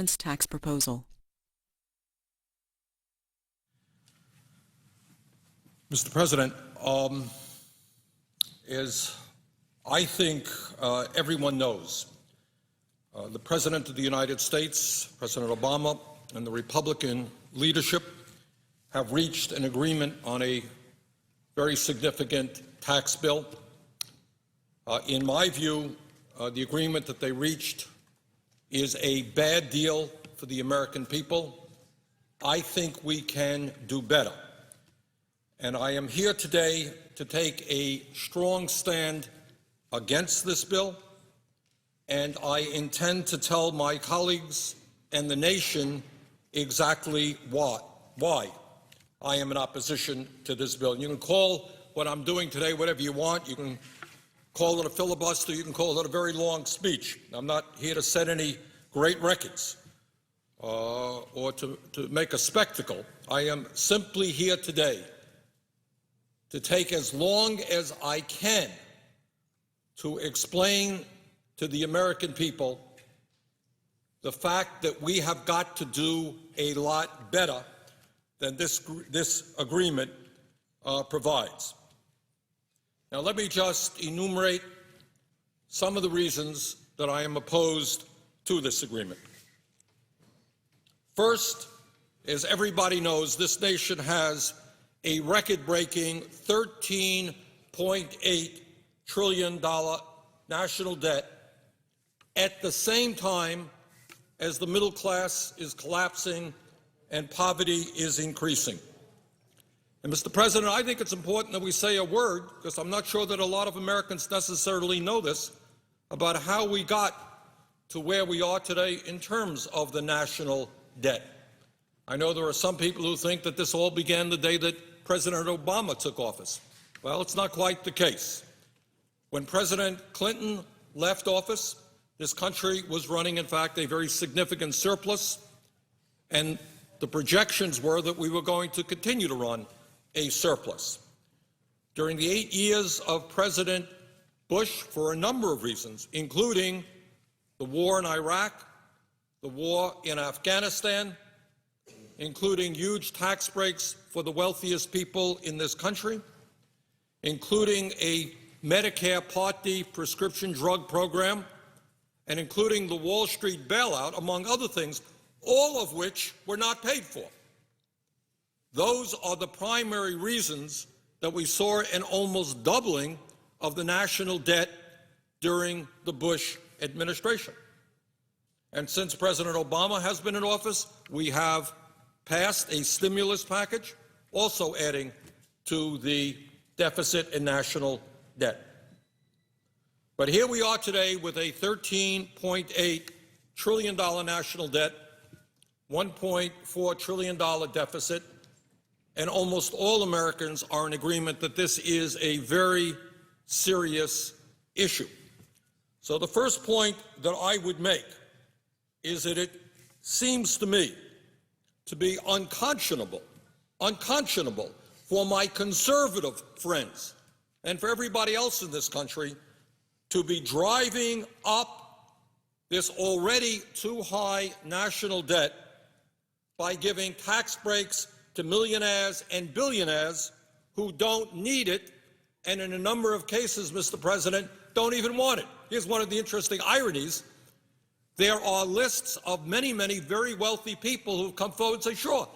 tax proposal. Mr. President, as I think everyone knows, the President of the United States, President Obama, and the Republican leadership have reached an agreement on a very significant tax bill. In my view, the agreement that they reached is a bad deal for the American people. I think we can do better. And I am here today to take a strong stand against this bill, and I intend to tell my colleagues and the nation exactly why I am in opposition to this bill. And you can call what I'm doing today whatever you want. You can call it a filibuster. You can call it a very long speech. I'm not here to set any great records or to make a spectacle. I am simply here today to take as long as I can to explain to the American people the fact that we have got to do a lot better than this agreement provides. Now, let me just enumerate some of the reasons that I am opposed to this agreement. First, as everybody knows, this nation has a record-breaking $13.8 trillion national debt at the same time as the middle class is collapsing and poverty is increasing. And, Mr. President, I think it's important that we say a word, because I'm not sure that a lot of Americans necessarily know this, about how we got to where we are today in terms of the national debt. I know there are some people who think that this all began the day that President Obama took office. Well, it's not quite the case. When President Clinton left office, this country was running, in fact, a very significant surplus, and the projections were that we were going to continue to run a surplus. During the 8 years of President Bush, for a number of reasons, including the war in Iraq, the war in Afghanistan, including huge tax breaks for the wealthiest people in this country, including a Medicare Part D prescription drug program, and including the Wall Street bailout, among other things, all of which were not paid for. Those are the primary reasons that we saw an almost doubling of the national debt during the Bush administration. And since President Obama has been in office, we have passed a stimulus package, also adding to the deficit in national debt. But here we are today with a $13.8 trillion national debt, $1.4 trillion deficit, and almost all Americans are in agreement that this is a very serious issue. So the first point that I would make is that it seems to me to be unconscionable for my conservative friends and for everybody else in this country to be driving up this already too high national debt by giving tax breaks to millionaires and billionaires who don't need it, and in a number of cases, Mr. President, don't even want it. Here's one of the interesting ironies. There are lists of many, many very wealthy people who've come forward and say, sure,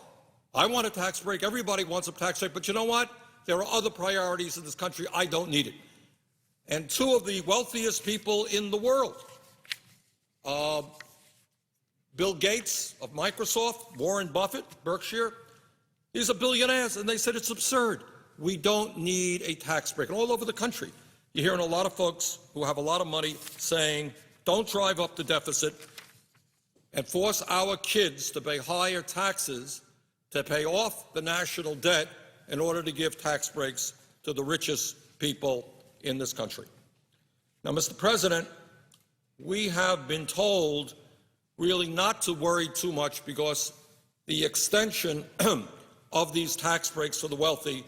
I want a tax break. Everybody wants a tax break. But you know what? There are other priorities in this country. I don't need it. And two of the wealthiest people in the world, Bill Gates of Microsoft, Warren Buffett, Berkshire, these are billionaires, and they said it's absurd. We don't need a tax break. And all over the country, you're hearing a lot of folks who have a lot of money saying, don't drive up the deficit and force our kids to pay higher taxes to pay off the national debt in order to give tax breaks to the richest people in this country. Now, Mr. President, we have been told really not to worry too much because the extension of these tax breaks for the wealthy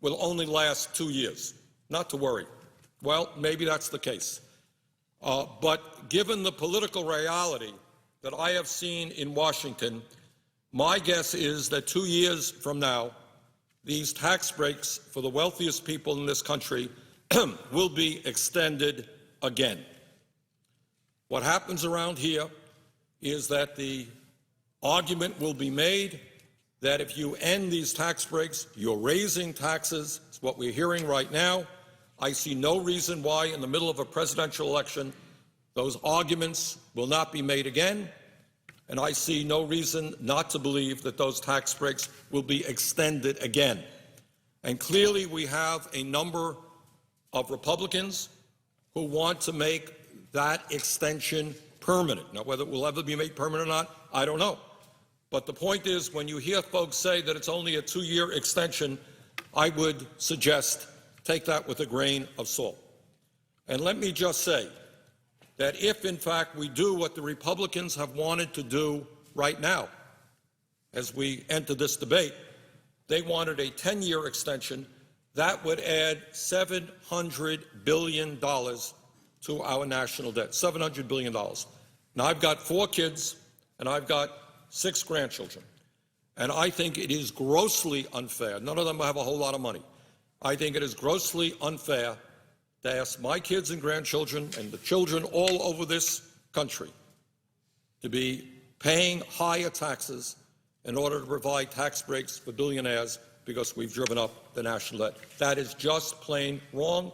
will only last 2 years. Not to worry. Well, maybe that's the case. But given the political reality that I have seen in Washington, my guess is that 2 years from now, these tax breaks for the wealthiest people in this country will be extended again. What happens around here is that the argument will be made that if you end these tax breaks, you're raising taxes. It's what we're hearing right now. I see no reason why in the middle of a presidential election those arguments will not be made again, and I see no reason not to believe that those tax breaks will be extended again. And clearly we have a number of Republicans who want to make that extension permanent. Now, whether it will ever be made permanent or not, I don't know. But the point is, when you hear folks say that it's only a 2-year extension, I would suggest take that with a grain of salt. And let me just say that if, in fact, we do what the Republicans have wanted to do right now, as we enter this debate, they wanted a 10-year extension, that would add $700 billion to our national debt, $700 billion. Now, I've got 4 kids, and I've got 6 grandchildren, and I think it is grossly unfair. None of them have a whole lot of money. I think it is grossly unfair to ask my kids and grandchildren and the children all over this country to be paying higher taxes in order to provide tax breaks for billionaires because we've driven up the national debt. That is just plain wrong.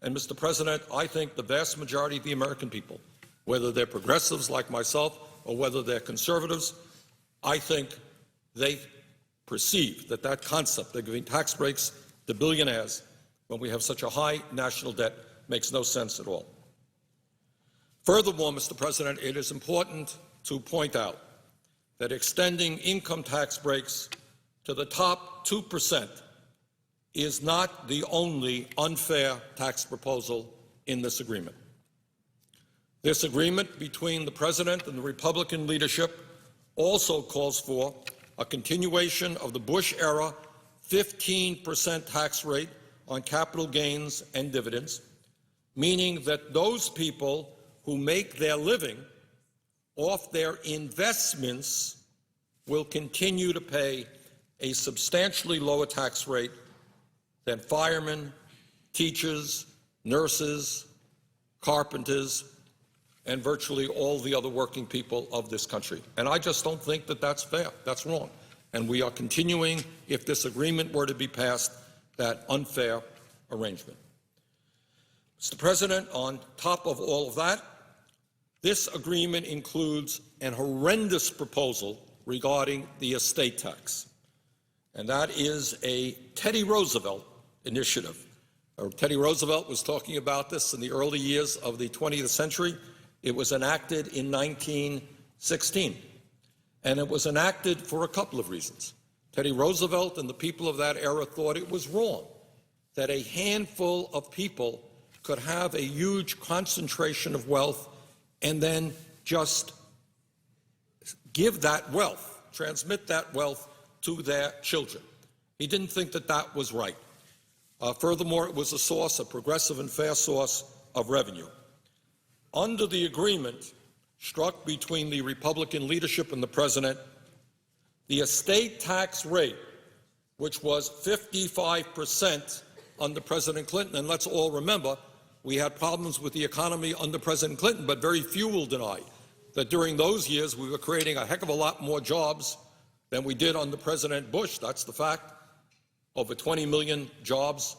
And, Mr. President, I think the vast majority of the American people, whether they're progressives like myself or whether they're conservatives, I think they perceive that that concept of giving tax breaks to billionaires when we have such a high national debt makes no sense at all. Furthermore, Mr. President, it is important to point out that extending income tax breaks to the top 2% is not the only unfair tax proposal in this agreement. This agreement between the President and the Republican leadership also calls for a continuation of the Bush-era 15% tax rate on capital gains and dividends, meaning that those people who make their living off their investments will continue to pay a substantially lower tax rate than firemen, teachers, nurses, carpenters, and virtually all the other working people of this country. And I just don't think that that's fair. That's wrong. And we are continuing, if this agreement were to be passed, that unfair arrangement. Mr. President, on top of all of that, this agreement includes an horrendous proposal regarding the estate tax, and that is a Teddy Roosevelt initiative. Teddy Roosevelt was talking about this in the early years of the 20th century. It was enacted in 1916, and it was enacted for a couple of reasons. Teddy Roosevelt and the people of that era thought it was wrong that a handful of people could have a huge concentration of wealth and then just give that wealth, transmit that wealth to their children. He didn't think that that was right. Furthermore, it was a source, a progressive and fair source of revenue. Under the agreement struck between the Republican leadership and the President, the estate tax rate, which was 55% under President Clinton, and let's all remember, we had problems with the economy under President Clinton, but very few will deny that during those years we were creating a heck of a lot more jobs than we did under President Bush. That's the fact. Over 20 million jobs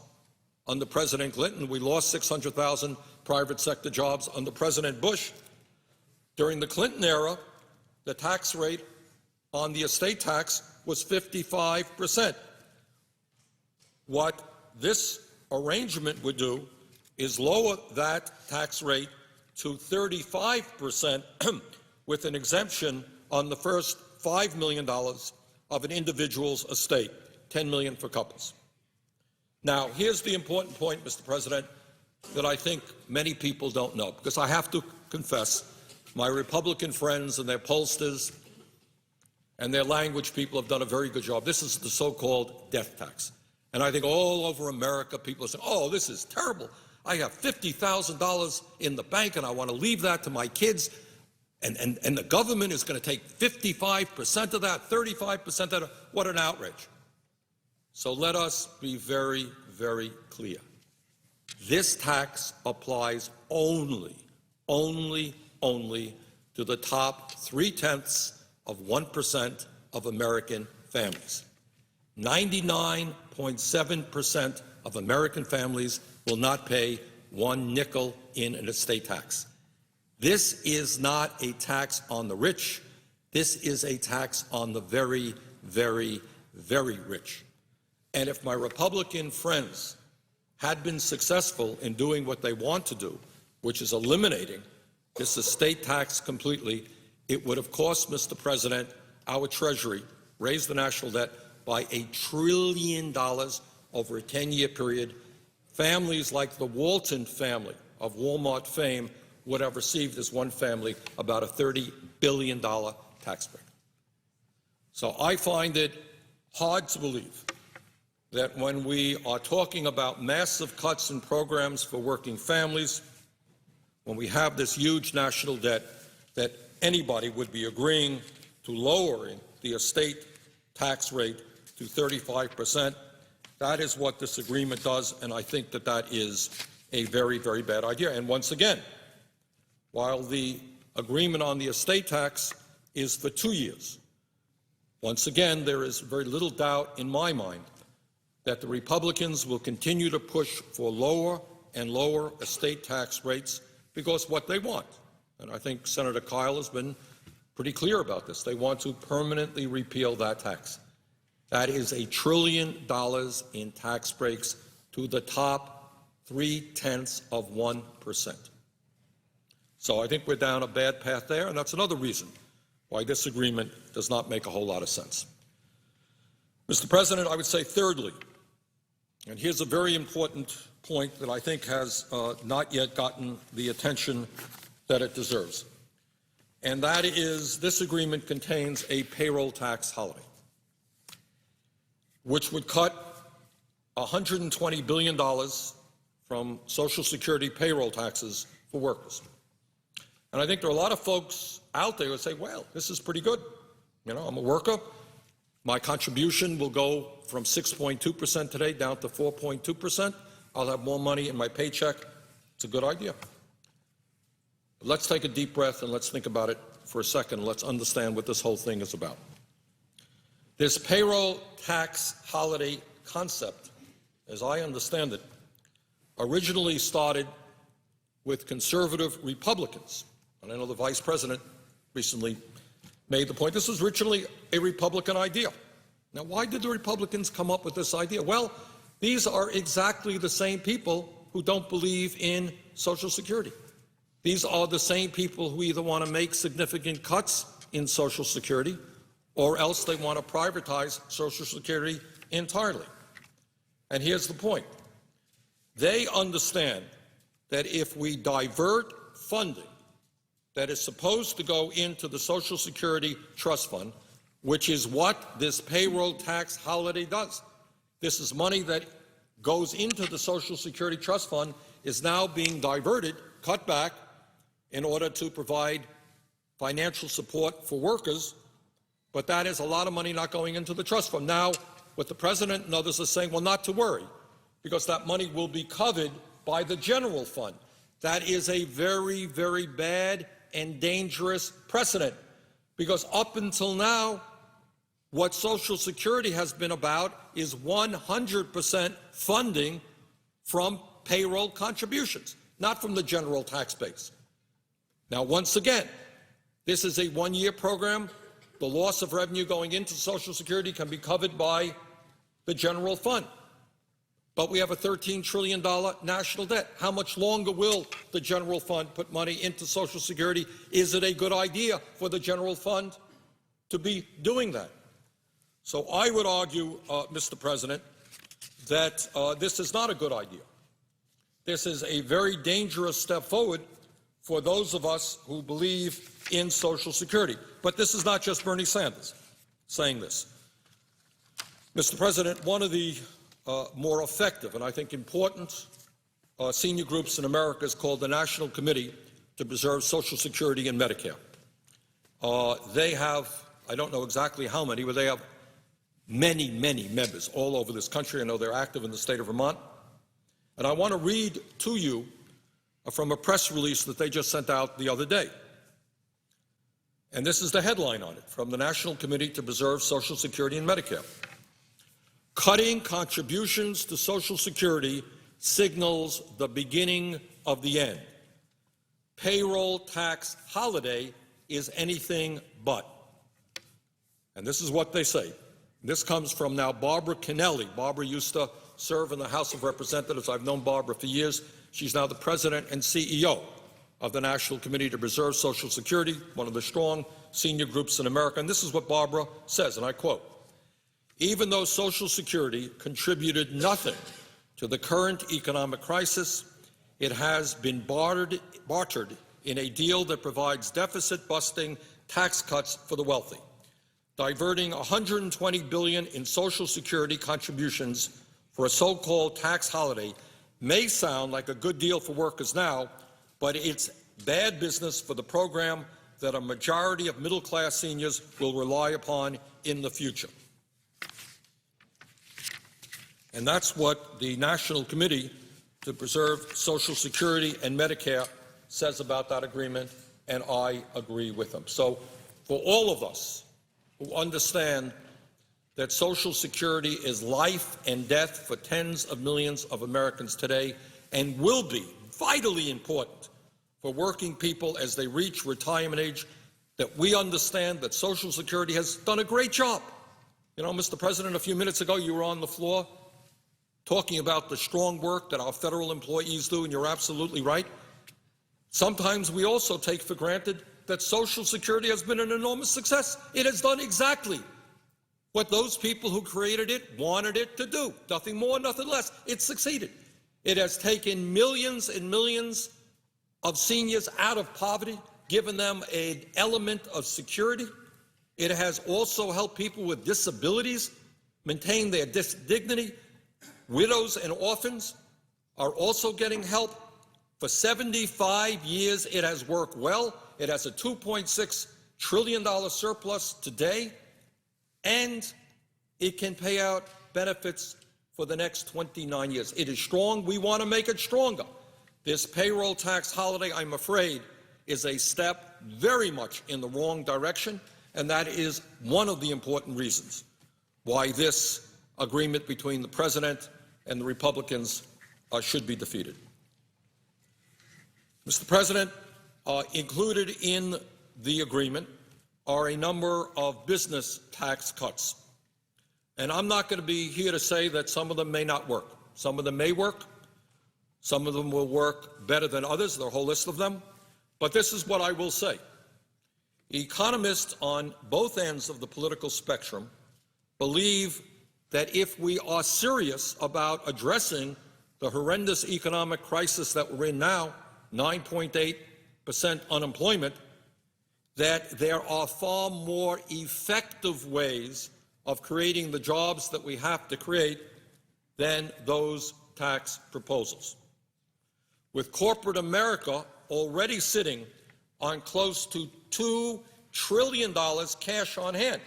under President Clinton. We lost 600,000 private sector jobs under President Bush. During the Clinton era, the tax rate on the estate tax was 55%. What this arrangement would do is lower that tax rate to 35% with an exemption on the first $5 million of an individual's estate, $10 million for couples. Now, here's the important point, Mr. President, that I think many people don't know, because I have to confess, my Republican friends and their pollsters and their language people have done a very good job. This is the so-called death tax. And I think all over America, people are saying, oh, this is terrible. I have $50,000 in the bank, and I want to leave that to my kids. And the government is going to take 55% of that, 35% of that. What an outrage. So let us be very, very clear. This tax applies only to the top 0.3% of American families. 99.7% of American families will not pay one nickel in an estate tax. This is not a tax on the rich. This is a tax on the very, very, very rich. And if my Republican friends had been successful in doing what they want to do, which is eliminating this estate tax completely, it would have cost, Mr. President, our Treasury, raised the national debt by $1 trillion over a 10-year period. Families like the Walton family of Walmart fame would have received, as one family, about a $30 billion tax break. So I find it hard to believe that when we are talking about massive cuts in programs for working families, when we have this huge national debt, that anybody would be agreeing to lowering the estate tax rate to 35%. That is what this agreement does, and I think that that is a very, very bad idea. And once again, while the agreement on the estate tax is for 2 years, once again, there is very little doubt in my mind that the Republicans will continue to push for lower and lower estate tax rates because what they want, and I think Senator Kyle has been pretty clear about this, they want to permanently repeal that tax. That is $1 trillion in tax breaks to the top 0.3%. So I think we're down a bad path there, and that's another reason why this agreement does not make a whole lot of sense. Mr. President, I would say thirdly, and here's a very important point that I think has not yet gotten the attention that it deserves, and that is this agreement contains a payroll tax holiday, which would cut $120 billion from Social Security payroll taxes for workers. And I think there are a lot of folks out there who say, well, this is pretty good. You know, I'm a worker. My contribution will go from 6.2% today down to 4.2%. I'll have more money in my paycheck. It's a good idea. But let's take a deep breath and let's think about it for a second. Let's understand what this whole thing is about. This payroll tax holiday concept, as I understand it, originally started with conservative Republicans. And I know the Vice President recently made the point this was originally a Republican idea. Now, why did the Republicans come up with this idea? Well, these are exactly the same people who don't believe in Social Security. These are the same people who either want to make significant cuts in Social Security or else they want to privatize Social Security entirely. And here's the point. They understand that if we divert funding that is supposed to go into the Social Security Trust Fund, which is what this payroll tax holiday does. This is money that goes into the Social Security Trust Fund, is now being diverted, cut back, in order to provide financial support for workers, but that is a lot of money not going into the trust fund. Now, what the President and others are saying, well, not to worry, because that money will be covered by the general fund. That is a very, very bad and dangerous precedent, because up until now, what Social Security has been about is 100% funding from payroll contributions, not from the general tax base. Now, once again, this is a one-year program. The loss of revenue going into Social Security can be covered by the general fund. But we have a $13 trillion national debt. How much longer will the general fund put money into Social Security? Is it a good idea for the general fund to be doing that? So I would argue, Mr. President, that this is not a good idea. This is a very dangerous step forward for those of us who believe in Social Security. But this is not just Bernie Sanders saying this. Mr. President, one of the more effective and I think important senior groups in America is called the National Committee to Preserve Social Security and Medicare. They have, I don't know exactly how many, but they have many, many members all over this country. I know they're active in the state of Vermont. And I want to read to you from a press release that they just sent out the other day. And this is the headline on it, from the National Committee to Preserve Social Security and Medicare. Cutting contributions to Social Security signals the beginning of the end. Payroll tax holiday is anything but. And this is what they say. This comes from now Barbara Kennelly. Barbara used to serve in the House of Representatives. I've known Barbara for years. She's now the president and CEO of the National Committee to Preserve Social Security, one of the strong senior groups in America. And this is what Barbara says, and I quote, "Even though Social Security contributed nothing to the current economic crisis, it has been bartered in a deal that provides deficit-busting tax cuts for the wealthy. Diverting $120 billion in Social Security contributions for a so-called tax holiday may sound like a good deal for workers now, but it's bad business for the program that a majority of middle-class seniors will rely upon in the future." And that's what the National Committee to Preserve Social Security and Medicare says about that agreement, and I agree with them. So for all of us who understand that Social Security is life and death for tens of millions of Americans today and will be vitally important for working people as they reach retirement age, that we understand that Social Security has done a great job. You know, Mr. President, a few minutes ago you were on the floor talking about the strong work that our federal employees do, and you're absolutely right. Sometimes we also take for granted that Social Security has been an enormous success. It has done exactly what those people who created it wanted it to do. Nothing more, nothing less. It succeeded. It has taken millions and millions of seniors out of poverty, given them an element of security. It has also helped people with disabilities maintain their dignity. Widows and orphans are also getting help. For 75 years, it has worked well. It has a $2.6 trillion surplus today, and it can pay out benefits for the next 29 years. It is strong. We want to make it stronger. This payroll tax holiday, I'm afraid, is a step very much in the wrong direction, and that is one of the important reasons why this agreement between the President and the Republicans should be defeated. Mr. President, included in the agreement are a number of business tax cuts. And I'm not going to be here to say that some of them may not work. Some of them may work. Some of them will work better than others. There are a whole list of them. But this is what I will say. Economists on both ends of the political spectrum believe that if we are serious about addressing the horrendous economic crisis that we're in now, 9.8% unemployment, that there are far more effective ways of creating the jobs that we have to create than those tax proposals. With corporate America already sitting on close to $2 trillion cash on hand.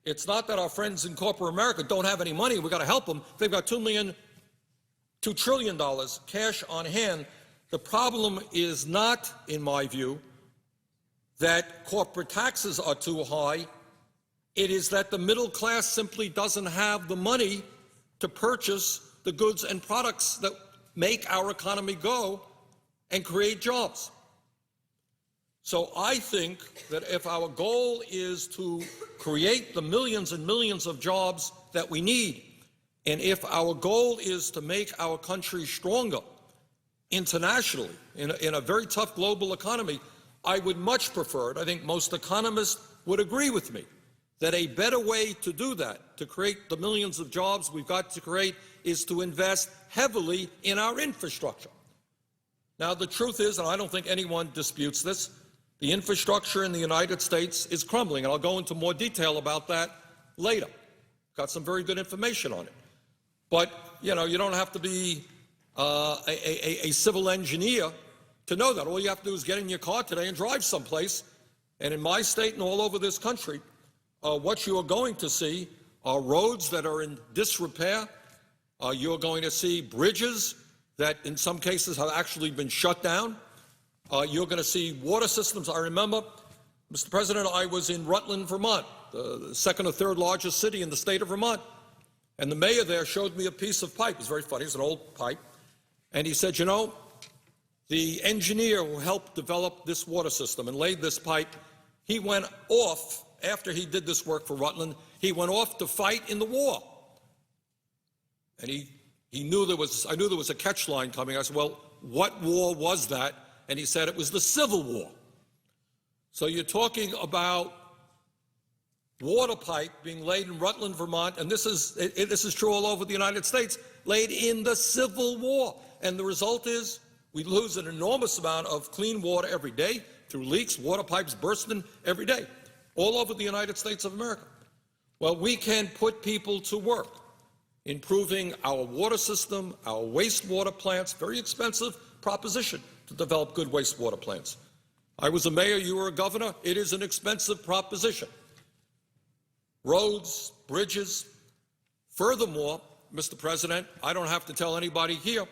It's not that our friends in corporate America don't have any money. We've got to help them. They've got $2 trillion cash on hand. The problem is not, in my view, that corporate taxes are too high. It is that the middle class simply doesn't have the money to purchase the goods and products that make our economy go and create jobs. So I think that if our goal is to create the millions and millions of jobs that we need, and if our goal is to make our country stronger internationally in a very tough global economy, I would much prefer, and I think most economists would agree with me, that a better way to do that, to create the millions of jobs we've got to create, is to invest heavily in our infrastructure. Now, the truth is, and I don't think anyone disputes this, the infrastructure in the United States is crumbling, and I'll go into more detail about that later. Got some very good information on it. But, you know, you don't have to be a civil engineer to know that. All you have to do is get in your car today and drive someplace, And in my state and all over this country, what you are going to see are roads that are in disrepair. You're going to see bridges that in some cases have actually been shut down. You're going to see water systems. I remember, Mr. President, I was in Rutland, Vermont, the second or third largest city in the state of Vermont. And the mayor there showed me a piece of pipe. It was very funny. It's an old pipe. And he said, you know, the engineer who helped develop this water system and laid this pipe, he went off, after he did this work for Rutland, he went off to fight in the war. And I knew there was a catch line coming. I said, well, what war was that? And he said it was the Civil War. So you're talking about water pipe being laid in Rutland, Vermont, and this is true all over the United States, laid in the Civil War. And the result is we lose an enormous amount of clean water every day through leaks, water pipes bursting every day, all over the United States of America. Well, we can put people to work improving our water system, our wastewater plants, very expensive proposition to develop good wastewater plants. I was a mayor, you were a governor. It is an expensive proposition. Roads, bridges. Furthermore, Mr. President, I don't have to tell anybody here,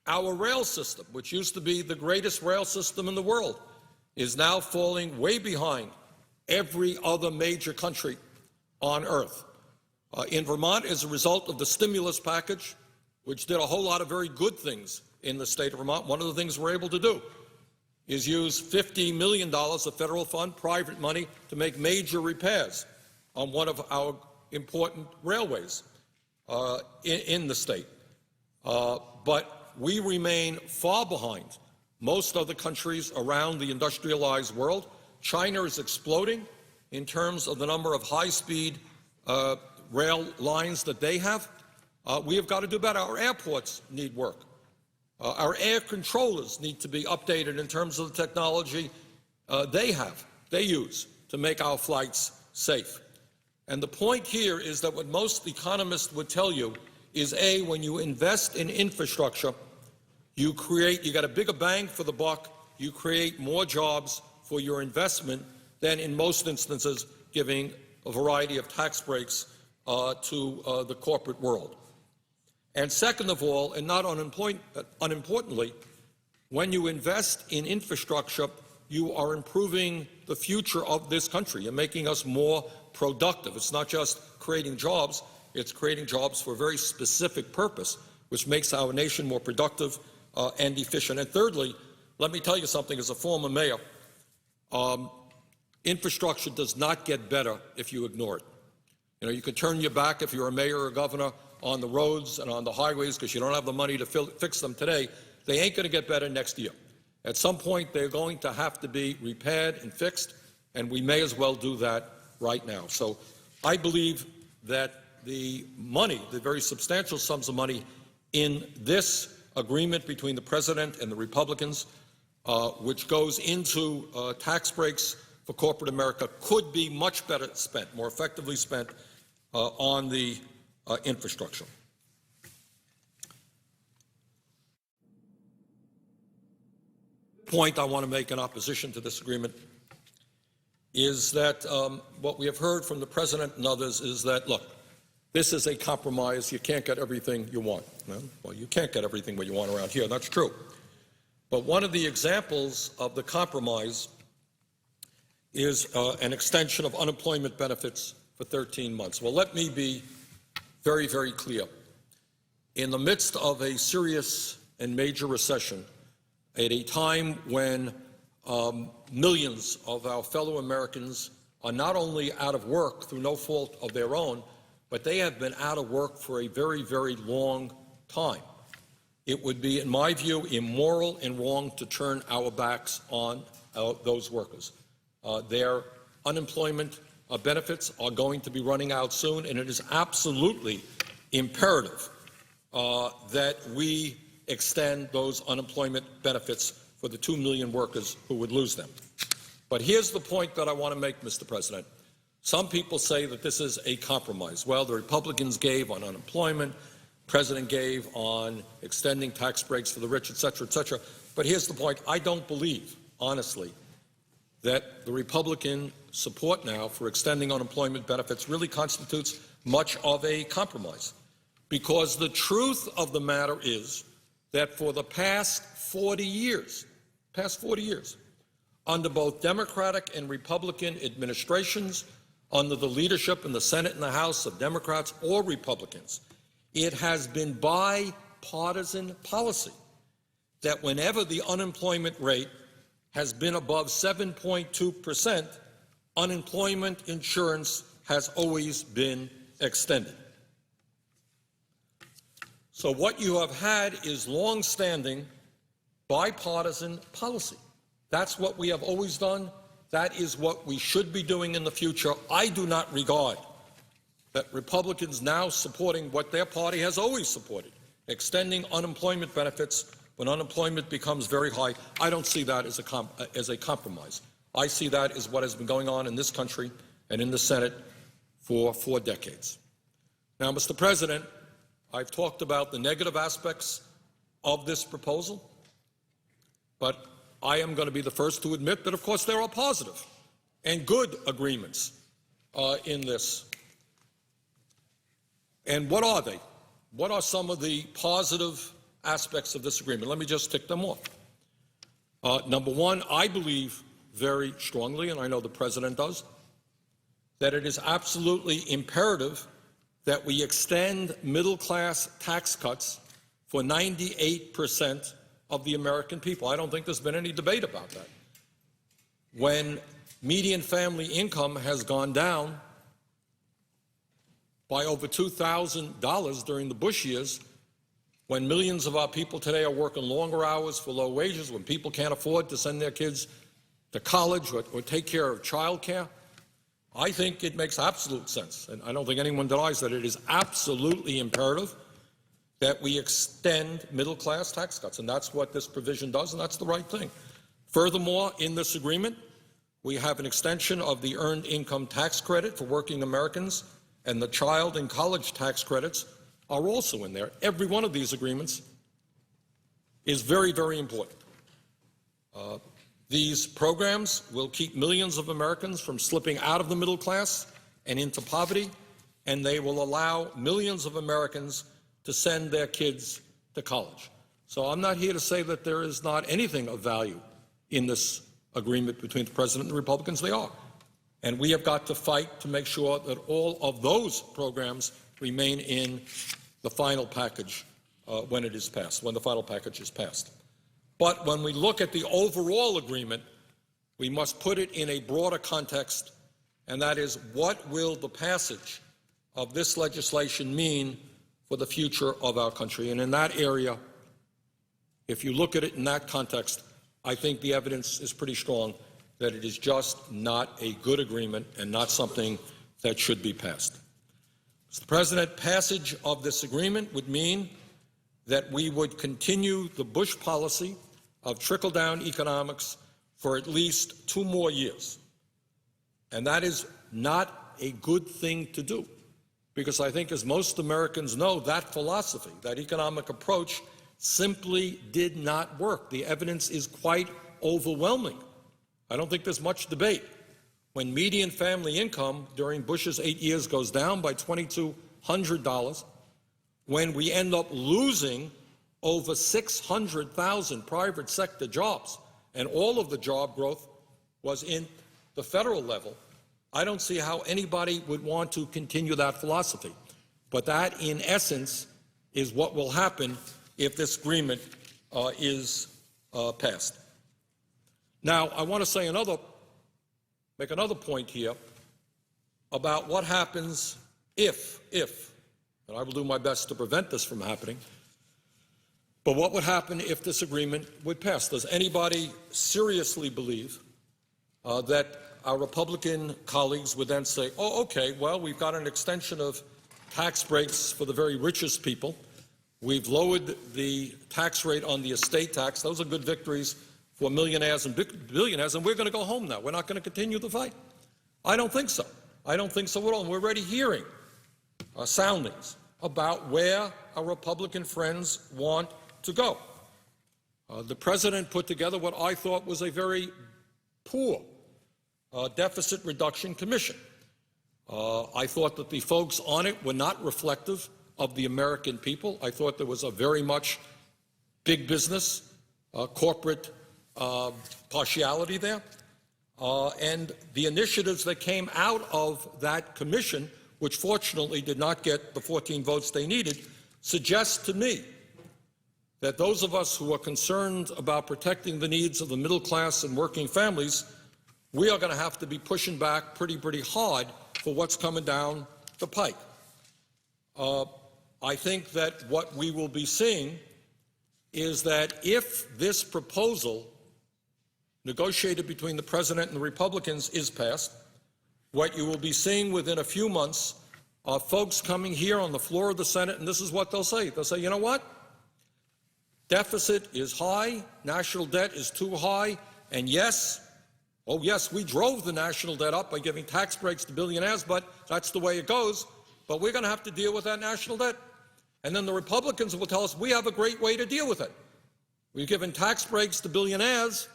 our rail system, which used to be the greatest rail system in the world, is now falling way behind every other major country on earth. In Vermont, as a result of the stimulus package, which did a whole lot of very good things in the state of Vermont, one of the things we're able to do is use $50 million of federal fund, private money, to make major repairs on one of our important railways in the state. But we remain far behind most other countries around the industrialized world. China is exploding in terms of the number of high-speed rail lines that they have. We have got to do better. Our airports need work. Our air controllers need to be updated in terms of the technology they use to make our flights safe. And the point here is that what most economists would tell you is, A, when you invest in infrastructure, you get a bigger bang for the buck, you create more jobs for your investment than in most instances giving a variety of tax breaks to the corporate world. And second of all, and not unimportantly, when you invest in infrastructure, you are improving the future of this country. You're making us more productive. It's not just creating jobs, it's creating jobs for a very specific purpose, which makes our nation more productive and efficient. And thirdly, let me tell you something as a former mayor. Infrastructure does not get better if you ignore it. You know, you can turn your back if you're a mayor or a governor on the roads and on the highways because you don't have the money to fix them today. They ain't going to get better next year. At some point, they're going to have to be repaired and fixed, and we may as well do that right now. So I believe that the money, the very substantial sums of money in this agreement between the President and the Republicans, which goes into tax breaks for corporate America, could be much better spent, more effectively spent on the infrastructure. Point I want to make in opposition to this agreement is that what we have heard from the President and others is that, look, this is a compromise. You can't get everything you want. Well, you can't get everything what you want around here. That's true. But one of the examples of the compromise is an extension of unemployment benefits for 13 months. Well, let me be very, very clear. In the midst of a serious and major recession, at a time when millions of our fellow Americans are not only out of work through no fault of their own, but they have been out of work for a very, very long time. It would be, in my view, immoral and wrong to turn our backs on those workers. Their unemployment benefits are going to be running out soon, and it is absolutely imperative that we extend those unemployment benefits for the 2 million workers who would lose them. But here's the point that I want to make, Mr. President. Some people say that this is a compromise. Well, the Republicans gave on unemployment, the President gave on extending tax breaks for the rich, et cetera, et cetera. But here's the point. I don't believe, honestly, that the Republican support now for extending unemployment benefits really constitutes much of a compromise. Because the truth of the matter is that for the past 40 years, under both Democratic and Republican administrations, under the leadership in the Senate and the House of Democrats or Republicans, it has been bipartisan policy that whenever the unemployment rate has been above 7.2%, unemployment insurance has always been extended. So what you have had is long-standing bipartisan policy. That's what we have always done. That is what we should be doing in the future. I do not regard that Republicans now supporting what their party has always supported, extending unemployment benefits when unemployment becomes very high. I don't see that as a compromise. I see that as what has been going on in this country and in the Senate for 4 decades. Now, Mr. President, I've talked about the negative aspects of this proposal, but I am going to be the first to admit that, of course, there are positive and good agreements in this. And what are they? What are some of the positive aspects of this agreement? Let me just tick them off. Number one, I believe very strongly, and I know the President does, that it is absolutely imperative that we extend middle-class tax cuts for 98% of the American people. I don't think there's been any debate about that. When median family income has gone down by over $2,000 during the Bush years, when millions of our people today are working longer hours for low wages, when people can't afford to send their kids to college or take care of child care, I think it makes absolute sense, and I don't think anyone denies that it is absolutely imperative that we extend middle-class tax cuts, and that's what this provision does, and that's the right thing. Furthermore, in this agreement, we have an extension of the Earned Income Tax Credit for working Americans, and the child and college tax credits are also in there. Every one of these agreements is very, very important. These programs will keep millions of Americans from slipping out of the middle class and into poverty, and they will allow millions of Americans to send their kids to college. So I'm not here to say that there is not anything of value in this agreement between the President and the Republicans. They are. And we have got to fight to make sure that all of those programs remain in the final package when it is passed, when the final package is passed. But when we look at the overall agreement, we must put it in a broader context, and that is, what will the passage of this legislation mean for the future of our country? And in that area, if you look at it in that context, I think the evidence is pretty strong that it is just not a good agreement and not something that should be passed. Mr. President, passage of this agreement would mean that we would continue the Bush policy of trickle-down economics for at least 2 more years. And that is not a good thing to do, because I think, as most Americans know, that philosophy, that economic approach, simply did not work. The evidence is quite overwhelming. I don't think there's much debate. When median family income during Bush's 8 years goes down by $2,200, when we end up losing over 600,000 private sector jobs, and all of the job growth was in the federal level, I don't see how anybody would want to continue that philosophy. But that, in essence, is what will happen if this agreement is passed. Now, I want to say make another point here about what happens if, and I will do my best to prevent this from happening, but what would happen if this agreement would pass? Does anybody seriously believe that our Republican colleagues would then say, oh, okay, well, we've got an extension of tax breaks for the very richest people. We've lowered the tax rate on the estate tax. Those are good victories for millionaires and billionaires, and we're going to go home now. We're not going to continue the fight. I don't think so. I don't think so at all. And we're already hearing soundings about where our Republican friends want to go. The President put together what I thought was a very poor Deficit Reduction Commission. I thought that the folks on it were not reflective of the American people. I thought there was a very much big business, corporate partiality there. And the initiatives that came out of that commission, which fortunately did not get the 14 votes they needed, suggest to me that those of us who are concerned about protecting the needs of the middle class and working families, we are going to have to be pushing back pretty hard for what's coming down the pike. I think that what we will be seeing is that if this proposal negotiated between the President and the Republicans is passed, what you will be seeing within a few months are folks coming here on the floor of the Senate, and this is what they'll say. They'll say, you know what? Deficit is high, national debt is too high, and yes, oh yes, we drove the national debt up by giving tax breaks to billionaires, but that's the way it goes. But we're going to have to deal with that national debt. And then the Republicans will tell us we have a great way to deal with it. We've given tax breaks to billionaires,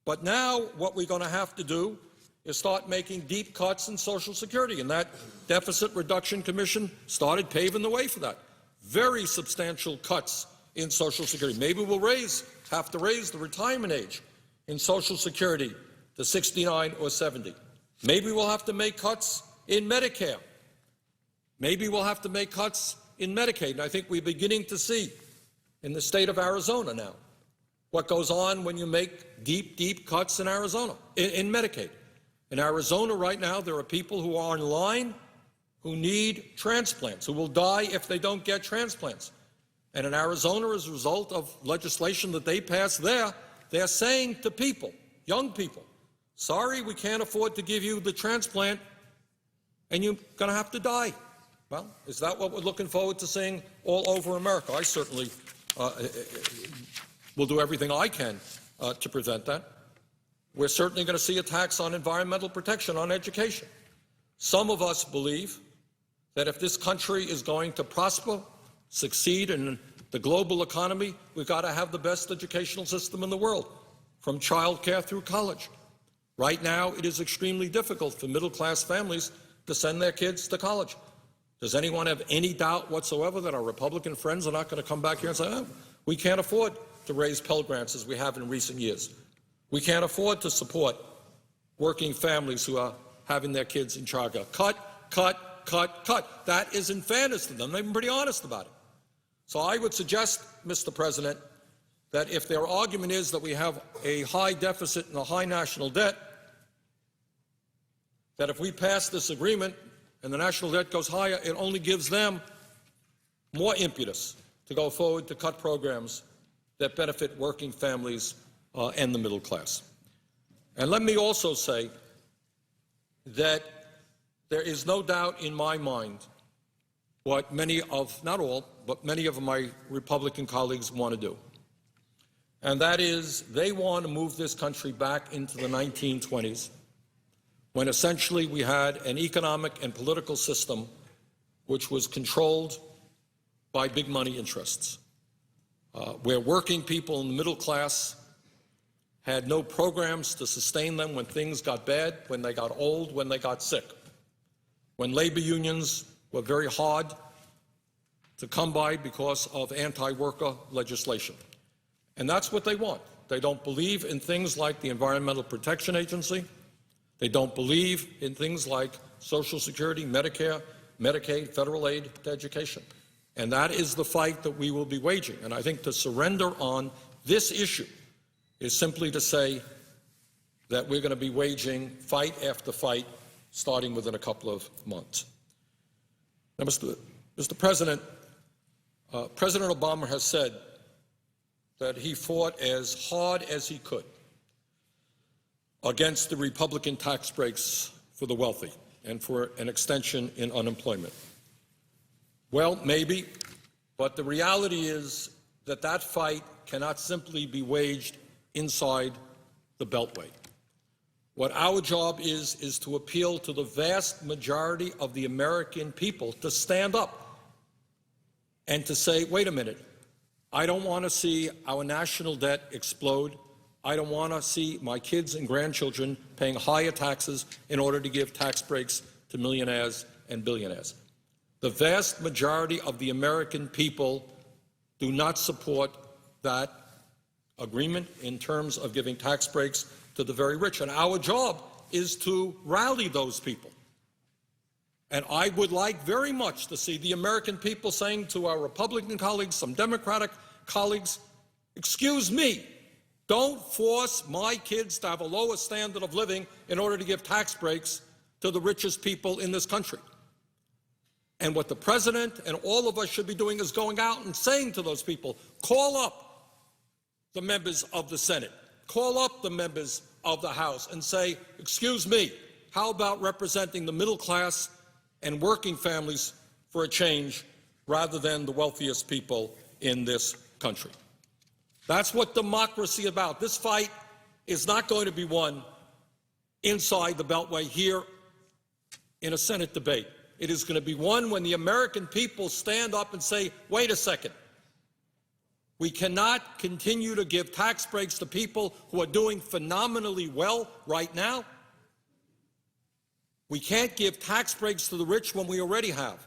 but now what we're going to have to do is start making deep cuts in Social Security. And that Deficit Reduction Commission started paving the way for that. Very substantial cuts in Social Security. Maybe we'll have to raise the retirement age in Social Security to 69 or 70. Maybe we'll have to make cuts in Medicare. Maybe we'll have to make cuts in Medicaid. And I think we're beginning to see in the state of Arizona now what goes on when you make deep cuts in Arizona, in Medicaid. In Arizona right now, there are people who are in line who need transplants, who will die if they don't get transplants. And in Arizona, as a result of legislation that they passed there, they're saying to people, young people, sorry, we can't afford to give you the transplant, and you're going to have to die. Well, is that what we're looking forward to seeing all over America? I certainly will do everything I can to prevent that. We're certainly going to see attacks on environmental protection, on education. Some of us believe that if this country is going to prosper, succeed in the global economy, we've got to have the best educational system in the world, from child care through college. Right now, it is extremely difficult for middle-class families to send their kids to college. Does anyone have any doubt whatsoever that our Republican friends are not going to come back here and say, oh, we can't afford to raise Pell Grants as we have in recent years. We can't afford to support working families who are having their kids in childcare. Cut. That is in fairness to them. They've been pretty honest about it. So I would suggest, Mr. President, that if their argument is that we have a high deficit and a high national debt, that if we pass this agreement and the national debt goes higher, it only gives them more impetus to go forward to cut programs that benefit working families and the middle class. And let me also say that there is no doubt in my mind what many of, not all, but many of my Republican colleagues want to do. And that is they want to move this country back into the 1920s, when essentially we had an economic and political system which was controlled by big money interests, where working people in the middle class had no programs to sustain them when things got bad, when they got old, when they got sick, when labor unions were very hard to come by because of anti-worker legislation. And that's what they want. They don't believe in things like the Environmental Protection Agency. They don't believe in things like Social Security, Medicare, Medicaid, federal aid to education. And that is the fight that we will be waging. And I think to surrender on this issue is simply to say that we're going to be waging fight after fight starting within a couple of months. Now, Mr. President, President Obama has said that he fought as hard as he could against the Republican tax breaks for the wealthy and for an extension in unemployment. Well, maybe, but the reality is that that fight cannot simply be waged inside the Beltway. What our job is to appeal to the vast majority of the American people to stand up and to say, wait a minute, I don't want to see our national debt explode. I don't want to see my kids and grandchildren paying higher taxes in order to give tax breaks to millionaires and billionaires. The vast majority of the American people do not support that agreement in terms of giving tax breaks to the very rich. And our job is to rally those people. And I would like very much to see the American people saying to our Republican colleagues, some Democratic colleagues, excuse me, don't force my kids to have a lower standard of living in order to give tax breaks to the richest people in this country. And what the President and all of us should be doing is going out and saying to those people, call up the members of the Senate, call up the members of the House and say, excuse me, how about representing the middle class and working families for a change rather than the wealthiest people in this country? That's what democracy is about. This fight is not going to be won inside the Beltway here in a Senate debate. It is going to be won when the American people stand up and say, wait a second, we cannot continue to give tax breaks to people who are doing phenomenally well right now. We can't give tax breaks to the rich when we already have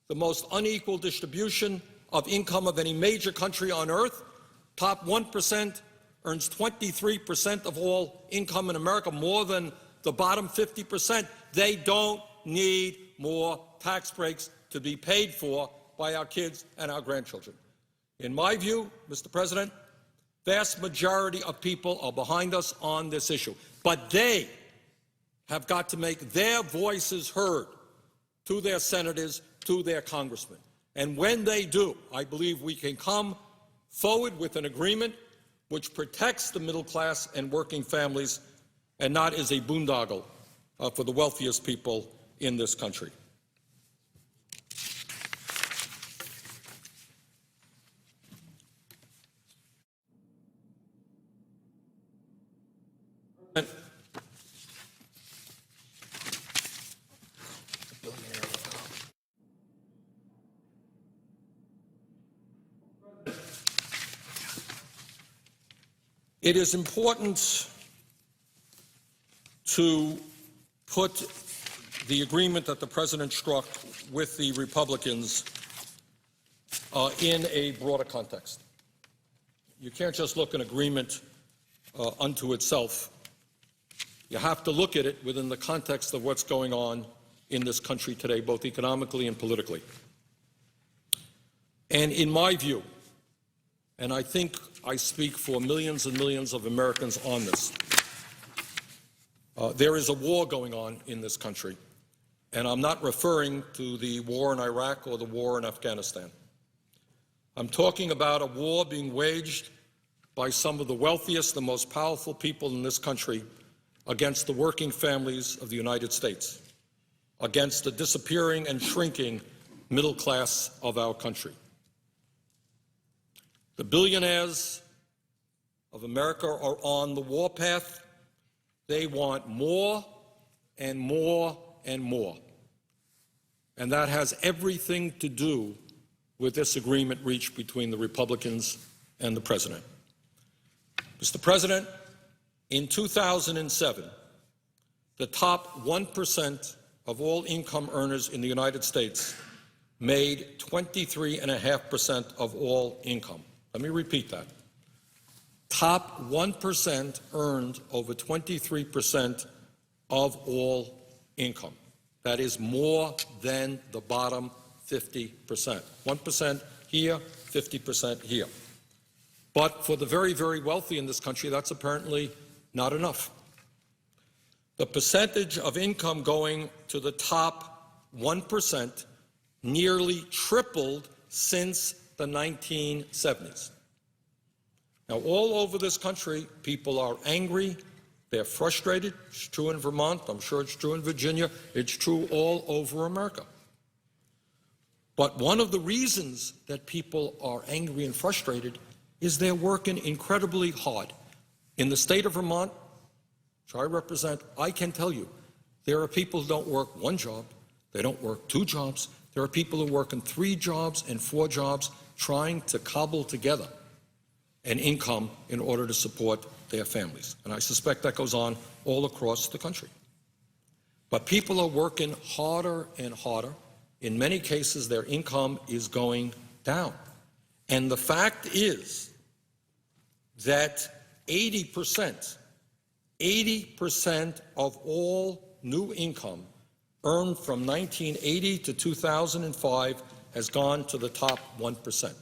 the most unequal distribution of income of any major country on earth. Top 1% earns 23% of all income in America, more than the bottom 50%. They don't need more tax breaks to be paid for by our kids and our grandchildren. In my view, Mr. President, vast majority of people are behind us on this issue, but they have got to make their voices heard to their senators, to their congressmen. And when they do, I believe we can come forward with an agreement which protects the middle class and working families and not is a boondoggle for the wealthiest people in this country. It is important to put the agreement that the President struck with the Republicans in a broader context. You can't just look at an agreement unto itself. You have to look at it within the context of what's going on in this country today, both economically and politically. And in my view, and I think I speak for millions and millions of Americans on this, there is a war going on in this country, and I'm not referring to the war in Iraq or the war in Afghanistan. I'm talking about a war being waged by some of the wealthiest, the most powerful people in this country against the working families of the United States, against the disappearing and shrinking middle class of our country. The billionaires of America are on the warpath. They want more and more and more. And that has everything to do with this agreement reached between the Republicans and the President. Mr. President, in 2007, the top 1% of all income earners in the United States made 23.5% of all income. Let me repeat that. Top 1% earned over 23% of all income. That is more than the bottom 50%. 1% here, 50% here. But for the very, very wealthy in this country, that's apparently not enough. The percentage of income going to the top 1% nearly tripled since the 1970s. Now, all over this country, people are angry, they're frustrated. It's true in Vermont, I'm sure it's true in Virginia, it's true all over America. But one of the reasons that people are angry and frustrated is they're working incredibly hard. In the state of Vermont, which I represent, I can tell you, there are people who don't work one job, they don't work two jobs, there are people who work in 3 jobs and 4 jobs trying to cobble together an income in order to support their families. And I suspect that goes on all across the country. But people are working harder and harder. In many cases, their income is going down. And the fact is that 80% of all new income earned from 1980 to 2005 has gone to the top 1%.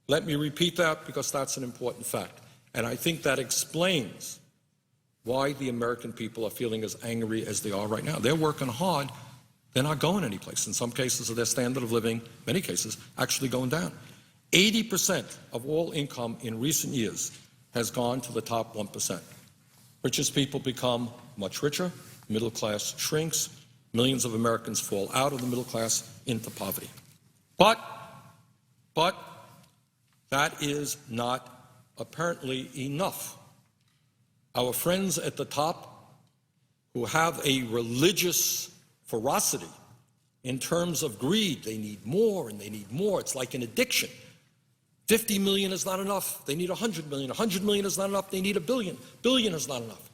Let me repeat that because that's an important fact. And I think that explains why the American people are feeling as angry as they are right now. They're working hard. They're not going anyplace. In some cases, their standard of living, many cases, actually going down. 80% of all income in recent years has gone to the top 1%. Richest people become much richer, middle class shrinks, millions of Americans fall out of the middle class into poverty. But that is not apparently enough. Our friends at the top who have a religious ferocity in terms of greed, they need more and they need more. It's like an addiction. 50 million is not enough. They need 100 million. 100 million is not enough. They need a billion. Billion is not enough.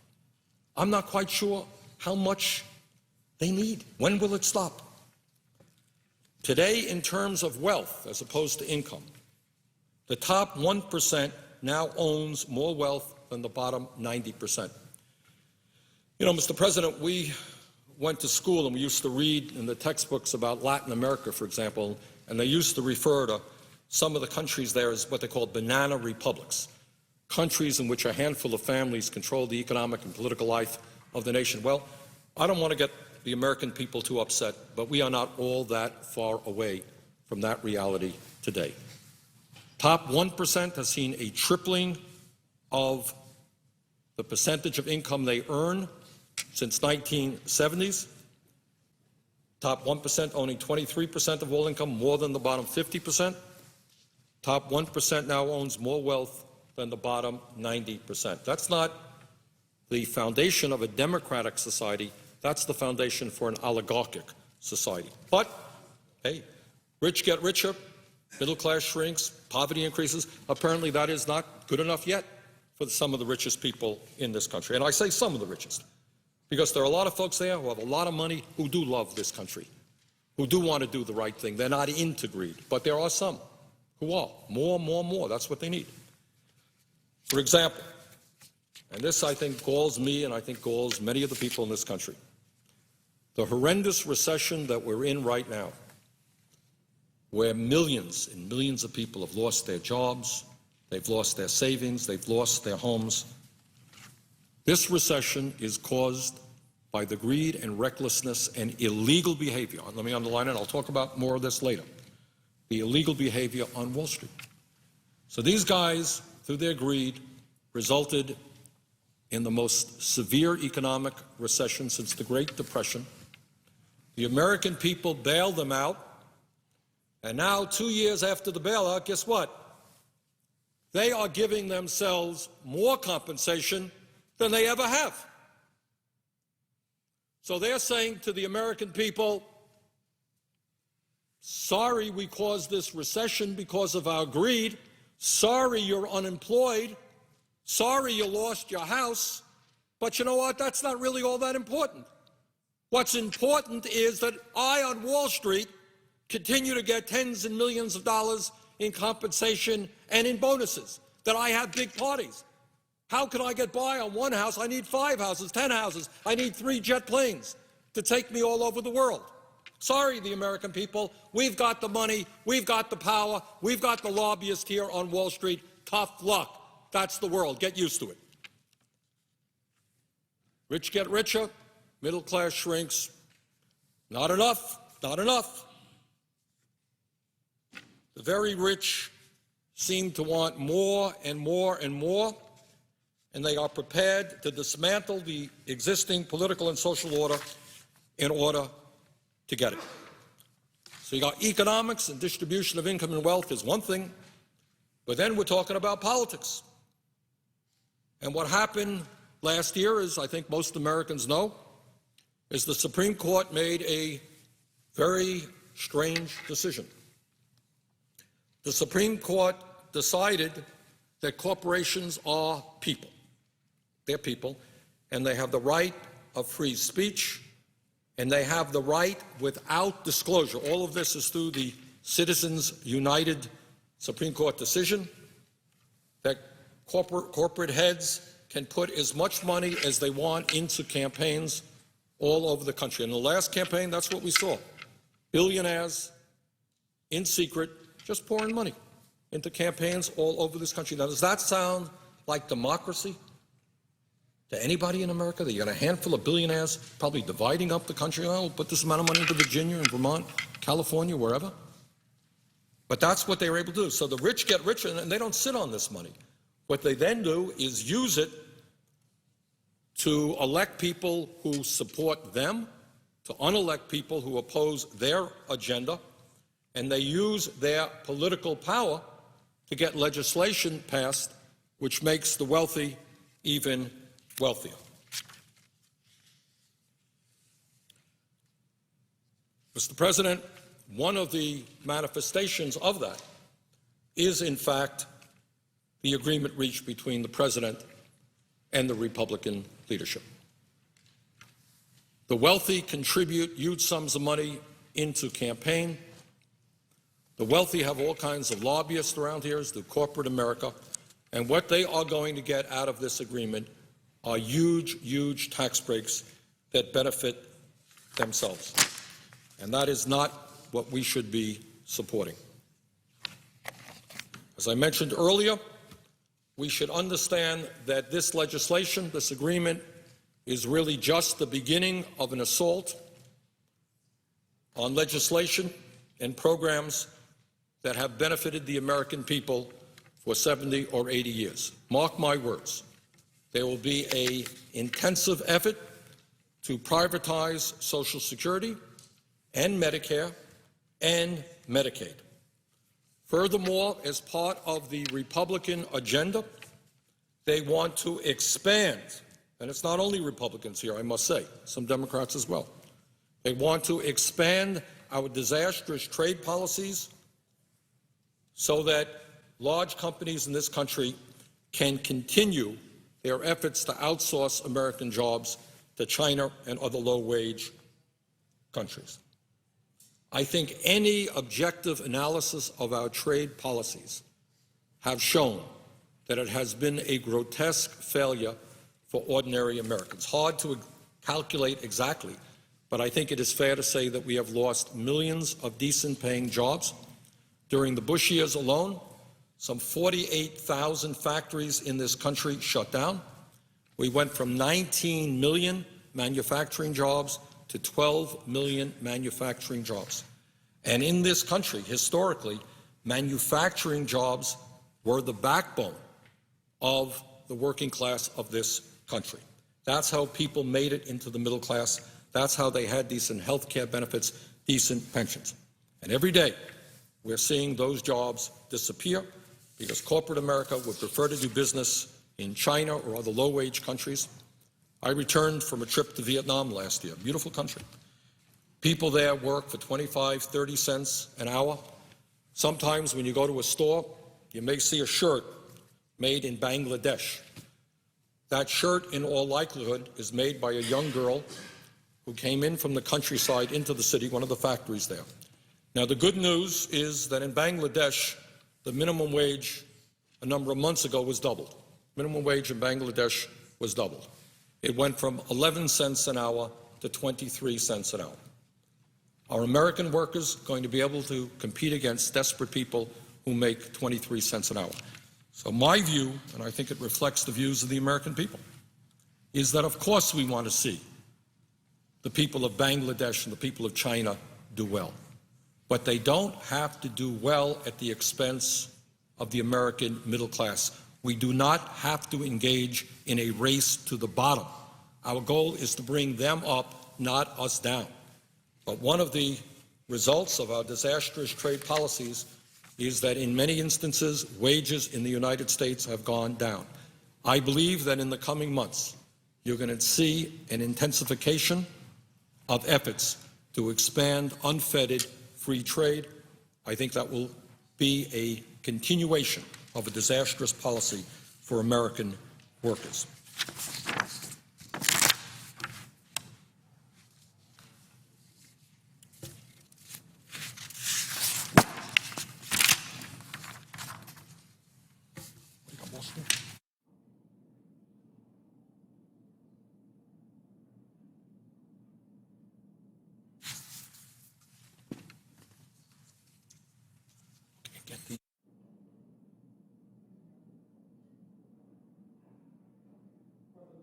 I'm not quite sure how much they need. When will it stop? Today, in terms of wealth as opposed to income, the top 1% now owns more wealth than the bottom 90%. You know, Mr. President, we went to school and we used to read in the textbooks about Latin America, for example, and they used to refer to some of the countries there as what they called banana republics, countries in which a handful of families control the economic and political life of the nation. Well, I don't want to get the American people too upset, but we are not all that far away from that reality today. Top 1% has seen a tripling of the percentage of income they earn since 1970s. Top 1% owning 23% of all income, more than the bottom 50%. Top 1% now owns more wealth than the bottom 90%. That's not the foundation of a democratic society. That's the foundation for an oligarchic society. But, hey, rich get richer, middle class shrinks, poverty increases. Apparently that is not good enough yet for some of the richest people in this country. And I say some of the richest, because there are a lot of folks there who have a lot of money who do love this country, who do want to do the right thing. They're not into greed, but there are some who are. More. That's what they need. For example, and this I think galls me and I think galls many of the people in this country, the horrendous recession that we're in right now, where millions and millions of people have lost their jobs, they've lost their savings, they've lost their homes. This recession is caused by the greed and recklessness and illegal behavior. Let me underline it. I'll talk about more of this later. The illegal behavior on Wall Street. So these guys, through their greed, resulted in the most severe economic recession since the Great Depression. The American people bailed them out, and now 2 years after the bailout, guess what? They are giving themselves more compensation than they ever have. So they're saying to the American people, sorry we caused this recession because of our greed. Sorry you're unemployed. Sorry you lost your house. But you know what? That's not really all that important. What's important is that I, on Wall Street, continue to get tens and millions of dollars in compensation and in bonuses, that I have big parties. How can I get by on one house? I need 5 houses, 10 houses. I need 3 jet planes to take me all over the world. Sorry, the American people, we've got the money, we've got the power, we've got the lobbyists here on Wall Street. Tough luck. That's the world. Get used to it. Rich get richer, middle class shrinks. Not enough, not enough. The very rich seem to want more and more and more, and they are prepared to dismantle the existing political and social order in order to get it. So you got economics and distribution of income and wealth is one thing, but then we're talking about politics. And what happened last year, as I think most Americans know, is the Supreme Court made a very strange decision. The Supreme Court decided that corporations are people. their people, and they have the right of free speech, and they have the right without disclosure. All of this is through the Citizens United Supreme Court decision that corporate heads can put as much money as they want into campaigns all over the country. In the last campaign, that's what we saw. Billionaires, in secret, just pouring money into campaigns all over this country. Now, does that sound like democracy to anybody in America? That you got a handful of billionaires probably dividing up the country. Oh, we'll put this amount of money into Virginia and Vermont, California, wherever. But that's what they were able to do. So the rich get richer, and they don't sit on this money. What they then do is use it to elect people who support them, to unelect people who oppose their agenda, and they use their political power to get legislation passed which makes the wealthy even wealthier. Mr. President, one of the manifestations of that is, in fact, the agreement reached between the President and the Republican leadership. The wealthy contribute huge sums of money into campaign. The wealthy have all kinds of lobbyists around here, as do corporate America, and what they are going to get out of this agreement are huge, huge tax breaks that benefit themselves. And that is not what we should be supporting. As I mentioned earlier, we should understand that this legislation, this agreement, is really just the beginning of an assault on legislation and programs that have benefited the American people for 70 or 80 years. Mark my words, there will be an intensive effort to privatize Social Security and Medicare and Medicaid. Furthermore, as part of the Republican agenda, they want to expand, and it's not only Republicans here, I must say, some Democrats as well. They want to expand our disastrous trade policies so that large companies in this country can continue their efforts to outsource American jobs to China and other low-wage countries. I think any objective analysis of our trade policies have shown that it has been a grotesque failure for ordinary Americans. Hard to calculate exactly, but I think it is fair to say that we have lost millions of decent-paying jobs. During the Bush years alone, some 48,000 factories in this country shut down. We went from 19 million manufacturing jobs to 12 million manufacturing jobs. And in this country, historically, manufacturing jobs were the backbone of the working class of this country. That's how people made it into the middle class. That's how they had decent health care benefits, decent pensions. And every day, we're seeing those jobs disappear because corporate America would prefer to do business in China or other low-wage countries. I returned from a trip to Vietnam last year, beautiful country. People there work for 25, 30 cents an hour. Sometimes when you go to a store, you may see a shirt made in Bangladesh. That shirt, in all likelihood, is made by a young girl who came in from the countryside into the city, one of the factories there. Now, the good news is that in Bangladesh, the minimum wage a number of months ago was doubled. Minimum wage in Bangladesh was doubled. It went from 11 cents an hour to 23 cents an hour. Are American workers going to be able to compete against desperate people who make 23 cents an hour? So my view, and I think it reflects the views of the American people, is that of course we want to see the people of Bangladesh and the people of China do well. But they don't have to do well at the expense of the American middle class. We do not have to engage in a race to the bottom. Our goal is to bring them up, not us down. But one of the results of our disastrous trade policies is that in many instances, wages in the United States have gone down. I believe that in the coming months, you're going to see an intensification of efforts to expand unfettered free trade. I think that will be a continuation of a disastrous policy for American workers.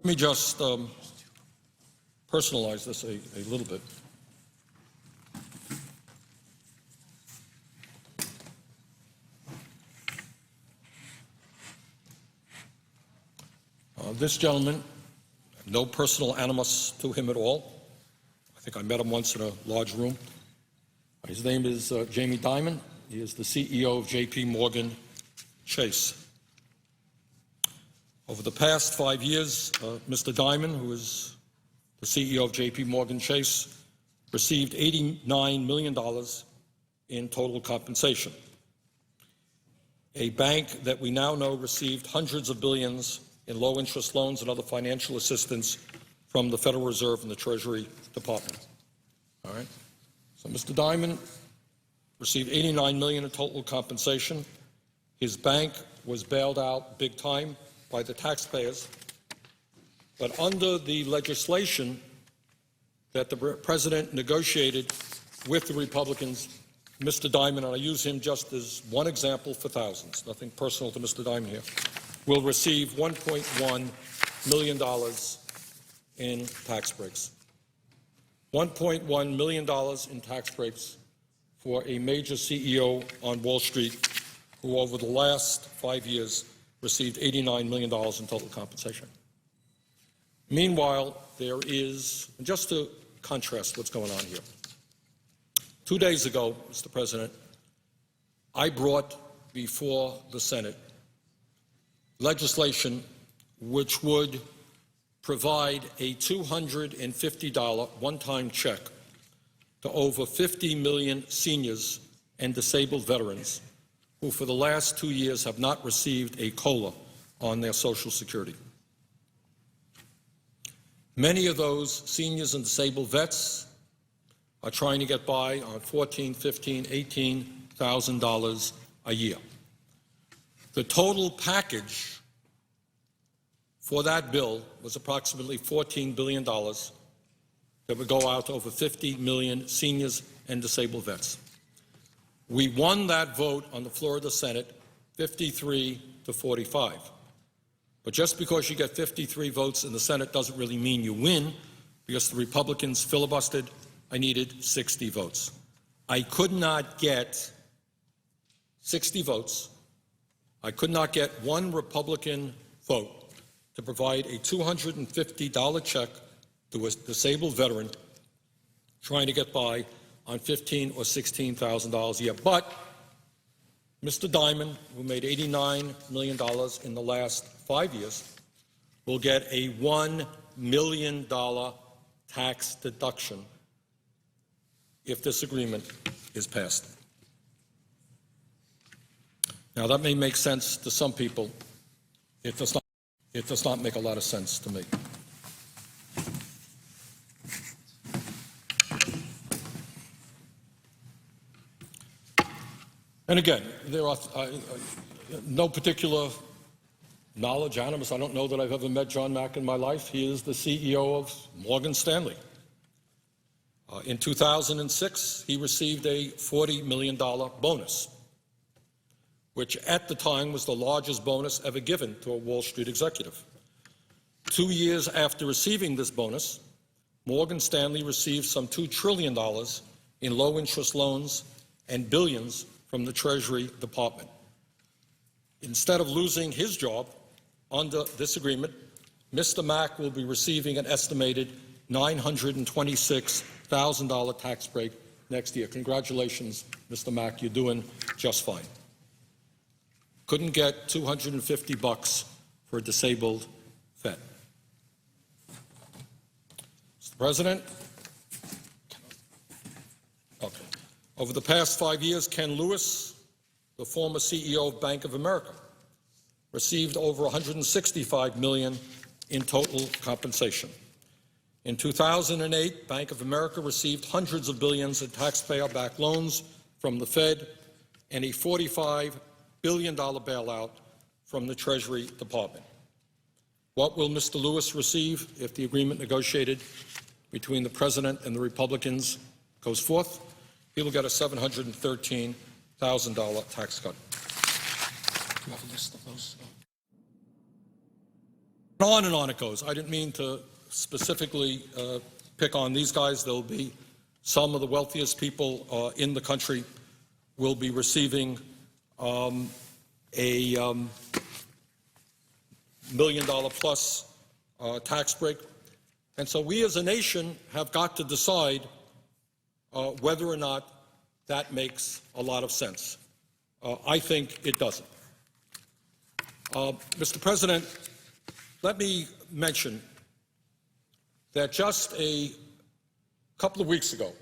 Let me just personalize this a little bit. This gentleman, no personal animus to him at all. I think I met him once in a large room. His name is Jamie Dimon. He is the CEO of J.P. Morgan Chase. Over the past 5 years, Mr. Dimon, who is the CEO of J.P. Morgan Chase, received $89 million in total compensation. A bank that we now know received hundreds of billions in low-interest loans and other financial assistance from the Federal Reserve and the Treasury Department. All right? So Mr. Dimon received $89 million in total compensation. His bank was bailed out big time by the taxpayers. But under the legislation that the President negotiated with the Republicans, Mr. Dimon, and I use him just as one example for thousands, nothing personal to Mr. Dimon here, will receive $1.1 million in tax breaks. $1.1 million in tax breaks for a major CEO on Wall Street who over the last 5 years received $89 million in total compensation. Meanwhile, there is, and just to contrast what's going on here, 2 days ago, Mr. President, I brought before the Senate legislation which would provide a $250 one-time check to over 50 million seniors and disabled veterans who for the last 2 years have not received a COLA on their Social Security. Many of those seniors and disabled vets are trying to get by on $14,000, $15,000, $18,000 a year. The total package for that bill was approximately $14 billion that would go out to over 50 million seniors and disabled vets. We won that vote on the floor of the Senate 53 to 45. But just because you get 53 votes in the Senate doesn't really mean you win, because the Republicans filibustered. I needed 60 votes. I could not get 60 votes. I could not get one Republican vote to provide a $250 check to a disabled veteran trying to get by on $15,000 or $16,000 a year. But Mr. Dimon, who made $89 million in the last 5 years, will get a $1 million tax deduction if this agreement is passed. Now, that may make sense to some people. It does not make a lot of sense to me. And again, there are no particular knowledge, animus. I don't know that I've ever met John Mack in my life. He is the CEO of Morgan Stanley. In 2006, he received a $40 million bonus, which at the time was the largest bonus ever given to a Wall Street executive. 2 years after receiving this bonus, Morgan Stanley received some $2 trillion in low-interest loans and billions from the Treasury Department. Instead of losing his job under this agreement, Mr. Mack will be receiving an estimated $926,000 tax break next year. Congratulations, Mr. Mack, you're doing just fine. Couldn't get $250 for a disabled vet. Mr. President, okay. Over the past 5 years, Ken Lewis, the former CEO of Bank of America, received over $165 million in total compensation. In 2008, Bank of America received hundreds of billions in taxpayer-backed loans from the Fed and a $45 billion bailout from the Treasury Department. What will Mr. Lewis receive if the agreement negotiated between the President and the Republicans goes forth? He will get a $713,000 tax cut. Do you have a list of those? On and on it goes. I didn't mean to specifically pick on these guys. There'll be some of the wealthiest people in the country will be receiving a $1 million plus tax break. And so we as a nation have got to decide whether or not that makes a lot of sense. I think it doesn't. Mr. President, let me mention that just a couple of weeks ago,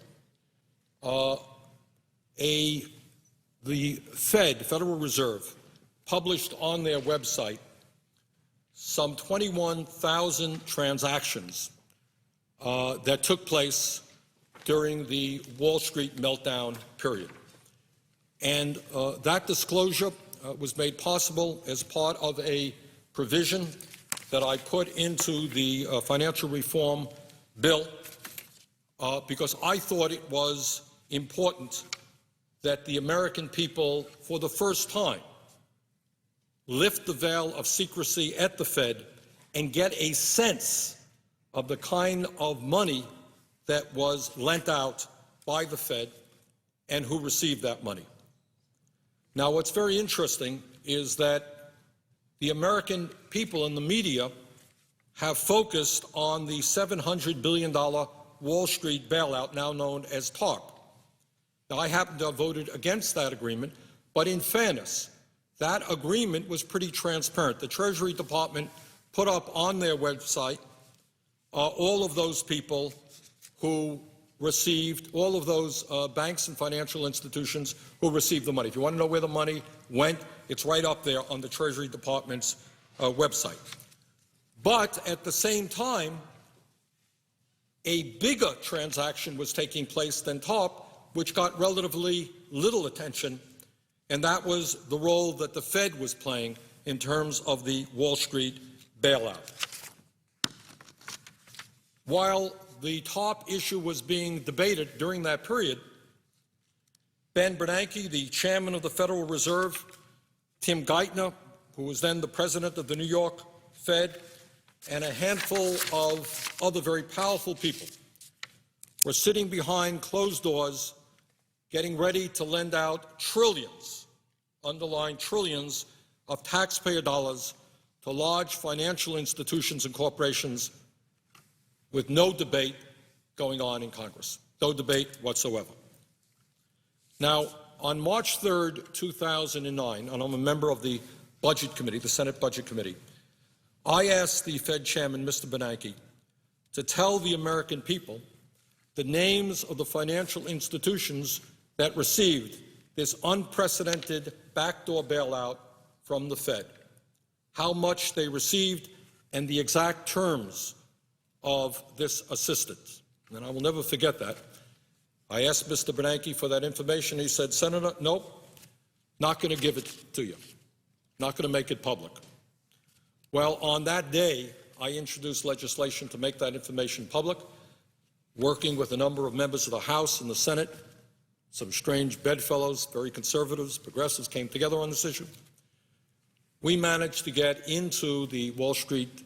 the Federal Reserve, published on their website some 21,000 transactions that took place during the Wall Street meltdown period. And that disclosure was made possible as part of a provision that I put into the financial reform bill because I thought it was important that the American people, for the first time, lift the veil of secrecy at the Fed and get a sense of the kind of money that was lent out by the Fed and who received that money. Now, what's very interesting is that the American people and the media have focused on the $700 billion Wall Street bailout, now known as TARP. Now, I happen to have voted against that agreement, but in fairness, that agreement was pretty transparent. The Treasury Department put up on their website all of those people who received, all of those banks and financial institutions who received the money. If you want to know where the money went, it's right up there on the Treasury Department's website. But at the same time, a bigger transaction was taking place than TARP, which got relatively little attention, and that was the role that the Fed was playing in terms of the Wall Street bailout. While the TARP issue was being debated during that period, Ben Bernanke, the chairman of the Federal Reserve, Tim Geithner, who was then the president of the New York Fed, and a handful of other very powerful people were sitting behind closed doors getting ready to lend out trillions, underlying trillions, of taxpayer dollars to large financial institutions and corporations with no debate going on in Congress, no debate whatsoever. Now, on March 3rd, 2009, and I'm a member of the Budget Committee, the Senate Budget Committee, I asked the Fed Chairman, Mr. Bernanke, to tell the American people the names of the financial institutions that received this unprecedented backdoor bailout from the Fed, how much they received, and the exact terms of this assistance. And I will never forget that. I asked Mr. Bernanke for that information. He said, Senator, nope, not going to give it to you, not going to make it public. Well, on that day, I introduced legislation to make that information public, working with a number of members of the House and the Senate. Some strange bedfellows, very conservatives, progressives came together on this issue. We managed to get into the Wall Street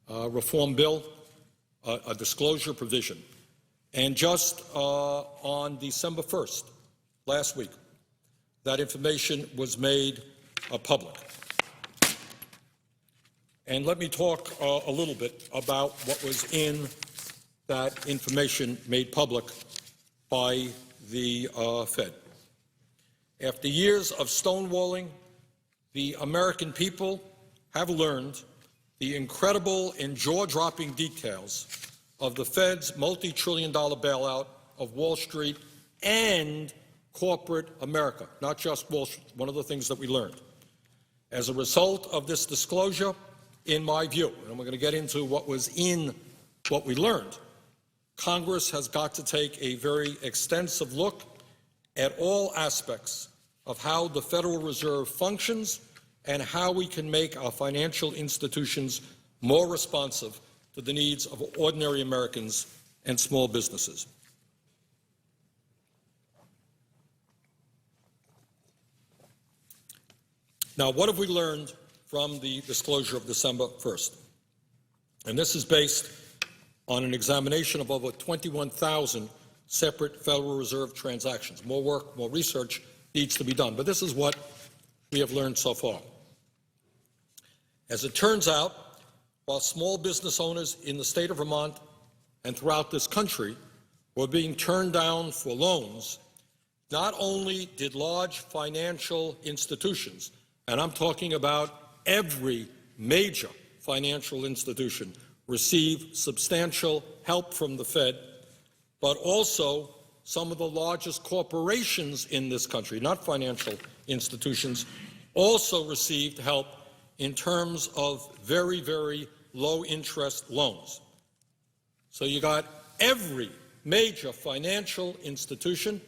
reform bill a disclosure provision. And just on December 1st, last week, that information was made public. And let me talk a little bit about what was in that information made public by the Fed. After years of stonewalling, the American people have learned the incredible and jaw-dropping details of the Fed's multi-trillion-dollar bailout of Wall Street and corporate America, not just Wall Street, one of the things that we learned. As a result of this disclosure, in my view, and we're going to get into what was in what we learned, Congress has got to take a very extensive look at all aspects of how the Federal Reserve functions and how we can make our financial institutions more responsive to the needs of ordinary Americans and small businesses. Now, what have we learned from the disclosure of December 1st? And this is based on an examination of over 21,000 separate Federal Reserve transactions. More work, more research needs to be done, but this is what we have learned so far. As it turns out, while small business owners in the state of Vermont and throughout this country were being turned down for loans, not only did large financial institutions, and I'm talking about every major financial institution, receive substantial help from the Fed, but also some of the largest corporations in this country, not financial institutions, also received help in terms of very, very low-interest loans. So you got every major financial institution,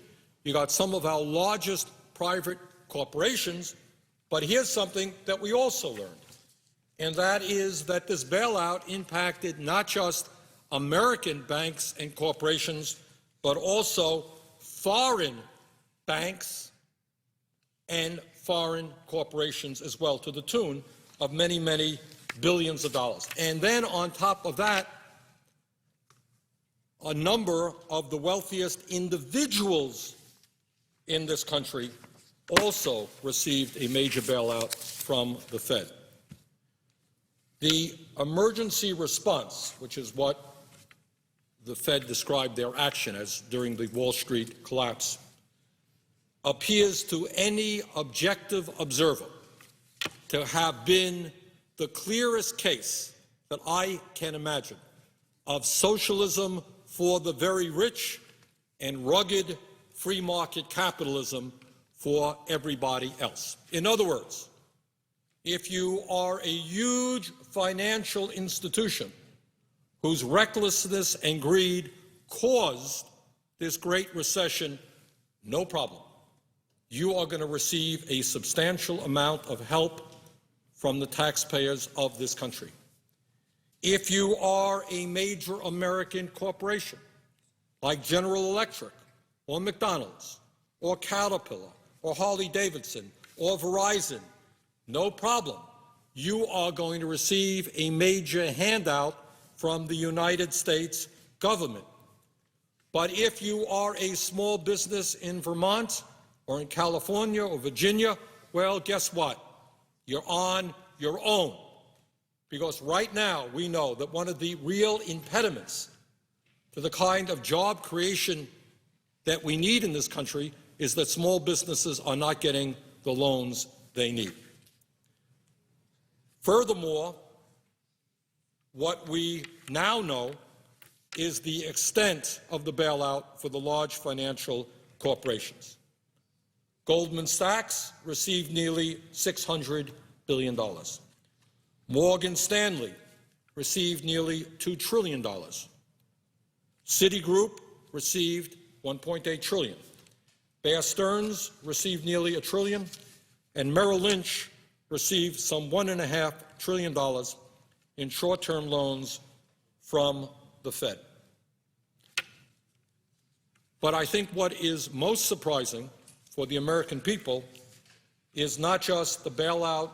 you got some of our largest private corporations, but here's something that we also learned, and that is that this bailout impacted not just American banks and corporations, but also foreign banks and foreign corporations as well, to the tune of many, many billions of dollars. And then on top of that, a number of the wealthiest individuals in this country also received a major bailout from the Fed. The emergency response, which is what the Fed described their action as during the Wall Street collapse, appears to any objective observer to have been the clearest case that I can imagine of socialism for the very rich and rugged free market capitalism for everybody else. In other words, if you are a huge financial institution whose recklessness and greed caused this great recession, no problem. You are going to receive a substantial amount of help from the taxpayers of this country. If you are a major American corporation, like General Electric, or McDonald's, or Caterpillar, or Harley-Davidson, or Verizon, no problem. You are going to receive a major handout from the United States government. But if you are a small business in Vermont, or in California, or Virginia, well, guess what? You're on your own. Because right now, we know that one of the real impediments to the kind of job creation that we need in this country is that small businesses are not getting the loans they need. Furthermore, what we now know is the extent of the bailout for the large financial corporations. Goldman Sachs received nearly $600 billion. Morgan Stanley received nearly $2 trillion. Citigroup received $1.8 trillion. Bear Stearns received nearly $1 trillion, and Merrill Lynch received some $1.5 trillion in short-term loans from the Fed. But I think what is most surprising for the American people is not just the bailout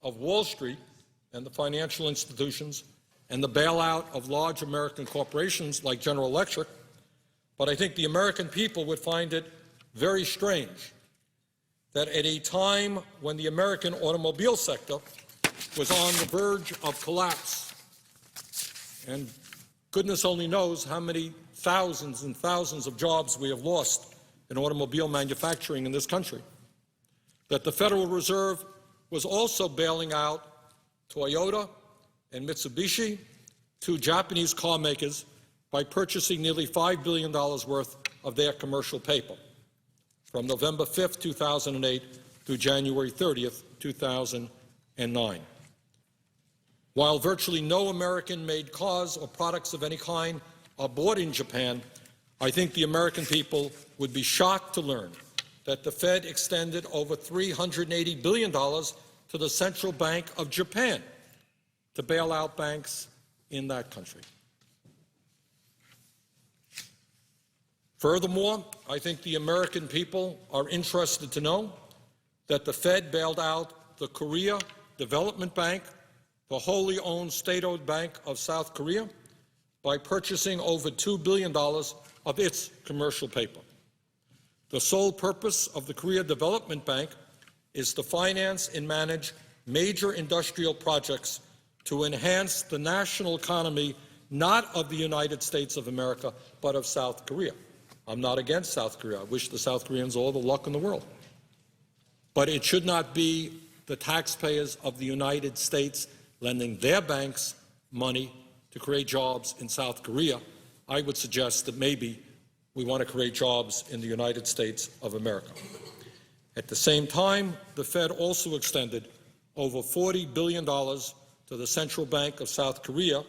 of Wall Street and the financial institutions and the bailout of large American corporations like General Electric, but I think the American people would find it very strange that at a time when the American automobile sector was on the verge of collapse, and goodness only knows how many thousands and thousands of jobs we have lost in automobile manufacturing in this country, that the Federal Reserve was also bailing out Toyota and Mitsubishi, two Japanese car makers, by purchasing nearly $5 billion worth of their commercial paper from November 5th, 2008 through January 30th, 2009. While virtually no American-made cars or products of any kind are bought in Japan, I think the American people would be shocked to learn that the Fed extended over $380 billion to the Central Bank of Japan to bail out banks in that country. Furthermore, I think the American people are interested to know that the Fed bailed out the Korea Development Bank the wholly owned state-owned Bank of South Korea by purchasing over $2 billion of its commercial paper. The sole purpose of the Korea Development Bank is to finance and manage major industrial projects to enhance the national economy, not of the United States of America, but of South Korea. I'm not against South Korea. I wish the South Koreans all the luck in the world. But it should not be the taxpayers of the United States lending their banks money to create jobs in South Korea. I would suggest that maybe we want to create jobs in the United States of America. At the same time, the Fed also extended over $40 billion to the Central Bank of South Korea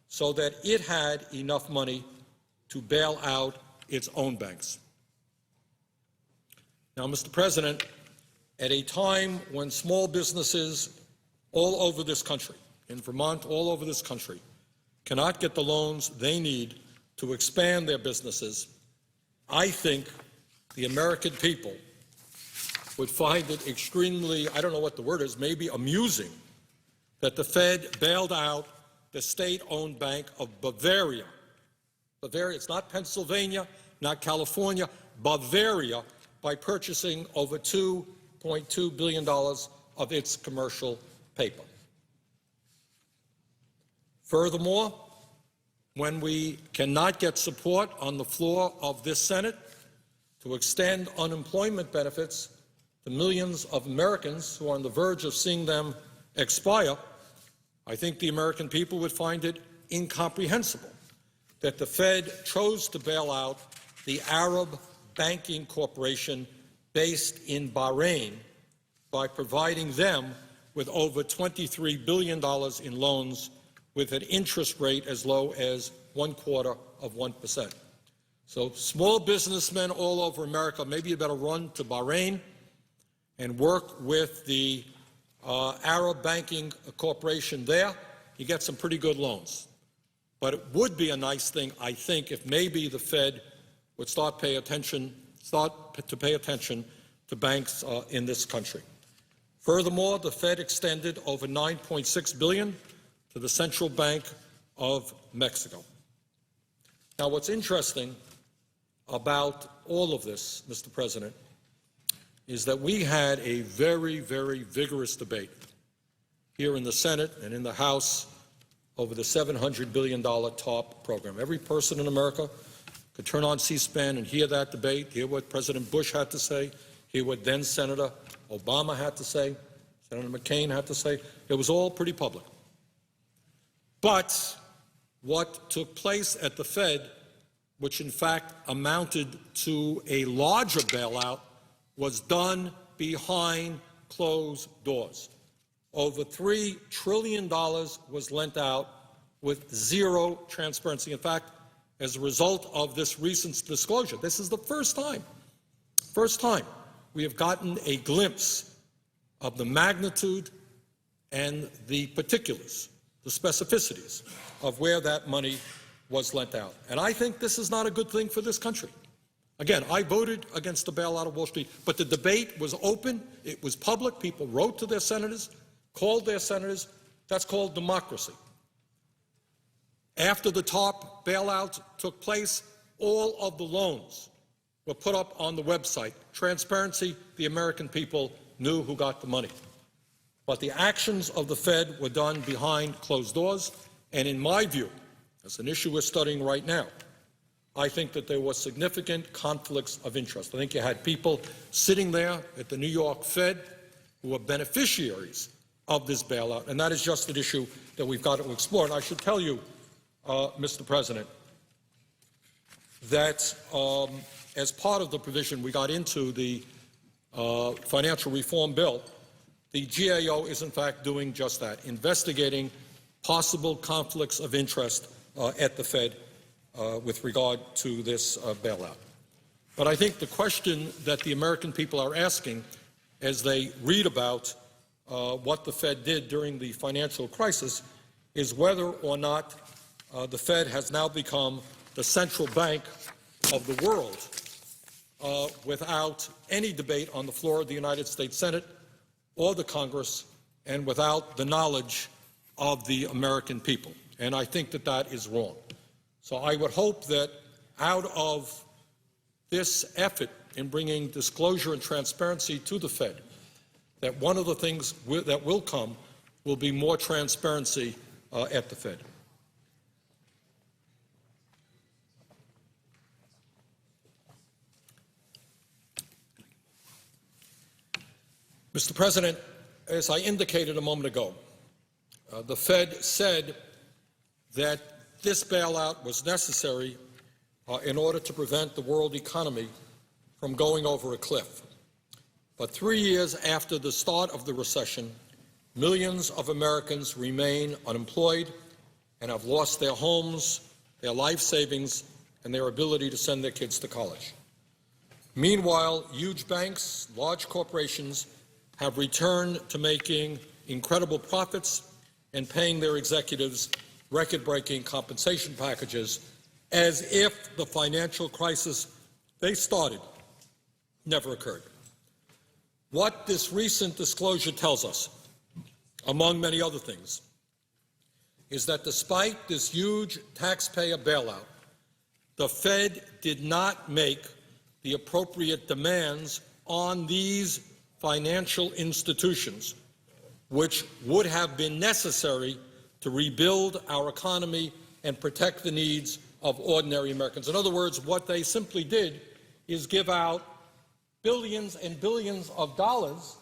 so that it had enough money to bail out its own banks. Now, Mr. President, at a time when small businesses all over this country, in Vermont, all over this country, cannot get the loans they need to expand their businesses, I think the American people would find it extremely, I don't know what the word is, maybe amusing, that the Fed bailed out the state-owned Bank of Bavaria. Bavaria, it's not Pennsylvania, not California, Bavaria, by purchasing over $2.2 billion of its commercial paper. Furthermore, when we cannot get support on the floor of this Senate to extend unemployment benefits to millions of Americans who are on the verge of seeing them expire, I think the American people would find it incomprehensible that the Fed chose to bail out the Arab Banking Corporation based in Bahrain by providing them with over $23 billion in loans with an interest rate as low as 0.25%. So small businessmen all over America, maybe you better run to Bahrain and work with the Arab Banking Corporation there. You get some pretty good loans. But it would be a nice thing, I think, if maybe the Fed would start to pay attention to banks in this country. Furthermore, the Fed extended over $9.6 billion to the Central Bank of Mexico. Now, what's interesting about all of this, Mr. President, is that we had a very, very vigorous debate here in the Senate and in the House over the $700 billion TARP program. Every person in America could turn on C-SPAN and hear that debate, hear what President Bush had to say, hear what then Senator Obama had to say, Senator McCain had to say. It was all pretty public. But what took place at the Fed, which in fact amounted to a larger bailout, was done behind closed doors. Over $3 trillion was lent out with zero transparency. In fact, as a result of this recent disclosure, this is the first time we have gotten a glimpse of the magnitude and the particulars, the specificities of where that money was lent out. And I think this is not a good thing for this country. Again, I voted against the bailout of Wall Street, but the debate was open, it was public, people wrote to their senators, called their senators. That's called democracy. After the TARP bailout took place, all of the loans were put up on the website. Transparency, the American people knew who got the money. But the actions of the Fed were done behind closed doors, and in my view, as an issue we're studying right now, I think that there were significant conflicts of interest. I think you had people sitting there at the New York Fed who were beneficiaries of this bailout, and that is just an issue that we've got to explore. And I should tell you, Mr. President, that as part of the provision we got into the financial reform bill, the GAO is in fact doing just that, investigating possible conflicts of interest at the Fed with regard to this bailout. But I think the question that the American people are asking as they read about what the Fed did during the financial crisis is whether or not the Fed has now become the central bank of the world without any debate on the floor of the United States Senate or the Congress and without the knowledge of the American people. And I think that that is wrong. So I would hope that out of this effort in bringing disclosure and transparency to the Fed, that one of the things that will come will be more transparency at the Fed. Mr. President, as I indicated a moment ago, the Fed said that this bailout was necessary in order to prevent the world economy from going over a cliff. But 3 years after the start of the recession, millions of Americans remain unemployed and have lost their homes, their life savings, and their ability to send their kids to college. Meanwhile, huge banks, large corporations have returned to making incredible profits and paying their executives record-breaking compensation packages as if the financial crisis they started never occurred. What this recent disclosure tells us, among many other things, is that despite this huge taxpayer bailout, the Fed did not make the appropriate demands on these financial institutions, which would have been necessary to rebuild our economy and protect the needs of ordinary Americans. In other words, what they simply did is give out billions and billions of dollars,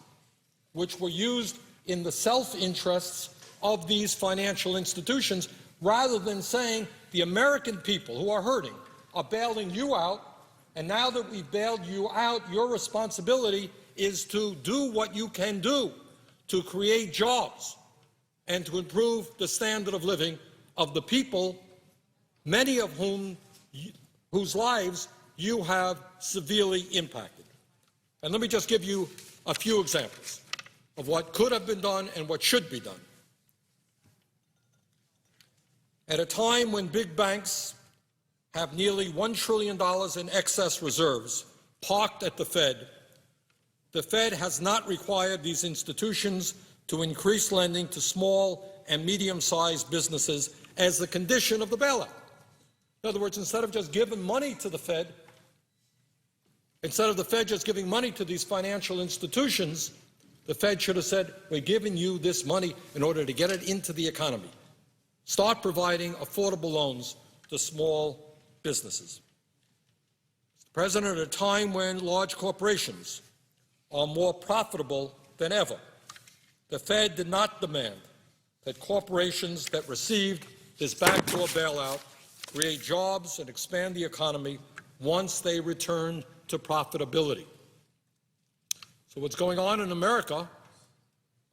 which were used in the self-interests of these financial institutions, rather than saying the American people who are hurting are bailing you out, and now that we've bailed you out, your responsibility is to do what you can do to create jobs and to improve the standard of living of the people, many of whose lives you have severely impacted. And let me just give you a few examples of what could have been done and what should be done. At a time when big banks have nearly $1 trillion in excess reserves parked at the Fed has not required these institutions to increase lending to small and medium-sized businesses as the condition of the bailout. In other words, instead of just giving money to the Fed, instead of the Fed just giving money to these financial institutions, the Fed should have said, we're giving you this money in order to get it into the economy. Start providing affordable loans to small businesses. Mr. President, at a time when large corporations are more profitable than ever, the Fed did not demand that corporations that received this backdoor bailout create jobs and expand the economy once they return to profitability. So what's going on in America,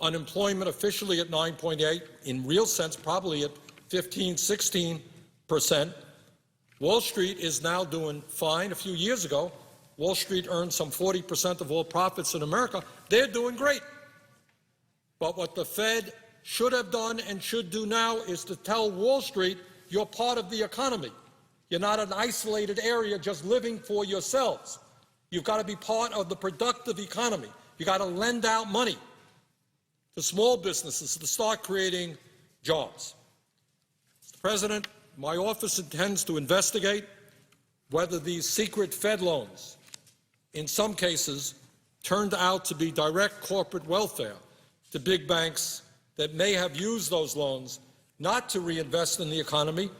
unemployment officially at 9.8, in real sense probably at 15–16%. Wall Street is now doing fine. A few years ago, Wall Street earned some 40% of all profits in America. They're doing great. But what the Fed should have done and should do now is to tell Wall Street, you're part of the economy. You're not an isolated area just living for yourselves. You've got to be part of the productive economy. You've got to lend out money to small businesses to start creating jobs. Mr. President, my office intends to investigate whether these secret Fed loans, in some cases, turned out to be direct corporate welfare to big banks that may have used those loans not to reinvest in the economy,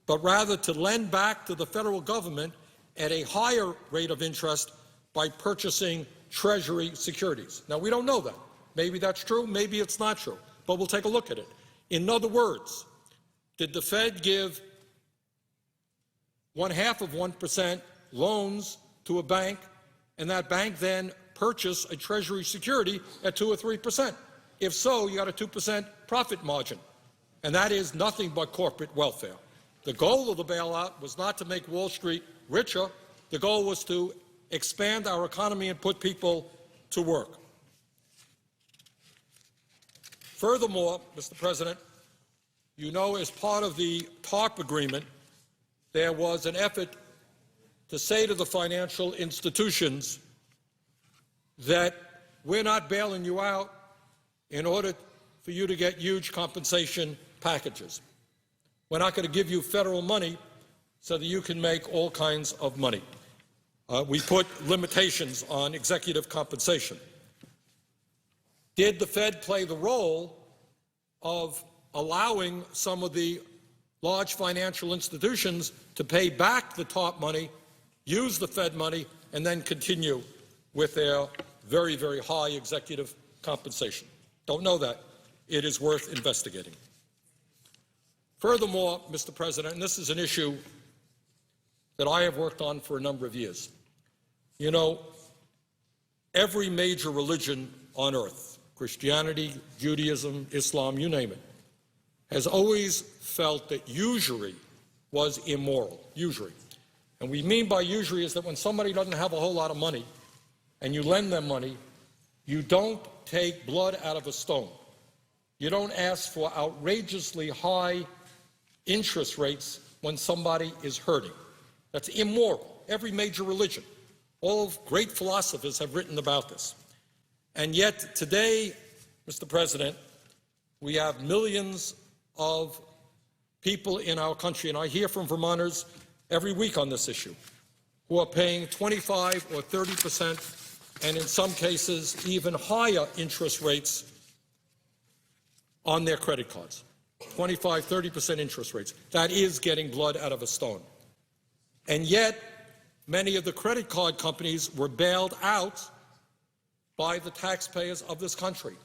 but rather to lend back to the federal government at a higher rate of interest by purchasing Treasury securities. Now, we don't know that. Maybe that's true, maybe it's not true, but we'll take a look at it. In other words, did the Fed give 0.5% loans to a bank, and that bank then purchase a Treasury security at 2 or 3%? If so, you got a 2% profit margin, and that is nothing but corporate welfare. The goal of the bailout was not to make Wall Street richer. The goal was to expand our economy and put people to work. Furthermore, Mr. President, you know, as part of the TARP agreement, there was an effort to say to the financial institutions that we're not bailing you out in order for you to get huge compensation packages. We're not going to give you federal money so that you can make all kinds of money. We put limitations on executive compensation. Did the Fed play the role of allowing some of the large financial institutions to pay back the top money, use the Fed money, and then continue with their very, very high executive compensation? Don't know that. It is worth investigating. Furthermore, Mr. President, and this is an issue that I have worked on for a number of years. You know, every major religion on earth, Christianity, Judaism, Islam, you name it, has always felt that usury was immoral, usury. And what we mean by usury is that when somebody doesn't have a whole lot of money and you lend them money, you don't take blood out of a stone. You don't ask for outrageously high interest rates when somebody is hurting. That's immoral. Every major religion, all great philosophers have written about this. And yet today, Mr. President, we have millions of people in our country, and I hear from Vermonters every week on this issue, who are paying 25 or 30%, and in some cases even higher interest rates on their credit cards. 25, 30% interest rates. That is getting blood out of a stone. And yet, many of the credit card companies were bailed out by the taxpayers of this country.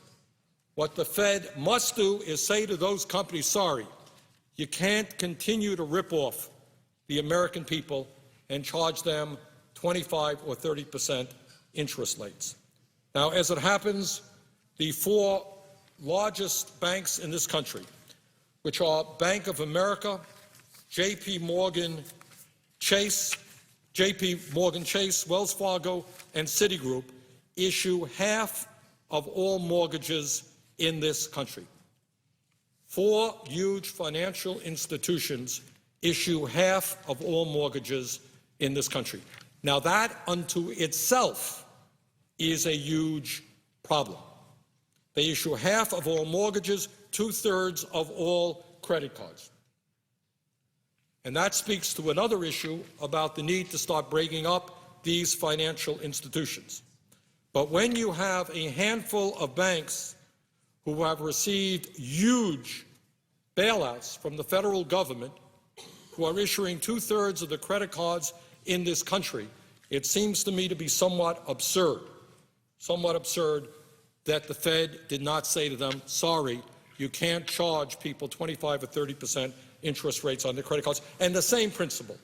What the Fed must do is say to those companies, sorry, you can't continue to rip off the American people and charge them 25 or 30% interest rates. Now, as it happens, the four largest banks in this country, which are Bank of America, JP Morgan Chase, Wells Fargo, and Citigroup, issue half of all mortgages in this country. Four huge financial institutions issue half of all mortgages in this country. Now, that unto itself is a huge problem. They issue half of all mortgages, 2/3 of all credit cards. And that speaks to another issue about the need to start breaking up these financial institutions. But when you have a handful of banks who have received huge bailouts from the federal government, who are issuing 2/3 of the credit cards in this country, it seems to me to be somewhat absurd that the Fed did not say to them, sorry, you can't charge people 25 or 30% interest rates on their credit cards. And the same principle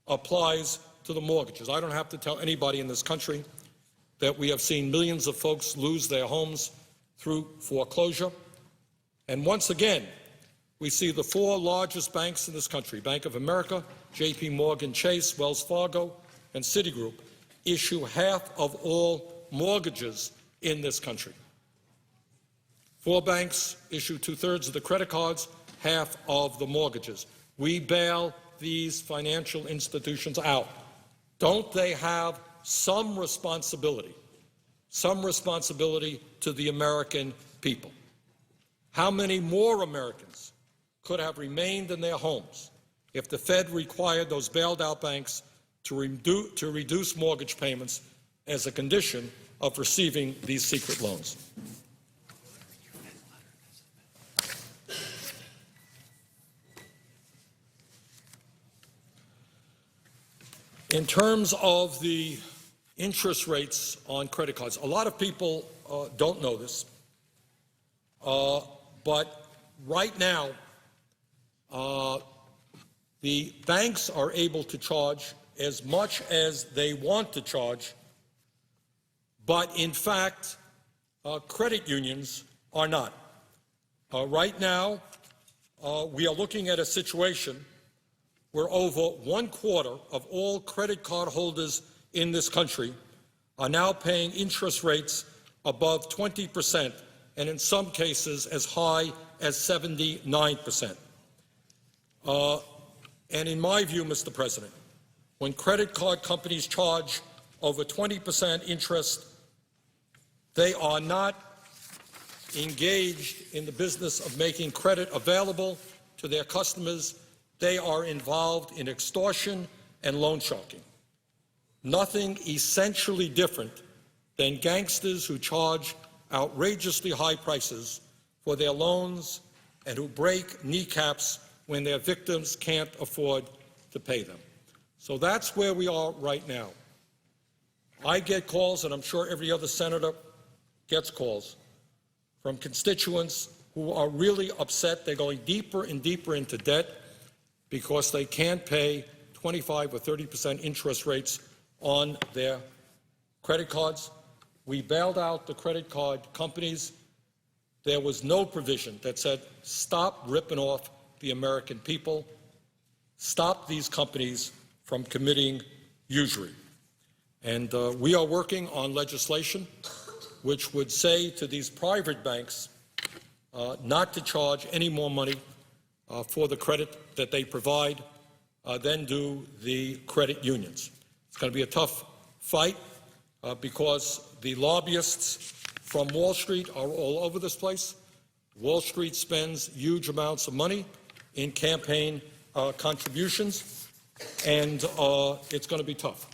applies to the mortgages. I don't have to tell anybody in this country that we have seen millions of folks lose their homes through foreclosure. And once again, we see the four largest banks in this country, Bank of America, JP Morgan Chase, Wells Fargo, and Citigroup, issue half of all mortgages in this country. Four banks issue 2/3 of the credit cards, half of the mortgages. We bail these financial institutions out. Don't they have some responsibility to the American people? How many more Americans could have remained in their homes if the Fed required those bailed out banks to reduce mortgage payments as a condition of receiving these secret loans? In terms of the interest rates on credit cards, a lot of people don't know this, but right now the banks are able to charge as much as they want to charge, but in fact credit unions are not. Right now we are looking at a situation where over 1/4 of all credit card holders in this country are now paying interest rates above 20%, and in some cases as high as 79%. And in my view, Mr. President, when credit card companies charge over 20% interest, they are not engaged in the business of making credit available to their customers. They are involved in extortion and loan sharking. Nothing essentially different than gangsters who charge outrageously high prices for their loans and who break kneecaps when their victims can't afford to pay them. So that's where we are right now. I get calls, and I'm sure every other senator gets calls, from constituents who are really upset. They're going deeper and deeper into debt because they can't pay 25 or 30% interest rates on their credit cards. We bailed out the credit card companies. There was no provision that said, stop ripping off the American people, stop these companies from committing usury. And we are working on legislation which would say to these private banks not to charge any more money for the credit that they provide than do the credit unions. It's going to be a tough fight because the lobbyists from Wall Street are all over this place. Wall Street spends huge amounts of money in campaign contributions, and it's going to be tough.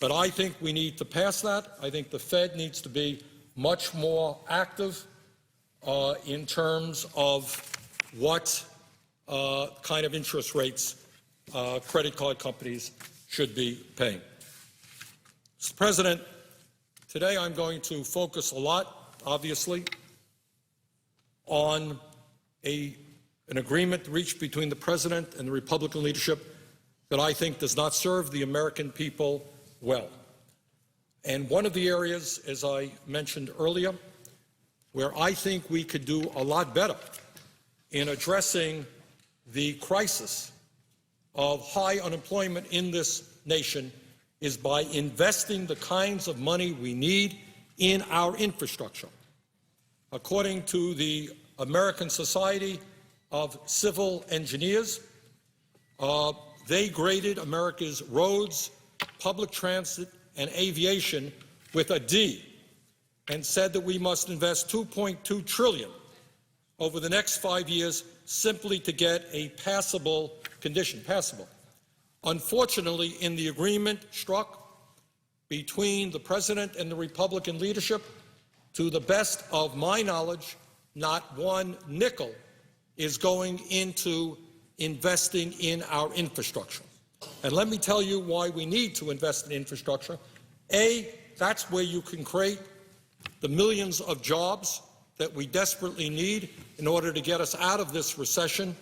But I think we need to pass that. I think the Fed needs to be much more active in terms of what kind of interest rates credit card companies should be paying. Mr. President, today I'm going to focus a lot, obviously, on an agreement reached between the President and the Republican leadership that I think does not serve the American people well. And one of the areas, as I mentioned earlier, where I think we could do a lot better in addressing the crisis of high unemployment in this nation is by investing the kinds of money we need in our infrastructure. According to the American Society of Civil Engineers, they graded America's roads, public transit, and aviation with a D and said that we must invest $2.2 trillion over the next 5 years simply to get a passable condition, passable. Unfortunately, in the agreement struck between the President and the Republican leadership, to the best of my knowledge, not one nickel is going into investing in our infrastructure. And let me tell you why we need to invest in infrastructure. A, that's where you can create the millions of jobs that we desperately need in order to get us out of this recession.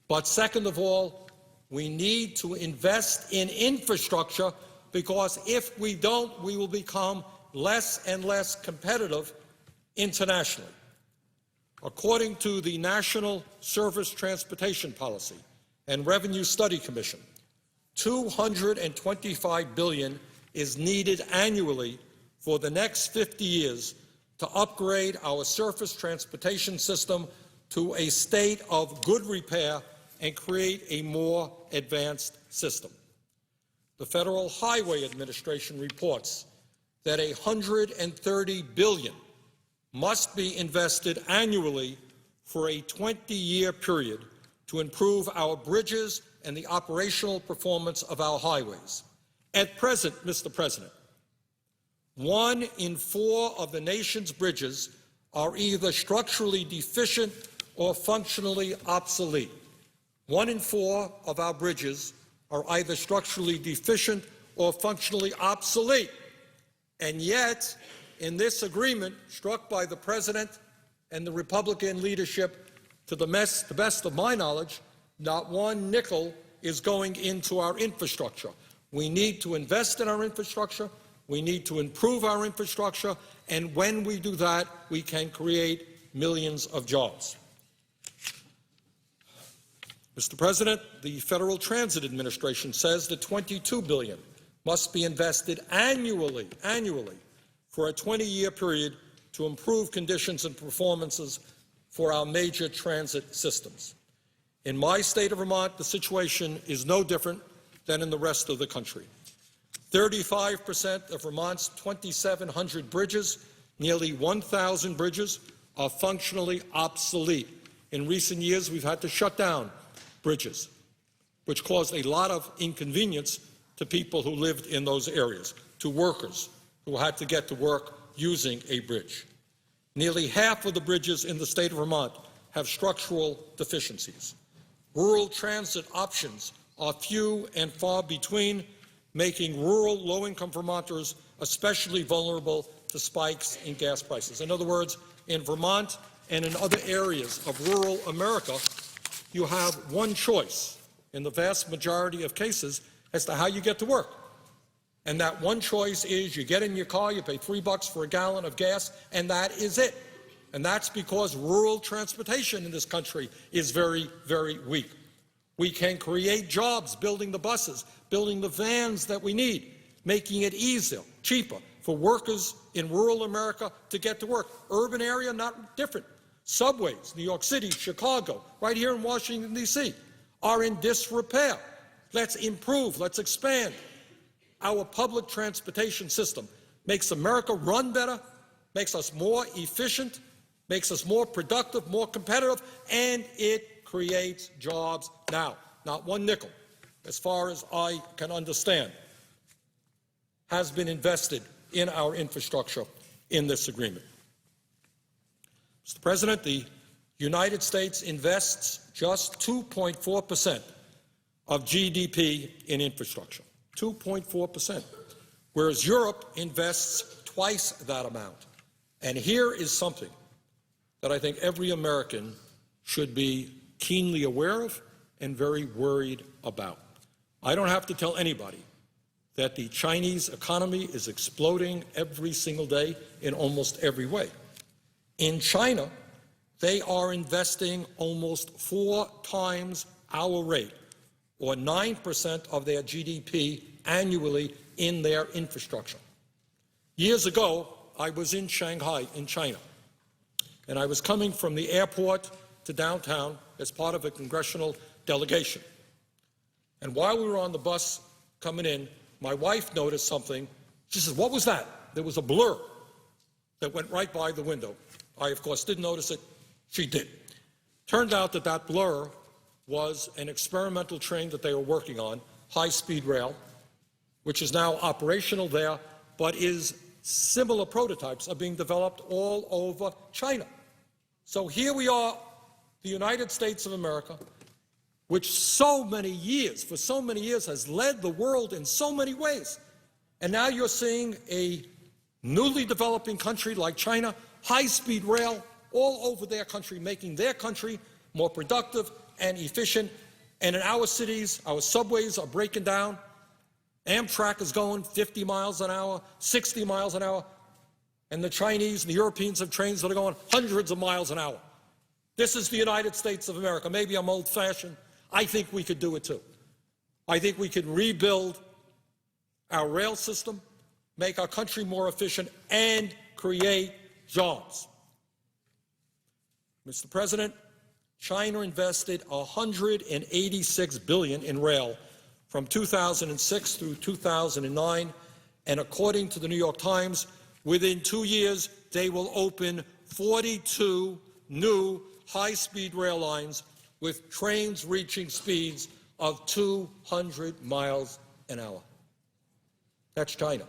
But second of all, we need to invest in infrastructure because if we don't, we will become less and less competitive internationally. According to the National Surface Transportation Policy and Revenue Study Commission, $225 billion is needed annually for the next 50 years to upgrade our surface transportation system to a state of good repair and create a more advanced system. The Federal Highway Administration reports that $130 billion must be invested annually for a 20-year period to improve our bridges and the operational performance of our highways. At present, Mr. President, 1 in 4 of the nation's bridges are either structurally deficient or functionally obsolete. 1 in 4 of our bridges are either structurally deficient or functionally obsolete. And yet, in this agreement struck by the President and the Republican leadership, to the best of my knowledge, not one nickel is going into our infrastructure. We need to invest in our infrastructure. We need to improve our infrastructure. And when we do that, we can create millions of jobs. Mr. President, the Federal Transit Administration says that $22 billion must be invested annually for a 20-year period to improve conditions and performances for our major transit systems. In my state of Vermont, the situation is no different than in the rest of the country. 35% of Vermont's 2,700 bridges, nearly 1,000 bridges, are functionally obsolete. In recent years, we've had to shut down bridges, which caused a lot of inconvenience to people who lived in those areas, to workers who had to get to work using a bridge. Nearly half of the bridges in the state of Vermont have structural deficiencies. Rural transit options are few and far between, making rural low-income Vermonters especially vulnerable to spikes in gas prices. In other words, in Vermont and in other areas of rural America, you have one choice in the vast majority of cases as to how you get to work. And that one choice is you get in your car, you pay $3 for a gallon of gas, and that is it. And that's because rural transportation in this country is very, very weak. We can create jobs building the buses, building the vans that we need, making it easier, cheaper for workers in rural America to get to work. Urban area, not different. Subways, New York City, Chicago, right here in Washington, D.C., are in disrepair. Let's improve, let's expand. Our public transportation system makes America run better, makes us more efficient, makes us more productive, more competitive, and it creates jobs now. Not one nickel, as far as I can understand, has been invested in our infrastructure in this agreement. Mr. President, the United States invests just 2.4% of GDP in infrastructure. 2.4%, whereas Europe invests twice that amount. And here is something that I think every American should be keenly aware of and very worried about. I don't have to tell anybody that the Chinese economy is exploding every single day in almost every way. In China, they are investing almost 4 times our rate, or 9% of their GDP annually in their infrastructure. Years ago, I was in Shanghai, in China, and I was coming from the airport to downtown as part of a congressional delegation. And while we were on the bus coming in, my wife noticed something. She said, "What was that?" There was a blur that went right by the window. I, of course, didn't notice it. She did. Turned out that that blur was an experimental train that they were working on, high-speed rail, which is now operational there, but similar prototypes are being developed all over China. So here we are, the United States of America, which for so many years has led the world in so many ways. And now you're seeing a newly developing country like China, high-speed rail all over their country, making their country more productive and efficient. And in our cities, our subways are breaking down. Amtrak is going 50 miles an hour, 60 miles an hour. And the Chinese and the Europeans have trains that are going hundreds of miles an hour. This is the United States of America. Maybe I'm old-fashioned. I think we could do it too. I think we could rebuild our rail system, make our country more efficient, and create jobs. Mr. President, China invested $186 billion in rail from 2006 through 2009, and according to the New York Times, within 2 years, they will open 42 new high-speed rail lines with trains reaching speeds of 200 miles an hour. That's China.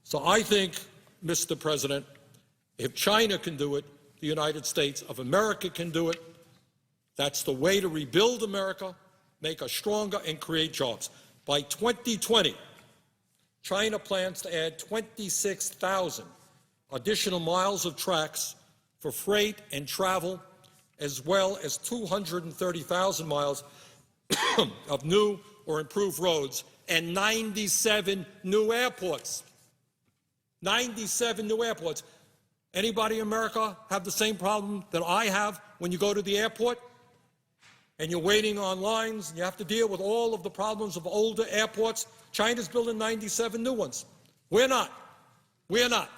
So I think, Mr. President, if China can do it, the United States of America can do it. That's the way to rebuild America, make us stronger, and create jobs. By 2020, China plans to add 26,000 additional miles of tracks for freight and travel, as well as 230,000 miles of new or improved roads and 97 new airports. 97 new airports. Anybody in America have the same problem that I have when you go to the airport and you're waiting on lines and you have to deal with all of the problems of older airports? China's building 97 new ones. We're not. We're not.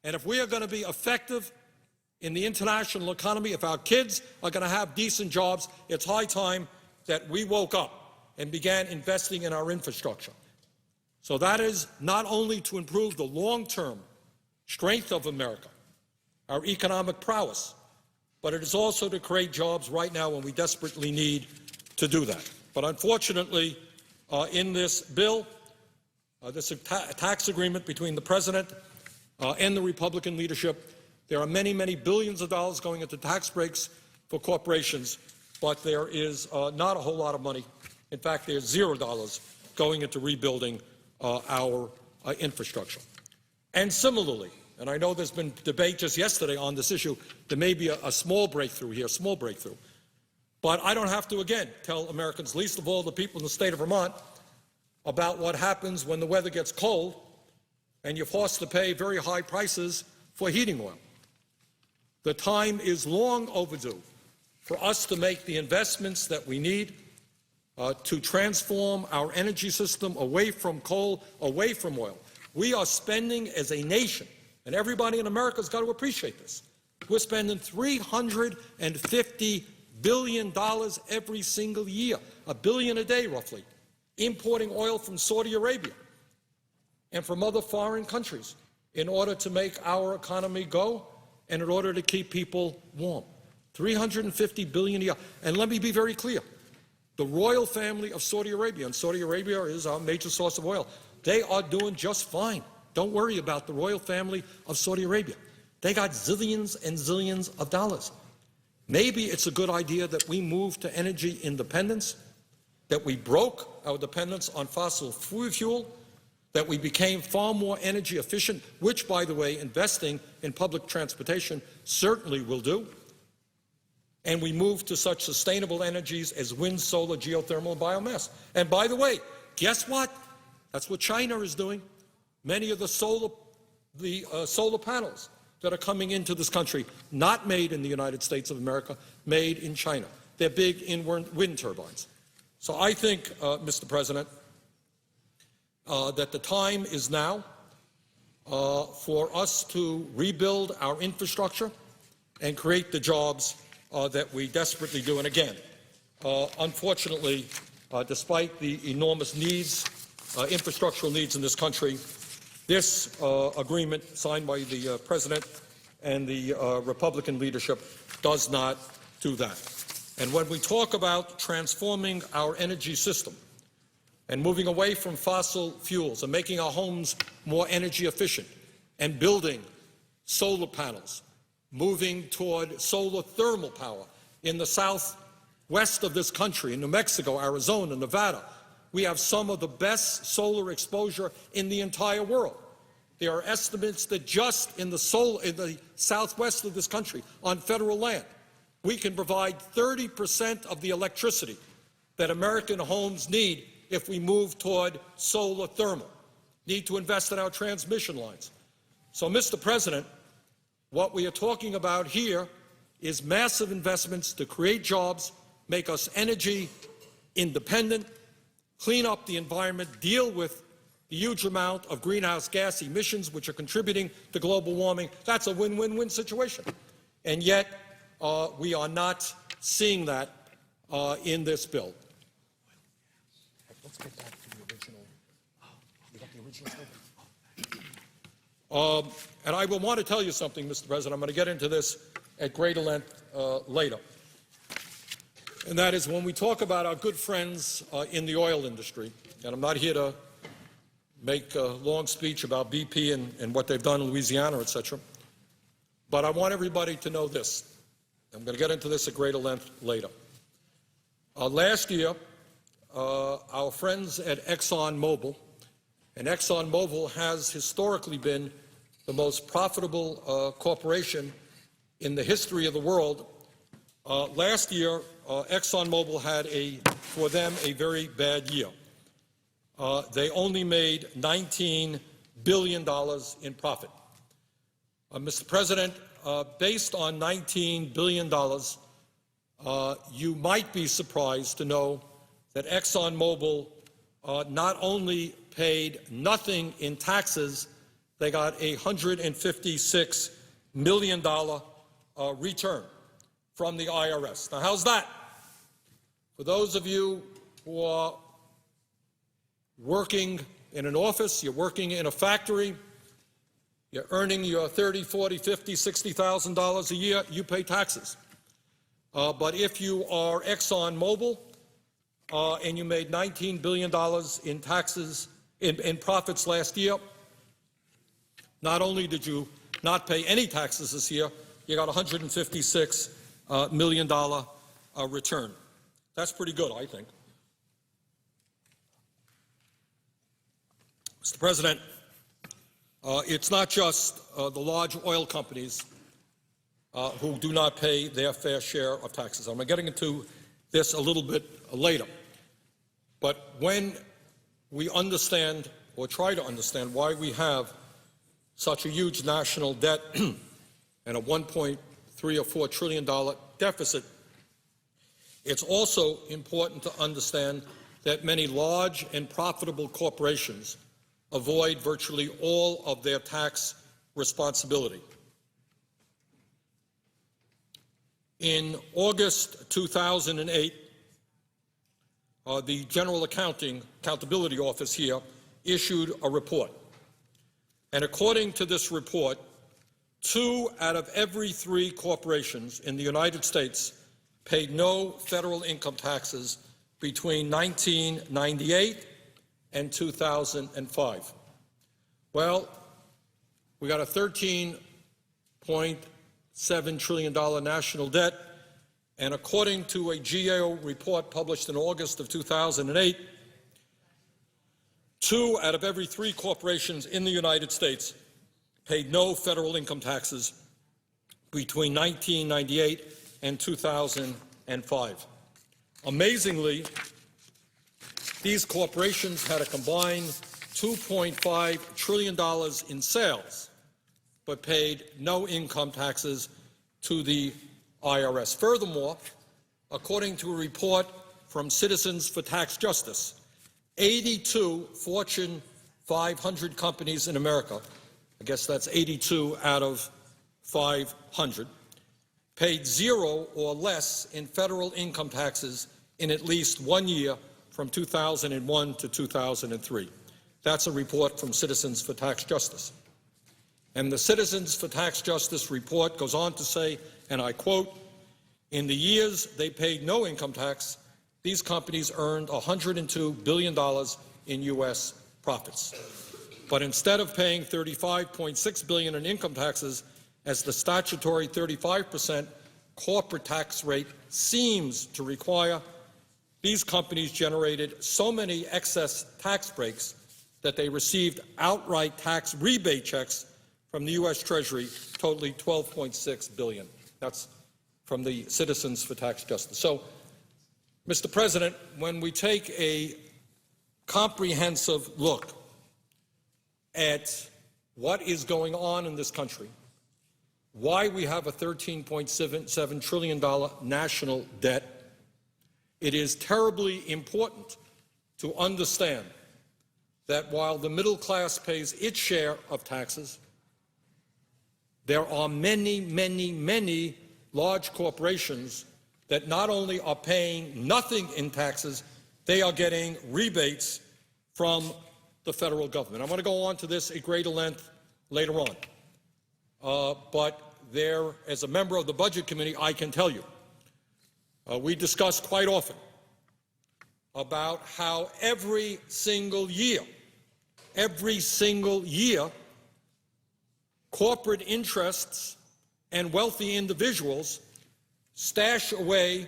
And if we are going to be effective in the international economy, if our kids are going to have decent jobs, it's high time that we woke up and began investing in our infrastructure. So that is not only to improve the long-term strength of America, our economic prowess, but it is also to create jobs right now when we desperately need to do that. But unfortunately, in this bill, this tax agreement between the President and the Republican leadership, there are many, many billions of dollars going into tax breaks for corporations, but there is not a whole lot of money. In fact, there's $0 going into rebuilding our infrastructure. And similarly, and I know there's been debate just yesterday on this issue, there may be a small breakthrough here, but I don't have to, again, tell Americans, least of all the people in the state of Vermont, about what happens when the weather gets cold and you're forced to pay very high prices for heating oil. The time is long overdue for us to make the investments that we need to transform our energy system away from coal, away from oil. We are spending as a nation, and everybody in America has got to appreciate this, we're spending $350 billion every single year, $1 billion a day roughly, importing oil from Saudi Arabia and from other foreign countries in order to make our economy go and in order to keep people warm. $350 billion a year. And let me be very clear. The royal family of Saudi Arabia, and Saudi Arabia is our major source of oil, they are doing just fine. Don't worry about the royal family of Saudi Arabia. They got zillions and zillions of dollars. Maybe it's a good idea that we move to energy independence, that we broke our dependence on fossil fuel, that we became far more energy efficient, which, by the way, investing in public transportation certainly will do, and we move to such sustainable energies as wind, solar, geothermal, and biomass. And by the way, guess what? That's what China is doing. Many of the solar panels that are coming into this country, not made in the United States of America, made in China. They're big in wind turbines. So I think, Mr. President, that the time is now for us to rebuild our infrastructure and create the jobs that we desperately do. And again, unfortunately, despite the enormous needs, infrastructural needs in this country, this agreement signed by the President and the Republican leadership does not do that. And when we talk about transforming our energy system and moving away from fossil fuels and making our homes more energy efficient and building solar panels, moving toward solar thermal power in the southwest of this country, in New Mexico, Arizona, Nevada, we have some of the best solar exposure in the entire world. There are estimates that just in the southwest of this country, on federal land, we can provide 30% of the electricity that American homes need if we move toward solar thermal. Need to invest in our transmission lines. So, Mr. President, what we are talking about here is massive investments to create jobs, make us energy independent, clean up the environment, deal with the huge amount of greenhouse gas emissions which are contributing to global warming. That's a win-win-win situation. And yet, we are not seeing that in this bill. Let's get back to the original. You got the original statement? And I will want to tell you something, Mr. President. I'm going to get into this at greater length later. And that is when we talk about our good friends in the oil industry, and I'm not here to make a long speech about BP and what they've done in Louisiana, et cetera, but I want everybody to know this. I'm going to get into this at greater length later. Last year, our friends at ExxonMobil, and ExxonMobil has historically been the most profitable corporation in the history of the world. Last year, ExxonMobil had, for them, a very bad year. They only made $19 billion in profit. Mr. President, based on $19 billion, you might be surprised to know that ExxonMobil not only paid nothing in taxes, they got a $156 million return from the IRS. Now, how's that? For those of you who are working in an office, you're working in a factory, You're earning your $30, $40, $50, $60,000 a year, you pay taxes. But if you are ExxonMobil and you made $19 billion in taxes, in profits last year, not only did you not pay any taxes this year, you got a $156 million return. That's pretty good, I think. Mr. President, it's not just the large oil companies who do not pay their fair share of taxes. I'm getting into this a little bit later. But when we understand, or try to understand, why we have such a huge national debt and a $1.3 or $4 trillion deficit, it's also important to understand that many large and profitable corporations avoid virtually all of their tax responsibility. In August 2008, the General Accountability Office here issued a report. And according to this report, 2 out of every 3 corporations in the United States paid no federal income taxes between 1998 and 2005. Well, we got a $13.7 trillion national debt, and according to a GAO report published in August of 2008, 2 out of every 3 corporations in the United States paid no federal income taxes between 1998 and 2005. Amazingly, these corporations had a combined $2.5 trillion in sales, but paid no income taxes to the IRS. Furthermore, according to a report from Citizens for Tax Justice, 82 Fortune 500 companies in America, I guess that's 82 out of 500, paid 0 or less in federal income taxes in at least 1 year from 2001 to 2003. That's a report from Citizens for Tax Justice. And the Citizens for Tax Justice report goes on to say, and I quote, "In the years they paid no income tax, these companies earned $102 billion in U.S. profits. But instead of paying $35.6 billion in income taxes, as the statutory 35% corporate tax rate seems to require, these companies generated so many excess tax breaks that they received outright tax rebate checks from the U.S. Treasury totaling $12.6 billion. That's from the Citizens for Tax Justice. So, Mr. President, when we take a comprehensive look at what is going on in this country, why we have a $13.7 trillion national debt, it is terribly important to understand that while the middle class pays its share of taxes, there are many, many, many large corporations that not only are paying nothing in taxes, they are getting rebates from the federal government. I'm going to go on to this at greater length later on. But there, as a member of the Budget Committee, I can tell you, we discuss quite often about how every single year, corporate interests and wealthy individuals stash away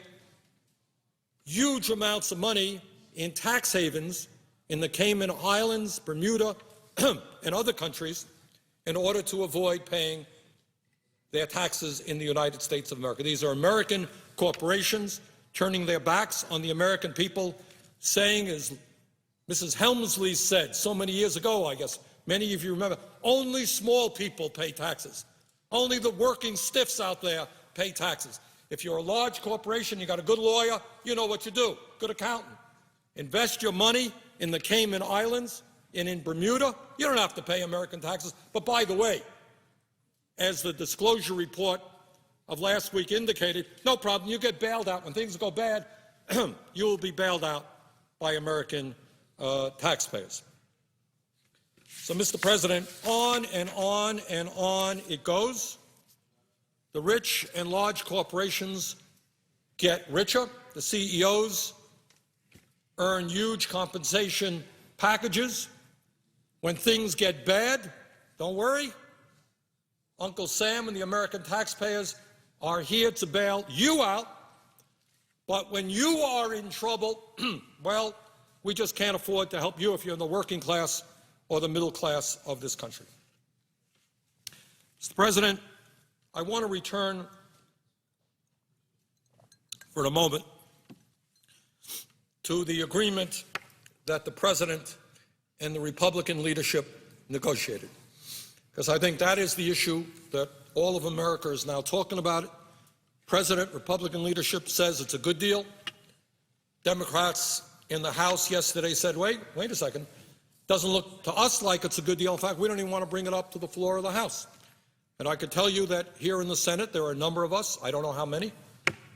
huge amounts of money in tax havens in the Cayman Islands, Bermuda, and other countries in order to avoid paying their taxes in the United States of America. These are American corporations turning their backs on the American people, saying, as Mrs. Helmsley said so many years ago, I guess many of you remember, only small people pay taxes. Only the working stiffs out there pay taxes. If you're a large corporation, you got a good lawyer, you know what you do, good accountant. Invest your money in the Cayman Islands and in Bermuda. You don't have to pay American taxes. But by the way, as the disclosure report of last week indicated, no problem, you get bailed out. When things go bad, you will be bailed out by American taxpayers. So, Mr. President, on and on and on it goes. The rich and large corporations get richer. The CEOs earn huge compensation packages. When things get bad, don't worry. Uncle Sam and the American taxpayers are here to bail you out. But when you are in trouble, well, we just can't afford to help you if you're in the working class or the middle class of this country. Mr. President, I want to return for a moment to the agreement that the President and the Republican leadership negotiated, because I think that is the issue that all of America is now talking about. President, Republican leadership says it's a good deal. Democrats in the House yesterday said, wait a second. Doesn't look to us like it's a good deal. In fact, we don't even want to bring it up to the floor of the House. And I can tell you that here in the Senate, there are a number of us, I don't know how many,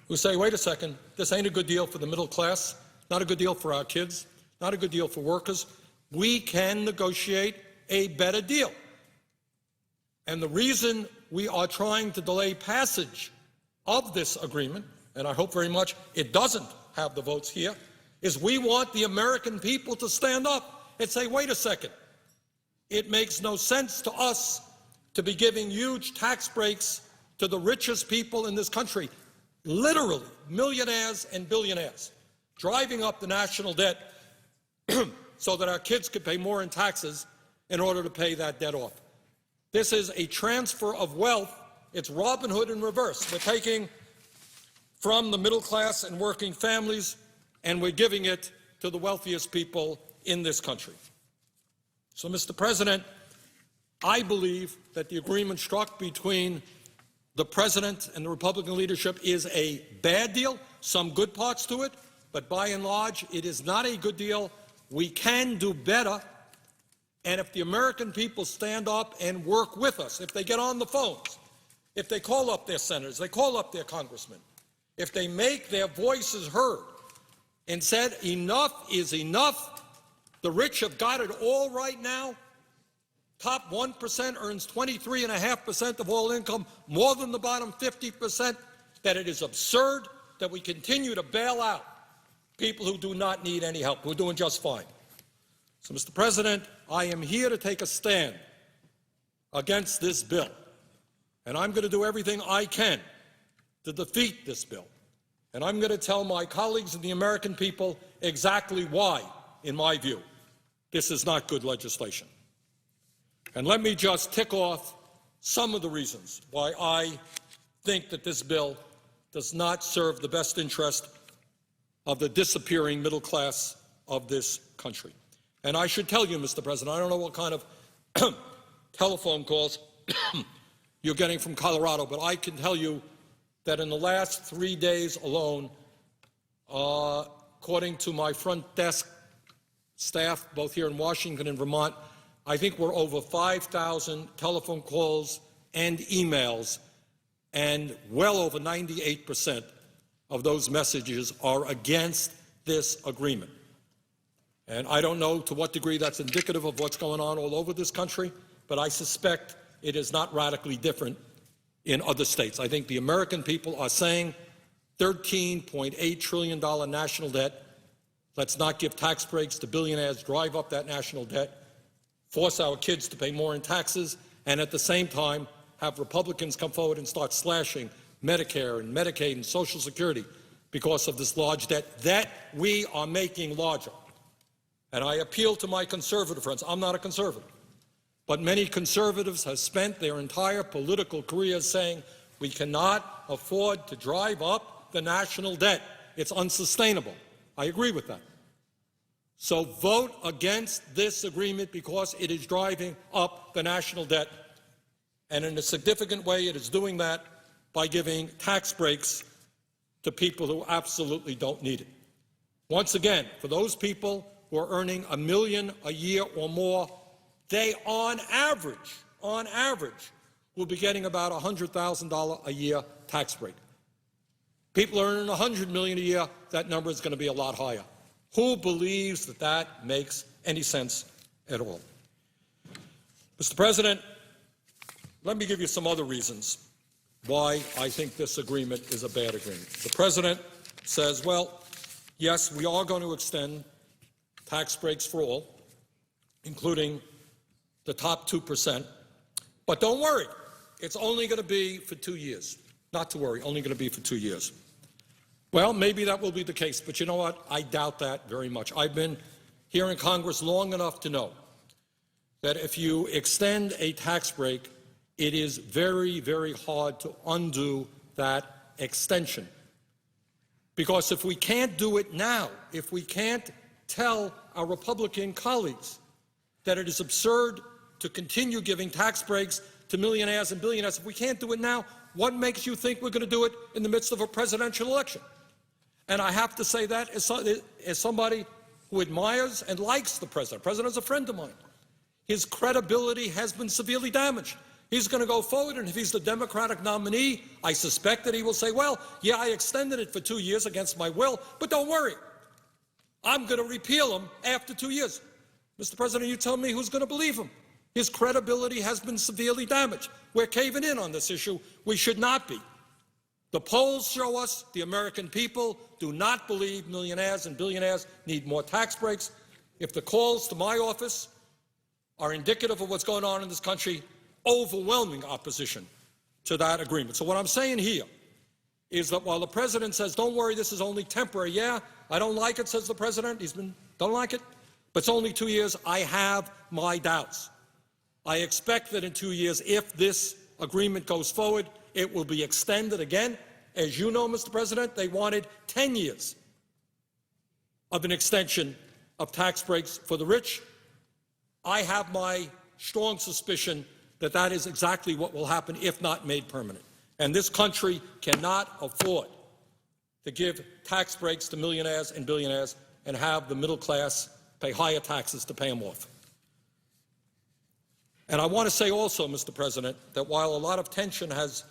who say, wait a second, this ain't a good deal for the middle class, not a good deal for our kids, not a good deal for workers. We can negotiate a better deal. And the reason we are trying to delay passage of this agreement, and I hope very much it doesn't have the votes here, is we want the American people to stand up and say, wait a second, it makes no sense to us to be giving huge tax breaks to the richest people in this country, literally millionaires and billionaires, driving up the national debt so that our kids could pay more in taxes in order to pay that debt off. This is a transfer of wealth. It's Robin Hood in reverse. We're taking from the middle class and working families, and we're giving it to the wealthiest people in this country. So, Mr. President, I believe that the agreement struck between the President and the Republican leadership is a bad deal, some good parts to it, but by and large, it is not a good deal. We can do better, and if the American people stand up and work with us, if they get on the phones, if they call up their senators, they call up their congressmen, if they make their voices heard and said enough is enough, the rich have got it all right now. Top 1% earns 23.5% of all income, more than the bottom 50%, that it is absurd that we continue to bail out people who do not need any help, who are doing just fine. So, Mr. President, I am here to take a stand against this bill, and I'm going to do everything I can to defeat this bill. And I'm going to tell my colleagues and the American people exactly why, in my view, this is not good legislation. And let me just tick off some of the reasons why I think that this bill does not serve the best interest of the disappearing middle class of this country. And I should tell you, Mr. President, I don't know what kind of telephone calls you're getting from Colorado, but I can tell you that in the last 3 days alone, according to my front desk staff, both here in Washington and Vermont, I think we're over 5,000 telephone calls and emails, and well over 98% of those messages are against this agreement. And I don't know to what degree that's indicative of what's going on all over this country, but I suspect it is not radically different in other states. I think the American people are saying $13.8 trillion national debt. Let's not give tax breaks to billionaires, drive up that national debt, force our kids to pay more in taxes, and at the same time have Republicans come forward and start slashing Medicare and Medicaid and Social Security because of this large debt that we are making larger. And I appeal to my conservative friends. I'm not a conservative, but many conservatives have spent their entire political careers saying we cannot afford to drive up the national debt. It's unsustainable. I agree with that. So vote against this agreement because it is driving up the national debt. And in a significant way, it is doing that by giving tax breaks to people who absolutely don't need it. Once again, for those people who are earning $1 million a year or more, they on average, will be getting about $100,000 a year tax break. People earning $100 million a year, that number is going to be a lot higher. Who believes that that makes any sense at all? Mr. President, let me give you some other reasons why I think this agreement is a bad agreement. The President says, well, yes, we are going to extend tax breaks for all, including the top 2%, but don't worry, it's only going to be for 2 years. Not to worry, only going to be for 2 years. Well, maybe that will be the case, but you know what? I doubt that very much. I've been here in Congress long enough to know that if you extend a tax break, it is very, very hard to undo that extension. Because if we can't do it now, if we can't tell our Republican colleagues that it is absurd to continue giving tax breaks to millionaires and billionaires, if we can't do it now, what makes you think we're going to do it in the midst of a presidential election? And I have to say that as somebody who admires and likes the President. The President is a friend of mine. His credibility has been severely damaged. He's going to go forward, and if he's the Democratic nominee, I suspect that he will say, well, yeah, I extended it for 2 years against my will, but don't worry. I'm going to repeal him after 2 years. Mr. President, you tell me who's going to believe him. His credibility has been severely damaged. We're caving in on this issue. We should not be. The polls show us the American people do not believe millionaires and billionaires need more tax breaks. If the calls to my office are indicative of what's going on in this country, overwhelming opposition to that agreement. So what I'm saying here is that while the President says, don't worry, this is only temporary, yeah, I don't like it, says the President, don't like it, but it's only 2 years, I have my doubts. I expect that in 2 years, if this agreement goes forward, it will be extended again. As you know, Mr. President, they wanted 10 years of an extension of tax breaks for the rich. I have my strong suspicion that that is exactly what will happen if not made permanent. And this country cannot afford to give tax breaks to millionaires and billionaires and have the middle class pay higher taxes to pay them off. And I want to say also, Mr. President, that while a lot of attention has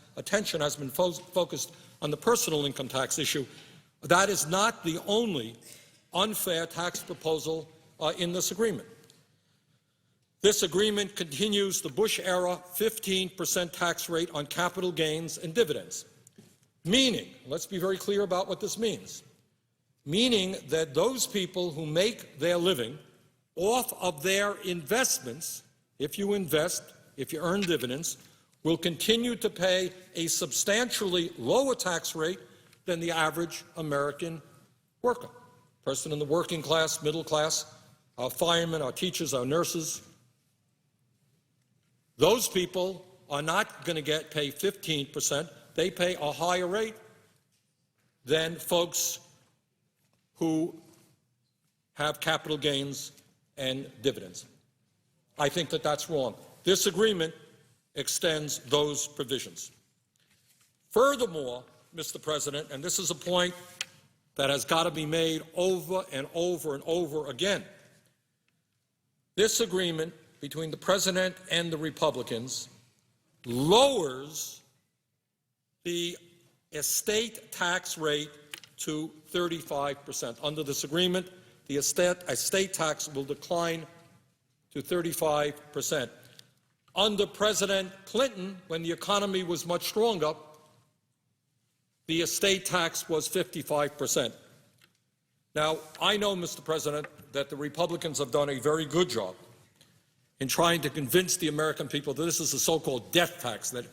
been focused on the personal income tax issue, that is not the only unfair tax proposal in this agreement. This agreement continues the Bush-era 15% tax rate on capital gains and dividends, meaning, let's be very clear about what this means, meaning that those people who make their living off of their investments, if you invest, if you earn dividends, will continue to pay a substantially lower tax rate than the average American worker, person in the working class, middle class, our firemen, our teachers, our nurses. Those people are not going to pay 15%. They pay a higher rate than folks who have capital gains and dividends. I think that that's wrong. This agreement extends those provisions. Furthermore, Mr. President, and this is a point that has got to be made over and over and over again, this agreement between the President and the Republicans lowers the estate tax rate to 35%. Under this agreement, the estate tax will decline to 35%. Under President Clinton, when the economy was much stronger, the estate tax was 55%. Now, I know, Mr. President, that the Republicans have done a very good job in trying to convince the American people that this is a so-called death tax, that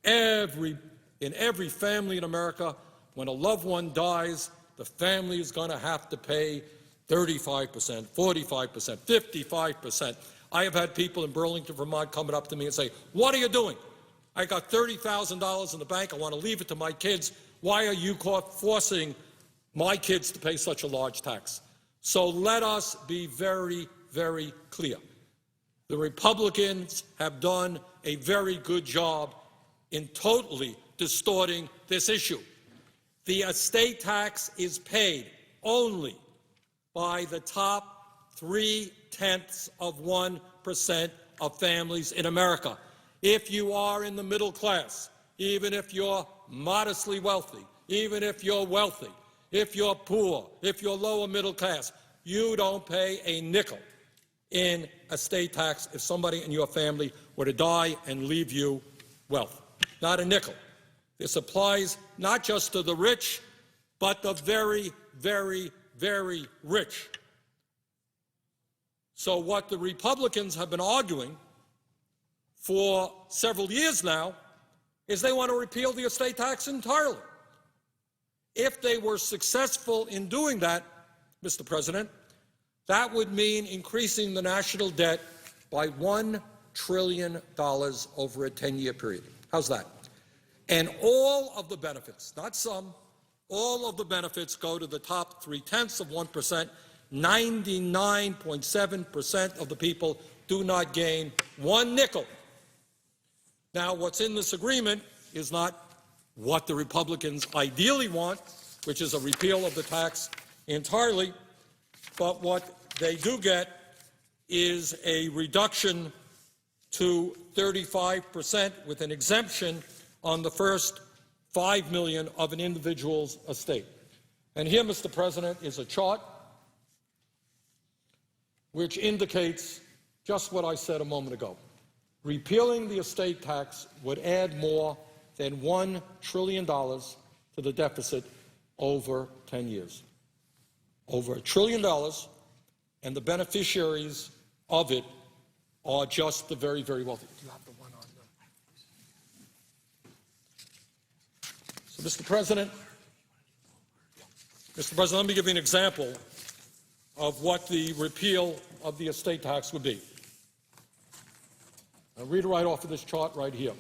in every family in America, when a loved one dies, the family is going to have to pay 35%, 45%, 55%. I have had people in Burlington, Vermont coming up to me and say, what are you doing? I got $30,000 in the bank. I want to leave it to my kids. Why are you forcing my kids to pay such a large tax? So let us be very, very clear. The Republicans have done a very good job in totally distorting this issue. The estate tax is paid only by the top 0.3% of families in America. If you are in the middle class, even if you're modestly wealthy, even if you're wealthy, if you're poor, if you're lower middle class, you don't pay a nickel in estate tax if somebody in your family were to die and leave you wealth. Not a nickel. This applies not just to the rich, but the very, very, very rich. So what the Republicans have been arguing for several years now is they want to repeal the estate tax entirely. If they were successful in doing that, Mr. President, that would mean increasing the national debt by $1 trillion over a 10-year period. How's that? And all of the benefits, not some, all of the benefits go to the top 0.3%. 99.7% of the people do not gain one nickel. Now, what's in this agreement is not what the Republicans ideally want, which is a repeal of the tax entirely, but what they do get is a reduction to 35% with an exemption on the first $5 million of an individual's estate. And here, Mr. President, is a chart which indicates just what I said a moment ago. Repealing the estate tax would add more than $1 trillion to the deficit over 10 years. Over $1 trillion, and the beneficiaries of it are just the very, very wealthy. Do you have the one on the... So, Mr. President, let me give you an example of what the repeal of the estate tax would be. I'll read it right off of this chart right here.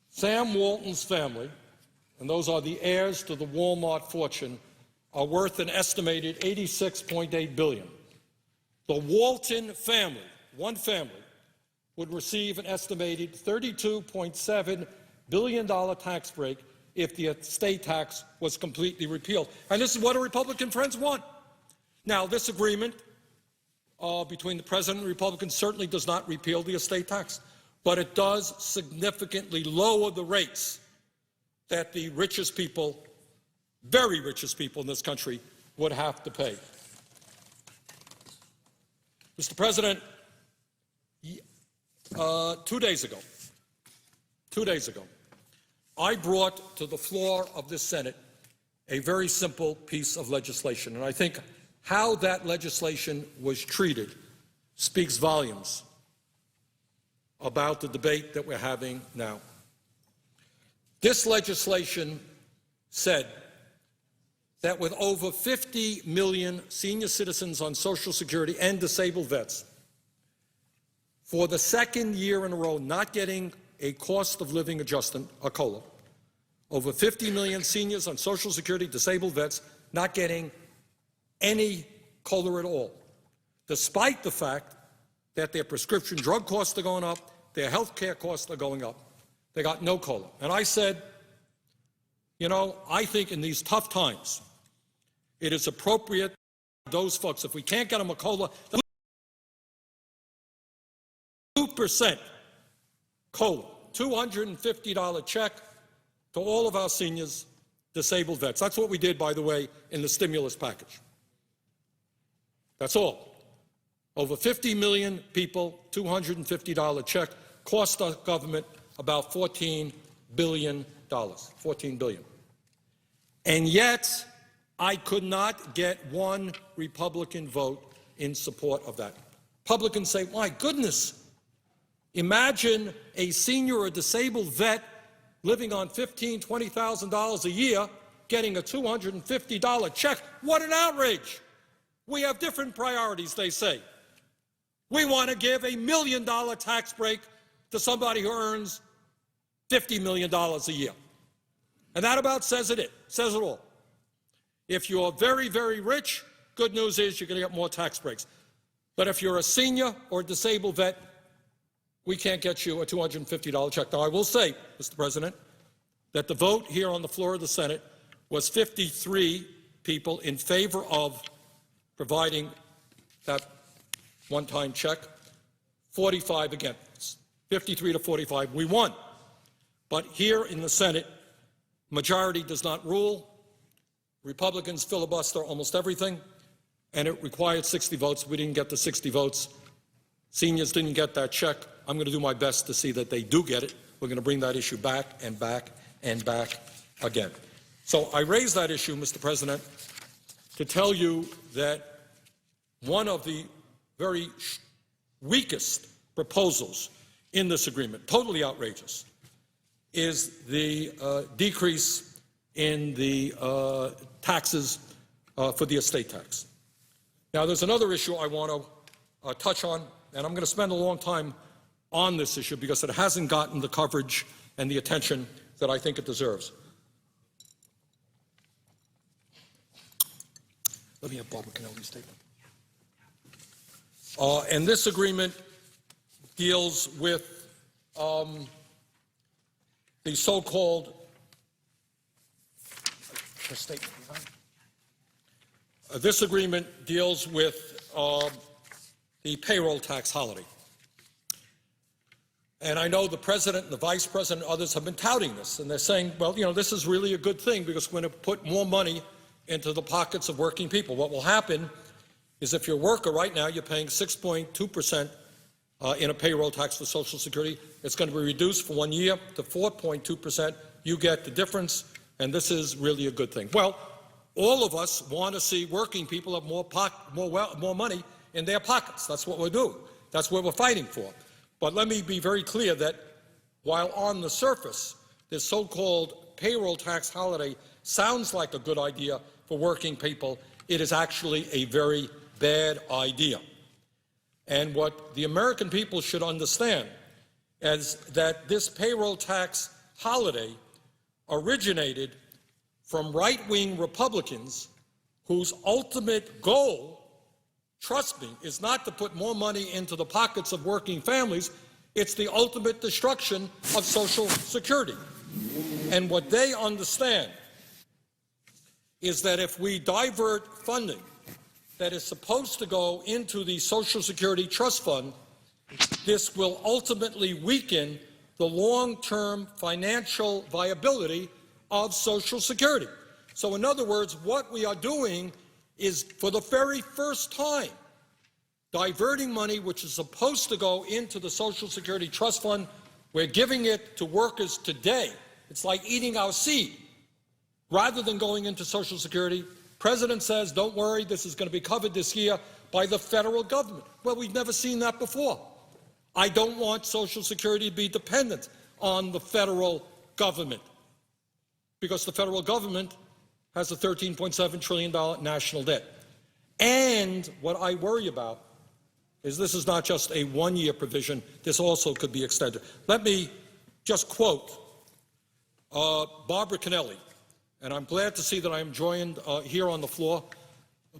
Sam Walton's family, and those are the heirs to the Walmart fortune, are worth an estimated $86.8 billion. The Walton family, one family, would receive an estimated $32.7 billion tax break if the estate tax was completely repealed. And this is what our Republican friends want. Now, this agreement between the President and Republicans certainly does not repeal the estate tax, but it does significantly lower the rates that the richest people, very richest people in this country, would have to pay. Mr. President, 2 days ago, I brought to the floor of this Senate a very simple piece of legislation, and I think how that legislation was treated speaks volumes about the debate that we're having now. This legislation said that with over 50 million senior citizens on Social Security and disabled vets, for the second year in a row not getting a cost of living adjustment, a COLA, over 50 million seniors on Social Security, disabled vets, not getting any COLA at all, despite the fact that their prescription drug costs are going up, their health care costs are going up. They got no COLA. And I said, you know, I think in these tough times, it is appropriate those folks, if we can't get them a COLA, 2% COLA, $250 check to all of our seniors, disabled vets. That's what we did, by the way, in the stimulus package. That's all. Over 50 million people, $250 check, cost our government about $14 billion. $14 billion. And yet, I could not get one Republican vote in support of that. Republicans say, my goodness, imagine a senior or disabled vet living on $15,000, $20,000 a year getting a $250 check. What an outrage. We have different priorities, they say. We want to give $1 million tax break to somebody who earns $50 million a year. And that about says it all. If you're very, very rich, good news is you're going to get more tax breaks. But if you're a senior or a disabled vet, we can't get you a $250 check. Now, I will say, Mr. President, that the vote here on the floor of the Senate was 53 people in favor of providing that one-time check, 45 against, 53 to 45. We won. But here in the Senate, majority does not rule. Republicans filibuster almost everything. and it required 60 votes. We didn't get the 60 votes. Seniors didn't get that check. I'm going to do my best to see that they do get it. We're going to bring that issue back and back and back again. So I raise that issue, Mr. President, to tell you that one of the very weakest proposals in this agreement, totally outrageous, is the decrease in the taxes for the estate tax. Now, there's another issue I want to touch on, and I'm going to spend a long time on this issue because it hasn't gotten the coverage and the attention that I think it deserves. Let me have Barbara Kennelly's statement. And this agreement deals with the so-called statement behind. This agreement deals with the payroll tax holiday. And I know the President and the Vice President and others have been touting this, and they're saying, well, you know, this is really a good thing because we're going to put more money into the pockets of working people. What will happen is if you're a worker right now, you're paying 6.2% in a payroll tax for Social Security. It's going to be reduced for 1 year to 4.2%. You get the difference, and this is really a good thing. Well, all of us want to see working people have more money in their pockets. That's what we're doing. That's what we're fighting for. But let me be very clear that while on the surface, this so-called payroll tax holiday sounds like a good idea for working people, it is actually a very bad idea. And what the American people should understand is that this payroll tax holiday originated from right-wing Republicans whose ultimate goal, trust me, is not to put more money into the pockets of working families. It's the ultimate destruction of Social Security. And what they understand is that if we divert funding that is supposed to go into the Social Security Trust Fund, this will ultimately weaken the long-term financial viability of Social Security. So in other words, what we are doing is, for the very first time, diverting money which is supposed to go into the Social Security Trust Fund. We're giving it to workers today. It's like eating our seed. Rather than going into Social Security, President says, don't worry, this is going to be covered this year by the federal government. Well, we've never seen that before. I don't want Social Security to be dependent on the federal government because the federal government has a $13.7 trillion national debt. And what I worry about is this is not just a one-year provision. This also could be extended. Let me just quote Barbara Kennelly, and I'm glad to see that I am joined here on the floor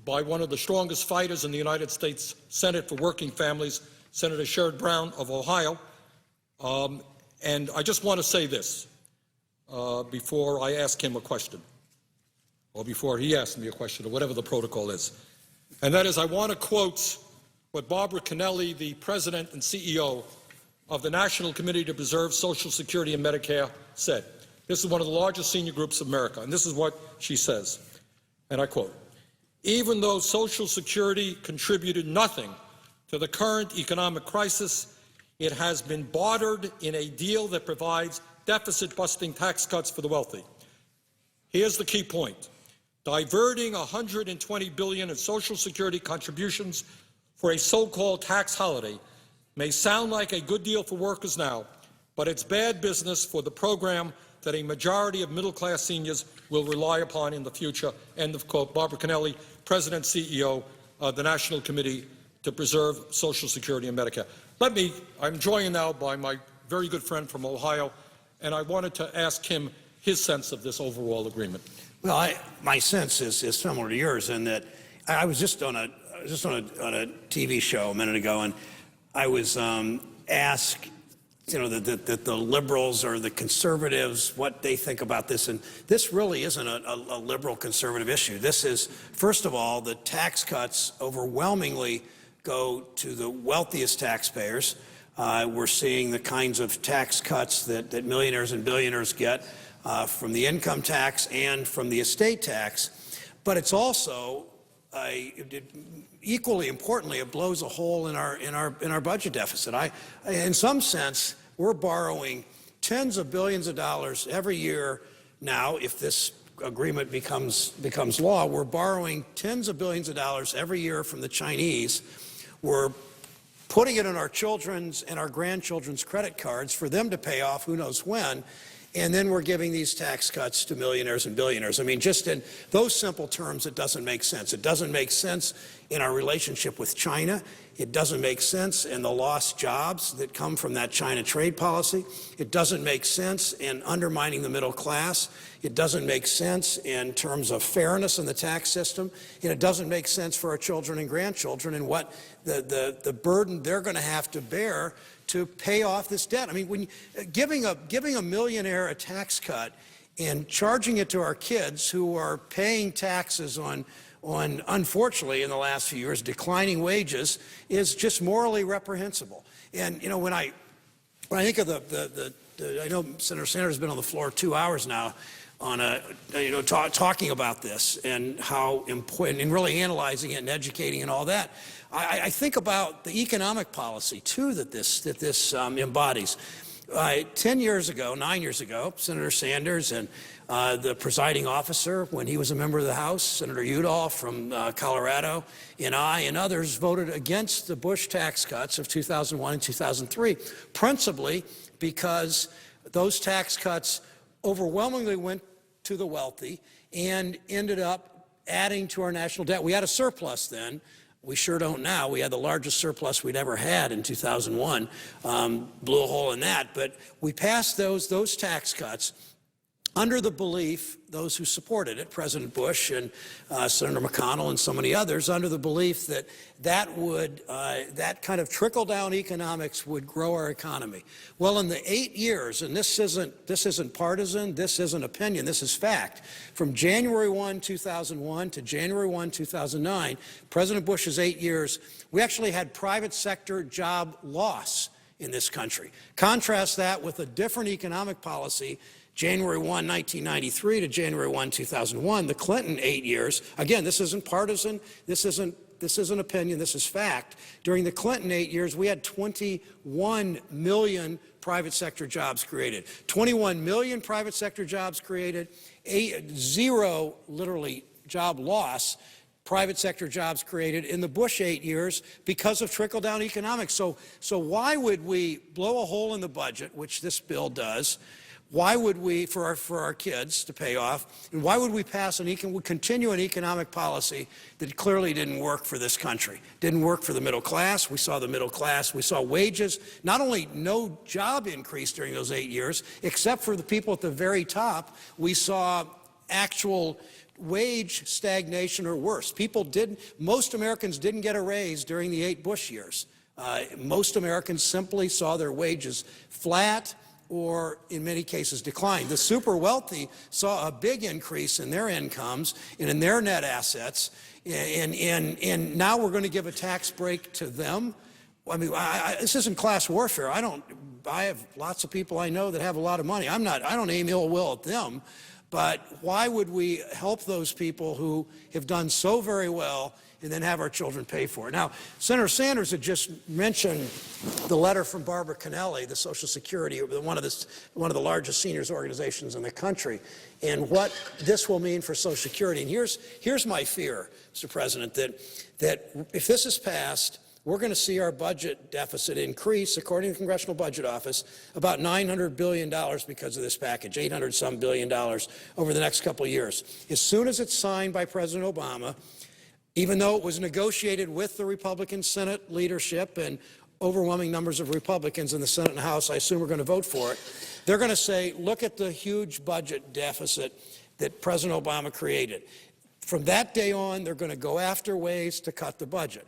by one of the strongest fighters in the United States Senate for working families, Senator Sherrod Brown of Ohio. And I just want to say this before I ask him a question, or before he asks me a question, or whatever the protocol is. And that is, I want to quote what Barbara Kennelly, the President and CEO of the National Committee to Preserve Social Security and Medicare, said. This is one of the largest senior groups of America, and this is what she says, and I quote, "Even though Social Security contributed nothing to the current economic crisis, it has been bartered in a deal that provides deficit-busting tax cuts for the wealthy." Here's the key point. Diverting $120 billion in Social Security contributions for a so-called tax holiday may sound like a good deal for workers now, but it's bad business for the program that a majority of middle-class seniors will rely upon in the future. End of quote. Barbara Kennelly, President, CEO of the National Committee to Preserve Social Security and Medicare. I'm joined now by my very good friend from Ohio, and I wanted to ask him his sense of this overall agreement. Well, my sense is similar to yours in that I was just on a TV show a minute ago, and I was asked, that the liberals or the conservatives, what they think about this. And this really isn't a liberal conservative issue. This is, first of all, the tax cuts overwhelmingly go to the wealthiest taxpayers. We're seeing the kinds of tax cuts that millionaires and billionaires get from the income tax and from the estate tax. But it's also equally importantly, it blows a hole in our budget deficit. In some sense, we're borrowing tens of billions of dollars every year now. If this agreement becomes law, we're borrowing tens of billions of dollars every year from the Chinese. We're putting it on our children's and our grandchildren's credit cards for them to pay off who knows when. And then we're giving these tax cuts to millionaires and billionaires. I mean, just in those simple terms, it doesn't make sense. It doesn't make sense in our relationship with China. It doesn't make sense in the lost jobs that come from that China trade policy. It doesn't make sense in undermining the middle class. It doesn't make sense in terms of fairness in the tax system. And it doesn't make sense for our children and grandchildren and what the burden they're going to have to bear to pay off this debt. I mean, when giving a millionaire a tax cut and charging it to our kids who are paying taxes on unfortunately in the last few years declining wages is just morally reprehensible. And you know, when I think of I know Senator Sanders has been on the floor 2 hours now on talking about this and how important and really analyzing it and educating and all that. I think about the economic policy too that this embodies. 9 years ago, Senator Sanders and the presiding officer, when he was a member of the House, Senator Udall from Colorado, and I and others voted against the Bush tax cuts of 2001 and 2003, principally because those tax cuts overwhelmingly went to the wealthy and ended up adding to our national debt. We had a surplus then. We sure don't now. We had the largest surplus we'd ever had in 2001, blew a hole in that. But we passed those tax cuts under the belief, those who supported it, President Bush and Senator McConnell and so many others, under the belief that that kind of trickle-down economics would grow our economy. Well, in the 8 years, and this isn't partisan, this isn't opinion, this is fact, from January 1, 2001 to January 1, 2009, President Bush's 8 years, we actually had private sector job loss in this country. Contrast that with a different economic policy, January 1, 1993 to January 1, 2001, the Clinton 8 years. Again, this isn't partisan, this isn't opinion, this is fact. During the Clinton 8 years, we had 21 million private sector jobs created. 21 million private sector jobs created, zero, literally, job loss. Private sector jobs created in the Bush 8 years because of trickle-down economics. So why would we blow a hole in the budget, which this bill does? Why would we, for our kids to pay off, and why would we continue an economic policy that clearly didn't work for this country? Didn't work for the middle class. We saw the middle class. We saw wages, not only no job increase during those 8 years, except for the people at the very top, we saw actual wage stagnation or worse. Most Americans didn't get a raise during the 8 Bush years. Most Americans simply saw their wages flat or in many cases decline. The super wealthy saw a big increase in their incomes and in their net assets, and now we're going to give a tax break to them. I mean, this isn't class warfare. I have lots of people I know that have a lot of money. I don't aim ill will at them, but why would we help those people who have done so very well and then have our children pay for it? Now, Senator Sanders had just mentioned the letter from Barbara Kennelly, the Social Security, one of the largest seniors organizations in the country, and what this will mean for Social Security. And here's my fear, Mr. President, that if this is passed, we're going to see our budget deficit increase, according to the Congressional Budget Office, about $900 billion because of this package, $800-some billion over the next couple of years. As soon as it's signed by President Obama, even though it was negotiated with the Republican Senate leadership and overwhelming numbers of Republicans in the Senate and House, I assume we're going to vote for it, they're going to say, look at the huge budget deficit that President Obama created. From that day on, they're going to go after ways to cut the budget.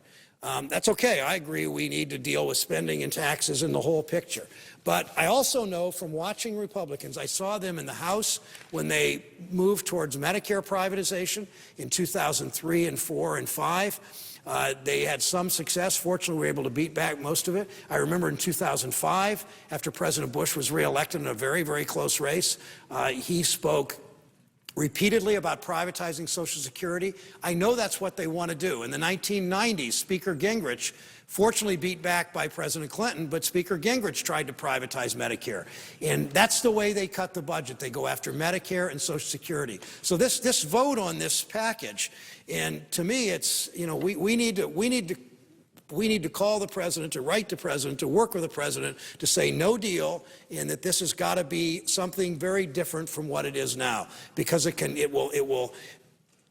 That's okay. I agree we need to deal with spending and taxes in the whole picture. But I also know from watching Republicans, I saw them in the House when they moved towards Medicare privatization in 2003 and 4 and 5. They had some success. Fortunately, we were able to beat back most of it. I remember in 2005, after President Bush was reelected in a very, very close race, he spoke repeatedly about privatizing Social Security. I know that's what they want to do. In the 1990s, Speaker Gingrich, fortunately beat back by President Clinton, but Speaker Gingrich tried to privatize Medicare. And that's the way they cut the budget. They go after Medicare and Social Security. So this vote on this package, and to me, it's, you know, we need to call the president, to write the president, to work with the president, to say no deal, and that this has got to be something very different from what it is now, because it will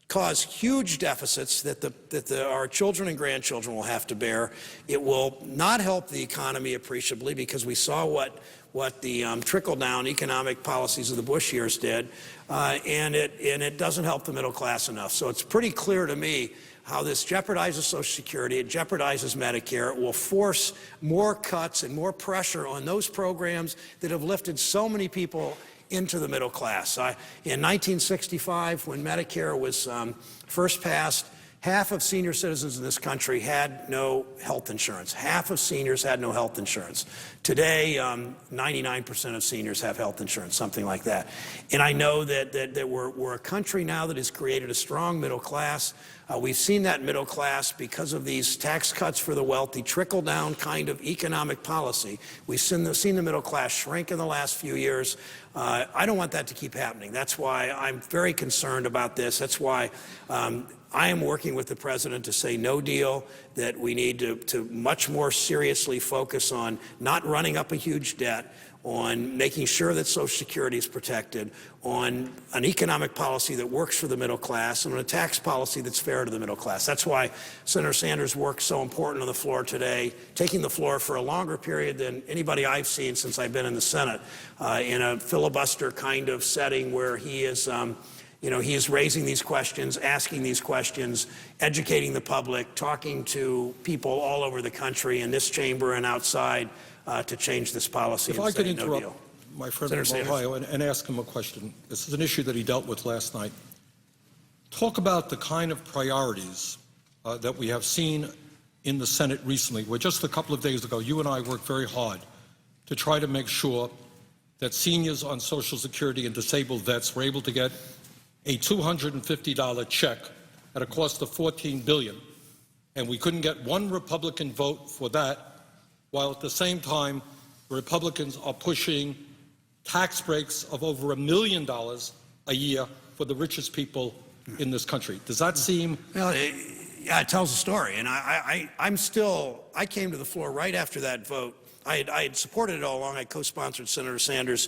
cause huge deficits that our children and grandchildren will have to bear. It will not help the economy appreciably, because we saw what the trickle-down economic policies of the Bush years did, and it doesn't help the middle class enough. So it's pretty clear to me how this jeopardizes Social Security, it jeopardizes Medicare, it will force more cuts and more pressure on those programs that have lifted so many people into the middle class. In 1965, when Medicare was first passed, half of senior citizens in this country had no health insurance. Half of seniors had no health insurance. Today, 99% of seniors have health insurance, something like that. And I know that we're a country now that has created a strong middle class. We've seen that middle class, because of these tax cuts for the wealthy, trickle-down kind of economic policy. We've seen the middle class shrink in the last few years. I don't want that to keep happening. That's why I'm very concerned about this. That's why I am working with the president to say no deal, that we need to much more seriously focus on not running up a huge debt, on making sure that Social Security is protected, on an economic policy that works for the middle class, and on a tax policy that's fair to the middle class. That's why Senator Sanders' work is so important on the floor today, taking the floor for a longer period than anybody I've seen since I've been in the Senate, in a filibuster kind of setting where he is he is raising these questions, asking these questions, educating the public, talking to people all over the country, in this chamber and outside, to change this policy. If I could interrupt my friend from Ohio and ask him a question. This is an issue that he dealt with last night. Talk about the kind of priorities that we have seen in the Senate recently, where just a couple of days ago, you and I worked very hard to try to make sure that seniors on Social Security and disabled vets were able to get a $250 check at a cost of $14 billion, and we couldn't get one Republican vote for that, while at the same time the Republicans are pushing tax breaks of over $1 million a year for the richest people in this country. Does that seem? Well, yeah, it tells a story, and I came to the floor right after that vote. I had supported it all along. I co-sponsored Senator Sanders'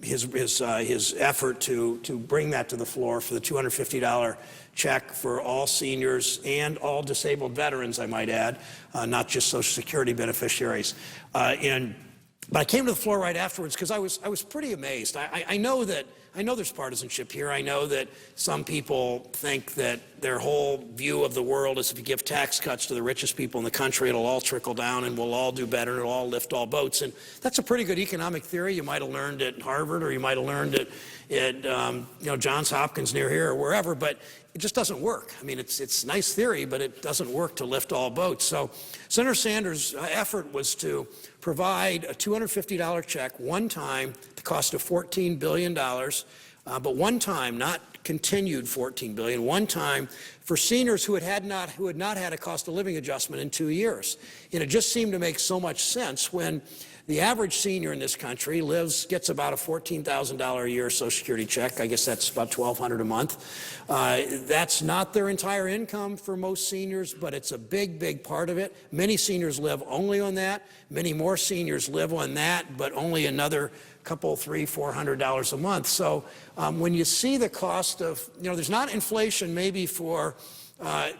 his effort to bring that to the floor for the $250 check for all seniors and all disabled veterans, I might add, not just Social Security beneficiaries. But I came to the floor right afterwards because I was pretty amazed. I know there's partisanship here. I know that some people think that their whole view of the world is if you give tax cuts to the richest people in the country, it'll all trickle down and we'll all do better and it'll all lift all boats. And that's a pretty good economic theory. You might have learned at Harvard, or you might have learned at Johns Hopkins near here or wherever, but it just doesn't work. I mean, it's a nice theory, but it doesn't work to lift all boats. So Senator Sanders' effort was to provide a $250 check one time, the cost of $14 billion, but one time, not continued $14 billion, one time for seniors who had not had a cost of living adjustment in 2 years. And it just seemed to make so much sense when the average senior in this country gets about a $14,000 a year Social Security check. I guess that's about $1,200 a month. That's not their entire income for most seniors, but it's a big, big part of it. Many seniors live only on that. Many more seniors live on that, but only another couple, $300, $400 a month. So when you see the cost of, there's not inflation maybe for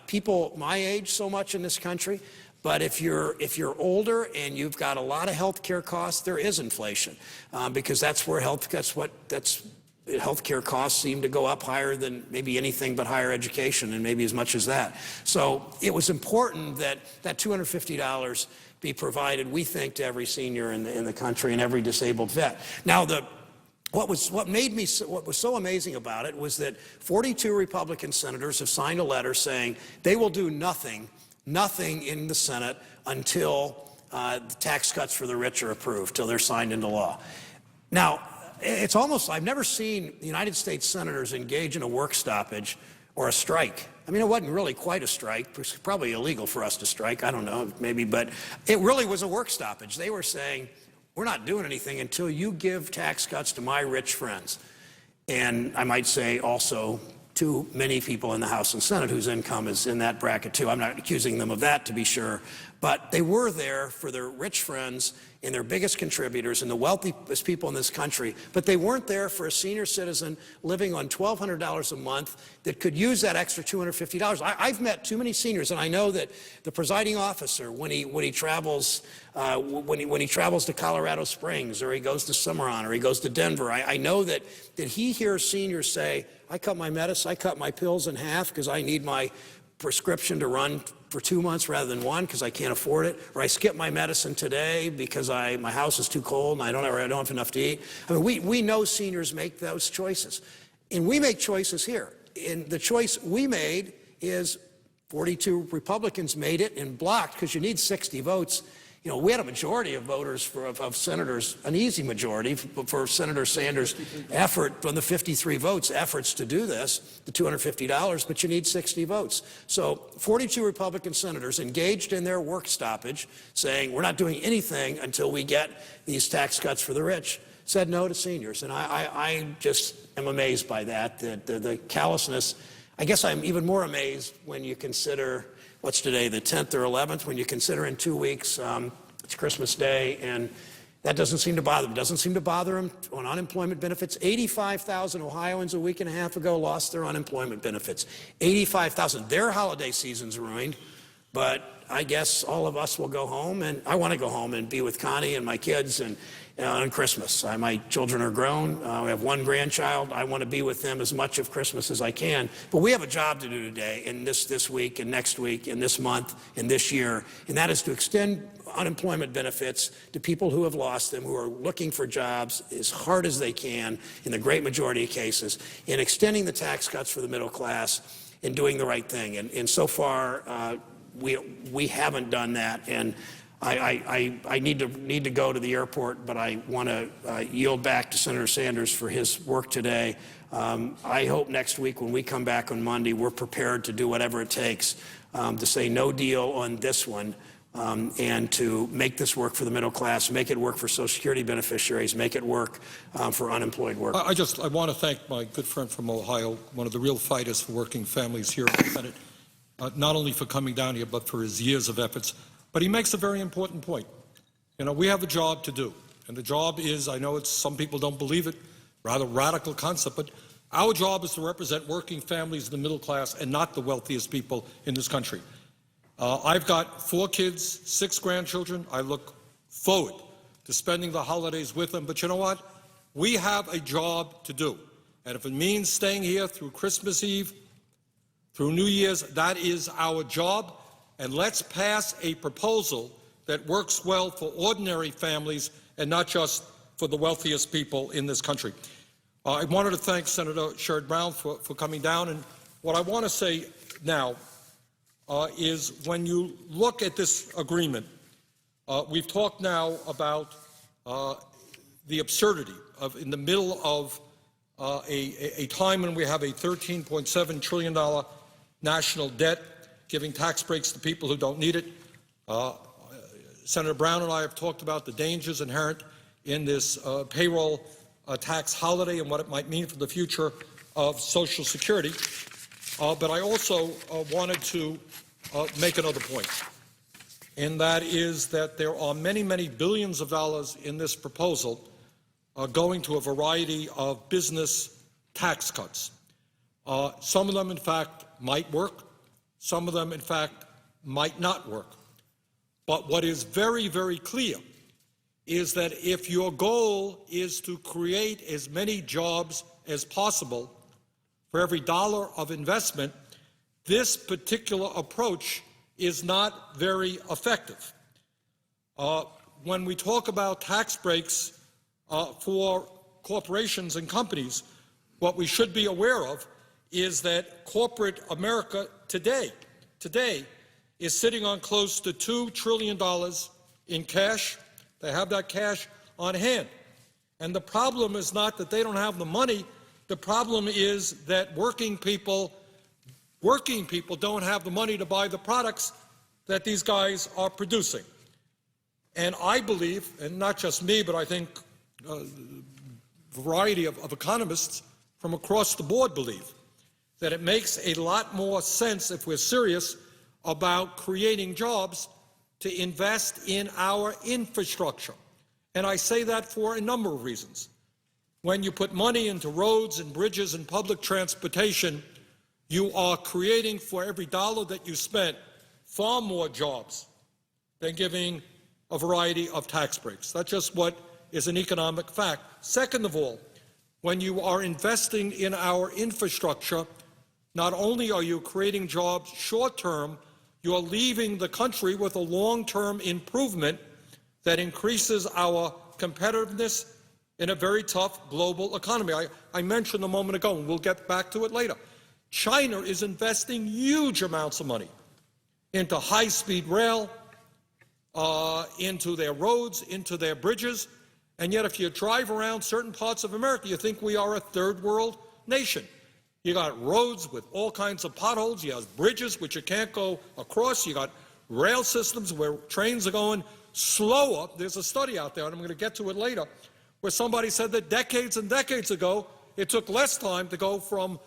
people my age so much in this country. But if you're older and you've got a lot of health care costs, there is inflation, because that's where health care costs seem to go up higher than maybe anything but higher education, and maybe as much as that. So it was important that that $250 be provided, we think, to every senior in the country and every disabled vet. Now, what was so amazing about it was that 42 Republican senators have signed a letter saying they will do nothing in the Senate until the tax cuts for the rich are approved, till they're signed into law. Now, it's almost, I've never seen the United States senators engage in a work stoppage or a strike. I mean, it wasn't really quite a strike. It was probably illegal for us to strike. I don't know, maybe, but it really was a work stoppage. They were saying, we're not doing anything until you give tax cuts to my rich friends. And I might say also to many people in the House and Senate whose income is in that bracket too. I'm not accusing them of that, to be sure, but they were there for their rich friends and their biggest contributors and the wealthiest people in this country, but they weren't there for a senior citizen living on $1,200 a month that could use that extra $250. I've met too many seniors, and I know that the presiding officer, when he travels to Colorado Springs, or he goes to Cimarron, or he goes to Denver, I know that he hears seniors say, I cut my medicine, I cut my pills in half because I need my prescription to run for 2 months rather than one because I can't afford it, or I skip my medicine today because my house is too cold and I don't have enough to eat. I mean, we know seniors make those choices, and we make choices here. And the choice we made is 42 Republicans made it and blocked, because you need 60 votes. You know, we had a majority of voters of senators, an easy majority for Senator Sanders' effort on the 53 votes, efforts to do this, the $250, but you need 60 votes. So 42 Republican senators engaged in their work stoppage, saying we're not doing anything until we get these tax cuts for the rich, said no to seniors. And I just am amazed by that, the callousness. I guess I'm even more amazed when you consider, what's today, the 10th or 11th, when you consider in 2 weeks, it's Christmas Day, and that doesn't seem to bother them. It doesn't seem to bother them on unemployment benefits. 85,000 Ohioans a week and a half ago lost their unemployment benefits. 85,000. Their holiday season's ruined, but I guess all of us will go home, and I want to go home and be with Connie and my kids and on Christmas. My children are grown. We have one grandchild. I want to be with them as much of Christmas as I can. But we have a job to do today, and this week, and next week, and this month, and this year, and that is to extend unemployment benefits to people who have lost them, who are looking for jobs as hard as they can in the great majority of cases, and extending the tax cuts for the middle class and doing the right thing. And so far, we haven't done that. And I need to go to the airport, but I want to yield back to Senator Sanders for his work today. I hope next week when we come back on Monday, we're prepared to do whatever it takes to say no deal on this one, and to make this work for the middle class, make it work for Social Security beneficiaries, make it work for unemployed workers. I want to thank my good friend from Ohio, one of the real fighters for working families here in the Senate, not only for coming down here, but for his years of efforts. But he makes a very important point. You know, we have a job to do, and the job is, I know some people don't believe it, rather radical concept, but our job is to represent working families in the middle class and not the wealthiest people in this country. I've got 4 kids, 6 grandchildren. I look forward to spending the holidays with them, but you know what? We have a job to do, and if it means staying here through Christmas Eve, through New Year's, that is our job. And let's pass a proposal that works well for ordinary families and not just for the wealthiest people in this country. I wanted to thank Senator Sherrod Brown for coming down. And what I want to say now is when you look at this agreement, we've talked now about the absurdity of, in the middle of a time when we have a $13.7 trillion national debt, giving tax breaks to people who don't need it. Senator Brown and I have talked about the dangers inherent in this payroll tax holiday and what it might mean for the future of Social Security. But I also wanted to make another point, and that is that there are many, many billions of dollars in this proposal going to a variety of business tax cuts. Some of them, in fact, might work. Some of them, in fact, might not work. But what is very, very clear is that if your goal is to create as many jobs as possible for every dollar of investment, this particular approach is not very effective. When we talk about tax breaks for corporations and companies, what we should be aware of is that corporate America today is sitting on close to $2 trillion in cash. They have that cash on hand. And the problem is not that they don't have the money. The problem is that working people don't have the money to buy the products that these guys are producing. And I believe, and not just me, but I think a variety of economists from across the board believe, that it makes a lot more sense, if we're serious about creating jobs, to invest in our infrastructure. And I say that for a number of reasons. When you put money into roads and bridges and public transportation, you are creating, for every dollar that you spent, far more jobs than giving a variety of tax breaks. That's just what is an economic fact. Second of all, when you are investing in our infrastructure, not only are you creating jobs short-term, you are leaving the country with a long-term improvement that increases our competitiveness in a very tough global economy. I mentioned a moment ago, and we'll get back to it later, China is investing huge amounts of money into high-speed rail, into their roads, into their bridges, and yet if you drive around certain parts of America, you think we are a third-world nation. You got roads with all kinds of potholes, you have bridges which you can't go across, you got rail systems where trains are going slower. There's a study out there, and I'm going to get to it later, where somebody said that decades and decades ago, it took less time to go from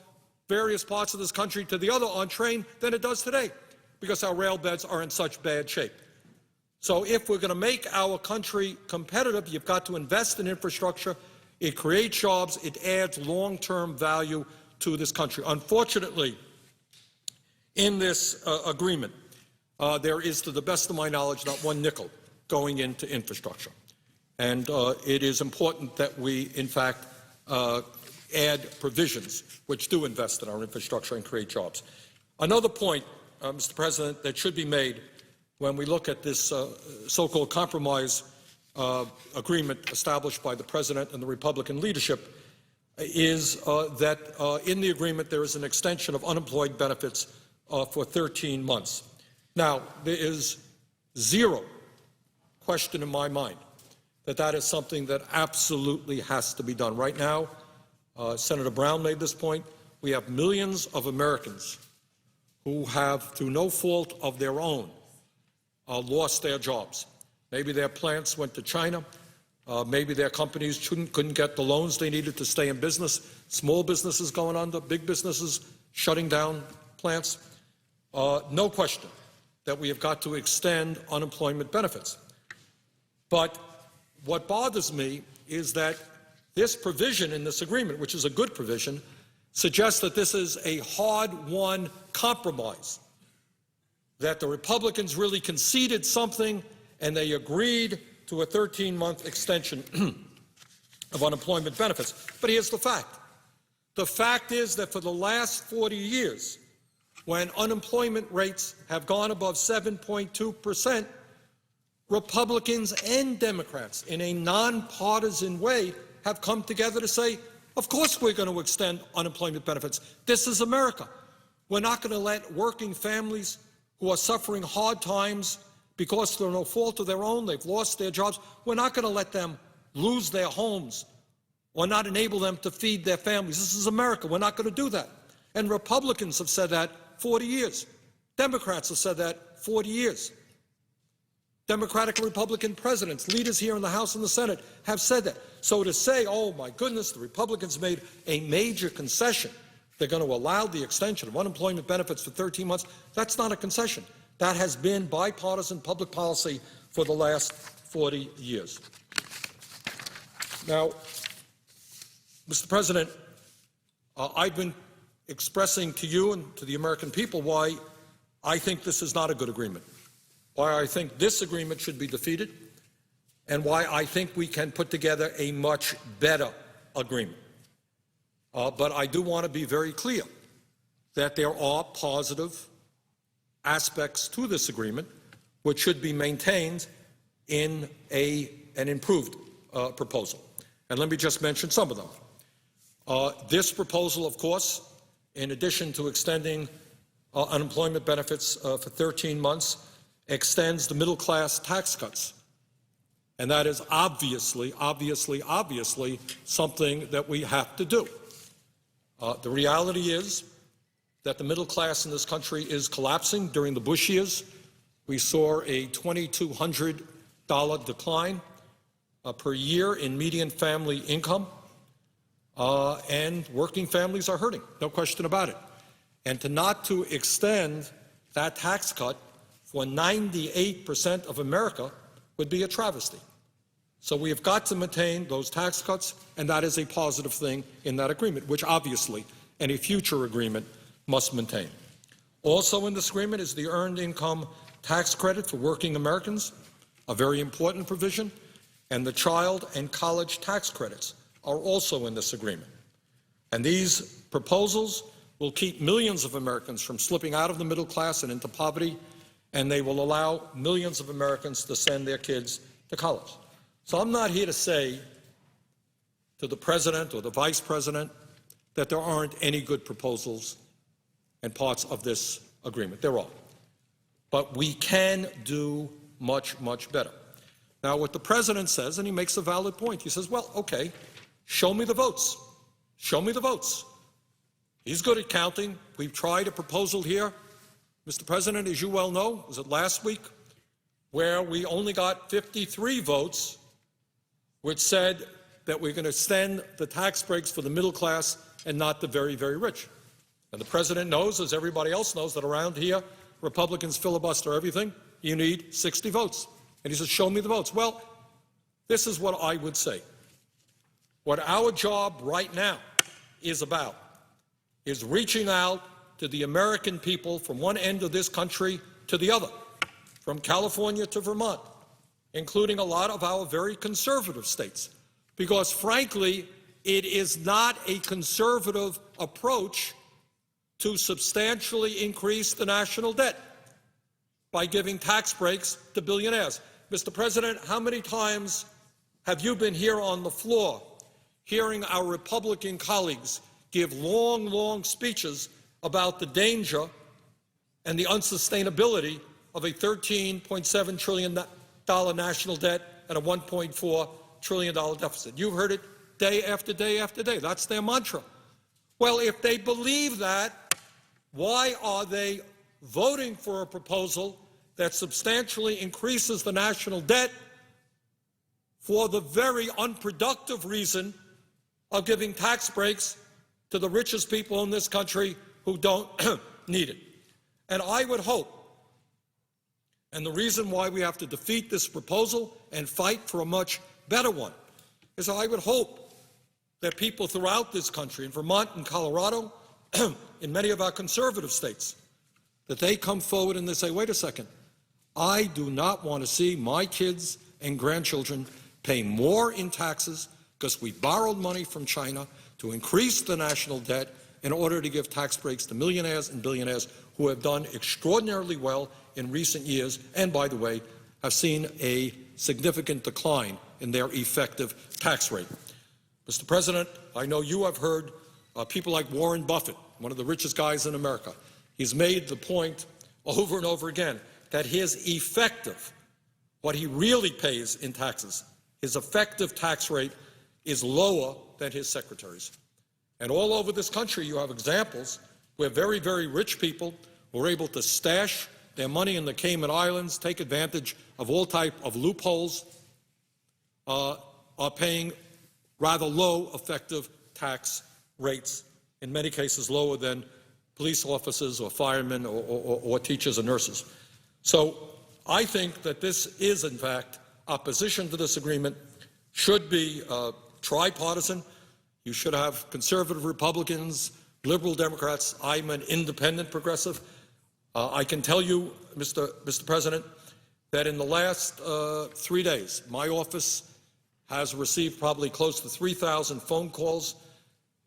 various parts of this country to the other on train than it does today, because our rail beds are in such bad shape. So if we're going to make our country competitive, you've got to invest in infrastructure. It creates jobs. It adds long-term value to this country. Unfortunately, in this agreement, there is, to the best of my knowledge, not one nickel going into infrastructure. And it is important that we, in fact, add provisions which do invest in our infrastructure and create jobs. Another point, Mr. President, that should be made when we look at this so-called compromise agreement established by the President and the Republican leadership is that in the agreement there is an extension of unemployed benefits for 13 months. Now, there is zero question in my mind that that is something that absolutely has to be done. Right now, Senator Brown made this point, we have millions of Americans who have, through no fault of their own, lost their jobs. Maybe their plants went to China. Maybe their companies couldn't get the loans they needed to stay in business. Small businesses going under, big businesses shutting down plants. No question that we have got to extend unemployment benefits. But what bothers me is that this provision in this agreement, which is a good provision, suggests that this is a hard-won compromise, that the Republicans really conceded something and they agreed to a 13-month extension of unemployment benefits. But here's the fact. The fact is that for the last 40 years, when unemployment rates have gone above 7.2%, Republicans and Democrats, in a nonpartisan way, have come together to say, of course we're going to extend unemployment benefits. This is America. We're not going to let working families who are suffering hard times because through no fault of their own, they've lost their jobs, we're not going to let them lose their homes or not enable them to feed their families. This is America. We're not going to do that. And Republicans have said that 40 years. Democrats have said that 40 years. Democratic and Republican presidents, leaders here in the House and the Senate have said that. So to say, oh my goodness, the Republicans made a major concession, they're going to allow the extension of unemployment benefits for 13 months, that's not a concession. That has been bipartisan public policy for the last 40 years. Now, Mr. President, I've been expressing to you and to the American people why I think this is not a good agreement, why I think this agreement should be defeated, and why I think we can put together a much better agreement. But I do want to be very clear that there are positive aspects to this agreement which should be maintained in an improved proposal. And let me just mention some of them. This proposal, of course, in addition to extending unemployment benefits for 13 months, extends the middle-class tax cuts And that is obviously something that we have to do. The reality is that the middle class in this country is collapsing. During the Bush years, we saw a $2,200 decline per year in median family income, and working families are hurting, no question about it. And not to extend that tax cut for 98% of America would be a travesty. So we have got to maintain those tax cuts, and that is a positive thing in that agreement, which obviously any future agreement must maintain. Also in this agreement is the Earned Income Tax Credit for working Americans, a very important provision, and the child and college tax credits are also in this agreement. And these proposals will keep millions of Americans from slipping out of the middle class and into poverty, and they will allow millions of Americans to send their kids to college. So I'm not here to say to the President or the Vice President that there aren't any good proposals and parts of this agreement. There are. But we can do much, much better. Now, what the President says, and he makes a valid point, he says, well, okay, show me the votes. Show me the votes. He's good at counting. We've tried a proposal here, Mr. President, as you well know, was it last week, where we only got 53 votes, which said that we're going to extend the tax breaks for the middle class and not the very, very rich. And the President knows, as everybody else knows, that around here, Republicans filibuster everything. You need 60 votes. And he says, show me the votes. Well, this is what I would say. What our job right now is about is reaching out to the American people from one end of this country to the other, from California to Vermont, including a lot of our very conservative states, because frankly, it is not a conservative approach to substantially increase the national debt by giving tax breaks to billionaires. Mr. President, how many times have you been here on the floor hearing our Republican colleagues give long, long speeches about the danger and the unsustainability of a $13.7 trillion national debt and a $1.4 trillion deficit? You've heard it day after day after day. That's their mantra. Well, if they believe that, why are they voting for a proposal that substantially increases the national debt for the very unproductive reason of giving tax breaks to the richest people in this country who don't need it? And I would hope, and the reason why we have to defeat this proposal and fight for a much better one, is I would hope that people throughout this country, in Vermont and Colorado, in many of our conservative states, that they come forward and they say, wait a second, I do not want to see my kids and grandchildren pay more in taxes because we borrowed money from China to increase the national debt in order to give tax breaks to millionaires and billionaires who have done extraordinarily well in recent years and, by the way, have seen a significant decline in their effective tax rate. Mr. President, I know you have heard people like Warren Buffett, one of the richest guys in America. He's made the point over and over again that his effective, what he really pays in taxes, his effective tax rate is lower than his secretary's. And all over this country you have examples where very, very rich people were able to stash their money in the Cayman Islands, take advantage of all type of loopholes, are paying rather low effective tax rates, in many cases lower than police officers or firemen or teachers and nurses. So I think that this is, in fact, opposition to this agreement should be tripartisan. You should have conservative Republicans, liberal Democrats. I'm an independent progressive. I can tell you, Mr. President, that in the last 3 days, my office has received probably close to 3,000 phone calls,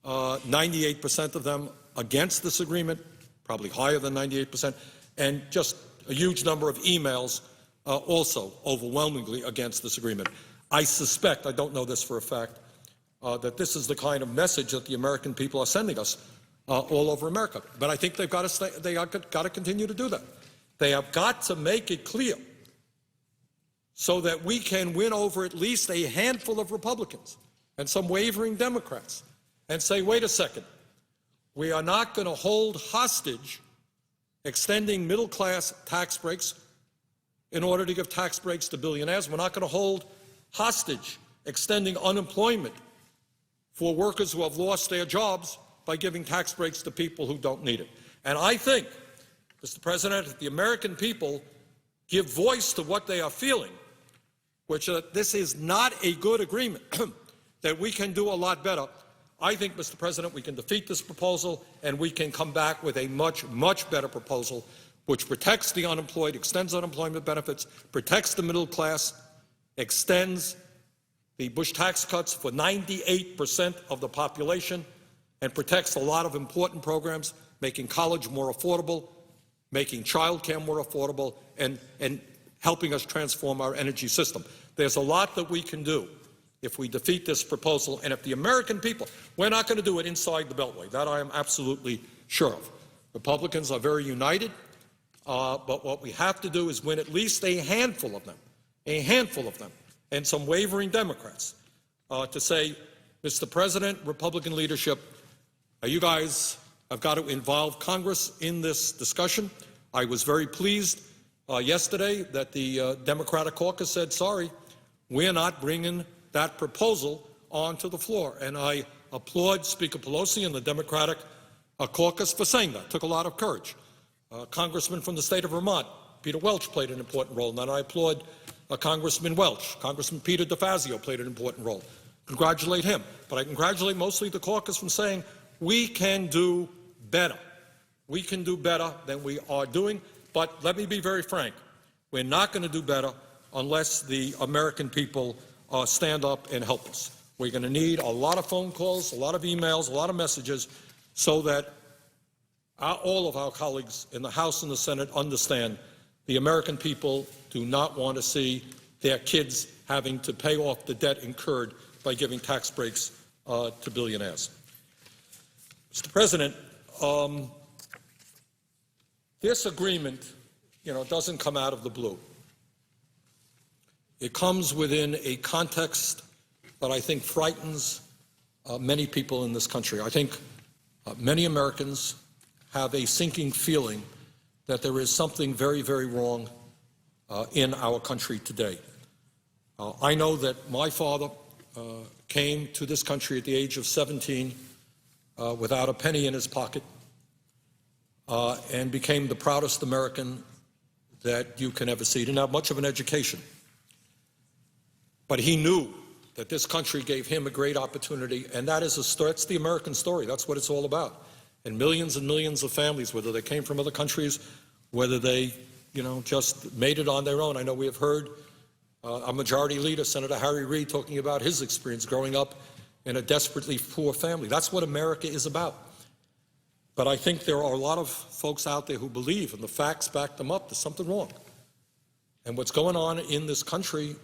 98% of them against this agreement, probably higher than 98%, and just a huge number of emails also overwhelmingly against this agreement. I suspect, I don't know this for a fact, that this is the kind of message that the American people are sending us all over America. But I think they've got to continue to do that. They have got to make it clear so that we can win over at least a handful of Republicans and some wavering Democrats and say, wait a second, we are not going to hold hostage extending middle-class tax breaks in order to give tax breaks to billionaires. We're not going to hold hostage extending unemployment for workers who have lost their jobs by giving tax breaks to people who don't need it. And I think, Mr. President, if the American people give voice to what they are feeling, which this is not a good agreement, that we can do a lot better. I think, Mr. President, we can defeat this proposal and we can come back with a much, much better proposal which protects the unemployed, extends unemployment benefits, protects the middle class, extends the Bush tax cuts for 98% of the population, and protects a lot of important programs, making college more affordable, making child care more affordable, and helping us transform our energy system. There's a lot that we can do if we defeat this proposal, and if the American people, we're not going to do it inside the Beltway. That I am absolutely sure of. Republicans are very united, but what we have to do is win at least a handful of them, and some wavering Democrats to say, Mr. President, Republican leadership, you guys have got to involve Congress in this discussion. I was very pleased yesterday that the Democratic caucus said, sorry, we're not bringing that proposal onto the floor. And I applaud Speaker Pelosi and the Democratic caucus for saying that. It took a lot of courage. Congressman from the state of Vermont, Peter Welch, played an important role, and I applaud Congressman Welch. Congressman Peter DeFazio played an important role. Congratulate him. But I congratulate mostly the caucus from saying we can do better. We can do better than we are doing. But let me be very frank. We're not going to do better unless the American people stand up and help us. We're going to need a lot of phone calls, a lot of emails, a lot of messages, so that all of our colleagues in the House and the Senate understand the American people do not want to see their kids having to pay off the debt incurred by giving tax breaks to billionaires. Mr. President, this agreement, doesn't come out of the blue. It comes within a context that I think frightens many people in this country. I think many Americans have a sinking feeling that there is something very, very wrong in our country today. I know that my father came to this country at the age of 17 without a penny in his pocket and became the proudest American that you can ever see. He didn't have much of an education, but he knew that this country gave him a great opportunity, and that's the American story. That's what it's all about. And millions of families, whether they came from other countries, whether they, just made it on their own. I know we have heard our majority leader, Senator Harry Reid, talking about his experience growing up in a desperately poor family. That's what America is about. But I think there are a lot of folks out there who believe, and the facts back them up, there's something wrong. And what's going on in this country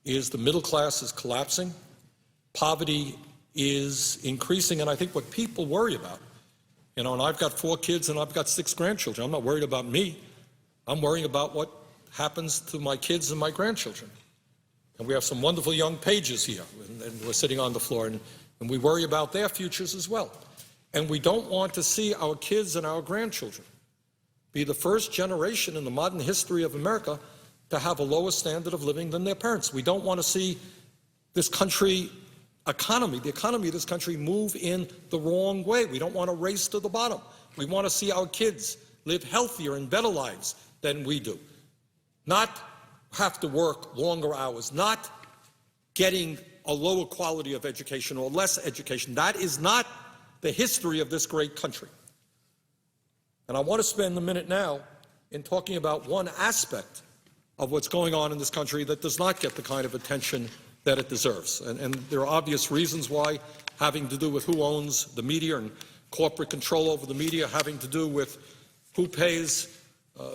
is the middle class is collapsing, poverty is increasing, and I think what people worry about, and I've got 4 kids and I've got 6 grandchildren. I'm not worried about me. I'm worrying about what happens to my kids and my grandchildren. And we have some wonderful young pages here, and we're sitting on the floor, and we worry about their futures as well. And we don't want to see our kids and our grandchildren be the first generation in the modern history of America to have a lower standard of living than their parents. We don't want to see this country the economy of this country move in the wrong way. We don't want to race to the bottom. We want to see our kids live healthier and better lives than we do. Not have to work longer hours, not getting a lower quality of education or less education. That is not the history of this great country. And I want to spend a minute now in talking about one aspect of what's going on in this country that does not get the kind of attention that it deserves. And there are obvious reasons why, having to do with who owns the media and corporate control over the media, having to do with who pays,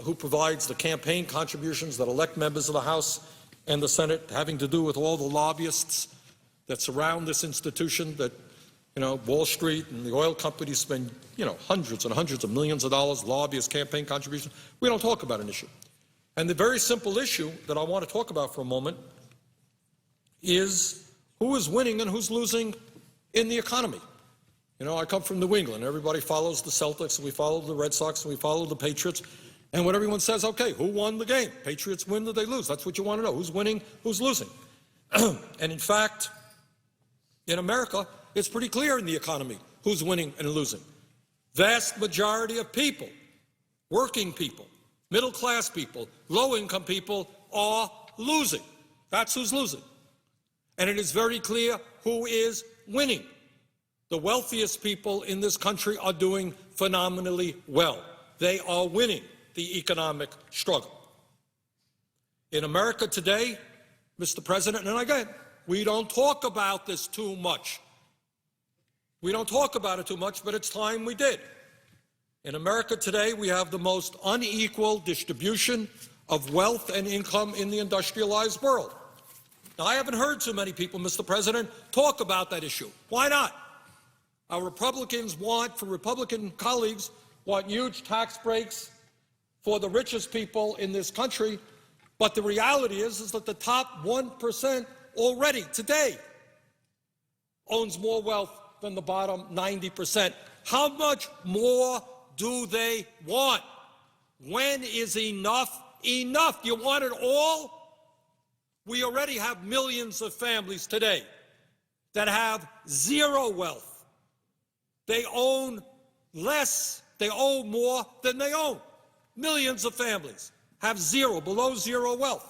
who provides the campaign contributions that elect members of the House and the Senate, having to do with all the lobbyists that surround this institution, that, Wall Street and the oil companies spend, hundreds and hundreds of millions of dollars, lobbyists, campaign contributions. We don't talk about an issue. And the very simple issue that I want to talk about for a moment is who is winning and who's losing in the economy. You know, I come from New England. Everybody follows the Celtics, and we follow the Red Sox, and we follow the Patriots. And when everyone says, okay, who won the game? Patriots win or they lose? That's what you want to know. Who's winning, who's losing? And in fact, in America, it's pretty clear in the economy who's winning and losing. Vast majority of people, working people, middle-class people, low-income people are losing. That's who's losing. And it is very clear who is winning. The wealthiest people in this country are doing phenomenally well. They are winning the economic struggle. In America today, Mr. President, and again, we don't talk about this too much. We don't talk about it too much, but it's time we did. In America today, we have the most unequal distribution of wealth and income in the industrialized world. Now, I haven't heard too many people, Mr. President, talk about that issue. Why not? Our Republicans Republican colleagues want huge tax breaks for the richest people in this country, but the reality is that the top 1% already today owns more wealth than the bottom 90%. How much more do they want? When is enough enough? You want it all? We already have millions of families today that have zero wealth. They own less, they owe more than they own. Millions of families have zero, below zero wealth.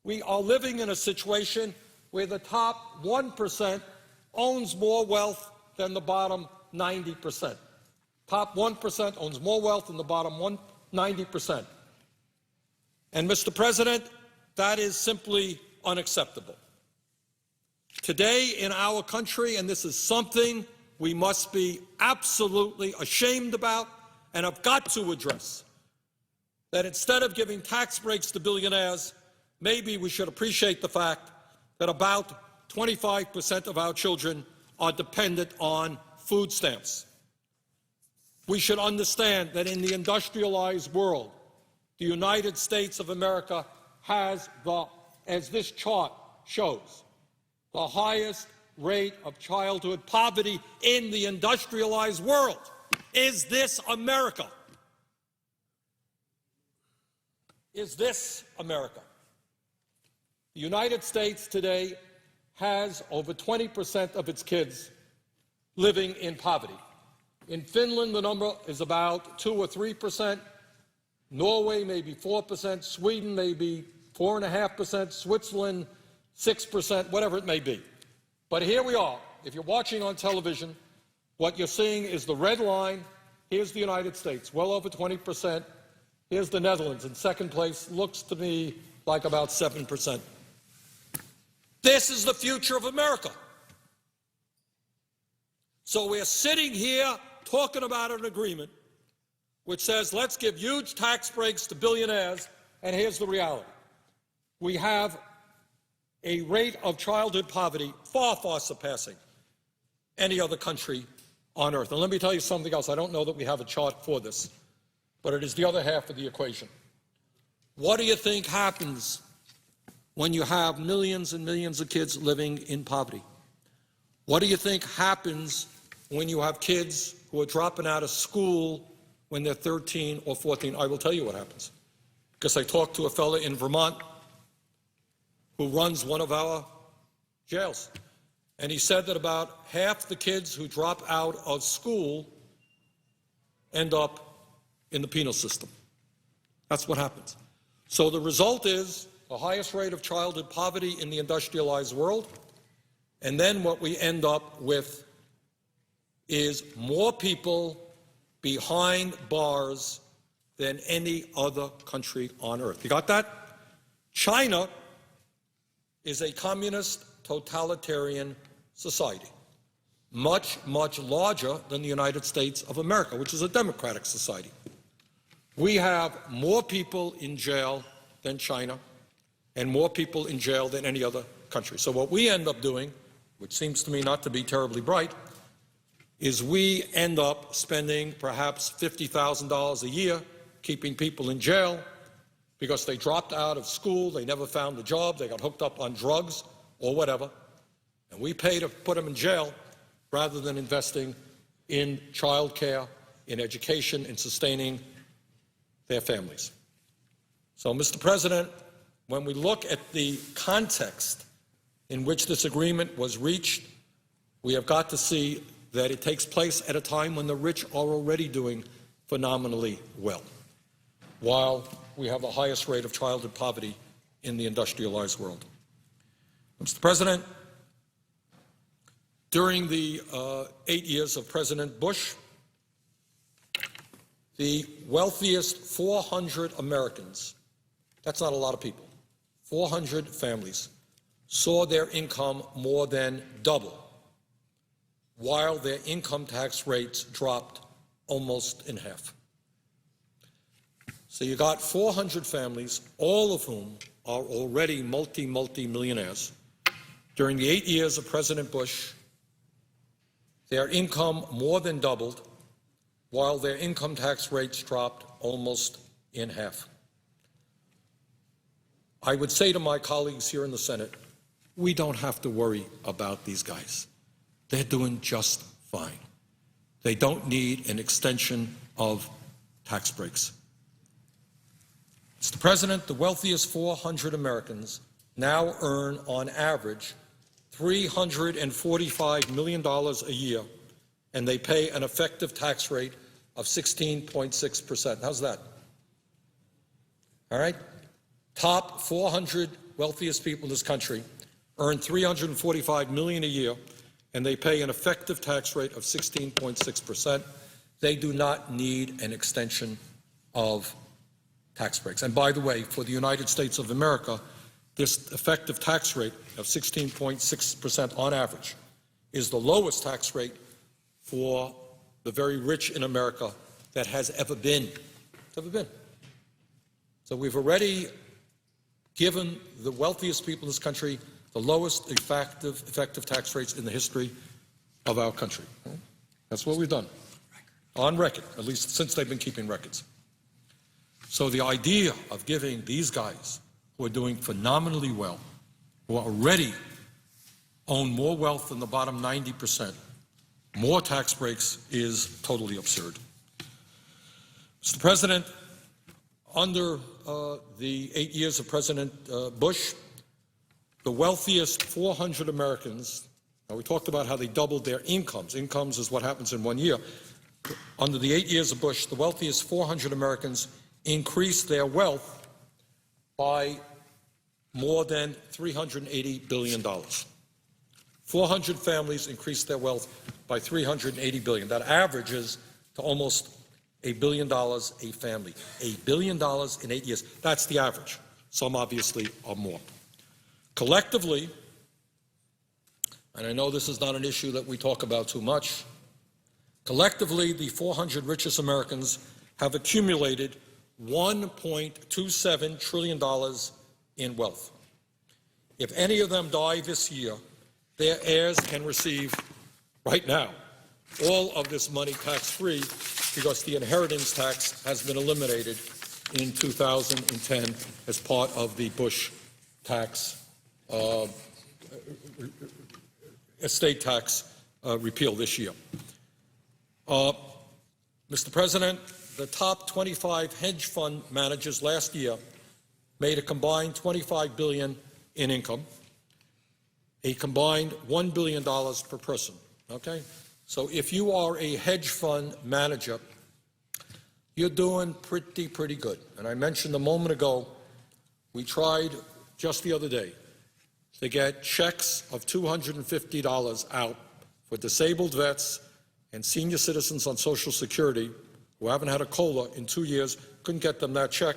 We are living in a situation where the top 1% owns more wealth than the bottom 90%. Top 1% owns more wealth than the bottom 90%. And Mr. President, that is simply unacceptable. Today in our country, and this is something we must be absolutely ashamed about and have got to address, that instead of giving tax breaks to billionaires, maybe we should appreciate the fact that about 25% of our children are dependent on food stamps. We should understand that in the industrialized world, the United States of America has as this chart shows, the highest rate of childhood poverty in the industrialized world. Is this America? Is this America? The United States today has over 20% of its kids living in poverty. In Finland, the number is about 2 or 3%. Norway, maybe 4%. Sweden, maybe 4.5%. Switzerland, 6%, whatever it may be. But here we are. If you're watching on television, what you're seeing is the red line. Here's the United States, well over 20%. Here's the Netherlands in second place. Looks to me like about 7%. This is the future of America. So we're sitting here talking about an agreement which says let's give huge tax breaks to billionaires, and here's the reality. We have a rate of childhood poverty far, far surpassing any other country on earth. And let me tell you something else. I don't know that we have a chart for this, but it is the other half of the equation. What do you think happens when you have millions and millions of kids living in poverty? What do you think happens when you have kids who are dropping out of school when they're 13 or 14? I will tell you what happens, because I talked to a fellow in Vermont who runs one of our jails, and he said that about half the kids who drop out of school end up in the penal system. That's what happens. So the result is the highest rate of childhood poverty in the industrialized world, and then what we end up with is more people behind bars than any other country on earth. You got that? China is a communist totalitarian society, much, much larger than the United States of America, which is a democratic society. We have more people in jail than China and more people in jail than any other country. So what we end up doing, which seems to me not to be terribly bright, is we end up spending perhaps $50,000 a year keeping people in jail because they dropped out of school, they never found a job, they got hooked up on drugs or whatever, and we pay to put them in jail rather than investing in child care, in education, in sustaining their families. So, Mr. President, when we look at the context in which this agreement was reached, we have got to see that it takes place at a time when the rich are already doing phenomenally well, while we have the highest rate of childhood poverty in the industrialized world. Mr. President, during the 8 years of President Bush, the wealthiest 400 Americans, that's not a lot of people, 400 families, saw their income more than double, while their income tax rates dropped almost in half. So you got 400 families, all of whom are already multi-millionaires. During the 8 years of President Bush, their income more than doubled, while their income tax rates dropped almost in half. I would say to my colleagues here in the Senate, we don't have to worry about these guys. They're doing just fine. They don't need an extension of tax breaks. Mr. President, the wealthiest 400 Americans now earn, on average, $345 million a year, and they pay an effective tax rate of 16.6%. How's that? All right? Top 400 wealthiest people in this country earn $345 million a year, and they pay an effective tax rate of 16.6%. They do not need an extension of tax breaks. And by the way, for the United States of America, this effective tax rate of 16.6% on average is the lowest tax rate for the very rich in America that has ever been. So we've already given the wealthiest people in this country the lowest effective tax rates in the history of our country. That's what we've done. On record, at least since they've been keeping records. So the idea of giving these guys who are doing phenomenally well, who already own more wealth than the bottom 90%, more tax breaks is totally absurd. Mr. President, under the 8 years of President Bush, the wealthiest 400 Americans, now we talked about how they doubled their incomes. Incomes is what happens in 1 year. Under the 8 years of Bush, the wealthiest 400 Americans increased their wealth by more than $380 billion. 400 families increased their wealth by $380 billion. That averages to almost $1 billion a family. $1 billion in 8 years. That's the average. Some obviously are more. Collectively, and I know this is not an issue that we talk about too much, collectively the 400 richest Americans have accumulated $1.27 trillion in wealth. If any of them die this year, their heirs can receive, right now, all of this money tax-free because the inheritance tax has been eliminated in 2010 as part of the Bush tax, estate tax repeal this year. Mr. President, the top 25 hedge fund managers last year made a combined $25 billion in income, a combined $1 billion per person, okay? So if you are a hedge fund manager, you're doing pretty good. And I mentioned a moment ago, we tried just the other day to get checks of $250 out for disabled vets and senior citizens on Social Security who haven't had a COLA in 2 years, couldn't get them that check.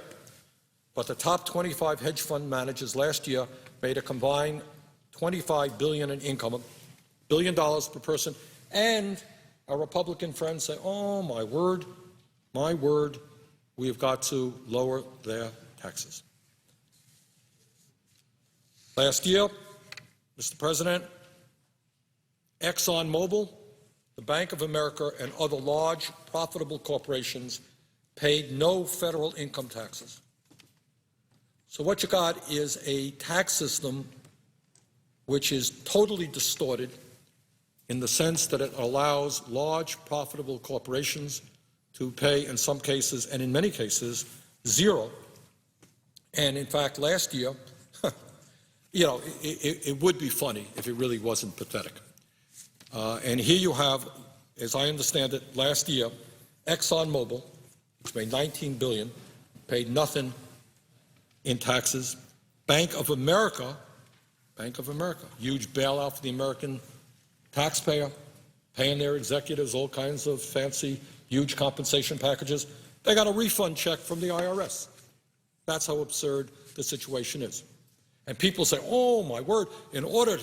But the top 25 hedge fund managers last year made a combined $25 billion in income, $1 billion per person, and our Republican friends say, oh, my word, we have got to lower their taxes. Last year, Mr. President, ExxonMobil, the Bank of America, and other large, profitable corporations paid no federal income taxes. So what you got is a tax system which is totally distorted in the sense that it allows large, profitable corporations to pay, in some cases, and in many cases, zero. And in fact, last year, it would be funny if it really wasn't pathetic. And here you have, as I understand it, last year, ExxonMobil, which made $19 billion, paid nothing in taxes. Bank of America, huge bailout for the American taxpayer, paying their executives all kinds of fancy, huge compensation packages. They got a refund check from the IRS. That's how absurd the situation is. And people say, oh, my word, in order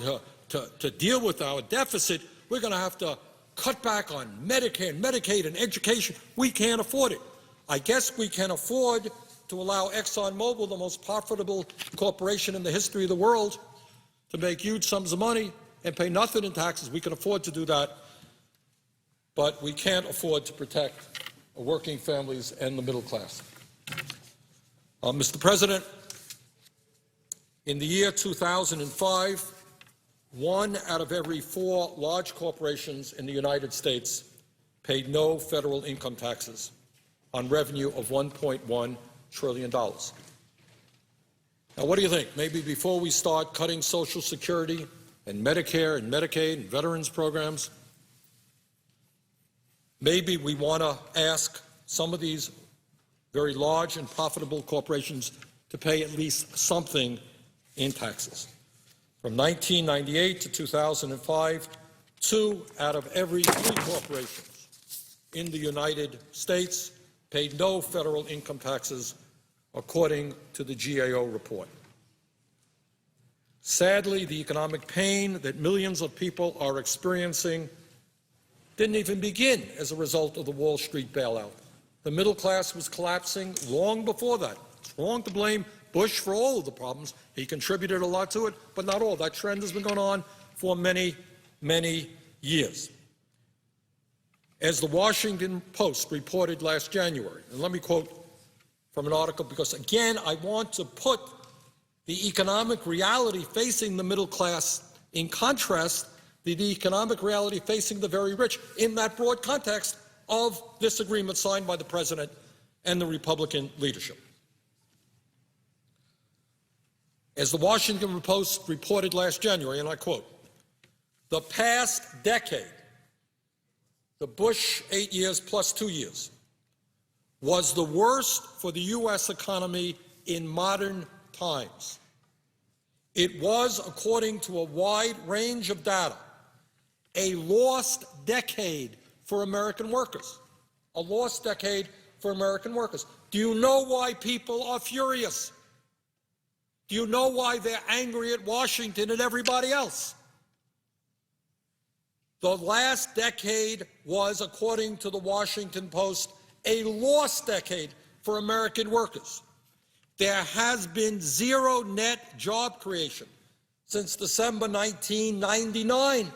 to deal with our deficit, we're going to have to cut back on Medicare and Medicaid and education. We can't afford it. I guess we can afford to allow ExxonMobil, the most profitable corporation in the history of the world, to make huge sums of money and pay nothing in taxes. We can afford to do that, but we can't afford to protect working families and the middle class. Mr. President, in the year 2005, 1 out of every 4 large corporations in the United States paid no federal income taxes on revenue of $1.1 trillion. Now, what do you think? Maybe before we start cutting Social Security and Medicare and Medicaid and veterans programs, maybe we want to ask some of these very large and profitable corporations to pay at least something in taxes. From 1998 to 2005, 2 out of every 3 corporations in the United States paid no federal income taxes, according to the GAO report. Sadly, the economic pain that millions of people are experiencing didn't even begin as a result of the Wall Street bailout. The middle class was collapsing long before that. It's wrong to blame Bush for all of the problems. He contributed a lot to it, but not all. That trend has been going on for many, many years. As the Washington Post reported last January, and let me quote from an article because, again, I want to put the economic reality facing the middle class in contrast to the economic reality facing the very rich in that broad context of this agreement signed by the President and the Republican leadership. As the Washington Post reported last January, and I quote, the past decade, the Bush 8 years plus 2 years, was the worst for the U.S. economy in modern times. It was, according to a wide range of data, a lost decade for American workers. A lost decade for American workers. Do you know why people are furious? Do you know why they're angry at Washington and everybody else? The last decade was, according to the Washington Post, a lost decade for American workers. There has been zero net job creation since December 1999.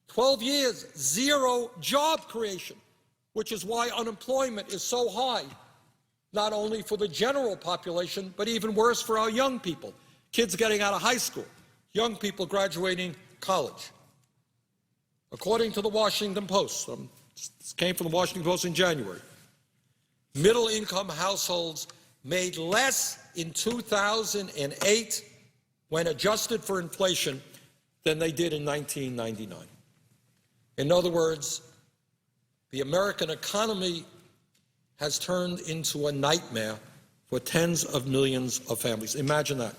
12 years, zero job creation, which is why unemployment is so high, not only for the general population, but even worse for our young people, kids getting out of high school, young people graduating college. According to the Washington Post, this came from the Washington Post in January, middle-income households made less in 2008 when adjusted for inflation than they did in 1999. In other words, the American economy has turned into a nightmare for tens of millions of families. Imagine that.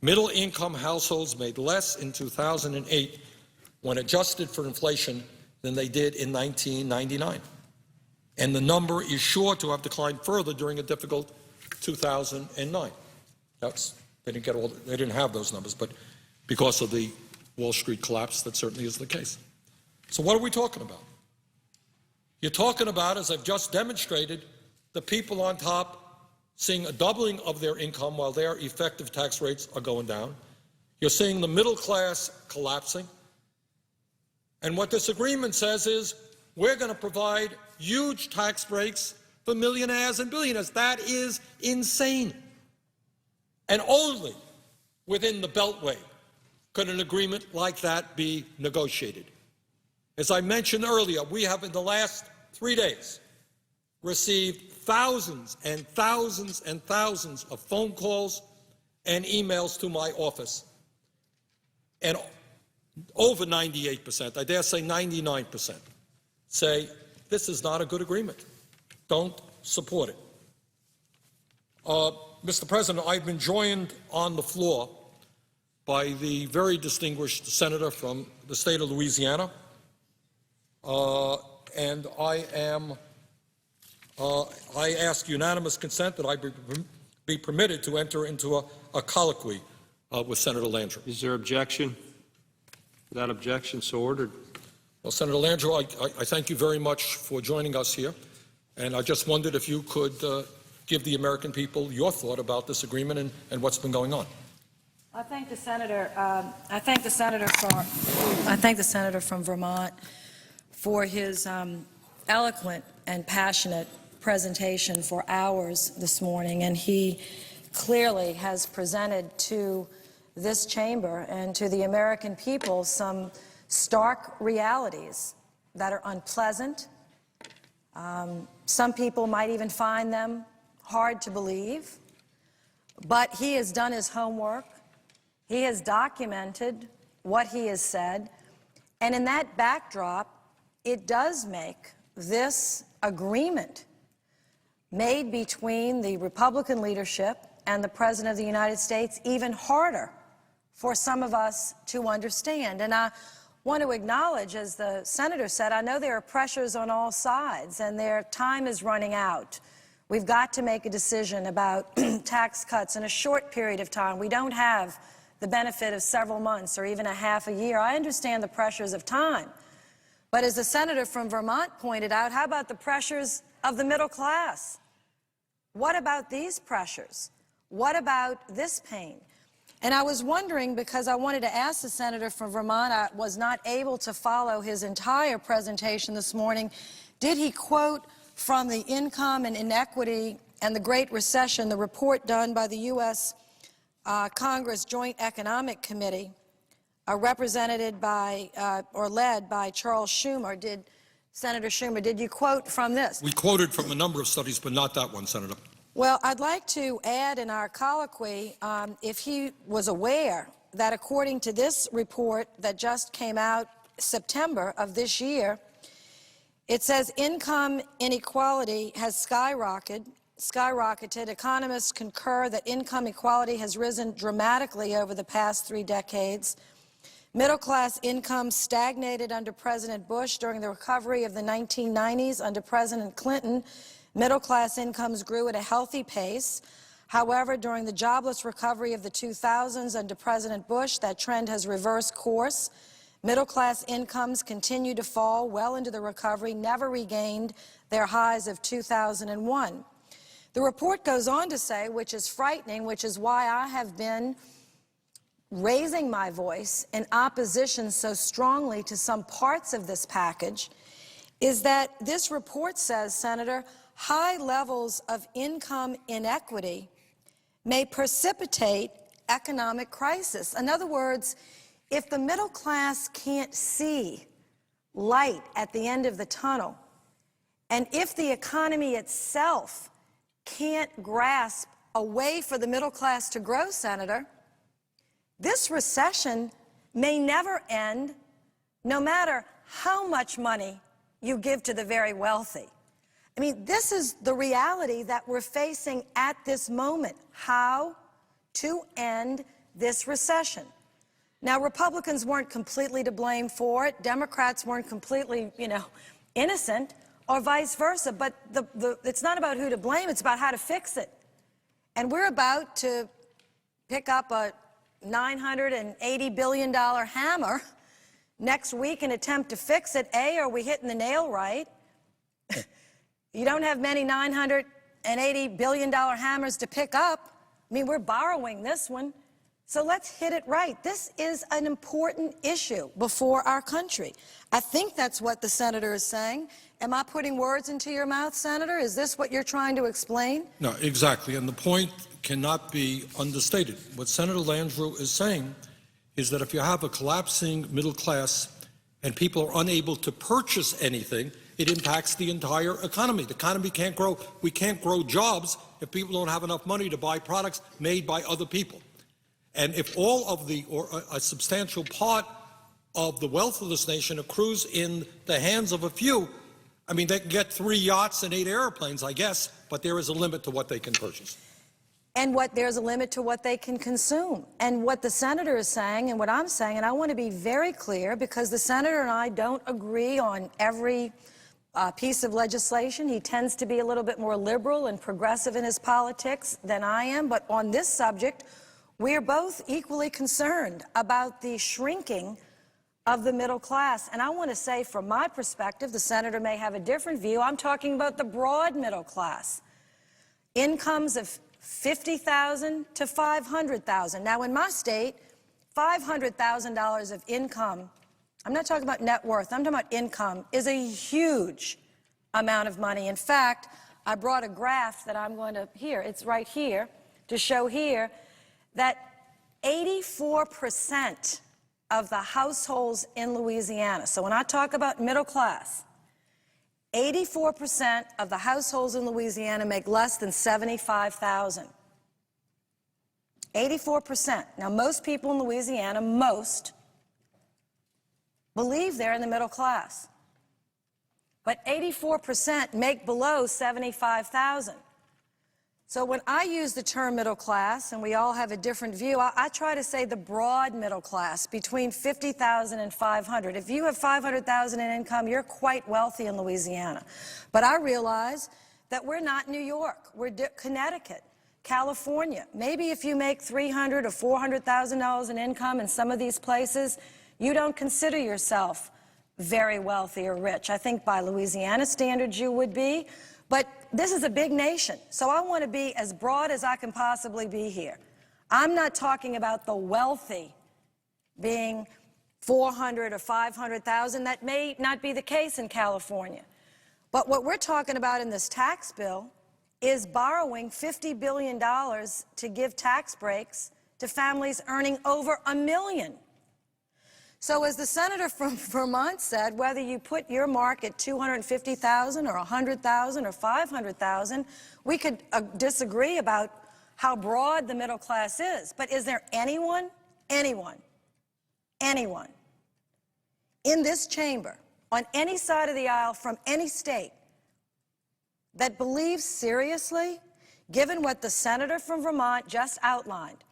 Middle-income households made less in 2008 when adjusted for inflation than they did in 1999. And the number is sure to have declined further during a difficult 2009. They didn't have those numbers, but because of the Wall Street collapse, that certainly is the case. So what are we talking about? You're talking about, as I've just demonstrated, the people on top seeing a doubling of their income while their effective tax rates are going down. You're seeing the middle class collapsing. And what this agreement says is we're going to provide huge tax breaks for millionaires and billionaires. That is insane. And only within the Beltway could an agreement like that be negotiated. As I mentioned earlier, we have in the last 3 days received thousands and thousands and thousands of phone calls and emails to my office. And over 98%, I dare say 99%, say this is not a good agreement. Don't support it. Mr. President, I've been joined on the floor by the very distinguished senator from the state of Louisiana, and I ask unanimous consent that I be permitted to enter into a colloquy with Senator Landrieu. Is there objection? Without objection, so ordered. Well, Senator Landrieu, I thank you very much for joining us here, and I just wondered if you could give the American people your thought about this agreement and what's been going on. I thank the senator. I thank the senator from Vermont for his eloquent and passionate presentation for hours this morning, and he clearly has presented to this chamber and to the American people some stark realities that are unpleasant. Some people might even find them hard to believe, but he has done his homework. He has documented what he has said, and in that backdrop, it does make this agreement made between the Republican leadership and the President of the United States even harder for some of us to understand. And I want to acknowledge, as the senator said, I know there are pressures on all sides and their time is running out. We've got to make a decision about tax cuts in a short period of time. We don't have the benefit of several months or even a half a year. I understand the pressures of time. But as the senator from Vermont pointed out, how about the pressures of the middle class? What about these pressures? What about this pain? And I was wondering, because I wanted to ask the senator from Vermont, I was not able to follow his entire presentation this morning, did he quote from the Income and Inequity and the Great Recession, the report done by the U.S. Congress Joint Economic Committee, represented by, or led by Charles Schumer? Senator Schumer, did you quote from this? We quoted from a number of studies, but not that one, Senator. Well, I'd like to add in our colloquy, if he was aware that according to this report that just came out September of this year, it says income inequality has skyrocketed. Economists concur that income equality has risen dramatically over the past 3 decades. Middle-class income stagnated under President Bush. During the recovery of the 1990s under President Clinton, middle-class incomes grew at a healthy pace. However, during the jobless recovery of the 2000s under President Bush, that trend has reversed course. Middle-class incomes continue to fall well into the recovery, never regained their highs of 2001. The report goes on to say, which is frightening, which is why I have been raising my voice in opposition so strongly to some parts of this package, is that this report says, Senator, high levels of income inequity may precipitate economic crisis. In other words, if the middle class can't see light at the end of the tunnel, and if the economy itself can't grasp a way for the middle class to grow, Senator, this recession may never end, no matter how much money you give to the very wealthy. I mean, this is the reality that we're facing at this moment, how to end this recession. Now, Republicans weren't completely to blame for it. Democrats weren't completely, innocent, or vice versa. But it's not about who to blame. It's about how to fix it. And we're about to pick up a $980 billion hammer next week and attempt to fix it. A, are we hitting the nail right? You don't have many $980 billion hammers to pick up. I mean, we're borrowing this one. So let's hit it right. This is an important issue before our country. I think that's what the senator is saying. Am I putting words into your mouth, Senator? Is this what you're trying to explain? No, exactly. And the point cannot be understated. What Senator Landrieu is saying is that if you have a collapsing middle class and people are unable to purchase anything, it impacts the entire economy. The economy can't grow. We can't grow jobs if people don't have enough money to buy products made by other people. And if all of the, or a substantial part of the wealth of this nation accrues in the hands of a few, I mean, they can get 3 yachts and 8 airplanes, I guess, but there is a limit to what they can purchase. And there's a limit to what they can consume. And what the senator is saying and what I'm saying, and I want to be very clear because the senator and I don't agree on every piece of legislation. He tends to be a little bit more liberal and progressive in his politics than I am. But on this subject, we are both equally concerned about the shrinking of the middle class. And I want to say, from my perspective, the senator may have a different view. I'm talking about the broad middle class. Incomes of $50,000 to $500,000. Now, in my state, $500,000 of income, I'm not talking about net worth, I'm talking about income, is a huge amount of money. In fact, I brought a graph that I'm going to, here, it's right here, to show here that 84% of the households in Louisiana, so when I talk about middle class, 84% of the households in Louisiana make less than $75,000. 84%. Now, most people in Louisiana, most, believe they're in the middle class. But 84% make below $75,000. So when I use the term middle class, and we all have a different view, I try to say the broad middle class, between $50,000 and $500,000. If you have $500,000 in income, you're quite wealthy in Louisiana. But I realize that we're not New York. We're Connecticut, California. Maybe if you make $300,000 or $400,000 in income in some of these places, you don't consider yourself very wealthy or rich. I think by Louisiana standards you would be. But this is a big nation, so I want to be as broad as I can possibly be here. I'm not talking about the wealthy being $400,000 or $500,000. That may not be the case in California. But what we're talking about in this tax bill is borrowing $50 billion to give tax breaks to families earning over $1 million. So as the senator from Vermont said, whether you put your mark at $250,000 or $100,000 or $500,000, we could disagree about how broad the middle class is. But is there anyone in this chamber, on any side of the aisle, from any state, that believes seriously, given what the senator from Vermont just outlined,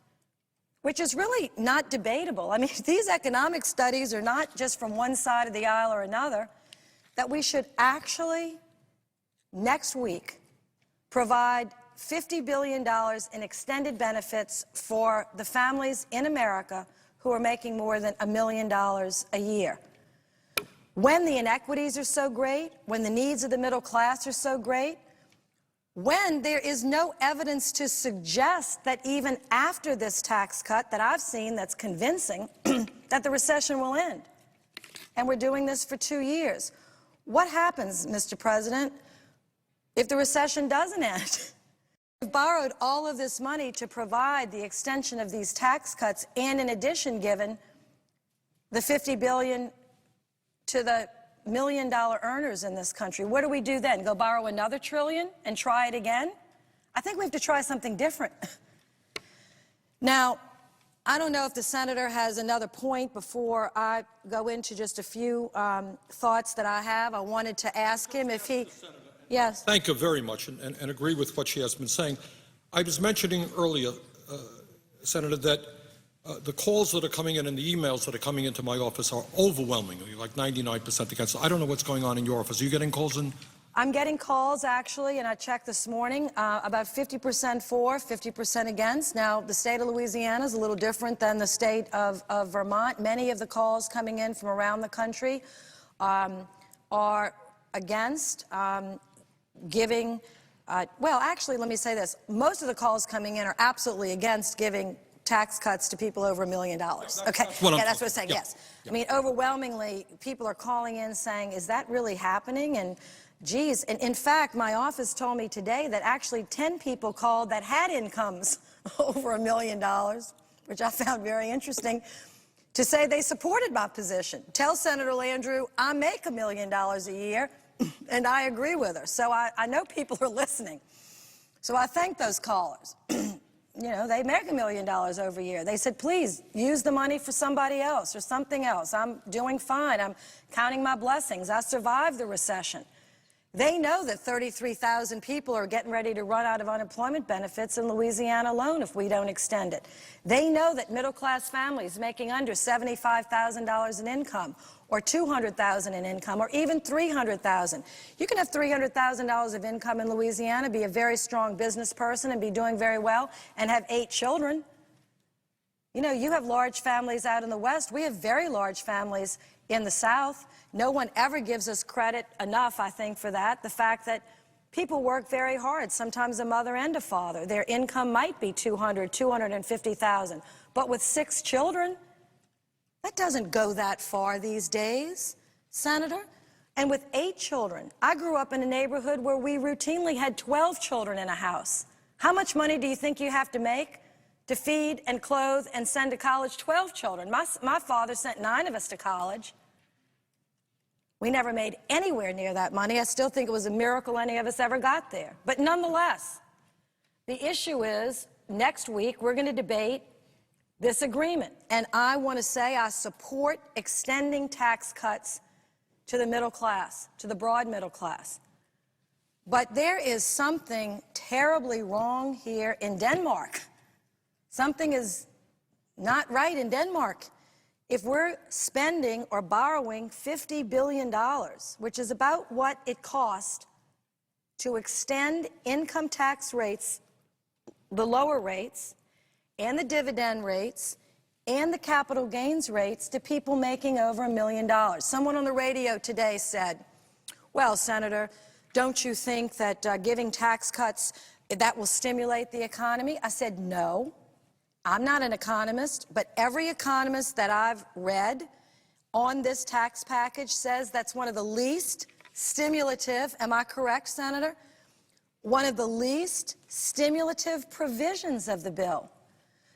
which is really not debatable? I mean, these economic studies are not just from one side of the aisle or another, that we should actually, next week, provide $50 billion in extended benefits for the families in America who are making more than $1 million a year. When the inequities are so great, when the needs of the middle class are so great, when there is no evidence to suggest that even after this tax cut that I've seen that's convincing that the recession will end. And we're doing this for 2 years. What happens, Mr. President, if the recession doesn't end? We've borrowed all of this money to provide the extension of these tax cuts and, in addition, given the $50 billion to the $1 million earners in this country. What do we do then? Go borrow another $1 trillion and try it again? I think we have to try something different. Now, I don't know if the senator has another point before I go into just a few thoughts that I have. I wanted to ask him if he... Yes. Thank you very much, and agree with what she has been saying. I was mentioning earlier, Senator, that the calls that are coming in and the emails that are coming into my office are overwhelmingly, like 99% against. I don't know what's going on in your office. Are you getting calls in? I'm getting calls, actually, and I checked this morning, about 50% for, 50% against. Now, the state of Louisiana is a little different than the state of Vermont. Many of the calls coming in from around the country are against giving, well, actually, let me say this. Most of the calls coming in are absolutely against giving tax cuts to people over $1 million. Okay, what I'm yeah, that's what I'm talking- saying, yeah, yes. yeah. I mean, overwhelmingly, people are calling in saying, is that really happening? And geez, and in fact, my office told me today that actually 10 people called that had incomes over $1 million, which I found very interesting, to say they supported my position. Tell Senator Landrieu I make $1 million a year, and I agree with her. So I know people are listening. So I thank those callers. You know, they make $1 million over a year. They said, please, use the money for somebody else or something else. I'm doing fine. I'm counting my blessings. I survived the recession. They know that 33,000 people are getting ready to run out of unemployment benefits in Louisiana alone if we don't extend it. They know that middle-class families making under $75,000 in income or $200,000 in income or even $300,000. You can have $300,000 of income in Louisiana, be a very strong business person and be doing very well and have 8 children. You know, you have large families out in the West. We have very large families in the South. No one ever gives us credit enough, I think, for that. The fact that people work very hard, sometimes a mother and a father. Their income might be $200,000, $250,000. But with 6 children, that doesn't go that far these days, Senator. And with 8 children, I grew up in a neighborhood where we routinely had 12 children in a house. How much money do you think you have to make to feed and clothe and send to college 12 children? My father sent 9 of us to college. We never made anywhere near that money. I still think it was a miracle any of us ever got there. But nonetheless, the issue is, next week we're going to debate this agreement. And I want to say I support extending tax cuts to the middle class, to the broad middle class. But there is something terribly wrong here in Denmark. Something is not right in Denmark. If we're spending or borrowing $50 billion, which is about what it cost to extend income tax rates, the lower rates, and the dividend rates, and the capital gains rates to people making over $1 million. Someone on the radio today said, well, Senator, don't you think that giving tax cuts, that will stimulate the economy? I said, no. I'm not an economist, but every economist that I've read on this tax package says that's one of the least stimulative, am I correct, Senator? One of the least stimulative provisions of the bill.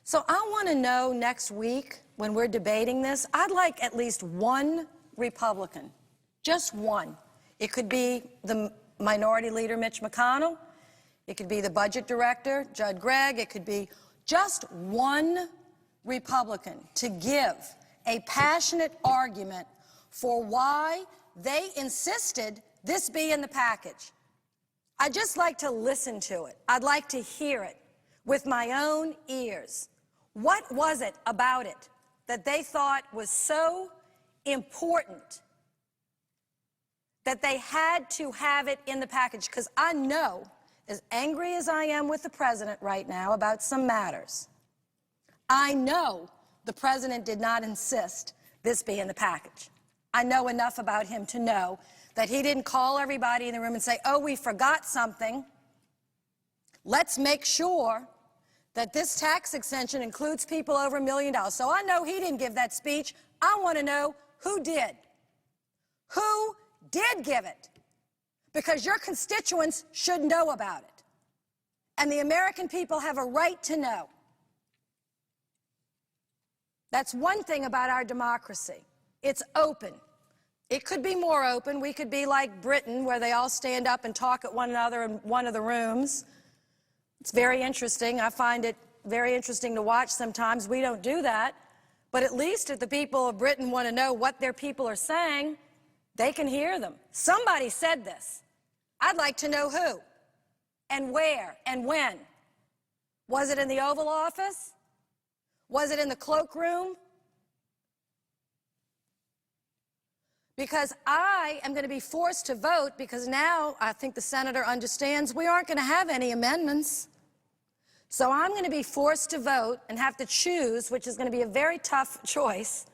So I want to know next week when we're debating this, I'd like at least one Republican, just one. It could be the Minority Leader Mitch McConnell. It could be the Budget Director, Judd Gregg. It could be just one Republican to give a passionate argument for why they insisted this be in the package. I'd just like to listen to it. I'd like to hear it with my own ears. What was it about it that they thought was so important that they had to have it in the package? Because I know, as angry as I am with the president right now about some matters, I know the president did not insist this be in the package. I know enough about him to know that he didn't call everybody in the room and say, oh, we forgot something. Let's make sure that this tax extension includes people over $1 million. So I know he didn't give that speech. I want to know who did. Who did give it? Because your constituents should know about it. And the American people have a right to know. That's one thing about our democracy. It's open. It could be more open. We could be like Britain, where they all stand up and talk at one another in one of the rooms. It's very interesting. I find it very interesting to watch sometimes. We don't do that. But at least if the people of Britain want to know what their people are saying, they can hear them. Somebody said this. I'd like to know who and where and when. Was it in the Oval Office? Was it in the cloakroom? Because I am going to be forced to vote, because now I think the senator understands we aren't going to have any amendments. So I'm going to be forced to vote and have to choose, which is going to be a very tough choice,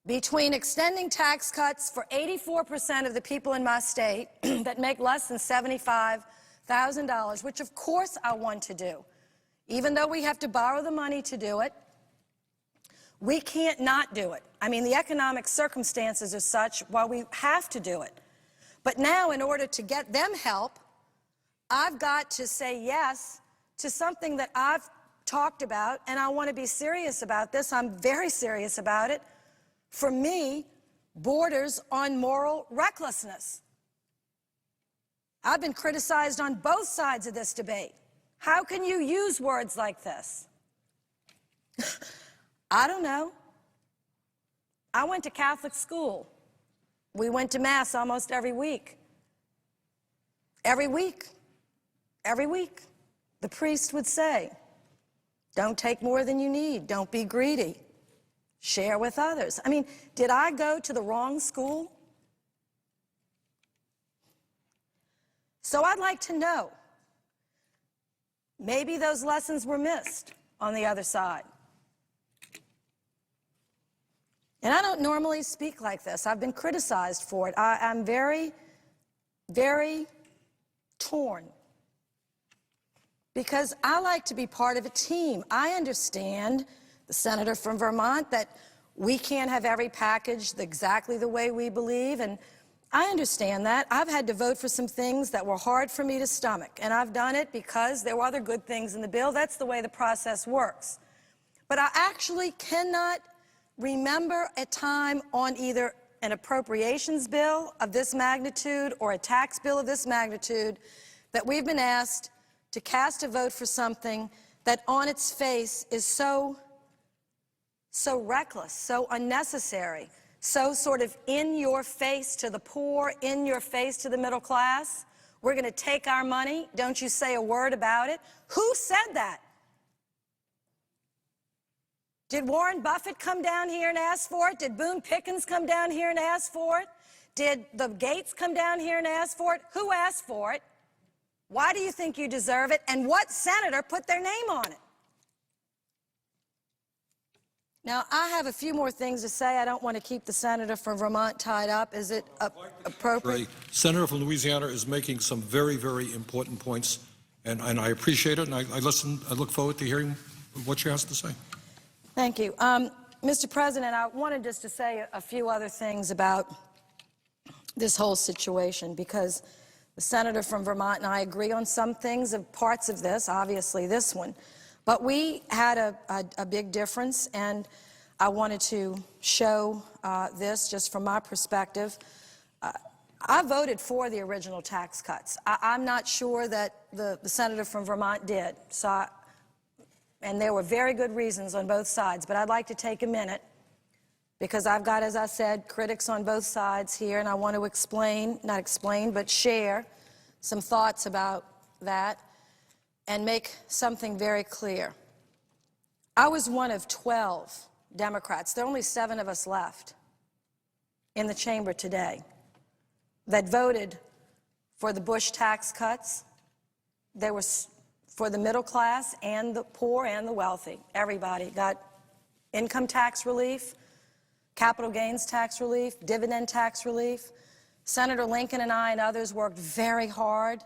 between extending tax cuts for 84% of the people in my state that make less than $75,000, which of course I want to do. Even though we have to borrow the money to do it, we can't not do it. I mean, the economic circumstances are such while we have to do it. But now, in order to get them help, I've got to say yes to something that I've talked about, and I want to be serious about this. I'm very serious about it. For me, borders on moral recklessness. I've been criticized on both sides of this debate. How can you use words like this? I don't know. I went to Catholic school. We went to Mass almost every week. Every week. Every week. The priest would say, don't take more than you need. Don't be greedy. Share with others. I mean, did I go to the wrong school? So I'd like to know. Maybe those lessons were missed on the other side. And I don't normally speak like this. I've been criticized for it. I'm very, very torn. Because I like to be part of a team. I understand, the senator from Vermont, that we can't have every package exactly the way we believe, and I understand that. I've had to vote for some things that were hard for me to stomach, and I've done it because there were other good things in the bill. That's the way the process works. But I actually cannot remember a time on either an appropriations bill of this magnitude or a tax bill of this magnitude that we've been asked to cast a vote for something that on its face is so reckless, so unnecessary, so sort of in your face to the poor, in your face to the middle class. We're going to take our money. Don't you say a word about it. Who said that? Did Warren Buffett come down here and ask for it? Did Boone Pickens come down here and ask for it? Did the Gates come down here and ask for it? Who asked for it? Why do you think you deserve it? And what senator put their name on it? Now, I have a few more things to say. I don't want to keep the senator from Vermont tied up. Is it appropriate? Senator from Louisiana is making some very, very important points, and I appreciate it, and I look forward to hearing what she has to say. Thank you. Mr. President, I wanted just to say a few other things about this whole situation, because the senator from Vermont and I agree on some things, of parts of this, obviously this one. But we had a big difference, and I wanted to show this just from my perspective. I voted for the original tax cuts. I'm not sure that the senator from Vermont did. And there were very good reasons on both sides. But I'd like to take a minute, because I've got, as I said, critics on both sides here, and I want to not explain, but share some thoughts about that and make something very clear. I was one of 12 Democrats. There are only 7 of us left in the chamber today that voted for the Bush tax cuts. There was for the middle class and the poor and the wealthy. Everybody got income tax relief, capital gains tax relief, dividend tax relief. Senator Lincoln and I and others worked very hard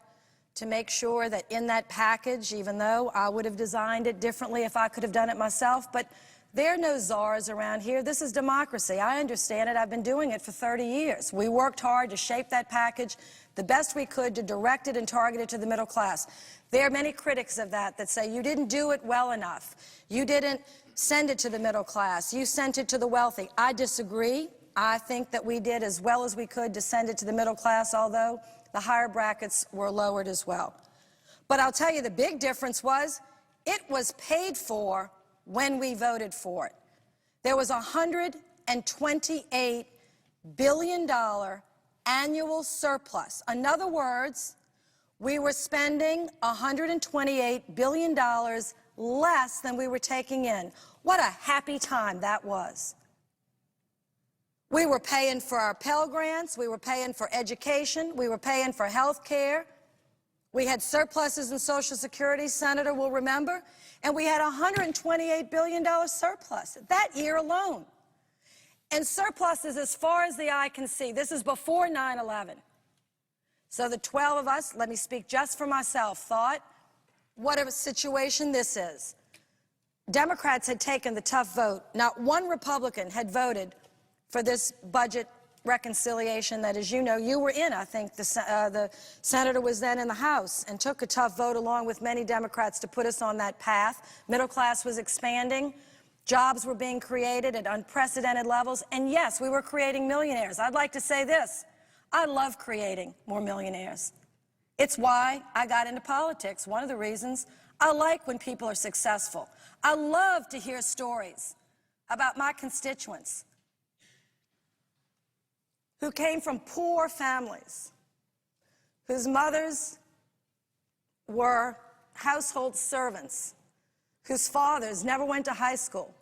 to make sure that in that package, even though I would have designed it differently if I could have done it myself, but there are no czars around here. This is democracy. I understand it. I've been doing it for 30 years. We worked hard to shape that package the best we could, to direct it and target it to the middle class. There are many critics of that say you didn't do it well enough. You didn't send it to the middle class. You sent it to the wealthy. I disagree. I think that we did as well as we could to send it to the middle class, although the higher brackets were lowered as well. But I'll tell you, the big difference was it was paid for when we voted for it. There was a $128 billion annual surplus. In other words, we were spending $128 billion less than we were taking in. What a happy time that was. We were paying for our Pell Grants, we were paying for education, we were paying for health care. We had surpluses in Social Security, Senator will remember, and we had a $128 billion surplus that year alone. And surpluses as far as the eye can see. This is before 9/11. So the 12 of us, let me speak just for myself, thought what a situation this is. Democrats had taken the tough vote. Not one Republican had voted for this budget reconciliation that, as you know, you were in. I think the senator was then in the House and took a tough vote along with many Democrats to put us on that path. Middle class was expanding. Jobs were being created at unprecedented levels. And yes, we were creating millionaires. I'd like to say this. I love creating more millionaires. It's why I got into politics. One of the reasons. I like when people are successful. I love to hear stories about my constituents who came from poor families, whose mothers were household servants, whose fathers never went to high school.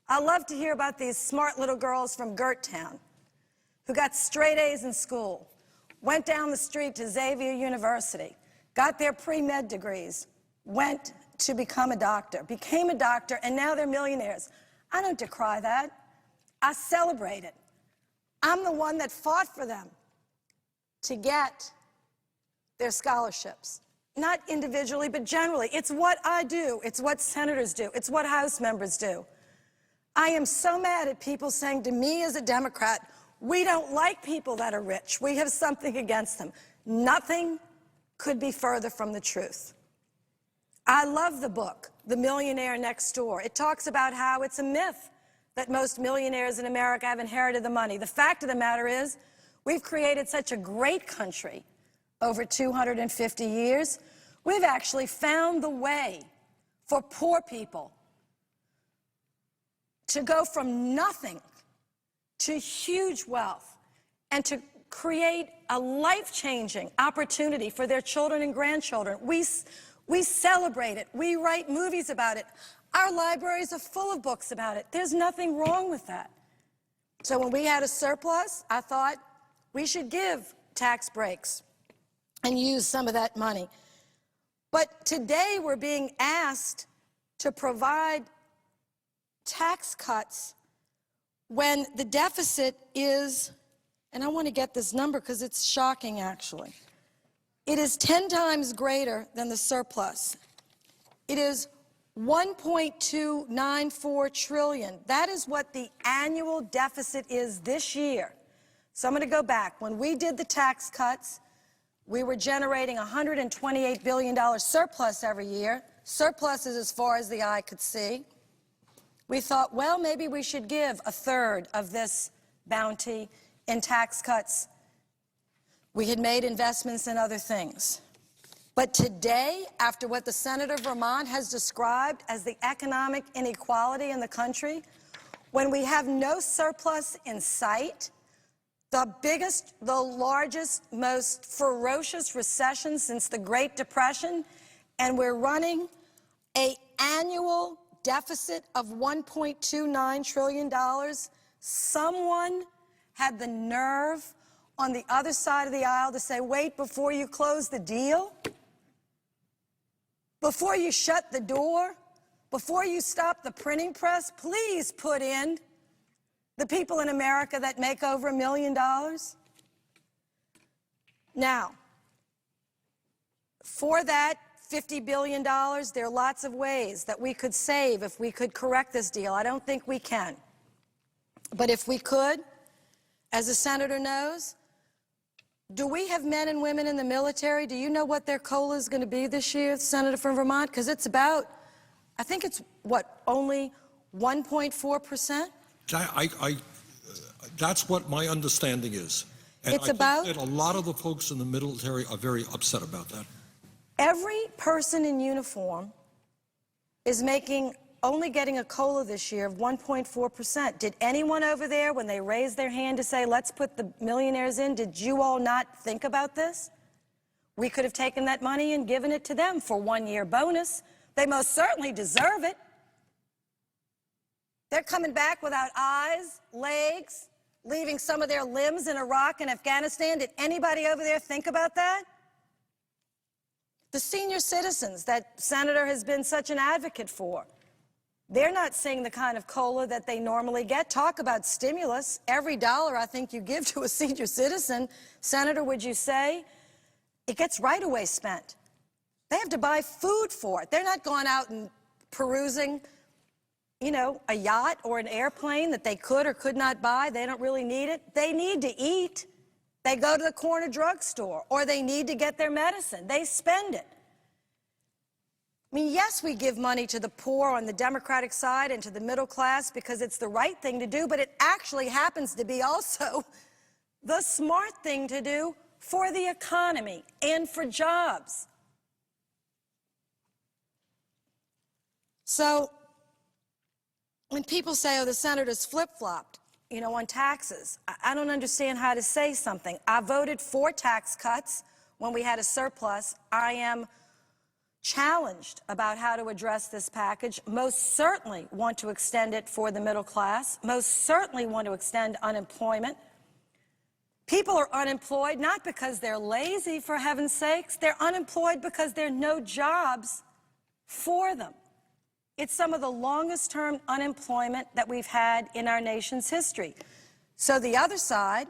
I love to hear about these smart little girls from Gert Town who got straight A's in school, went down the street to Xavier University, got their pre-med degrees, went to become a doctor, became a doctor, and now they're millionaires. I don't decry that. I celebrate it. I'm the one that fought for them to get their scholarships. Not individually, but generally. It's what I do. It's what senators do. It's what House members do. I am so mad at people saying to me as a Democrat, we don't like people that are rich. We have something against them. Nothing could be further from the truth. I love the book, The Millionaire Next Door. It talks about how it's a myth that most millionaires in America have inherited the money. The fact of the matter is, we've created such a great country over 250 years. We've actually found the way for poor people to go from nothing to huge wealth and to create a life-changing opportunity for their children and grandchildren. We celebrate it. We write movies about it. Our libraries are full of books about it. There's nothing wrong with that. So when we had a surplus, I thought we should give tax breaks and use some of that money. But today we're being asked to provide tax cuts when the deficit is, and I want to get this number because it's shocking actually, it is 10 times greater than the surplus. It is 1.294 trillion. That is what the annual deficit is this year. So I'm going to go back. When we did the tax cuts, we were generating $128 billion surplus every year. Surplus is as far as the eye could see. We thought, well, maybe we should give a third of this bounty in tax cuts. We had made investments in other things. But today, after what the senator of Vermont has described as the economic inequality in the country, when we have no surplus in sight, the biggest, the largest, most ferocious recession since the Great Depression, and we're running an annual deficit of $1.29 trillion, someone had the nerve on the other side of the aisle to say, wait, before you close the deal, before you shut the door, before you stop the printing press, please put in the people in America that make over $1 million. Now, for that $50 billion, there are lots of ways that we could save if we could correct this deal. I don't think we can. But if we could, as the senator knows, do we have men and women in the military? Do you know what their COLA is going to be this year, Senator from Vermont? Because it's about, I think it's, what, only 1.4%? That's what my understanding is. And It's I think about- that a lot of the folks in the military are very upset about that. Every person in uniform is only getting a COLA this year of 1.4%. Did anyone over there, when they raised their hand to say, let's put the millionaires in, did you all not think about this? We could have taken that money and given it to them for 1 year bonus. They most certainly deserve it. They're coming back without eyes, legs, leaving some of their limbs in Iraq and Afghanistan. Did anybody over there think about that? The senior citizens that Senator has been such an advocate for, they're not seeing the kind of COLA that they normally get. Talk about stimulus. Every dollar I think you give to a senior citizen, Senator, would you say, it gets right away spent. They have to buy food for it. They're not going out and perusing, you know, a yacht or an airplane that they could or could not buy. They don't really need it. They need to eat. They go to the corner drugstore, or they need to get their medicine. They spend it. I mean, yes, we give money to the poor on the Democratic side and to the middle class because it's the right thing to do, but it actually happens to be also the smart thing to do for the economy and for jobs. So when people say, oh, the senators flip-flopped, you know, on taxes, I don't understand how to say something. I voted for tax cuts when we had a surplus. I am challenged about how to address this package. Most certainly want to extend it for the middle class. Most certainly want to extend unemployment. People are unemployed not because they're lazy, for heaven's sakes. They're unemployed because there are no jobs for them. It's some of the longest-term unemployment that we've had in our nation's history. So the other side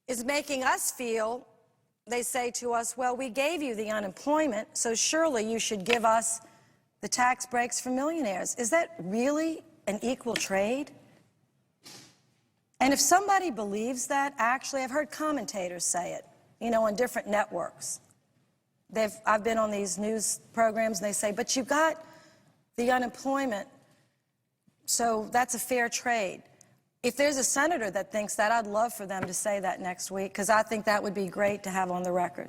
is making us feel, they say to us, well, we gave you the unemployment, so surely you should give us the tax breaks for millionaires. Is that really an equal trade? And if somebody believes that, actually, I've heard commentators say it, you know, on different networks. I've been on these news programs, and they say, but you got the unemployment, so that's a fair trade. If there's a senator that thinks that, I'd love for them to say that next week, because I think that would be great to have on the record.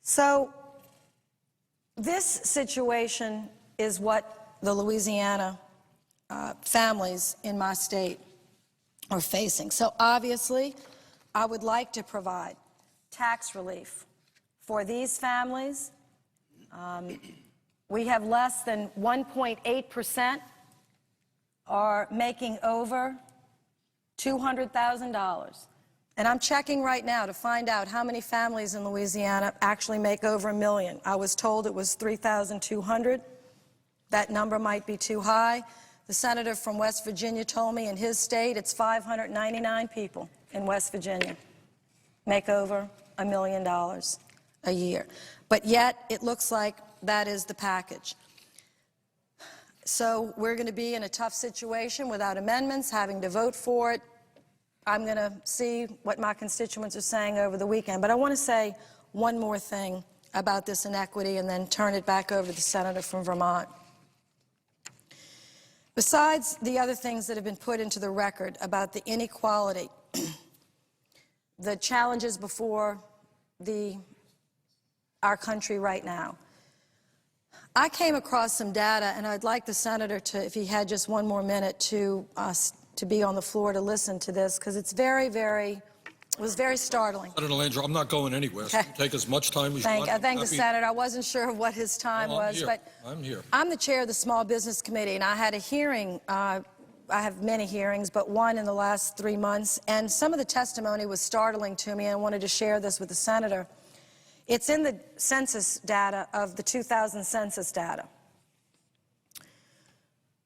So this situation is what the Louisiana families in my state are facing. So obviously, I would like to provide tax relief for these families. We have less than 1.8% are making over $200,000. And I'm checking right now to find out how many families in Louisiana actually make over $1 million. I was told it was 3,200. That number might be too high. The senator from West Virginia told me in his state it's 599 people in West Virginia make over $1 million a year. But yet, it looks like that is the package. So we're going to be in a tough situation without amendments, having to vote for it. I'm going to see what my constituents are saying over the weekend. But I want to say one more thing about this inequity and then turn it back over to the senator from Vermont. Besides the other things that have been put into the record about the inequality, the challenges before our country right now, I came across some data, and I'd like the senator to, if he had just one more minute, to be on the floor to listen to this, because it's very, it was very startling. Senator Landrieu, I'm not going anywhere. So you take as much time as you want. Thank the senator. I wasn't sure what his time was, here. but I'm here. I'm the chair of the Small Business Committee, and I had a hearing. I have many hearings, but one in the last 3 months, and some of the testimony was startling to me, and I wanted to share this with the senator. It's in the census data of the 2000 census data.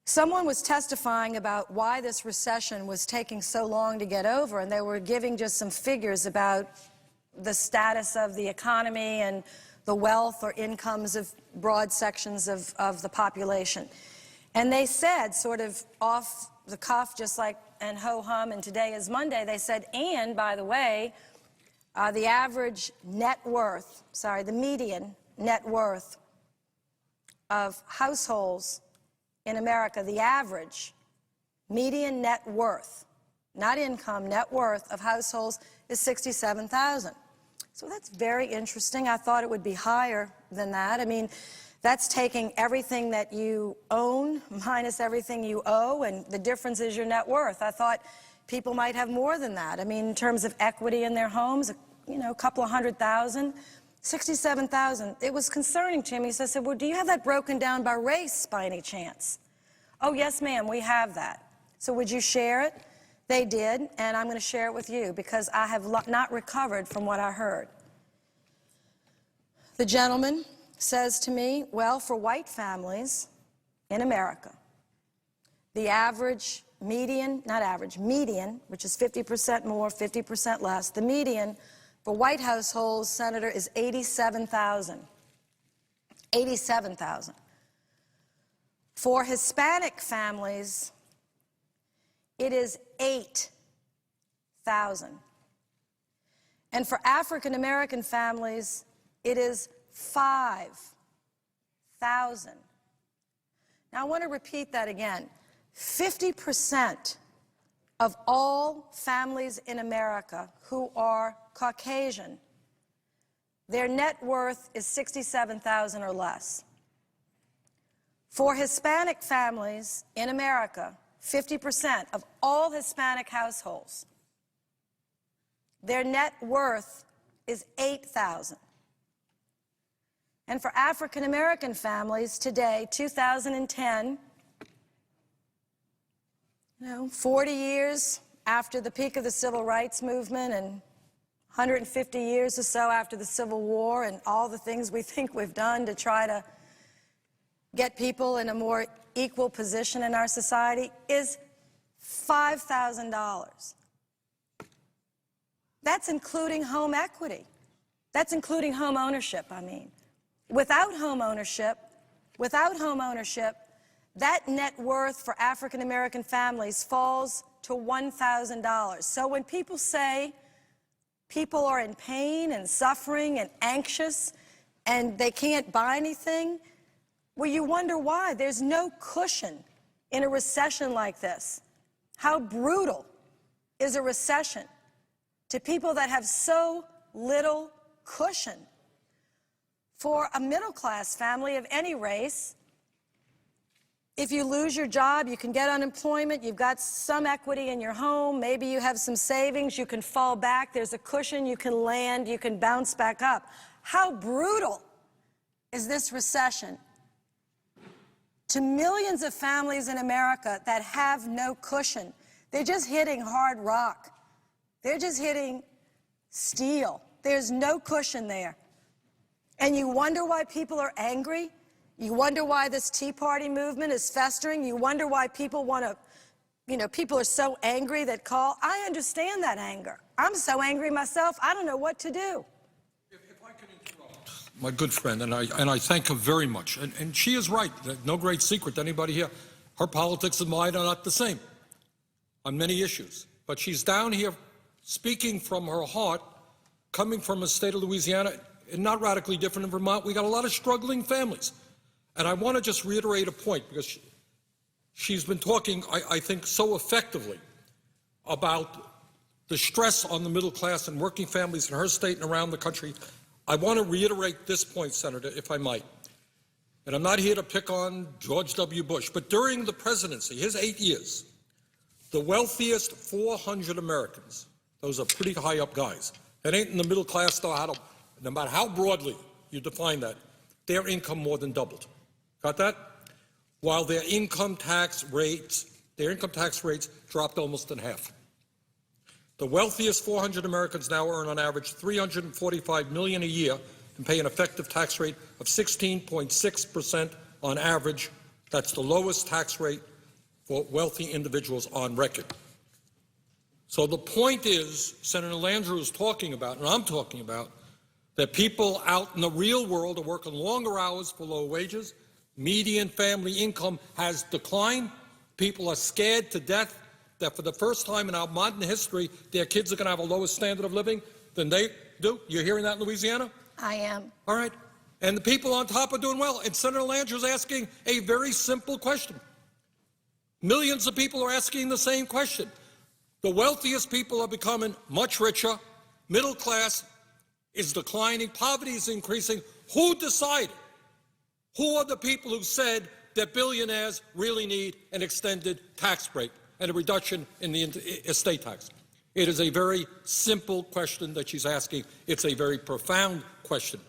Someone was testifying about why this recession was taking so long to get over, and they were giving just some figures about the status of the economy and the wealth or incomes of broad sections of the population. And they said, sort of off the cuff, just like, and ho-hum, and today is Monday, they said, and by the way, the average net worth, the median net worth of households in America, the average median net worth, not income, net worth of households is $67,000. So that's very interesting. I thought it would be higher than that. I mean, that's taking everything that you own minus everything you owe, and the difference is your net worth. I thought people might have more than that. I mean, in terms of equity in their homes, you know, a couple of $100,000, $67,000. It was concerning to me. So I said, well, do you have that broken down by race by any chance? Oh, yes, ma'am, we have that. So would you share it? They did, and I'm going to share it with you because I have not recovered from what I heard. The gentleman says to me, well, for white families in America, the average median, not average, median, which is 50% more, 50% less, the median For white households, Senator, is $87,000. $87,000. For Hispanic families, it is $8,000. And for African American families, it is $5,000. Now, I want to repeat that again. 50% of all families in America who are Caucasian, their net worth is $67,000 or less. For Hispanic families in America, 50% of all Hispanic households, their net worth is $8,000. And for African American families today, 2010, 40 years after the peak of the Civil Rights Movement and 150 years or so after the Civil War and all the things we think we've done to try to get people in a more equal position in our society, is $5,000. That's including home equity. That's including home ownership, I mean. Without home ownership, that net worth for African American families falls to $1,000. So when people say people are in pain and suffering and anxious and they can't buy anything, well, you wonder why. There's no cushion in a recession like this. How brutal is a recession to people that have so little cushion? For a middle-class family of any race, if you lose your job, you can get unemployment, you've got some equity in your home, maybe you have some savings, you can fall back, there's a cushion, you can land, you can bounce back up. How brutal is this recession to millions of families in America that have no cushion? They're just hitting hard rock. They're just hitting steel. There's no cushion there. And you wonder why people are angry? You wonder why this Tea Party movement is festering? You wonder why people want to, people are so angry that call? I understand that anger. I'm so angry myself, I don't know what to do. If I could interrupt my good friend, and I thank her very much, and she is right, no great secret to anybody here. Her politics and mine are not the same on many issues. But she's down here speaking from her heart, coming from a state of Louisiana, and not radically different in Vermont. We got a lot of struggling families. And I want to just reiterate a point, because she's been talking, I think, so effectively about the stress on the middle class and working families in her state and around the country. I want to reiterate this point, Senator, if I might. And I'm not here to pick on George W. Bush, but during the presidency, his 8 years, the wealthiest 400 Americans, those are pretty high up guys, it ain't in the middle class, though, no matter how broadly you define that, their income more than doubled. Got that? While their income tax rates dropped almost in half. The wealthiest 400 Americans now earn on average $345 million a year and pay an effective tax rate of 16.6% on average. That's the lowest tax rate for wealthy individuals on record. So the point is, Senator Landrieu is talking about, and I'm talking about, that people out in the real world are working longer hours for low wages. Median family income has declined. People are scared to death that for the first time in our modern history, their kids are going to have a lower standard of living than they do. You're hearing that in Louisiana? I am. All right. And the people on top are doing well. And Senator Landrieu is asking a very simple question. Millions of people are asking the same question. The wealthiest people are becoming much richer. Middle class is declining. Poverty is increasing. Who decided? Who are the people who said that billionaires really need an extended tax break and a reduction in the estate tax? It is a very simple question that she's asking. It's a very profound question,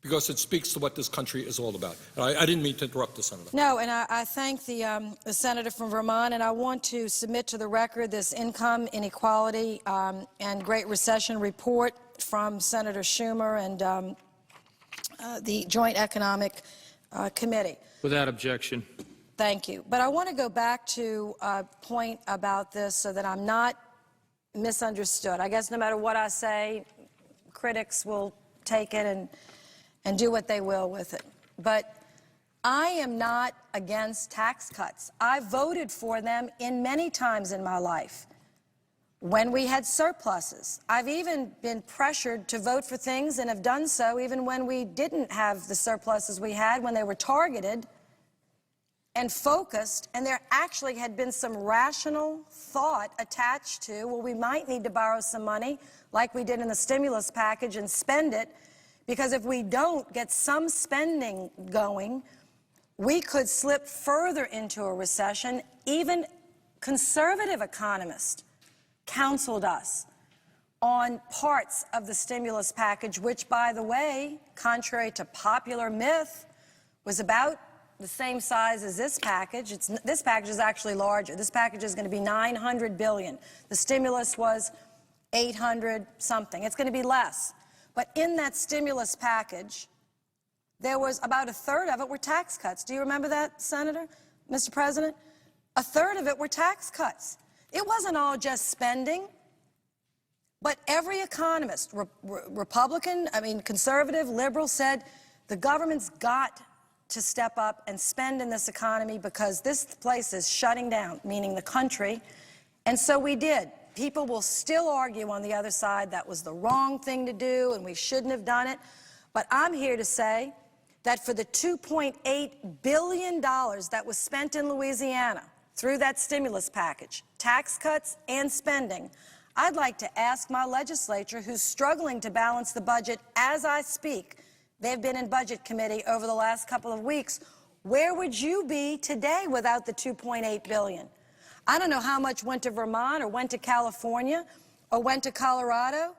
because it speaks to what this country is all about. And I didn't mean to interrupt the Senator. No, and I thank the Senator from Vermont, and I want to submit to the record this income inequality and Great Recession report from Senator Schumer and the Joint Economic Committee. Without objection. Thank you. But I want to go back to a point about this so that I'm not misunderstood. I guess no matter what I say, critics will take it and do what they will with it. But I am not against tax cuts. I voted for them in many times in my life when we had surpluses. I've even been pressured to vote for things and have done so even when we didn't have the surpluses we had, when they were targeted and focused, and there actually had been some rational thought attached to, well, we might need to borrow some money like we did in the stimulus package and spend it, because if we don't get some spending going, we could slip further into a recession. Even conservative economists counseled us on parts of the stimulus package, which, by the way, contrary to popular myth, was about the same size as this package. This package is actually larger. This package is going to be $900 billion. The stimulus was $800 something. It's going to be less. But in that stimulus package, there was about a third of it were tax cuts. Do you remember that, Senator, Mr. President? A third of it were tax cuts. It wasn't all just spending, but every economist, Republican, conservative, liberal, said the government's got to step up and spend in this economy because this place is shutting down, meaning the country. And so we did. People will still argue on the other side that was the wrong thing to do and we shouldn't have done it. But I'm here to say that for the $2.8 billion that was spent in Louisiana through that stimulus package, tax cuts and spending, I'd like to ask my legislature, who's struggling to balance the budget as I speak, they've been in budget committee over the last couple of weeks, where would you be today without the $2.8 billion? I don't know how much went to Vermont or went to California or went to Colorado.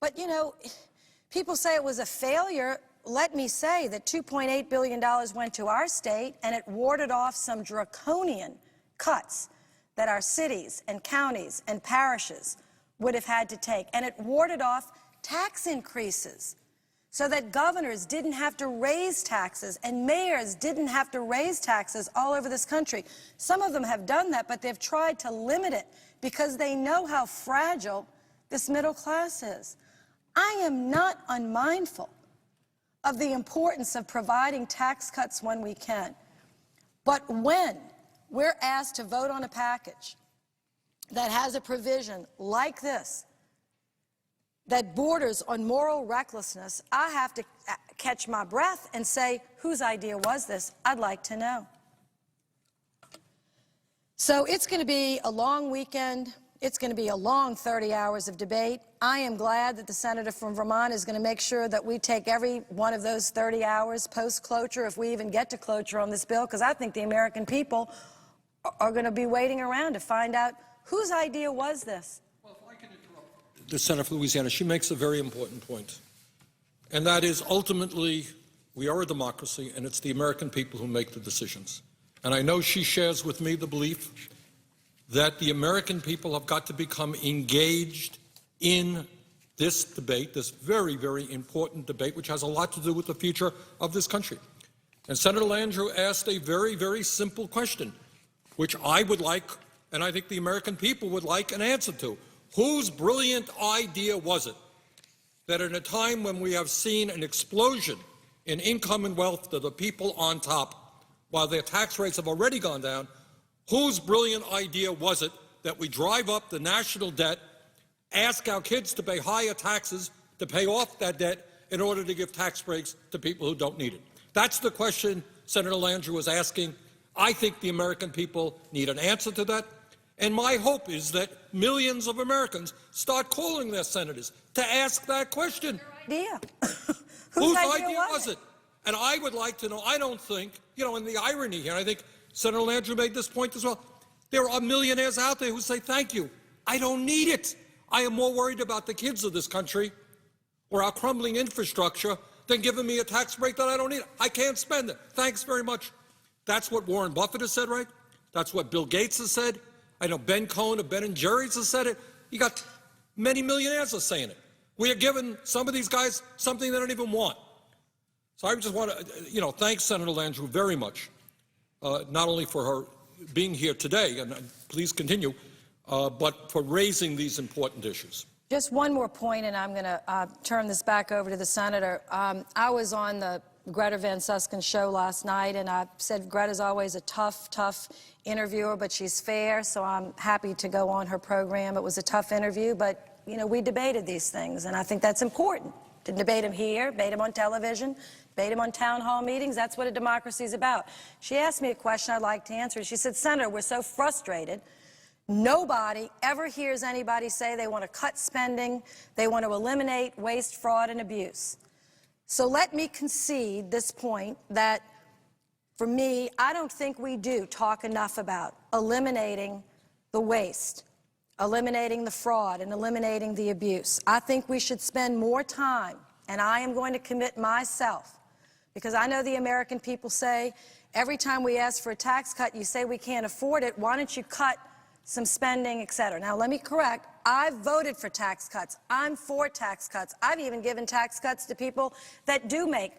But, you know, people say it was a failure. Let me say that $2.8 billion went to our state, and it warded off some draconian cuts that our cities and counties and parishes would have had to take. And it warded off tax increases so that governors didn't have to raise taxes and mayors didn't have to raise taxes all over this country. Some of them have done that, but they've tried to limit it because they know how fragile this middle class is. I am not unmindful of the importance of providing tax cuts when we can. But when we're asked to vote on a package that has a provision like this, that borders on moral recklessness, I have to catch my breath and say, whose idea was this? I'd like to know. So it's going to be a long weekend. It's going to be a long 30 hours of debate. I am glad that the senator from Vermont is going to make sure that we take every one of those 30 hours post-cloture, if we even get to cloture on this bill, because I think the American people are going to be waiting around to find out whose idea was this. Well, if I can interrupt the senator from Louisiana, she makes a very important point, and that is ultimately we are a democracy, and it's the American people who make the decisions. And I know she shares with me the belief that the American people have got to become engaged in this debate, this very, very important debate, which has a lot to do with the future of this country. And Senator Landrieu asked a very, very simple question, which I would like, and I think the American people would like an answer to. Whose brilliant idea was it that in a time when we have seen an explosion in income and wealth to the people on top, while their tax rates have already gone down, whose brilliant idea was it that we drive up the national debt, ask our kids to pay higher taxes to pay off that debt in order to give tax breaks to people who don't need it? That's the question Senator Landrieu was asking. I think the American people need an answer to that. And my hope is that millions of Americans start calling their senators to ask that question. Idea. Whose idea was it? And I would like to know, I don't think, and the irony here, I think Senator Landrieu made this point as well, there are millionaires out there who say, thank you, I don't need it. I am more worried about the kids of this country or our crumbling infrastructure than giving me a tax break that I don't need. I can't spend it. Thanks very much. That's what Warren Buffett has said, right? That's what Bill Gates has said. I know Ben Cohen of Ben & Jerry's has said it. You got many millionaires are saying it. We are giving some of these guys something they don't even want. So I just want to, thank Senator Landrieu very much, not only for her being here today, and please continue, but for raising these important issues. Just one more point, and I'm going to turn this back over to the senator. I was on the Greta Van Susken show last night, and I said Greta's always a tough interviewer, but she's fair, so I'm happy to go on her program. It was a tough interview, but, you know, we debated these things, and I think that's important. To debate them here, debate them on television, debate them on town hall meetings. That's what a democracy is about. She asked me a question I'd like to answer. She said, Senator, we're so frustrated. Nobody ever hears anybody say they want to cut spending, they want to eliminate waste, fraud, and abuse. So let me concede this point that, for me, I don't think we do talk enough about eliminating the waste, eliminating the fraud, and eliminating the abuse. I think we should spend more time, and I am going to commit myself, because I know the American people say, every time we ask for a tax cut, you say we can't afford it. Why don't you cut some spending, et cetera? Now, let me correct. I've voted for tax cuts. I'm for tax cuts. I've even given tax cuts to people that do make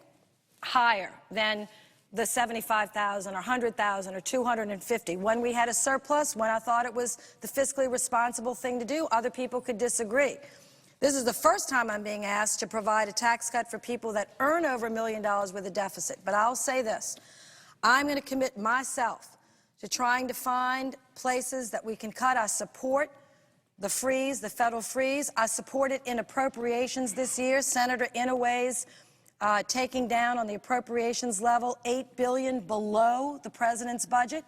higher than the $75,000 or $100,000 or $250,000. When we had a surplus, when I thought it was the fiscally responsible thing to do, other people could disagree. This is the first time I'm being asked to provide a tax cut for people that earn over $1 million with a deficit. But I'll say this. I'm going to commit myself to trying to find places that we can cut. I support the freeze, the federal freeze. I support it in appropriations this year. Senator Inouye's taking down on the appropriations level $8 billion below the president's budget.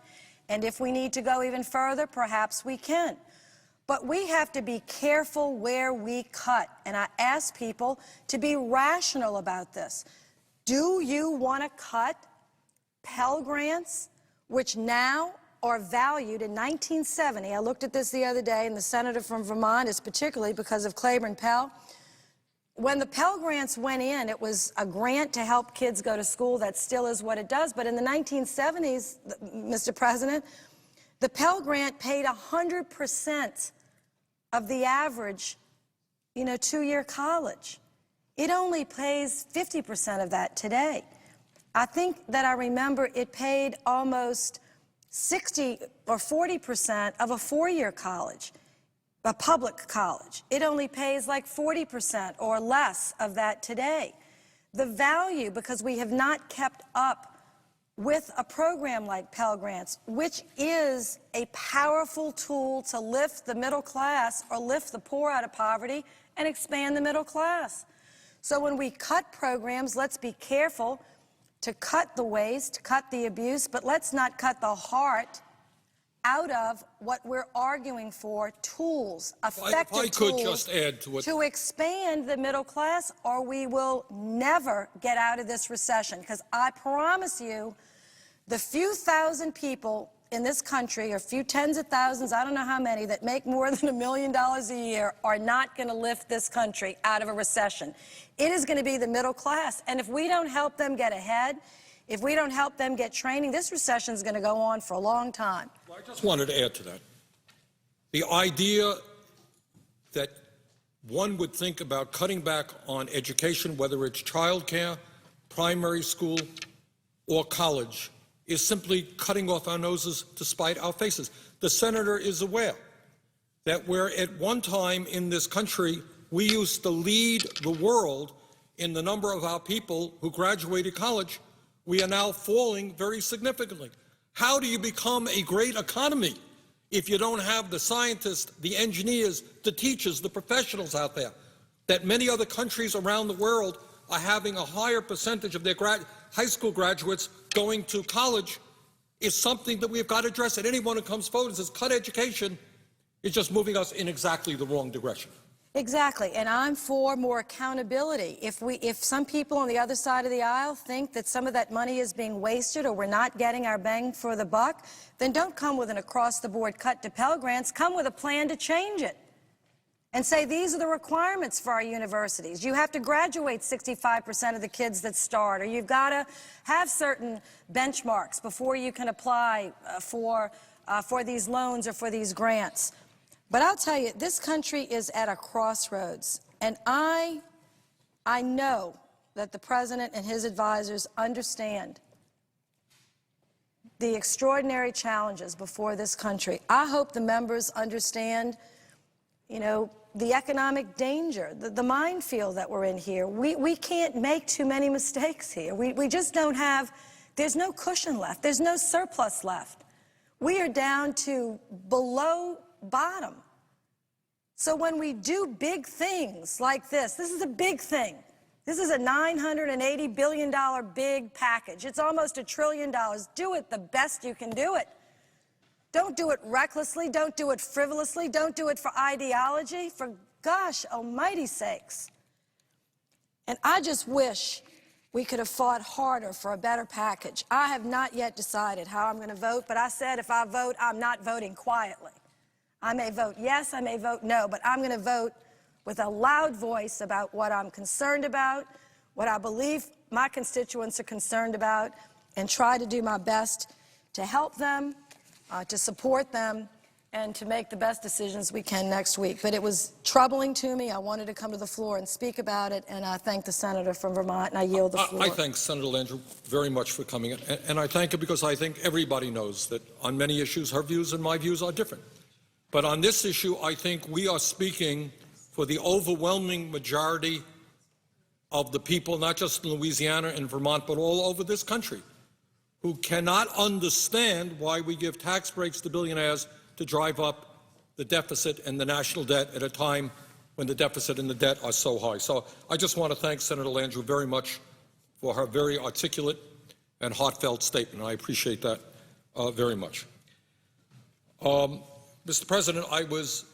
And if we need to go even further, perhaps we can. But we have to be careful where we cut. And I ask people to be rational about this. Do you want to cut Pell Grants, which now are valued in 1970? I looked at this the other day, and the senator from Vermont is particularly because of Claiborne Pell. When the Pell Grants went in, it was a grant to help kids go to school. That still is what it does. But in the 1970s, Mr. President, the Pell Grant paid 100% of the average, two-year college. It only pays 50% of that today. I think that I remember it paid almost 60 or 40% of a four-year college, a public college. It only pays like 40% or less of that today. The value, because we have not kept up with a program like Pell Grants, which is a powerful tool to lift the middle class or lift the poor out of poverty and expand the middle class. So when we cut programs, let's be careful to cut the waste, cut the abuse, but let's not cut the heart out of what we're arguing for, tools, effective tools just add to what to expand the middle class, or we will never get out of this recession. Because I promise you, the few thousand people in this country, or few tens of thousands, I don't know how many, that make more than $1 million a year are not going to lift this country out of a recession. It is going to be the middle class. And if we don't help them get ahead, if we don't help them get training, this recession is going to go on for a long time. Well, I just wanted to add to that. The idea that one would think about cutting back on education, whether it's childcare, primary school, or college, is simply cutting off our noses to spite our faces. The senator is aware that where at one time in this country we used to lead the world in the number of our people who graduated college, we are now falling very significantly. How do you become a great economy if you don't have the scientists, the engineers, the teachers, the professionals out there? That many other countries around the world are having a higher percentage of their high school graduates going to college is something that we've got to address. And anyone who comes forward and says cut education is just moving us in exactly the wrong direction. Exactly, and I'm for more accountability. If some people on the other side of the aisle think that some of that money is being wasted or we're not getting our bang for the buck, then don't come with an across-the-board cut to Pell Grants. Come with a plan to change it and say these are the requirements for our universities. You have to graduate 65% of the kids that start, or you've got to have certain benchmarks before you can apply for these loans or for these grants. But I'll tell you, this country is at a crossroads, and I know that the president and his advisors understand the extraordinary challenges before this country. I hope the members understand you know, the economic danger, the minefield that we're in here. We can't make too many mistakes here. We just don't have, there's no cushion left. There's no surplus left. We are down to below bottom. So when we do big things like this is a big thing. This is a $980 billion big package. It's almost $1 trillion. Do it the best you can do it. Don't do it recklessly. Don't do it frivolously. Don't do it for ideology. For gosh almighty sakes. And I just wish we could have fought harder for a better package. I have not yet decided how I'm going to vote, but I said if I vote, I'm not voting quietly. I may vote yes, I may vote no, but I'm going to vote with a loud voice about what I'm concerned about, what I believe my constituents are concerned about, and try to do my best to help them, to support them, and to make the best decisions we can next week. But it was troubling to me. I wanted to come to the floor and speak about it, and I thank the senator from Vermont, and I yield the floor. I thank Senator Landrieu very much for coming in, and I thank her because I think everybody knows that on many issues, her views and my views are different. But on this issue, I think we are speaking for the overwhelming majority of the people, not just in Louisiana and Vermont, but all over this country, who cannot understand why we give tax breaks to billionaires to drive up the deficit and the national debt at a time when the deficit and the debt are so high. So I just want to thank Senator Landrieu very much for her very articulate and heartfelt statement. I appreciate that very much. Mr. President, I was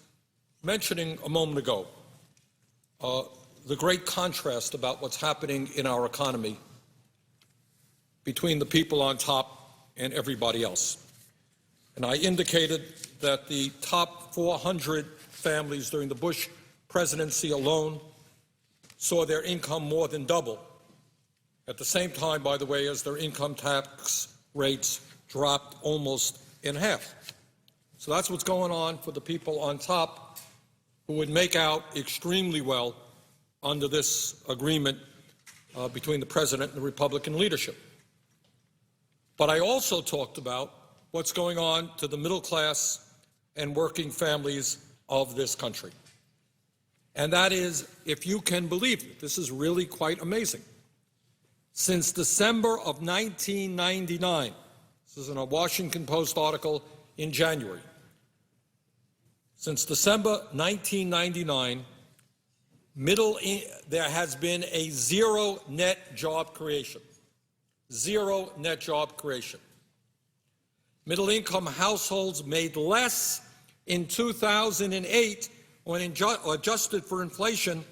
mentioning a moment ago the great contrast about what's happening in our economy between the people on top and everybody else. And I indicated that the top 400 families during the Bush presidency alone saw their income more than double. At the same time, by the way, as their income tax rates dropped almost in half. So that's what's going on for the people on top who would make out extremely well under this agreement between the President and the Republican leadership. But I also talked about what's going on to the middle class and working families of this country. And that is, if you can believe it, this is really quite amazing. Since December of 1999, this is in a Washington Post article in January, since December 1999, there has been a zero net job creation. Zero net job creation. Middle-income households made less in 2008 when adjusted for inflation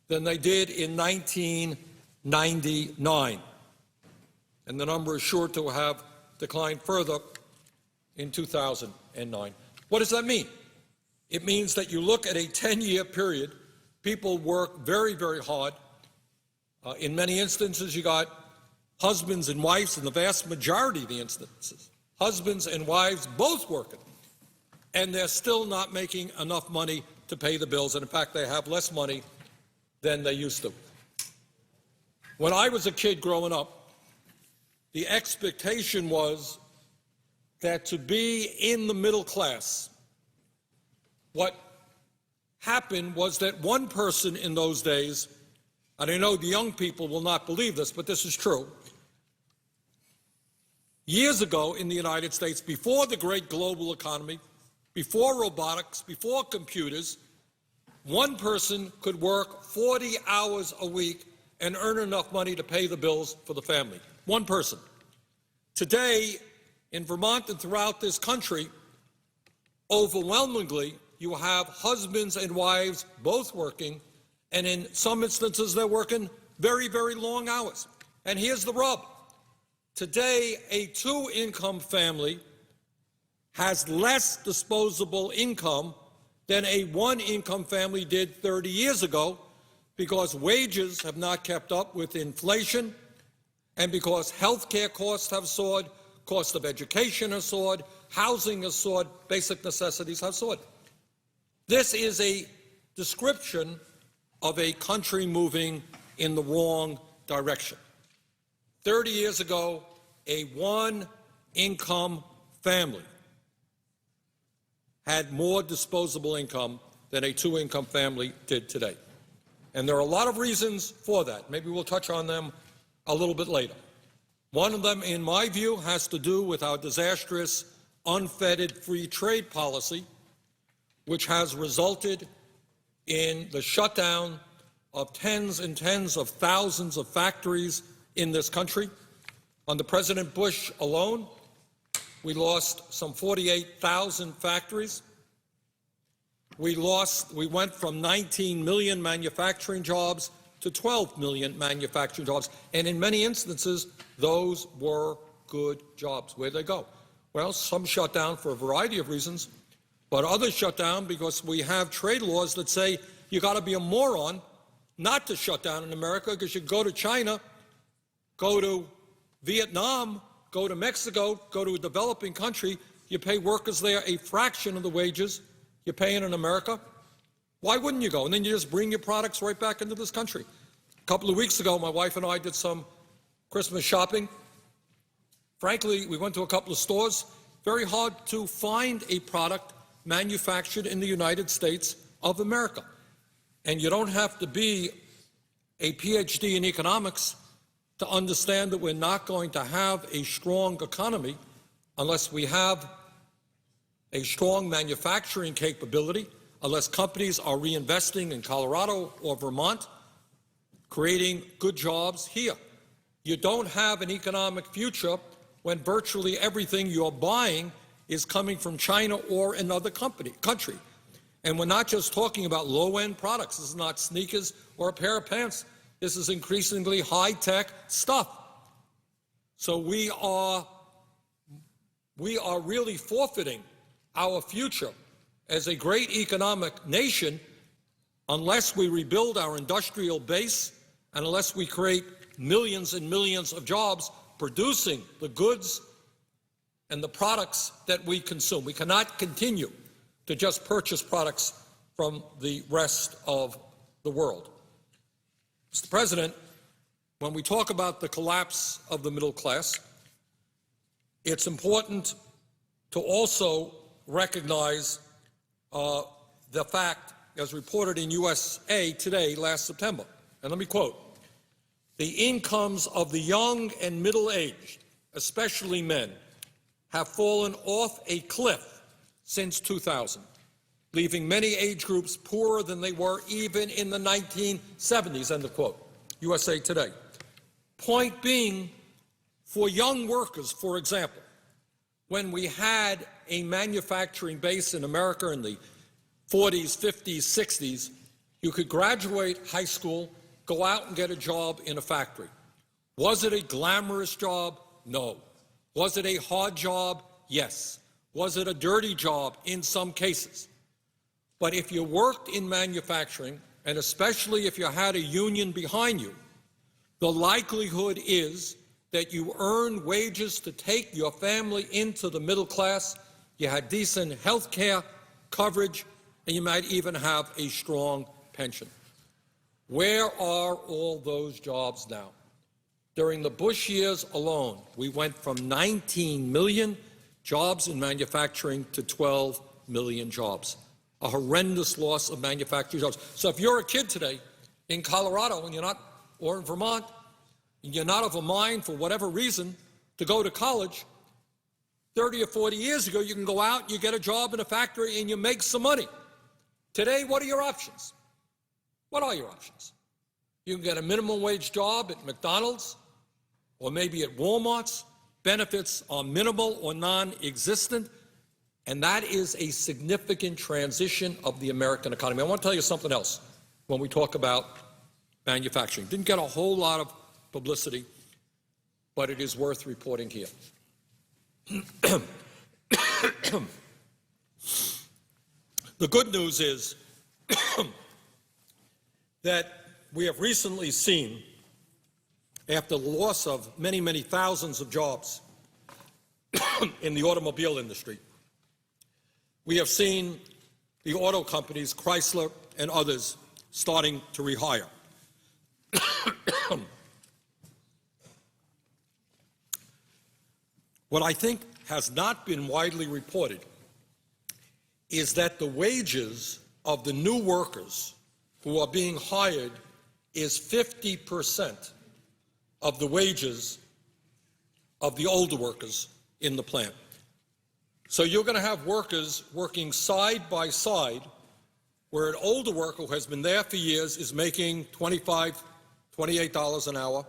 than they did in 1999. And the number is sure to have declined further in 2009. What does that mean? It means that you look at a 10-year period, people work very, very hard. In many instances, you got husbands and wives, in the vast majority of the instances, husbands and wives both working, and they're still not making enough money to pay the bills, and in fact, they have less money than they used to. When I was a kid growing up, the expectation was that to be in the middle class, what happened was that one person in those days, and I know the young people will not believe this, but this is true. Years ago in the United States, before the great global economy, before robotics, before computers, one person could work 40 hours a week and earn enough money to pay the bills for the family. One person. Today, in Vermont and throughout this country, overwhelmingly, you have husbands and wives both working, and in some instances, they're working very, very long hours. And here's the rub. Today, a two-income family has less disposable income than a one-income family did 30 years ago because wages have not kept up with inflation and because health care costs have soared, cost of education has soared, housing has soared, basic necessities have soared. This is a description of a country moving in the wrong direction. 30 years ago, a one-income family had more disposable income than a two-income family did today. And there are a lot of reasons for that. Maybe we'll touch on them a little bit later. One of them, in my view, has to do with our disastrous, unfettered free trade policy, which has resulted in the shutdown of tens and tens of thousands of factories in this country. Under President Bush alone, we lost some 48,000 factories. We went from 19 million manufacturing jobs to 12 million manufacturing jobs. And in many instances, those were good jobs. Where'd they go? Well, some shut down for a variety of reasons, but others shut down because we have trade laws that say you got to be a moron not to shut down in America, because you go to China, go to Vietnam, go to Mexico, go to a developing country, you pay workers there a fraction of the wages you're paying in America. Why wouldn't you go? And then you just bring your products right back into this country. A couple of weeks ago, my wife and I did some Christmas shopping. Frankly, we went to a couple of stores. Very hard to find a product manufactured in the United States of America. And you don't have to be a PhD in economics to understand that we're not going to have a strong economy unless we have a strong manufacturing capability, unless companies are reinvesting in Colorado or Vermont, creating good jobs here. You don't have an economic future when virtually everything you're buying is coming from China or another country. And we're not just talking about low-end products. This is not sneakers or a pair of pants. This is increasingly high-tech stuff. So we are really forfeiting our future as a great economic nation unless we rebuild our industrial base and unless we create millions and millions of jobs producing the goods and the products that we consume. We cannot continue to just purchase products from the rest of the world. Mr. President, when we talk about the collapse of the middle class, it's important to also recognize the fact, as reported in USA Today last September, and let me quote, "The incomes of the young and middle-aged, especially men, have fallen off a cliff since 2000, leaving many age groups poorer than they were even in the 1970s, end of quote. USA Today. Point being, for young workers, for example, when we had a manufacturing base in America in the 40s, 50s, 60s, you could graduate high school, go out and get a job in a factory. Was it a glamorous job? No. Was it a hard job? Yes. Was it a dirty job? In some cases. But if you worked in manufacturing, and especially if you had a union behind you, the likelihood is that you earned wages to take your family into the middle class, you had decent health care coverage, and you might even have a strong pension. Where are all those jobs now? During the Bush years alone, we went from 19 million jobs in manufacturing to 12 million jobs. A horrendous loss of manufacturing jobs. So if you're a kid today in Colorado and or in Vermont, and you're not of a mind for whatever reason to go to college, 30 or 40 years ago, you can go out, you get a job in a factory, and you make some money. Today, what are your options? What are your options? You can get a minimum wage job at McDonald's or maybe at Walmart's. Benefits are minimal or non-existent, and that is a significant transition of the American economy. I want to tell you something else when we talk about manufacturing. Didn't get a whole lot of publicity, but it is worth reporting here. The good news is that we have recently seen, after the loss of many, many thousands of jobs in the automobile industry, we have seen the auto companies, Chrysler and others, starting to rehire. What I think has not been widely reported is that the wages of the new workers who are being hired is 50% of the wages of the older workers in the plant. So you're going to have workers working side by side, where an older worker who has been there for years is making $25, $28 an hour,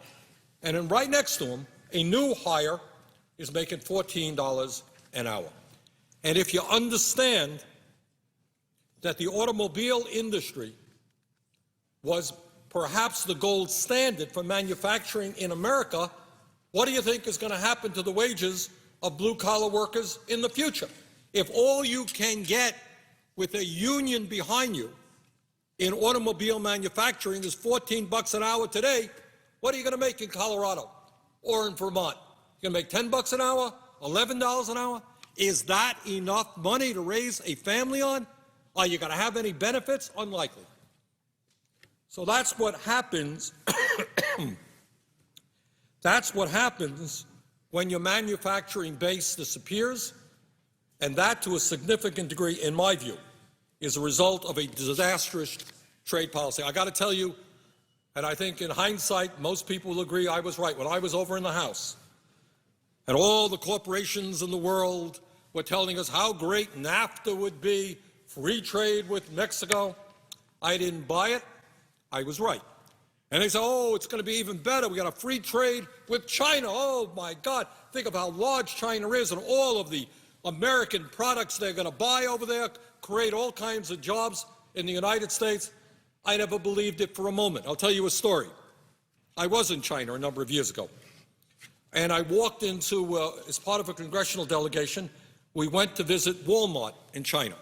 and then right next to him, a new hire is making $14 an hour. And if you understand that the automobile industry was perhaps the gold standard for manufacturing in America, what do you think is going to happen to the wages of blue-collar workers in the future? If all you can get with a union behind you in automobile manufacturing is $14 an hour today, what are you going to make in Colorado or in Vermont? You're going to make $10 an hour, $11 an hour? Is that enough money to raise a family on? Are you going to have any benefits? Unlikely. So that's what happens. That's what happens when your manufacturing base disappears, and that, to a significant degree, in my view, is a result of a disastrous trade policy. I got to tell you, and I think in hindsight, most people will agree I was right. When I was over in the House, and all the corporations in the world were telling us how great NAFTA would be, free trade with Mexico, I didn't buy it. I was right. And they say, oh, it's going to be even better. We got a free trade with China. Oh, my God. Think of how large China is and all of the American products they're going to buy over there, create all kinds of jobs in the United States. I never believed it for a moment. I'll tell you a story. I was in China a number of years ago, and I walked into, as part of a congressional delegation, we went to visit Walmart in China.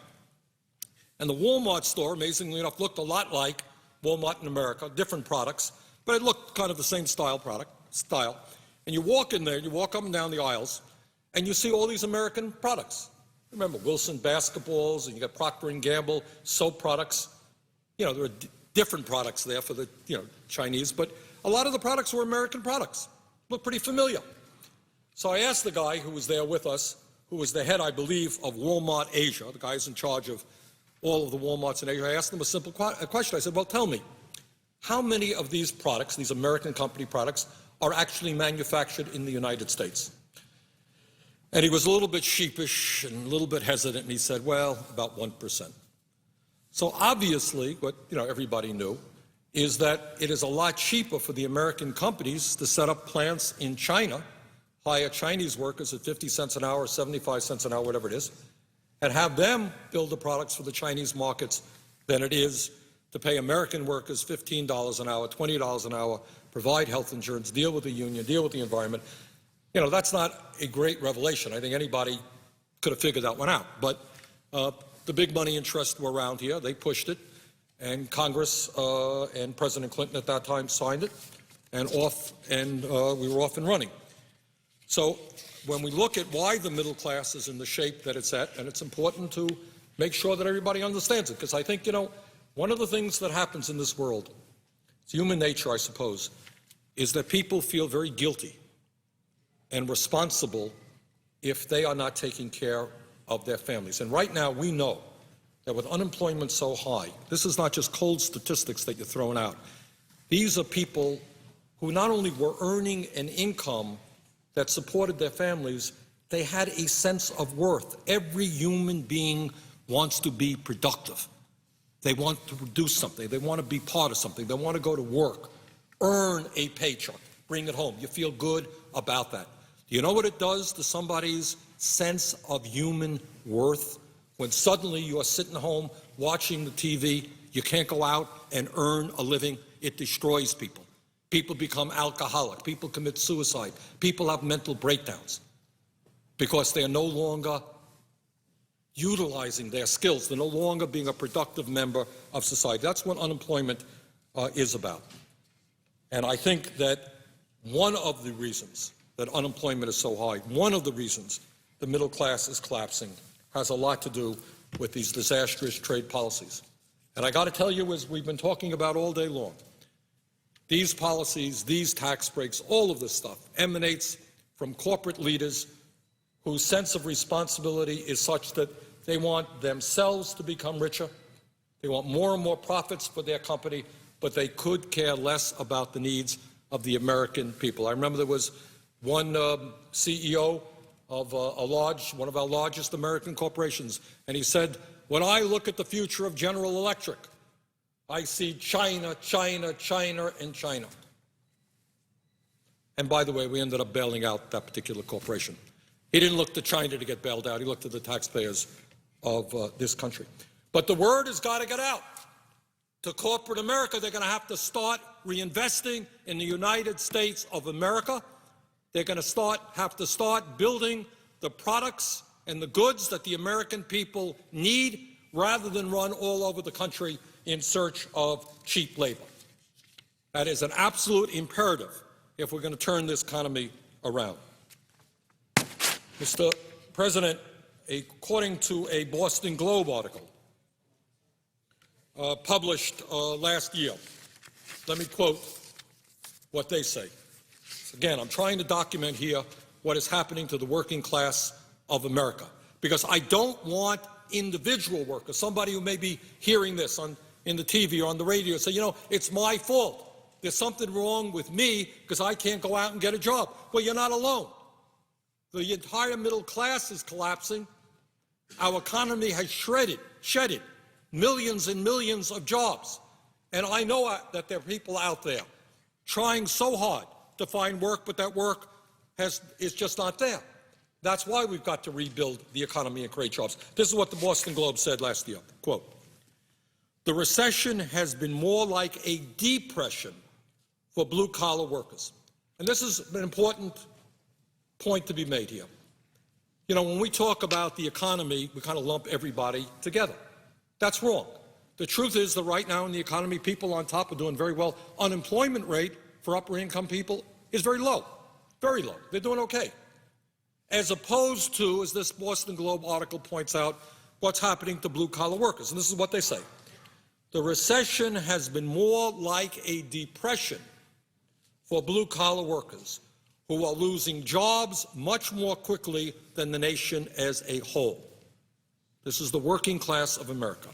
And the Walmart store, amazingly enough, looked a lot like Walmart in America, different products, but it looked kind of the same style. And you walk in there, you walk up and down the aisles, and you see all these American products. Remember Wilson basketballs, and you got Procter & Gamble soap products. You know, there are different products there for the, Chinese, but a lot of the products were American products. Look pretty familiar. So I asked the guy who was there with us, who was the head, I believe, of Walmart Asia, the guy who's in charge of all of the Walmarts in Asia. I asked them a simple question. I said, well, tell me, how many of these products, these American company products, are actually manufactured in the United States? And he was a little bit sheepish and a little bit hesitant, and he said, well, about 1%. So obviously, what everybody knew is that it is a lot cheaper for the American companies to set up plants in China, hire Chinese workers at 50 cents an hour, 75 cents an hour, whatever it is, and have them build the products for the Chinese markets than it is to pay American workers $15 an hour, $20 an hour, provide health insurance, deal with the union, deal with the environment. That's not a great revelation. I think anybody could have figured that one out. But the big money interests were around here. They pushed it, and Congress and President Clinton at that time signed it, and we were off and running. So when we look at why the middle class is in the shape that it's at, and it's important to make sure that everybody understands it, because I think, one of the things that happens in this world, it's human nature, I suppose, is that people feel very guilty and responsible if they are not taking care of their families. And right now, we know that with unemployment so high, this is not just cold statistics that you're throwing out. These are people who not only were earning an income that supported their families, they had a sense of worth. Every human being wants to be productive. They want to do something. They want to be part of something. They want to go to work, earn a paycheck, bring it home. You feel good about that. Do you know what it does to somebody's sense of human worth when suddenly you are sitting home watching the TV, you can't go out and earn a living? It destroys people. People become alcoholic. People commit suicide. People have mental breakdowns because they are no longer utilizing their skills. They're no longer being a productive member of society. That's what unemployment is about. And I think that one of the reasons that unemployment is so high, one of the reasons the middle class is collapsing, has a lot to do with these disastrous trade policies. And I got to tell you, as we've been talking about all day long, these policies, these tax breaks, all of this stuff emanates from corporate leaders whose sense of responsibility is such that they want themselves to become richer, They want more and more profits for their company, but they could care less about the needs of the American people. I remember there was one CEO of one of our largest American corporations, and he said, "When I look at the future of General Electric, I see China, China, China, and China." And by the way, we ended up bailing out that particular corporation. He didn't look to China to get bailed out. He looked to the taxpayers of this country. But the word has got to get out to corporate America. They're going to have to start reinvesting in the United States of America. They're going to have to start building the products and the goods that the American people need, rather than run all over the country in search of cheap labor. That is an absolute imperative if we're going to turn this economy around. Mr. President, according to a Boston Globe article published last year, let me quote what they say. Again, I'm trying to document here what is happening to the working class of America, because I don't want individual workers, somebody who may be hearing this in the TV or on the radio, say, it's my fault. There's something wrong with me because I can't go out and get a job. Well, you're not alone. The entire middle class is collapsing. Our economy has shedded millions and millions of jobs. And I know that there are people out there trying so hard to find work, but that work is just not there. That's why we've got to rebuild the economy and create jobs. This is what the Boston Globe said last year, quote, "The recession has been more like a depression for blue-collar workers." And this is an important point to be made here. When we talk about the economy, we kind of lump everybody together. That's wrong. The truth is that right now in the economy, people on top are doing very well. Unemployment rate for upper-income people is very low, very low. They're doing okay. As opposed to, as this Boston Globe article points out, what's happening to blue-collar workers. And this is what they say. "The recession has been more like a depression for blue-collar workers, who are losing jobs much more quickly than the nation as a whole." This is the working class of America.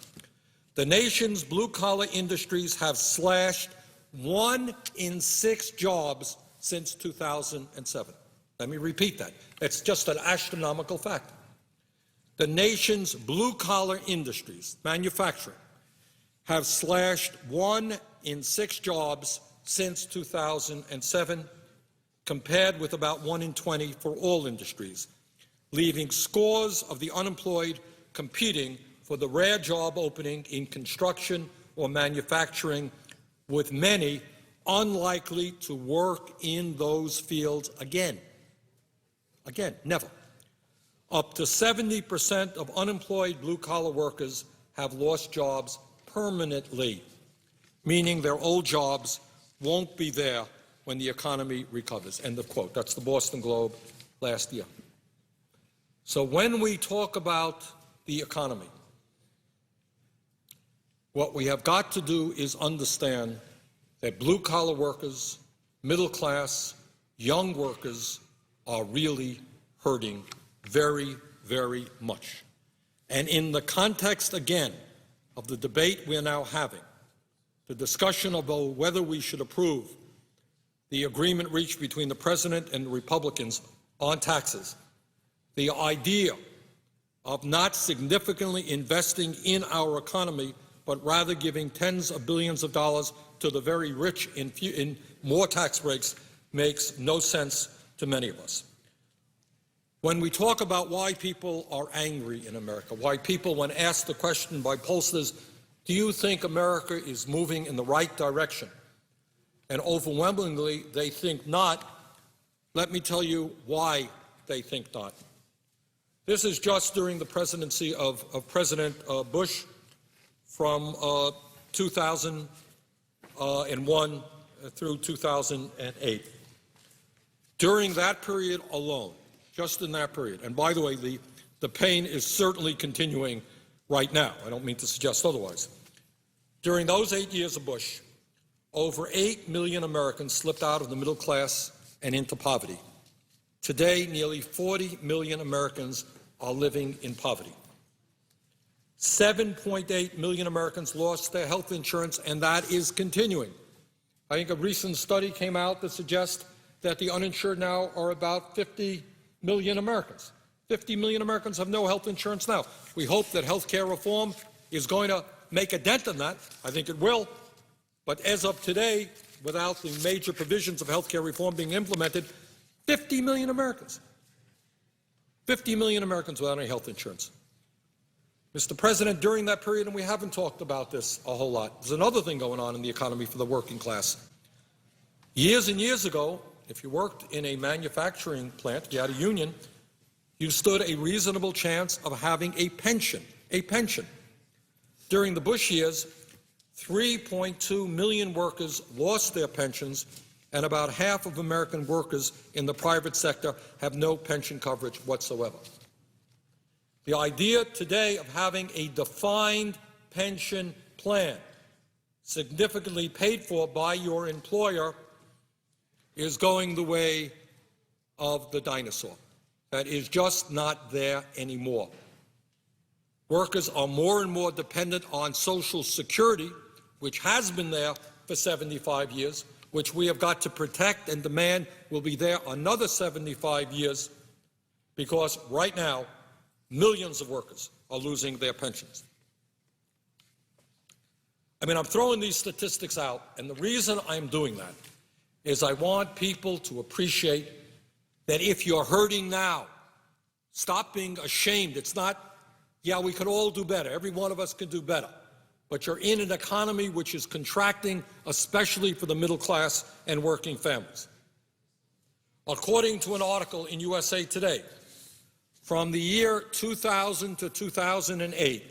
"The nation's blue-collar industries have slashed 1 in 6 jobs since 2007. Let me repeat that. It's just an astronomical fact. The nation's blue-collar industries, manufacturing, have slashed 1 in 6 jobs since 2007, compared with about 1 in 20 for all industries, leaving scores of the unemployed competing for the rare job opening in construction or manufacturing, with many unlikely to work in those fields again. Again, never. Up to 70% of unemployed blue-collar workers have lost jobs permanently, meaning their old jobs won't be there when the economy recovers." End of quote. That's the Boston Globe last year. So when we talk about the economy, what we have got to do is understand that blue-collar workers, middle class, young workers are really hurting very, very much. And in the context, again, of the debate we're now having, the discussion about whether we should approve the agreement reached between the President and the Republicans on taxes, the idea of not significantly investing in our economy, but rather giving tens of billions of dollars to the very rich in more tax breaks, makes no sense to many of us. When we talk about why people are angry in America, why people, when asked the question by pollsters, "Do you think America is moving in the right direction?" and overwhelmingly they think not, let me tell you why they think not. This is just during the presidency of President Bush from 2001 through 2008. During that period alone, just in that period, and by the way, the pain is certainly continuing right now. I don't mean to suggest otherwise. During those 8 years of Bush, over 8 million Americans slipped out of the middle class and into poverty. Today, nearly 40 million Americans are living in poverty. 7.8 million Americans lost their health insurance, and that is continuing. I think a recent study came out that suggests that the uninsured now are about 50 million Americans. 50 million Americans have no health insurance now. We hope that health care reform is going to make a dent in that. I think it will. But as of today, without the major provisions of health care reform being implemented, 50 million Americans. 50 million Americans without any health insurance. Mr. President, during that period, and we haven't talked about this a whole lot, there's another thing going on in the economy for the working class. Years and years ago, if you worked in a manufacturing plant, if you had a union, you stood a reasonable chance of having a pension. During the Bush years, 3.2 million workers lost their pensions, and about half of American workers in the private sector have no pension coverage whatsoever. The idea today of having a defined pension plan, significantly paid for by your employer, is going the way of the dinosaur. That is just not there anymore. Workers are more and more dependent on Social Security, which has been there for 75 years, which we have got to protect and demand will be there another 75 years, because right now, millions of workers are losing their pensions. I mean, I'm throwing these statistics out, and the reason I'm doing that is I want people to appreciate that if you're hurting now, stop being ashamed. It's not, yeah, we could all do better. Every one of us can do better. But you're in an economy which is contracting, especially for the middle class and working families. According to an article in USA Today, from the year 2000 to 2008,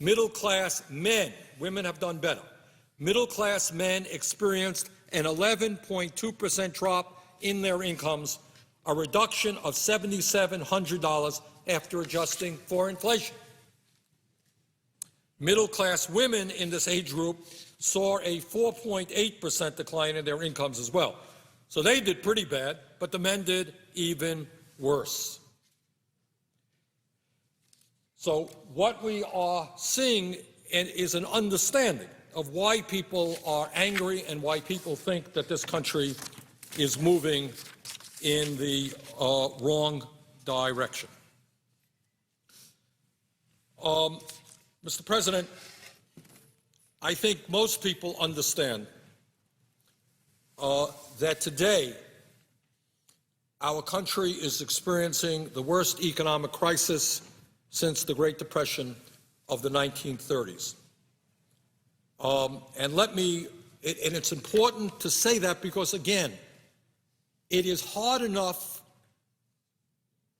middle-class men, women have done better, middle-class men experienced an 11.2% drop in their incomes, a reduction of $7,700 after adjusting for inflation. Middle-class women in this age group saw a 4.8% decline in their incomes as well. So they did pretty bad, but the men did even worse. So what we are seeing is an understanding of why people are angry and why people think that this country is moving in the wrong direction. Mr. President, I think most people understand that today our country is experiencing the worst economic crisis since the Great Depression of the 1930s. And it's important to say that because, again, it is hard enough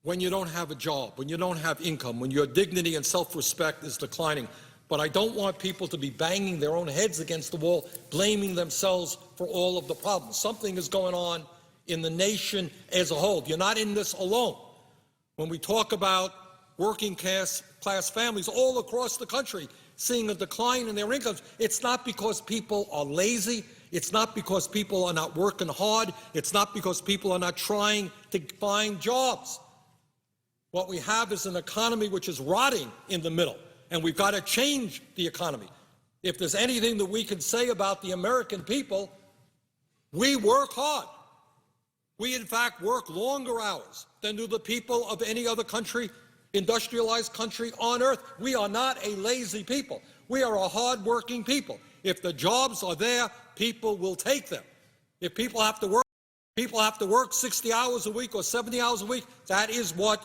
when you don't have a job, when you don't have income, when your dignity and self-respect is declining. But I don't want people to be banging their own heads against the wall, blaming themselves for all of the problems. Something is going on in the nation as a whole. You're not in this alone. When we talk about working class families all across the country seeing a decline in their incomes, it's not because people are lazy. It's not because people are not working hard. It's not because people are not trying to find jobs. What we have is an economy which is rotting in the middle, and we've got to change the economy. If there's anything that we can say about the American people, we work hard. We, in fact, work longer hours than do the people of any other country, industrialized country on earth. We are not a lazy people. We are a hard-working people. If the jobs are there, people will take them. If people have to work 60 hours a week or 70 hours a week. That is what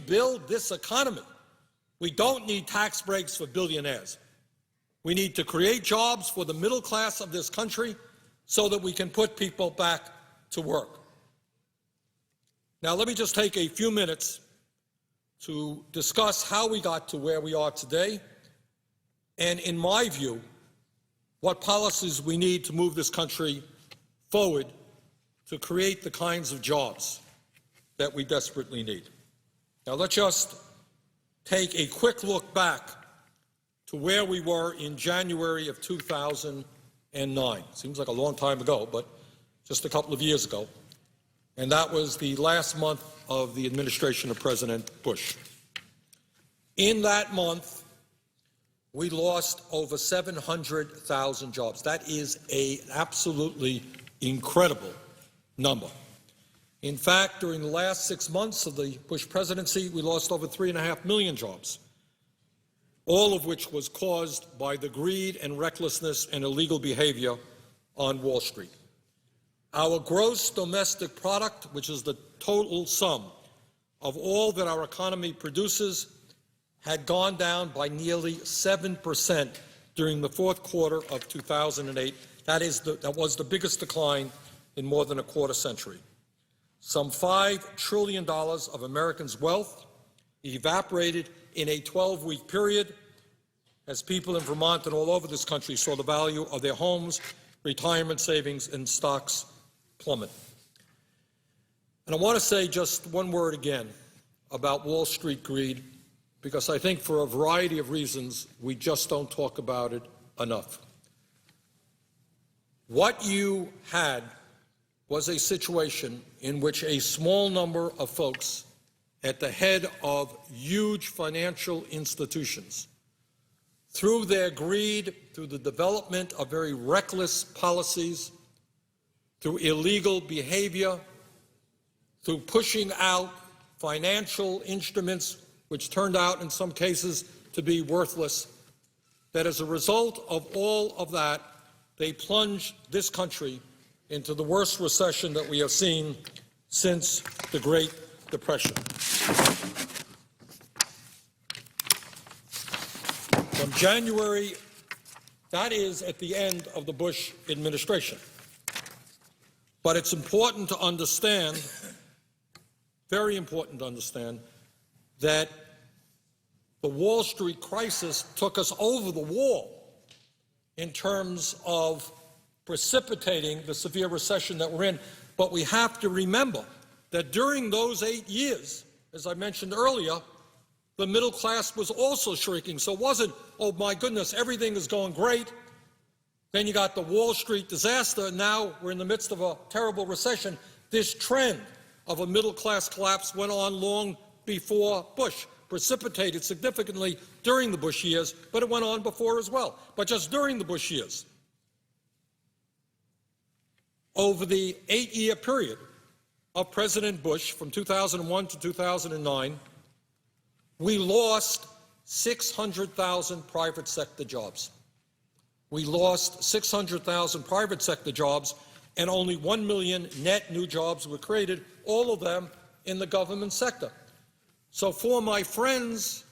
build this economy. We don't need tax breaks for billionaires. We need to create jobs for the middle class of this country so that we can put people back to work. Now, let me just take a few minutes to discuss how we got to where we are today, and in my view, what policies we need to move this country forward to create the kinds of jobs that we desperately need. Now, let's just take a quick look back to where we were in January of 2009. Seems like a long time ago, but just a couple of years ago. And that was the last month of the administration of President Bush. In that month, we lost over 700,000 jobs. That is an absolutely incredible number. In fact, during the last 6 months of the Bush presidency, we lost over 3.5 million jobs, all of which was caused by the greed and recklessness and illegal behavior on Wall Street. Our gross domestic product, which is the total sum of all that our economy produces, had gone down by nearly 7% during the fourth quarter of 2008. That was the biggest decline in more than a quarter century. Some $5 trillion of Americans' wealth evaporated in a 12-week period as people in Vermont and all over this country saw the value of their homes, retirement savings, and stocks plummet. And I want to say just one word again about Wall Street greed, because I think for a variety of reasons we just don't talk about it enough. What you had was a situation in which a small number of folks at the head of huge financial institutions, through their greed, through the development of very reckless policies, through illegal behavior, through pushing out financial instruments which turned out in some cases to be worthless, that as a result of all of that, they plunged this country into the worst recession that we have seen since the Great Depression. From January, that is at the end of the Bush administration. But it's important to understand, very important to understand, that the Wall Street crisis took us over the wall in terms of precipitating the severe recession that we're in. But we have to remember that during those 8 years, as I mentioned earlier, the middle class was also shrinking. So it wasn't, oh my goodness, everything is going great. Then you got the Wall Street disaster, and now we're in the midst of a terrible recession. This trend of a middle class collapse went on long before Bush, precipitated significantly during the Bush years, but it went on before as well. But just during the Bush years, over the 8-year period of President Bush from 2001 to 2009, we lost 600,000 private sector jobs. We lost 600,000 private sector jobs, and only 1 million net new jobs were created, all of them in the government sector. So for my friends,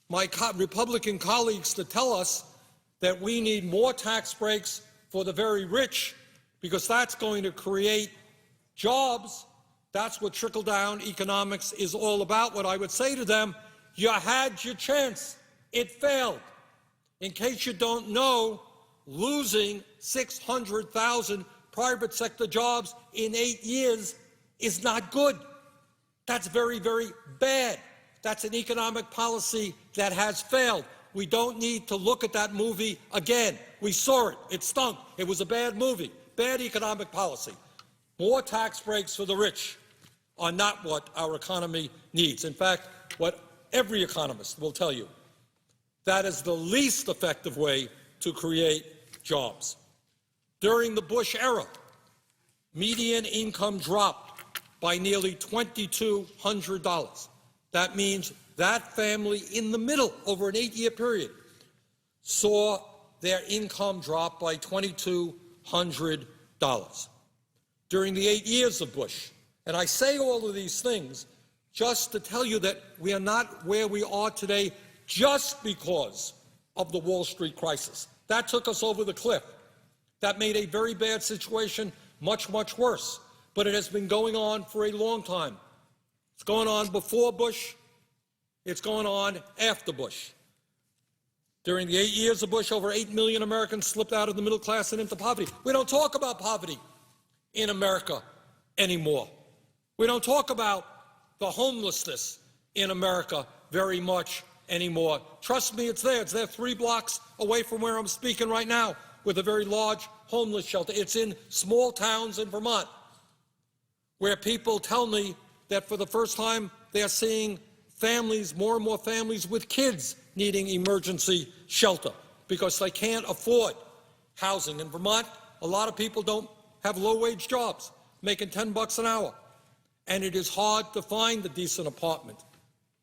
my Republican colleagues, to tell us that we need more tax breaks for the very rich because that's going to create jobs, that's what trickle-down economics is all about, what I would say to them, you had your chance. It failed. In case you don't know, losing 600,000 private sector jobs in 8 years is not good. That's very, very bad. That's an economic policy that has failed. We don't need to look at that movie again. We saw it. It stunk. It was a bad movie. Bad economic policy. More tax breaks for the rich are not what our economy needs. In fact, what every economist will tell you, that is the least effective way to create jobs. During the Bush era, median income dropped by nearly $2,200. That means that family in the middle, over an 8-year period, saw their income drop by $2,200 during the 8 years of Bush. And I say all of these things just to tell you that we are not where we are today just because of the Wall Street crisis. That took us over the cliff. That made a very bad situation much, much worse. But it has been going on for a long time. It's going on before Bush. It's going on after Bush. During the 8 years of Bush, over 8 million Americans slipped out of the middle class and into poverty. We don't talk about poverty in America anymore. We don't talk about the homelessness in America very much anymore. Trust me, it's there. It's there 3 blocks away from where I'm speaking right now with a very large homeless shelter. It's in small towns in Vermont where people tell me that for the first time they're seeing families, more and more families with kids needing emergency shelter because they can't afford housing. In Vermont, a lot of people don't have low-wage jobs, making $10 an hour. And it is hard to find a decent apartment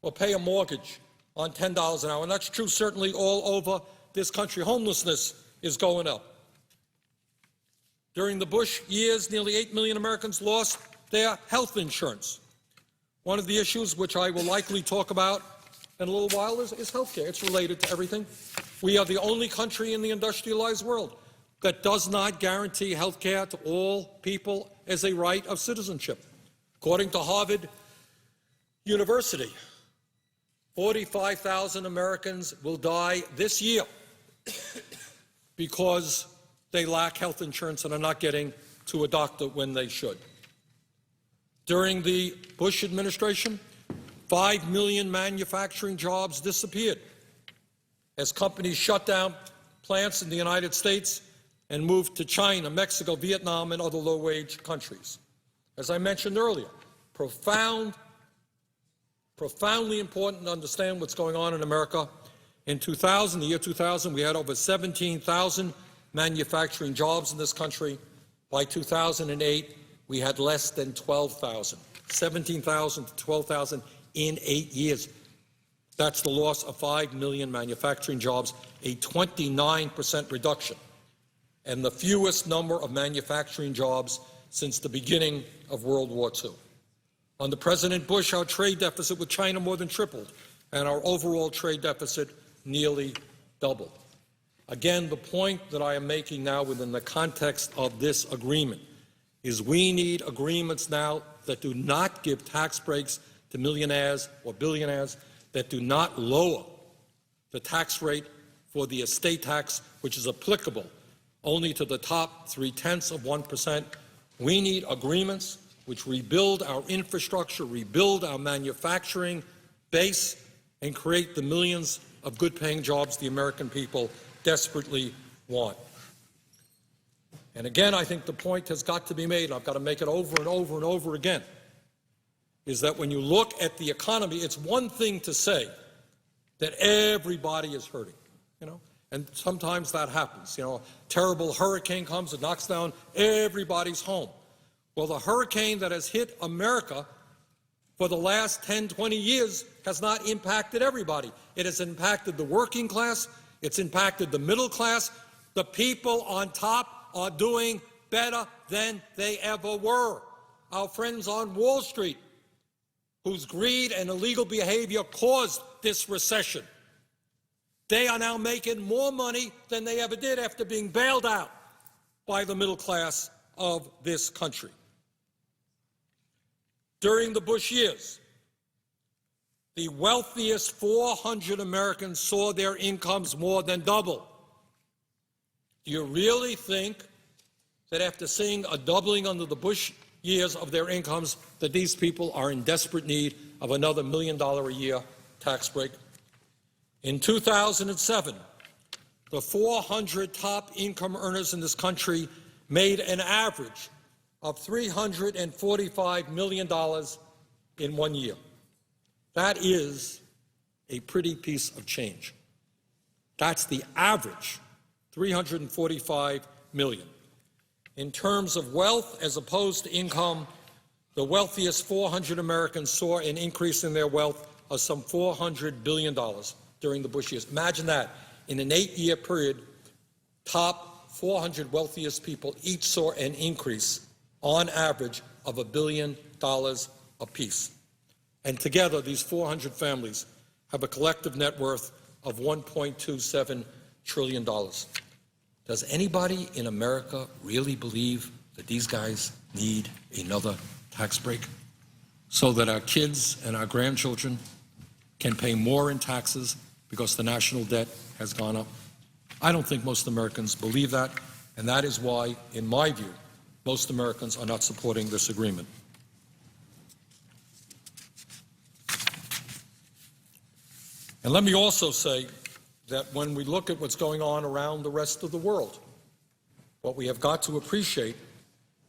or pay a mortgage on $10 an hour. And that's true certainly all over this country. Homelessness is going up. During the Bush years, nearly 8 million Americans lost their health insurance. One of the issues which I will likely talk about in a little while is health care. It's related to everything. We are the only country in the industrialized world that does not guarantee health care to all people as a right of citizenship. According to Harvard University, 45,000 Americans will die this year because they lack health insurance and are not getting to a doctor when they should. During the Bush administration, 5 million manufacturing jobs disappeared as companies shut down plants in the United States and moved to China, Mexico, Vietnam, and other low-wage countries. As I mentioned earlier, profoundly important to understand what's going on in America. In 2000, the year 2000, we had over 17,000 manufacturing jobs in this country. By 2008, we had less than 12,000, 17,000 to 12,000 in 8 years. That's the loss of 5 million manufacturing jobs, a 29% reduction, and the fewest number of manufacturing jobs since the beginning of World War II. Under President Bush, our trade deficit with China more than tripled, and our overall trade deficit nearly doubled. Again, the point that I am making now within the context of this agreement is we need agreements now that do not give tax breaks to millionaires or billionaires, that do not lower the tax rate for the estate tax, which is applicable only to the top 0.3%. We need agreements which rebuild our infrastructure, rebuild our manufacturing base, and create the millions of good-paying jobs the American people desperately want. And again, I think the point has got to be made, and I've got to make it over and over and over again, is that when you look at the economy, it's one thing to say that everybody is hurting, and sometimes that happens. A terrible hurricane comes and knocks down everybody's home. Well, the hurricane that has hit America for the last 10, 20 years has not impacted everybody. It has impacted the working class. It's impacted the middle class. The people on top are doing better than they ever were. Our friends on Wall Street, whose greed and illegal behavior caused this recession, they are now making more money than they ever did after being bailed out by the middle class of this country. During the Bush years, the wealthiest 400 Americans saw their incomes more than double. Do you really think that after seeing a doubling under the Bush years of their incomes, that these people are in desperate need of another $1 million a year tax break? In 2007, the 400 top income earners in this country made an average of $345 million in 1 year. That is a pretty piece of change. That's the average, $345 million. In terms of wealth as opposed to income, the wealthiest 400 Americans saw an increase in their wealth of some $400 billion during the Bush years. Imagine that. In an 8-year period, top 400 wealthiest people each saw an increase on average of $1 billion apiece. And together, these 400 families have a collective net worth of $1.27 trillion. Does anybody in America really believe that these guys need another tax break so that our kids and our grandchildren can pay more in taxes because the national debt has gone up? I don't think most Americans believe that, and that is why, in my view, most Americans are not supporting this agreement. And let me also say that when we look at what's going on around the rest of the world, what we have got to appreciate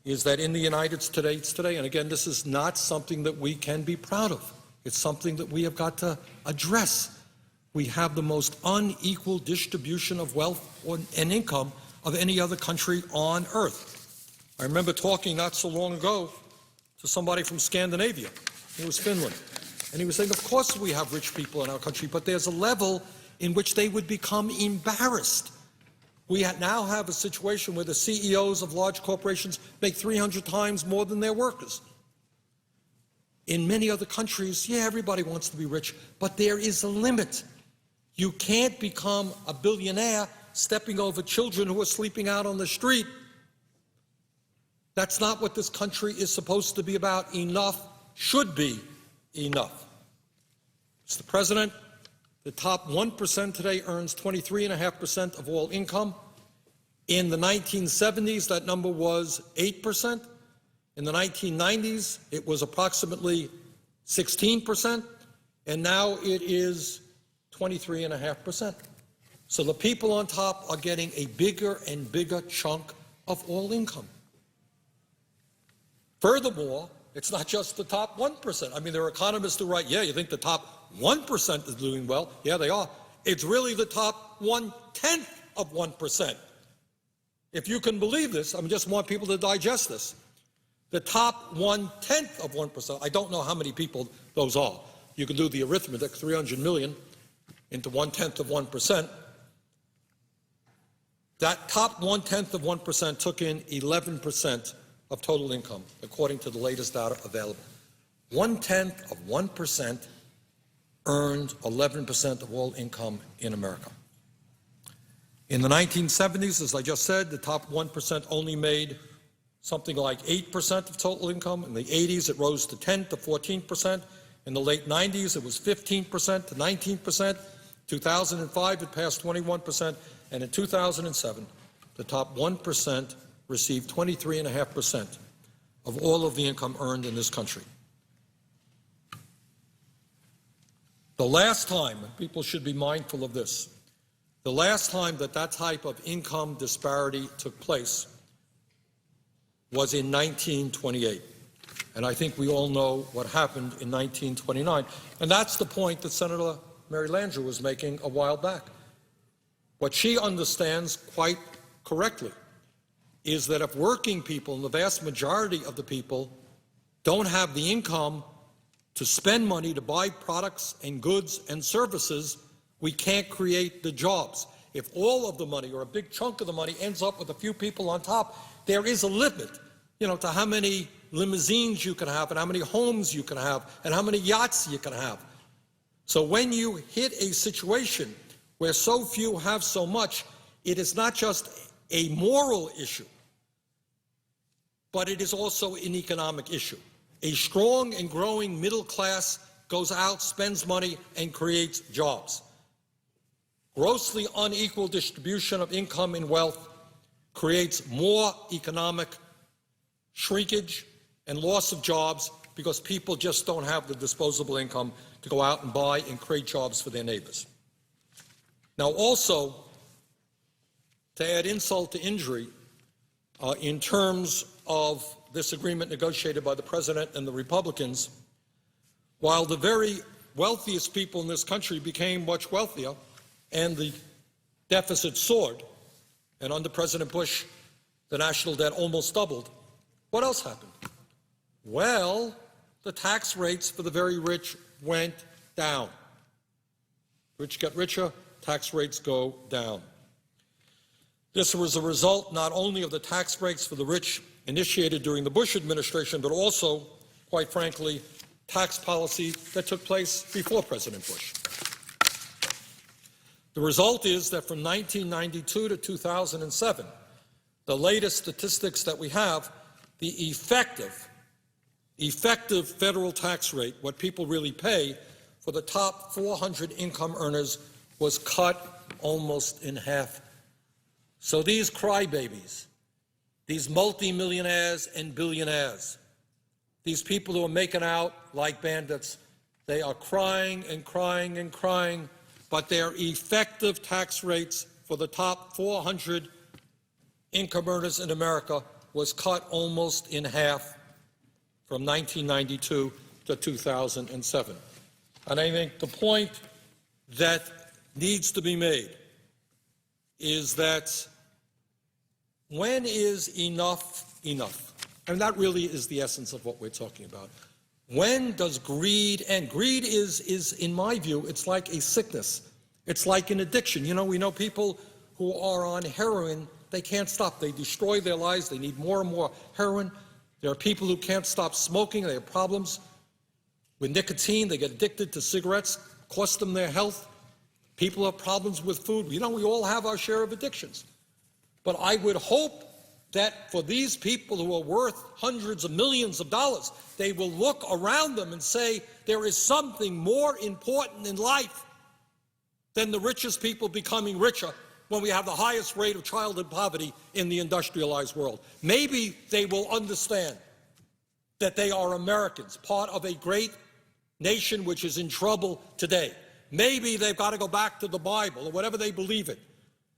is that in the United States today, and again, this is not something that we can be proud of. It's something that we have got to address. We have the most unequal distribution of wealth and income of any other country on earth. I remember talking not so long ago to somebody from Scandinavia. It was Finland. And he was saying, of course we have rich people in our country, but there's a level in which they would become embarrassed. We now have a situation where the CEOs of large corporations make 300 times more than their workers. In many other countries, yeah, everybody wants to be rich, but there is a limit. You can't become a billionaire stepping over children who are sleeping out on the street. That's not what this country is supposed to be about. Enough should be enough. Mr. President, the top 1% today earns 23.5% of all income. In the 1970s, that number was 8%. In the 1990s, it was approximately 16%, and now it is 23.5%. So the people on top are getting a bigger and bigger chunk of all income. Furthermore, it's not just the top 1%. I mean, there are economists who write, yeah, you think the top 1% is doing well? Yeah, they are. It's really the top 1/10 of 1%. If you can believe this, I just want people to digest this. The top 1/10 of 1%, I don't know how many people those are. You can do the arithmetic, 300 million into 1/10 of 1%. That top 1/10 of 1% took in 11% of total income, according to the latest data available. 1/10 of 1% earned 11% of all income in America. In the 1970s, as I just said, the top 1% only made something like 8% of total income. In the 80s, it rose to 10 to 14%. In the late 90s, it was 15% to 19%. 2005, it passed 21%. And in 2007, the top 1% received 23.5% of all of the income earned in this country. The last time, and people should be mindful of this, the last time that that type of income disparity took place was in 1928. And I think we all know what happened in 1929. And that's the point that Senator Mary Landrieu was making a while back. What she understands quite correctly is that if working people, and the vast majority of the people, don't have the income to spend money to buy products and goods and services, we can't create the jobs. If all of the money or a big chunk of the money ends up with a few people on top, there is a limit, to how many limousines you can have and how many homes you can have and how many yachts you can have. So when you hit a situation where so few have so much, it is not just a moral issue, but it is also an economic issue. A strong and growing middle class goes out, spends money, and creates jobs. Grossly unequal distribution of income and wealth creates more economic shrinkage and loss of jobs because people just don't have the disposable income to go out and buy and create jobs for their neighbors. Now also, to add insult to injury, in terms of this agreement negotiated by the President and the Republicans, while the very wealthiest people in this country became much wealthier and the deficit soared, and under President Bush, the national debt almost doubled, what else happened? Well, the tax rates for the very rich went down. Rich get richer, tax rates go down. This was a result not only of the tax breaks for the rich initiated during the Bush administration, but also, quite frankly, tax policy that took place before President Bush. The result is that from 1992 to 2007, the latest statistics that we have, the effective federal tax rate, what people really pay for the top 400 income earners, was cut almost in half. So these crybabies, these multimillionaires and billionaires, these people who are making out like bandits, they are crying and crying and crying, but their effective tax rates for the top 400 income earners in America was cut almost in half from 1992 to 2007. And I think the point that needs to be made is that when is enough enough? And that really is the essence of what we're talking about. When does greed end? Greed is, in my view, it's like a sickness. It's like an addiction. You know, we know people who are on heroin, they can't stop. They destroy their lives. They need more and more heroin. There are people who can't stop smoking. They have problems with nicotine. They get addicted to cigarettes, cost them their health. People have problems with food. You know, we all have our share of addictions. But I would hope that for these people who are worth hundreds of millions of dollars, they will look around them and say, there is something more important in life than the richest people becoming richer when we have the highest rate of childhood poverty in the industrialized world. Maybe they will understand that they are Americans, part of a great nation which is in trouble today. Maybe they've got to go back to the Bible or whatever they believe in,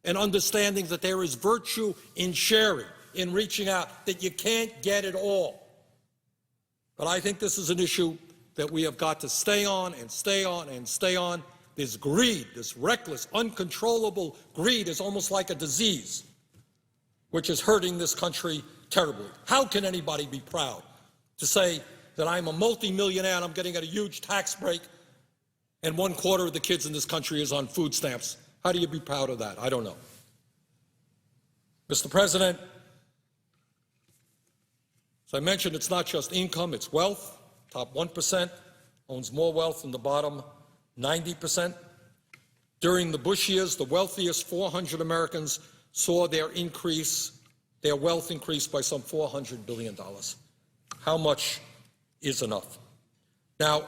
and understanding that there is virtue in sharing, in reaching out, that you can't get it all. But I think this is an issue that we have got to stay on and stay on and stay on. This greed, this reckless, uncontrollable greed is almost like a disease which is hurting this country terribly. How can anybody be proud to say that I'm a multimillionaire and I'm getting a huge tax break and 1/4 of the kids in this country is on food stamps? How do you be proud of that? I don't know. Mr. President, as I mentioned, it's not just income, it's wealth. Top 1% owns more wealth than the bottom 90%. During the Bush years, the wealthiest 400 Americans saw their wealth increase by some $400 billion. How much is enough? Now,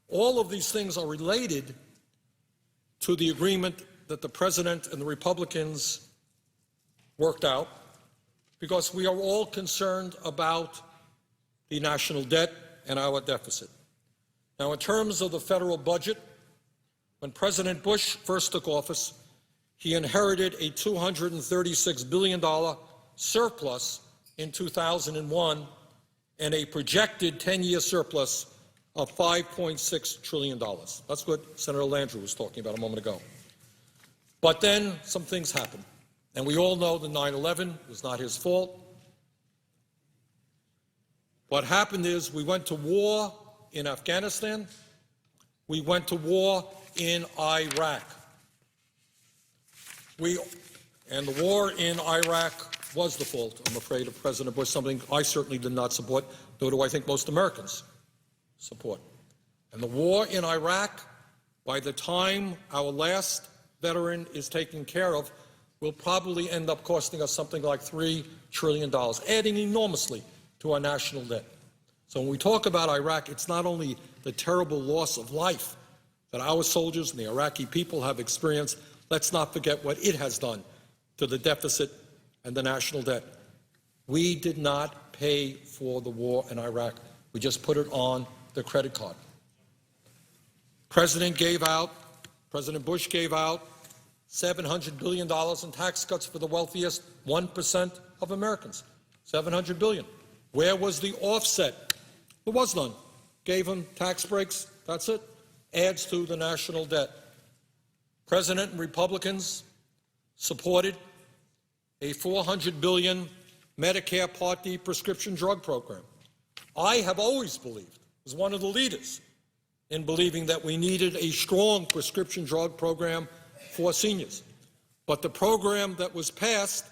all of these things are related to the agreement that the President and the Republicans worked out, because we are all concerned about the national debt and our deficit. Now, in terms of the federal budget, when President Bush first took office, he inherited a $236 billion surplus in 2001 and a projected 10-year surplus of $5.6 trillion. That's what Senator Landrieu was talking about a moment ago. But then some things happened, and we all know that 9/11 was not his fault. What happened is we went to war in Afghanistan. We went to war in Iraq. And the war in Iraq was the fault, I'm afraid, of President Bush, something I certainly did not support, nor do I think most Americans support. And the war in Iraq, by the time our last veteran is taken care of, will probably end up costing us something like $3 trillion, adding enormously to our national debt. So when we talk about Iraq, it's not only the terrible loss of life that our soldiers and the Iraqi people have experienced, let's not forget what it has done to the deficit and the national debt. We did not pay for the war in Iraq. We just put it on the credit card. President Bush gave out $700 billion in tax cuts for the wealthiest 1% of Americans. $700 billion. Where was the offset? There was none. Gave them tax breaks, that's it. Adds to the national debt. President and Republicans supported a $400 billion Medicare Part D prescription drug program. I have always believed, was one of the leaders in believing that we needed a strong prescription drug program for seniors. But the program that was passed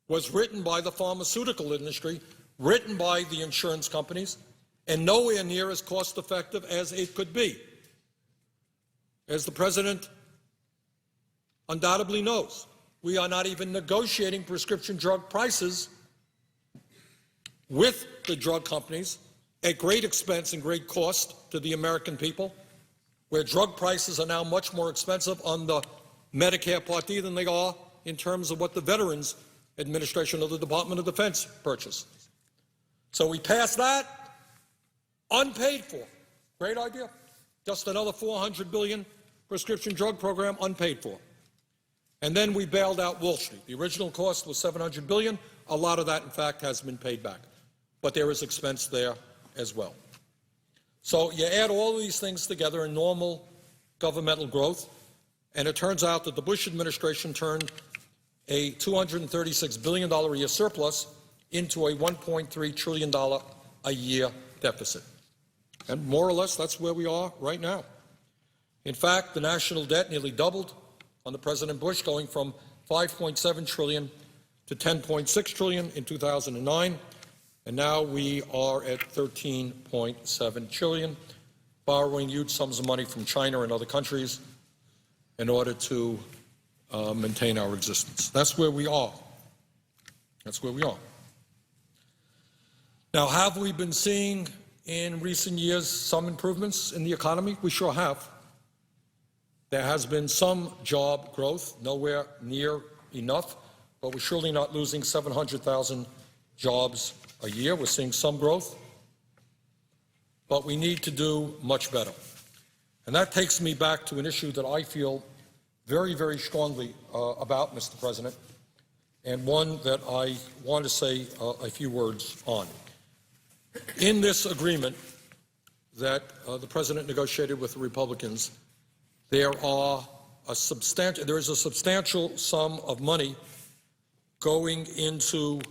was written by the pharmaceutical industry, written by the insurance companies, and nowhere near as cost-effective as it could be. As the President undoubtedly knows, we are not even negotiating prescription drug prices with the drug companies at great expense and great cost to the American people, where drug prices are now much more expensive on the Medicare Part D than they are in terms of what the Veterans Administration of the Department of Defense purchased. So we passed that, unpaid for. Great idea. Just another $400 billion prescription drug program, unpaid for. And then we bailed out Wall Street. The original cost was $700 billion. A lot of that, in fact, has been paid back. But there is expense there as well. So you add all of these things together in normal governmental growth, and it turns out that the Bush administration turned a $236 billion a year surplus into a $1.3 trillion a year deficit. And more or less, that's where we are right now. In fact, the national debt nearly doubled under President Bush, going from $5.7 trillion to $10.6 trillion in 2009, and now we are at $13.7 trillion, borrowing huge sums of money from China and other countries in order to maintain our existence. That's where we are. That's where we are. Now, have we been seeing in recent years some improvements in the economy? We sure have. There has been some job growth, nowhere near enough, but we're surely not losing 700,000 jobs a year. We're seeing some growth, but we need to do much better. And that takes me back to an issue that I feel very, very strongly about, Mr. President, and one that I want to say a few words on. In this agreement that the President negotiated with the Republicans, there is a substantial sum of money going into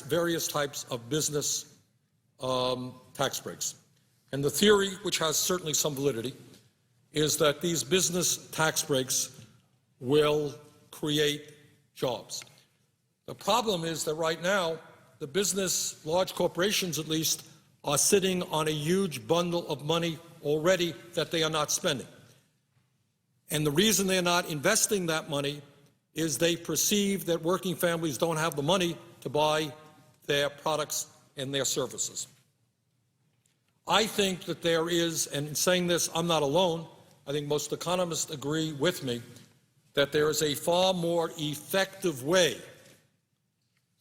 various types of business tax breaks. And the theory, which has certainly some validity, is that these business tax breaks will create jobs. The problem is that right now, the business, large corporations at least, are sitting on a huge bundle of money already that they are not spending. And the reason they're not investing that money is they perceive that working families don't have the money to buy their products and their services. I think that there is, and in saying this, I'm not alone, I think most economists agree with me, that there is a far more effective way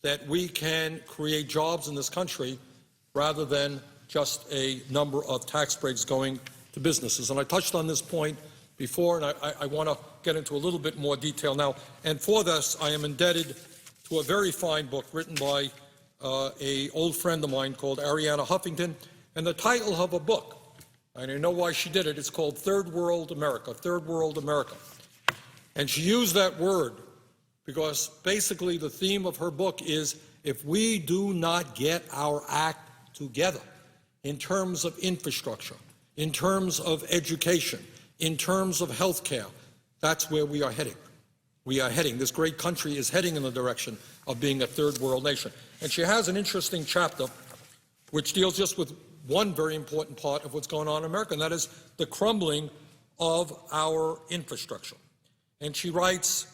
that we can create jobs in this country rather than just a number of tax breaks going to businesses. And I touched on this point before, and I want to get into a little bit more detail now. And for this, I am indebted to a very fine book written by an old friend of mine called Arianna Huffington. And the title of a book, and I know why she did it, it's called Third World America, Third World America. And she used that word because basically the theme of her book is if we do not get our act together in terms of infrastructure, in terms of education, in terms of health care, that's where we are heading. We are heading. This great country is heading in the direction of being a third world nation. And she has an interesting chapter which deals just with one very important part of what's going on in America, and that is the crumbling of our infrastructure. And she writes,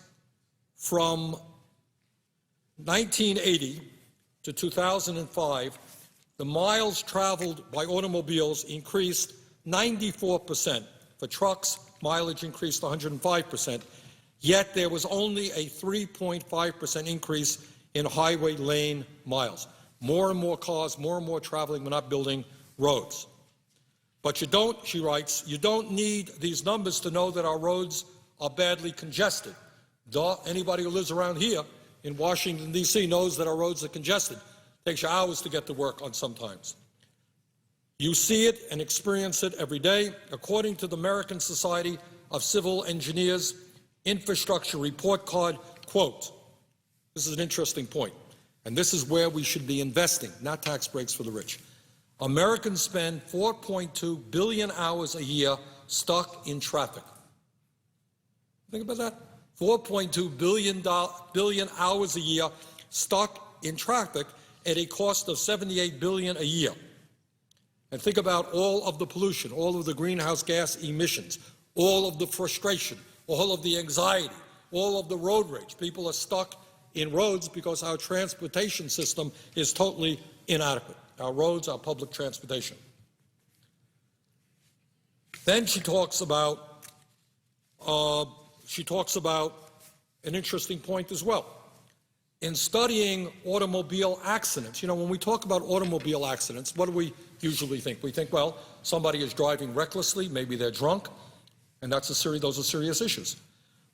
from 1980 to 2005, the miles traveled by automobiles increased 94%. For trucks, mileage increased 105%. Yet there was only a 3.5% increase in highway lane miles. More and more cars, more and more traveling, we're not building roads. But you don't, she writes, you don't need these numbers to know that our roads are badly congested. Duh, anybody who lives around here in Washington, D.C. knows that our roads are congested. It takes you hours to get to work on sometimes. You see it and experience it every day. According to the American Society of Civil Engineers Infrastructure Report Card, quote, this is an interesting point, and this is where we should be investing, not tax breaks for the rich. Americans spend 4.2 billion hours a year stuck in traffic. Think about that. 4.2 billion hours a year stuck in traffic at a cost of $78 billion a year. And think about all of the pollution, all of the greenhouse gas emissions, all of the frustration, all of the anxiety, all of the road rage. People are stuck in roads because our transportation system is totally inadequate. Our roads, our public transportation. Then she talks about an interesting point as well. In studying automobile accidents, you know, when we talk about automobile accidents, what do we usually think? We think, well, somebody is driving recklessly, maybe they're drunk, and those are serious issues.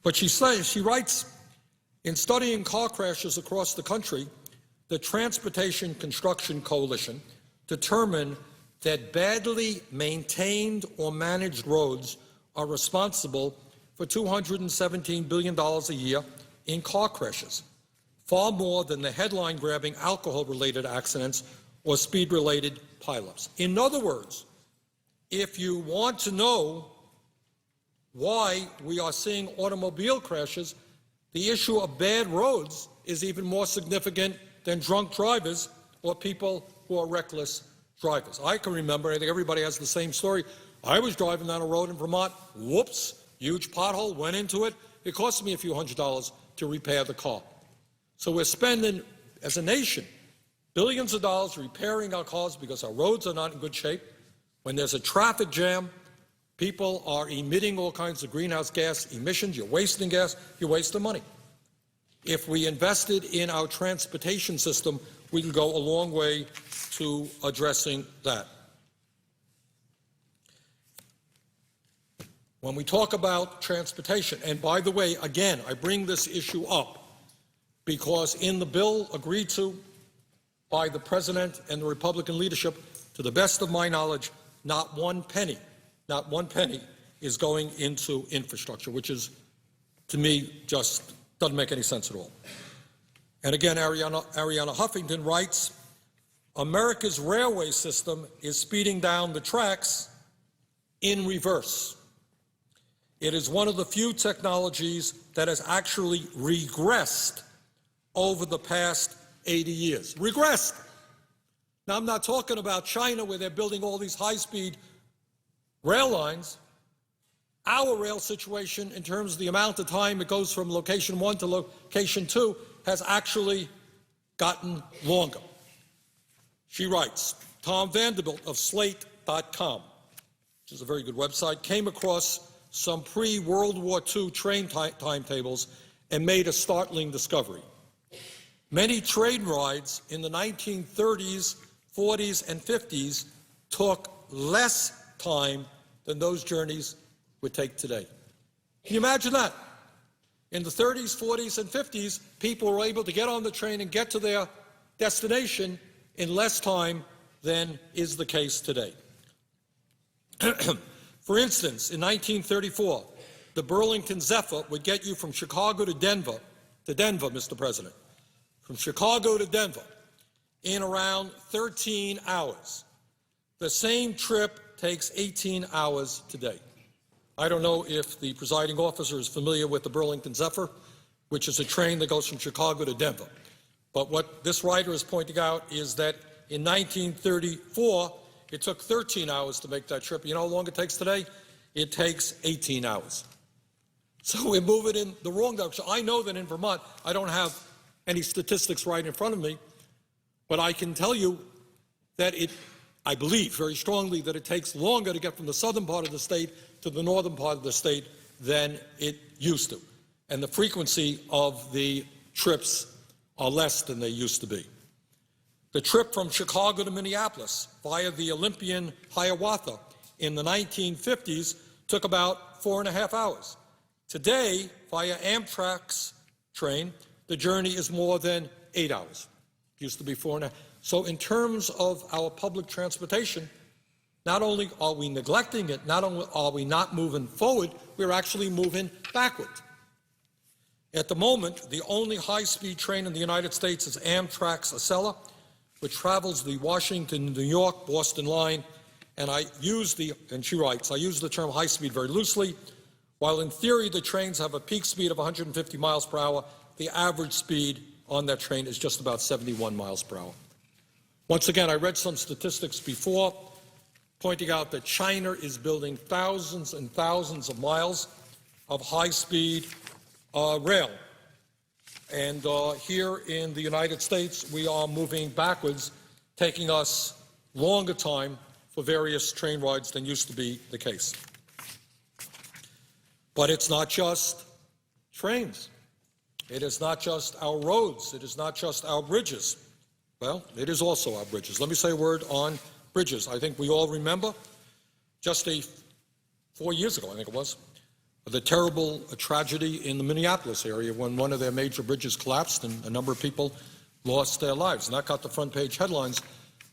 But she writes, in studying car crashes across the country, the Transportation Construction Coalition determined that badly maintained or managed roads are responsible for $217 billion a year in car crashes, far more than the headline-grabbing alcohol-related accidents or speed-related pileups. In other words, if you want to know why we are seeing automobile crashes, the issue of bad roads is even more significant than drunk drivers or people who are reckless drivers. I can remember, I think everybody has the same story. I was driving down a road in Vermont, whoops, huge pothole, went into it. It cost me a few $100s to repair the car. So we're spending, as a nation, billions of dollars repairing our cars because our roads are not in good shape. When there's a traffic jam, people are emitting all kinds of greenhouse gas emissions. You're wasting gas, you're wasting money. If we invested in our transportation system, we could go a long way to addressing that. When we talk about transportation, and by the way, again, I bring this issue up because in the bill agreed to by the President and the Republican leadership, to the best of my knowledge, not one penny is going into infrastructure, which is, to me, just doesn't make any sense at all. And again, Ariana Huffington writes, America's railway system is speeding down the tracks in reverse. It is one of the few technologies that has actually regressed over the past 80 years. Regressed. Now, I'm not talking about China where they're building all these high-speed rail lines. Our rail situation, in terms of the amount of time it goes from location 1 to location 2, has actually gotten longer. She writes, Tom Vanderbilt of Slate.com, which is a very good website, came across some pre-World War II train timetables and made a startling discovery. Many train rides in the 1930s, 40s, and 50s took less time than those journeys would take today. Can you imagine that? In the 30s, 40s, and 50s, people were able to get on the train and get to their destination in less time than is the case today. For instance, in 1934, the Burlington Zephyr would get you from Chicago to Denver, Mr. President, from Chicago to Denver in around 13 hours. The same trip takes 18 hours today. I don't know if the presiding officer is familiar with the Burlington Zephyr, which is a train that goes from Chicago to Denver. But what this writer is pointing out is that in 1934, it took 13 hours to make that trip. You know how long it takes today? It takes 18 hours. So we're moving in the wrong direction. I know that in Vermont, I don't have any statistics right in front of me, but I can tell you that I believe very strongly that it takes longer to get from the southern part of the state to the northern part of the state than it used to. And the frequency of the trips are less than they used to be. The trip from Chicago to Minneapolis via the Olympian Hiawatha in the 1950s took about 4.5 hours. Today, via Amtrak's train, the journey is more than 8 hours. It used to be 4.5. So in terms of our public transportation, not only are we neglecting it, not only are we not moving forward, we're actually moving backward. At the moment, the only high-speed train in the United States is Amtrak's Acela, which travels the Washington, New York, Boston line, and she writes, I use the term high-speed very loosely. While in theory the trains have a peak speed of 150 miles per hour, the average speed on that train is just about 71 miles per hour. Once again, I read some statistics before pointing out that China is building thousands and thousands of miles of high-speed rail. And here in the United States, we are moving backwards, taking us longer time for various train rides than used to be the case. But it's not just trains. It is not just our roads. It is not just our bridges. Well, it is also our bridges. Let me say a word on bridges. I think we all remember just 4 years ago, I think it was, the terrible tragedy in the Minneapolis area when one of their major bridges collapsed and a number of people lost their lives. And that got the front page headlines.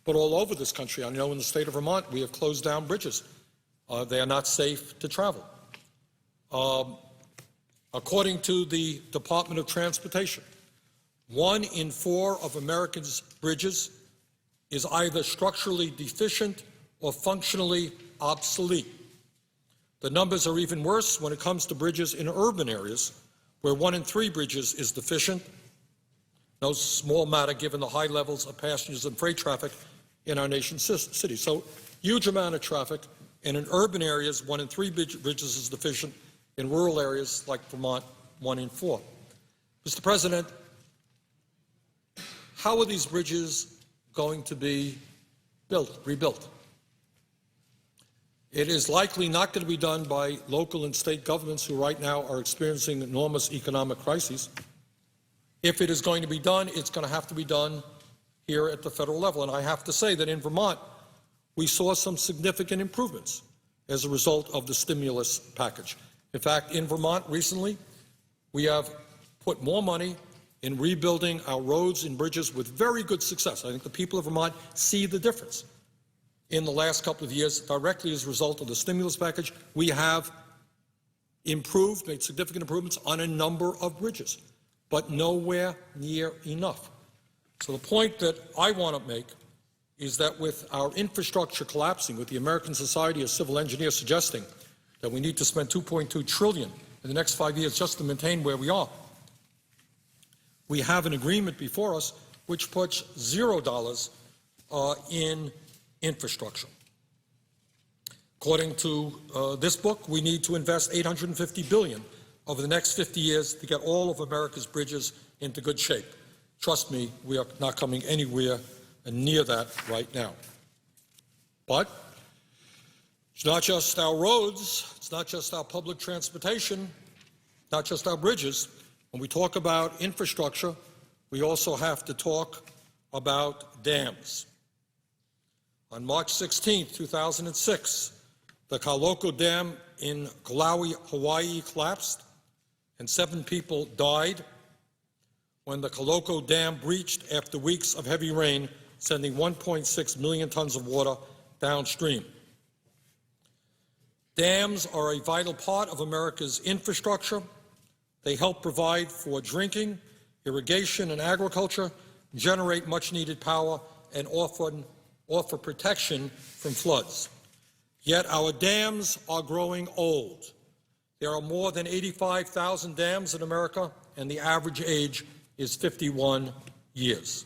but all over this country. I know in the state of Vermont we have closed down bridges. They are not safe to travel. According to the Department of Transportation, 1 in 4 of America's bridges is either structurally deficient or functionally obsolete. The numbers are even worse when it comes to bridges in urban areas, where 1 in 3 bridges is deficient. No small matter given the high levels of passengers and freight traffic in our nation's cities. So, huge amount of traffic, and in urban areas, 1 in 3 bridges is deficient. In rural areas like Vermont, 1 in 4. Mr. President, how are these bridges going to be rebuilt? It is likely not going to be done by local and state governments who right now are experiencing enormous economic crises. If it is going to be done, it's going to have to be done here at the federal level. And I have to say that in Vermont, we saw some significant improvements as a result of the stimulus package. In fact, in Vermont recently, we have put more money in rebuilding our roads and bridges with very good success. I think the people of Vermont see the difference. In the last couple of years, directly as a result of the stimulus package, we have made significant improvements on a number of bridges, but nowhere near enough. So the point that I want to make is that with our infrastructure collapsing, with the American Society of Civil Engineers suggesting that we need to spend $2.2 trillion in the next 5 years just to maintain where we are, we have an agreement before us which puts $0 in infrastructure. According to this book, we need to invest $850 billion over the next 50 years to get all of America's bridges into good shape. Trust me, we are not coming anywhere near that right now. But it's not just our roads, it's not just our public transportation, not just our bridges. When we talk about infrastructure, we also have to talk about dams. On March 16, 2006, the Kailoko Dam in Kauai, Hawaii collapsed, and 7 people died when the Kailoko Dam breached after weeks of heavy rain, sending 1.6 million tons of water downstream. Dams are a vital part of America's infrastructure. They help provide for drinking, irrigation, and agriculture, generate much-needed power, and offer protection from floods. Yet our dams are growing old. There are more than 85,000 dams in America, and the average age is 51 years.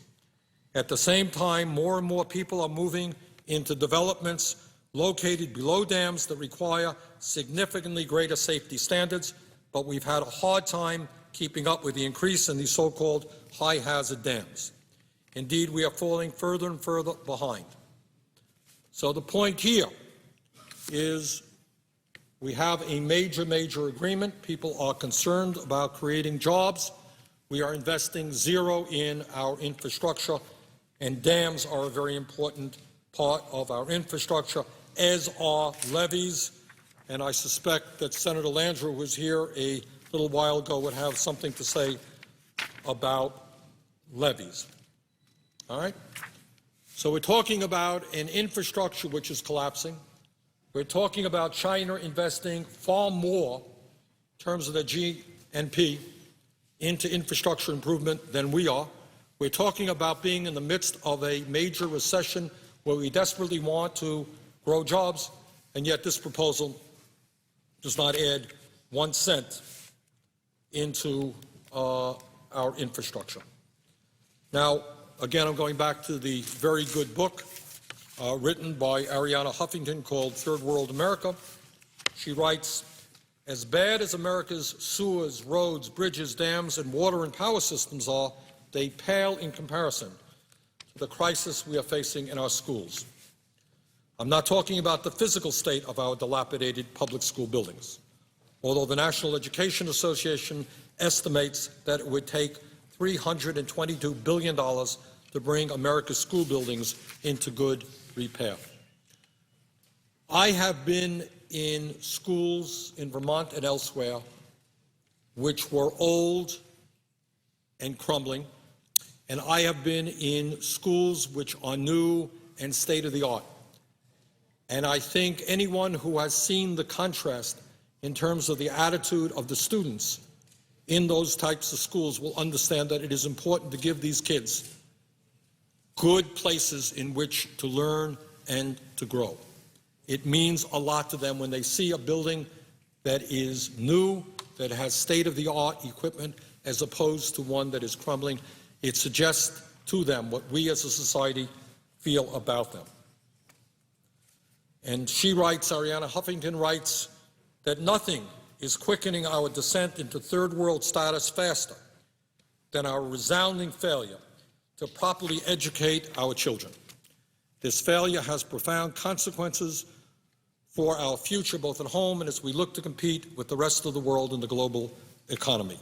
At the same time, more and more people are moving into developments located below dams that require significantly greater safety standards, but we've had a hard time keeping up with the increase in these so-called high-hazard dams. Indeed, we are falling further and further behind. So the point here is we have a major agreement. People are concerned about creating jobs. We are investing zero in our infrastructure, and dams are a very important part of our infrastructure, as are levees. And I suspect that Senator Landrieu, who was here a little while ago, would have something to say about levees. All right? So we're talking about an infrastructure which is collapsing. We're talking about China investing far more in terms of the GNP into infrastructure improvement than we are. We're talking about being in the midst of a major recession where we desperately want to grow jobs, and yet this proposal does not add 1 cent into our infrastructure. Now, again, I'm going back to the very good book written by Arianna Huffington called Third World America. She writes, as bad as America's sewers, roads, bridges, dams, and water and power systems are, they pale in comparison to the crisis we are facing in our schools. I'm not talking about the physical state of our dilapidated public school buildings, although the National Education Association estimates that it would take $322 billion to bring America's school buildings into good repair. I have been in schools in Vermont and elsewhere which were old and crumbling, and I have been in schools which are new and state-of-the-art. And I think anyone who has seen the contrast in terms of the attitude of the students in those types of schools will understand that it is important to give these kids good places in which to learn and to grow. It means a lot to them when they see a building that is new, that has state-of-the-art equipment, as opposed to one that is crumbling. It suggests to them what we as a society feel about them. And she writes, Ariana Huffington writes, that nothing is quickening our descent into third world status faster than our resounding failure to properly educate our children. This failure has profound consequences for our future, both at home and as we look to compete with the rest of the world in the global economy.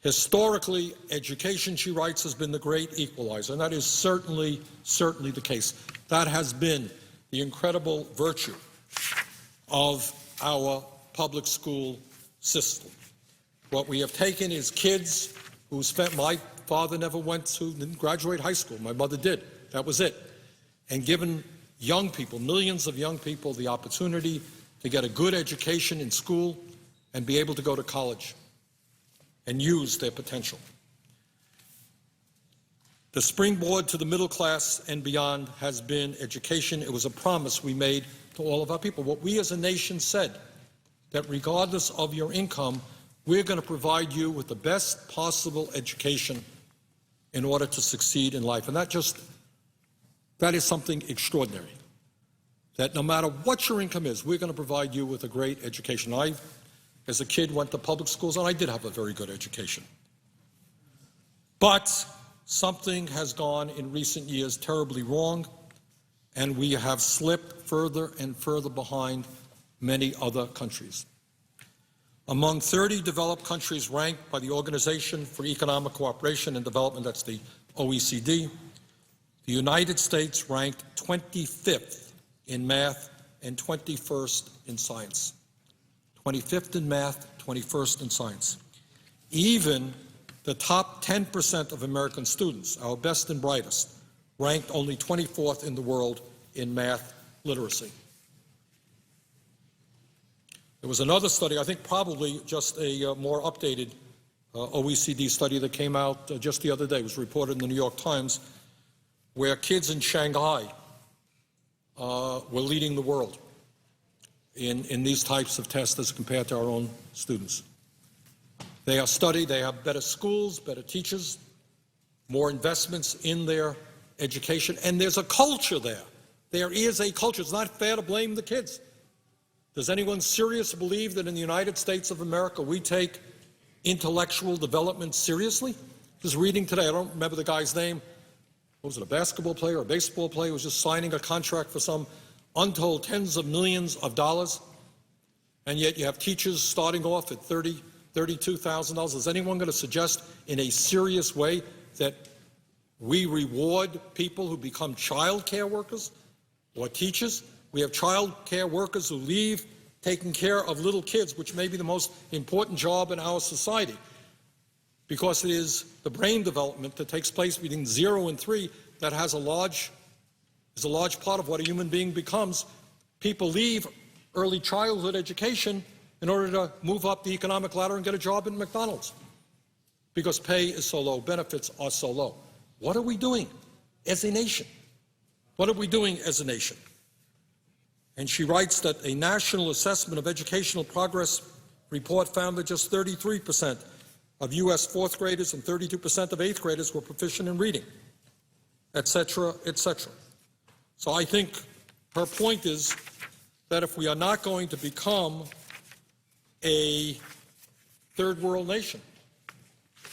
Historically, education, she writes, has been the great equalizer, and that is certainly the case. That has been the incredible virtue of our public school system. What we have taken is kids who spent, my father never didn't graduate high school, my mother did, that was it, and given young people, millions of young people, the opportunity to get a good education in school and be able to go to college and use their potential. The springboard to the middle class and beyond has been education. It was a promise we made to all of our people. What we as a nation said, that regardless of your income, we're going to provide you with the best possible education in order to succeed in life. And that is something extraordinary. That no matter what your income is, we're going to provide you with a great education. I, as a kid, went to public schools, and I did have a very good education. But something has gone in recent years terribly wrong, and we have slipped further and further behind many other countries. Among 30 developed countries ranked by the Organization for Economic Cooperation and Development, that's the OECD, the United States ranked 25th in math and 21st in science. 25th in math, 21st in science. Even the top 10% of American students, our best and brightest, ranked only 24th in the world in math literacy. There was another study, I think probably just a more updated OECD study that came out just the other day. It was reported in the New York Times, where kids in Shanghai were leading the world in these types of tests as compared to our own students. They are studied, they have better schools, better teachers, more investments in their education, and there's a culture there. There is a culture. It's not fair to blame the kids. Does anyone seriously believe that in the United States of America we take intellectual development seriously? Just reading today, I don't remember the guy's name. Was it a basketball player or a baseball player who was just signing a contract for some untold tens of millions of dollars? And yet you have teachers starting off at $30,000, $32,000. Is anyone going to suggest in a serious way that we reward people who become child care workers or teachers? We have child care workers who leave taking care of little kids, which may be the most important job in our society, because it is the brain development that takes place between 0 and 3 that is a large part of what a human being becomes. People leave early childhood education in order to move up the economic ladder and get a job at McDonald's, because pay is so low, benefits are so low. What are we doing as a nation? What are we doing as a nation? And she writes that a national assessment of educational progress report found that just 33% of U.S. fourth graders and 32% of eighth graders were proficient in reading, et cetera, et cetera. So I think her point is that if we are not going to become a third world nation,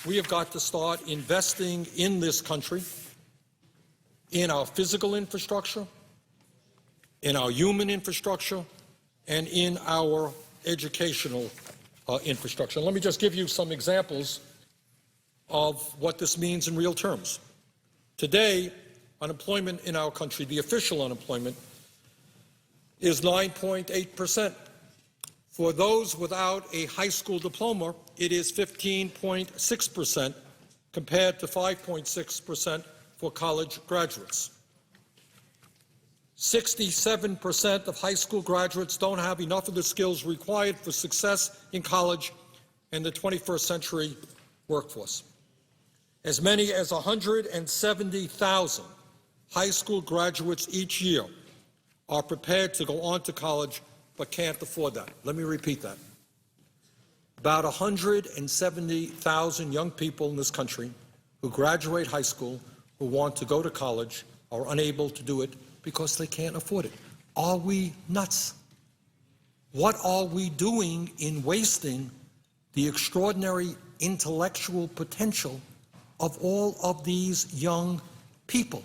we have got to start investing in this country, in our physical infrastructure, in our human infrastructure, and in our educational infrastructure. And let me just give you some examples of what this means in real terms. Today, unemployment in our country, the official unemployment, is 9.8%. For those without a high school diploma, it is 15.6% compared to 5.6% for college graduates. 67% of high school graduates don't have enough of the skills required for success in college and the 21st century workforce. As many as 170,000 high school graduates each year are prepared to go on to college but can't afford that. Let me repeat that. About 170,000 young people in this country who graduate high school, who want to go to college, are unable to do it because they can't afford it. Are we nuts? What are we doing in wasting the extraordinary intellectual potential of all of these young people?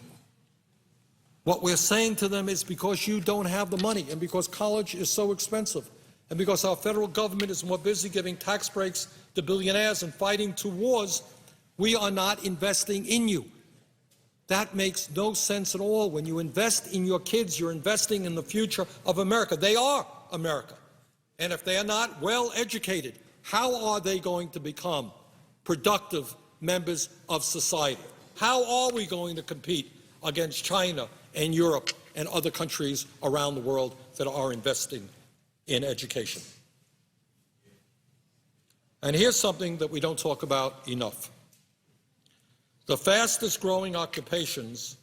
What we're saying to them is, because you don't have the money, and because college is so expensive, and because our federal government is more busy giving tax breaks to billionaires and fighting 2 wars, we are not investing in you. That makes no sense at all. When you invest in your kids, you're investing in the future of America. They are America. And if they are not well educated, how are they going to become productive members of society? How are we going to compete against China and Europe and other countries around the world that are investing in education? And here's something that we don't talk about enough. The fastest growing occupations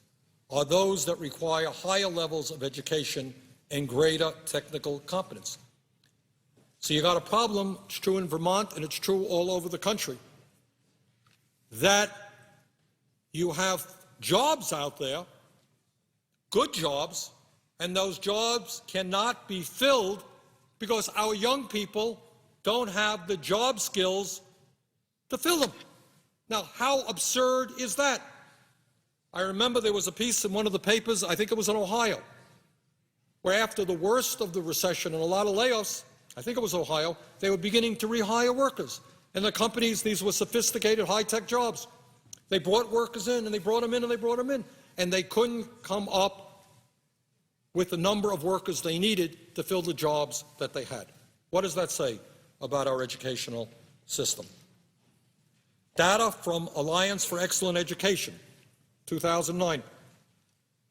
are those that require higher levels of education and greater technical competence. So you got a problem, it's true in Vermont and it's true all over the country, that you have jobs out there, good jobs, and those jobs cannot be filled because our young people don't have the job skills to fill them. Now, how absurd is that? I remember there was a piece in one of the papers, I think it was in Ohio, where after the worst of the recession and a lot of layoffs, I think it was Ohio, they were beginning to rehire workers. And the companies, these were sophisticated, high-tech jobs. They brought workers in, and they brought them in, and they brought them in. And they couldn't come up with the number of workers they needed to fill the jobs that they had. What does that say about our educational system? Data from Alliance for Excellent Education, 2009.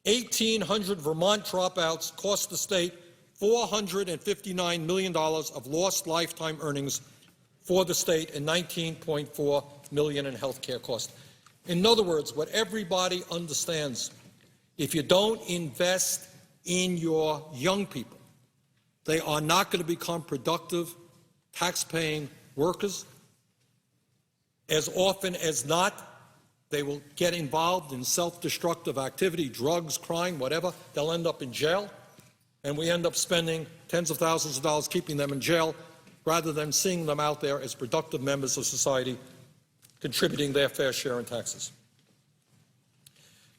1,800 Vermont dropouts cost the state $459 million of lost lifetime earnings for the state and $19.4 million in health care costs. In other words, what everybody understands, if you don't invest in your young people, they are not going to become productive, tax-paying workers. As often as not, they will get involved in self-destructive activity, drugs, crime, whatever. They'll end up in jail, and we end up spending tens of thousands of dollars keeping them in jail rather than seeing them out there as productive members of society, contributing their fair share in taxes.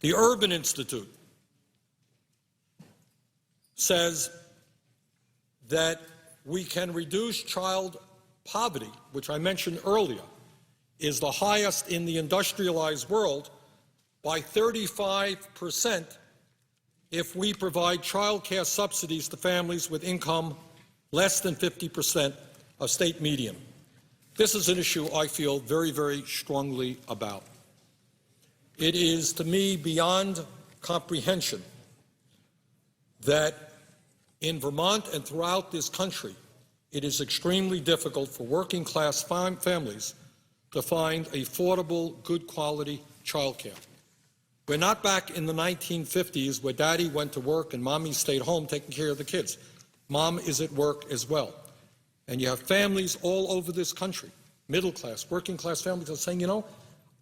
The Urban Institute says that we can reduce child poverty, which I mentioned earlier, is the highest in the industrialized world, by 35% if we provide child care subsidies to families with income less than 50% of state median. This is an issue I feel very, very strongly about. It is, to me, beyond comprehension that in Vermont and throughout this country, it is extremely difficult for working-class families to find affordable, good-quality child care. We're not back in the 1950s where Daddy went to work and Mommy stayed home taking care of the kids. Mom is at work as well. And you have families all over this country, middle-class, working-class families, that are saying, you know,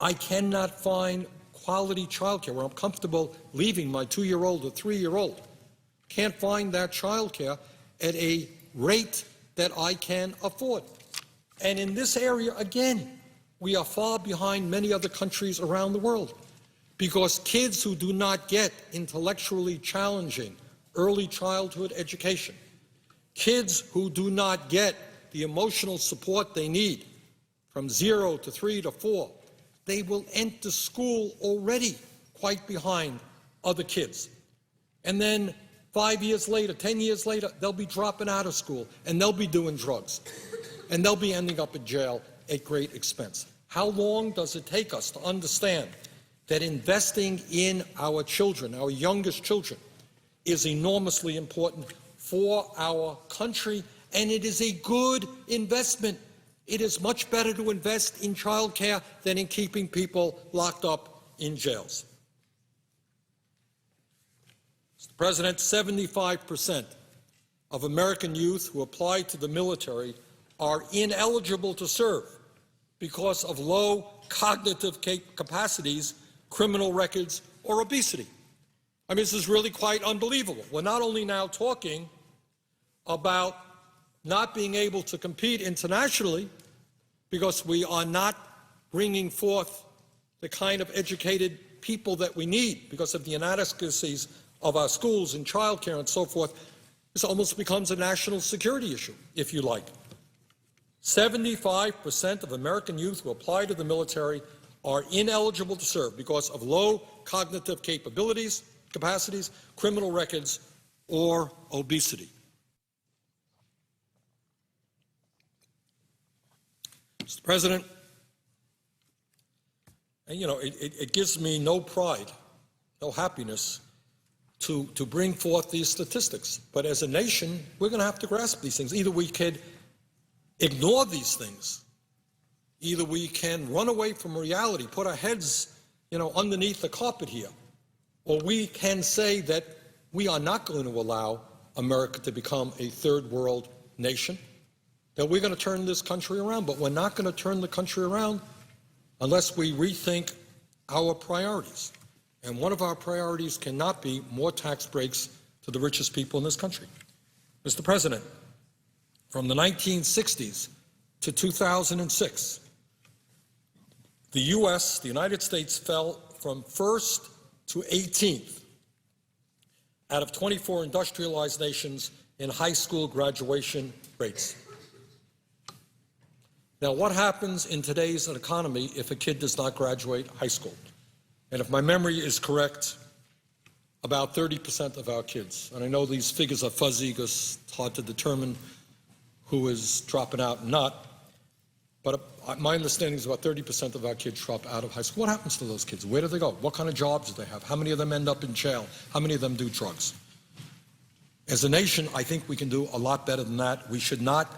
I cannot find quality child care where I'm comfortable leaving my 2-year-old or 3-year-old. Can't find that child care at a rate that I can afford. And in this area, again, we are far behind many other countries around the world, because kids who do not get intellectually challenging early childhood education, kids who do not get the emotional support they need from 0 to 3 to 4, they will enter school already quite behind other kids. And then 5 years later, 10 years later, they'll be dropping out of school, and they'll be doing drugs, and they'll be ending up in jail at great expense. How long does it take us to understand that investing in our children, our youngest children, is enormously important for our country, and it is a good investment. It is much better to invest in child care than in keeping people locked up in jails. Mr. President, 75% of American youth who apply to the military are ineligible to serve because of low cognitive capacities, criminal records, or obesity. I mean, this is really quite unbelievable. We're not only now talking about not being able to compete internationally because we are not bringing forth the kind of educated people that we need because of the inadequacies of our schools and child care and so forth. This almost becomes a national security issue, if you like. 75% of American youth who apply to the military are ineligible to serve because of low cognitive capacities, criminal records, or obesity. Mr. President, and it gives me no pride, no happiness to bring forth these statistics. But as a nation, we're going to have to grasp these things. Either we could ignore these things, either we can run away from reality, put our heads, underneath the carpet here, or we can say that we are not going to allow America to become a third world nation, that we're going to turn this country around. But we're not going to turn the country around unless we rethink our priorities. And one of our priorities cannot be more tax breaks to the richest people in this country. Mr. President, from the 1960s to 2006, the U.S., the United States, fell from 1st to 18th out of 24 industrialized nations in high school graduation rates. Now, what happens in today's economy if a kid does not graduate high school? And if my memory is correct, about 30% of our kids, and I know these figures are fuzzy because it's hard to determine who is dropping out and not, but my understanding is about 30% of our kids drop out of high school. What happens to those kids? Where do they go? What kind of jobs do they have? How many of them end up in jail? How many of them do drugs? As a nation, I think we can do a lot better than that. We should not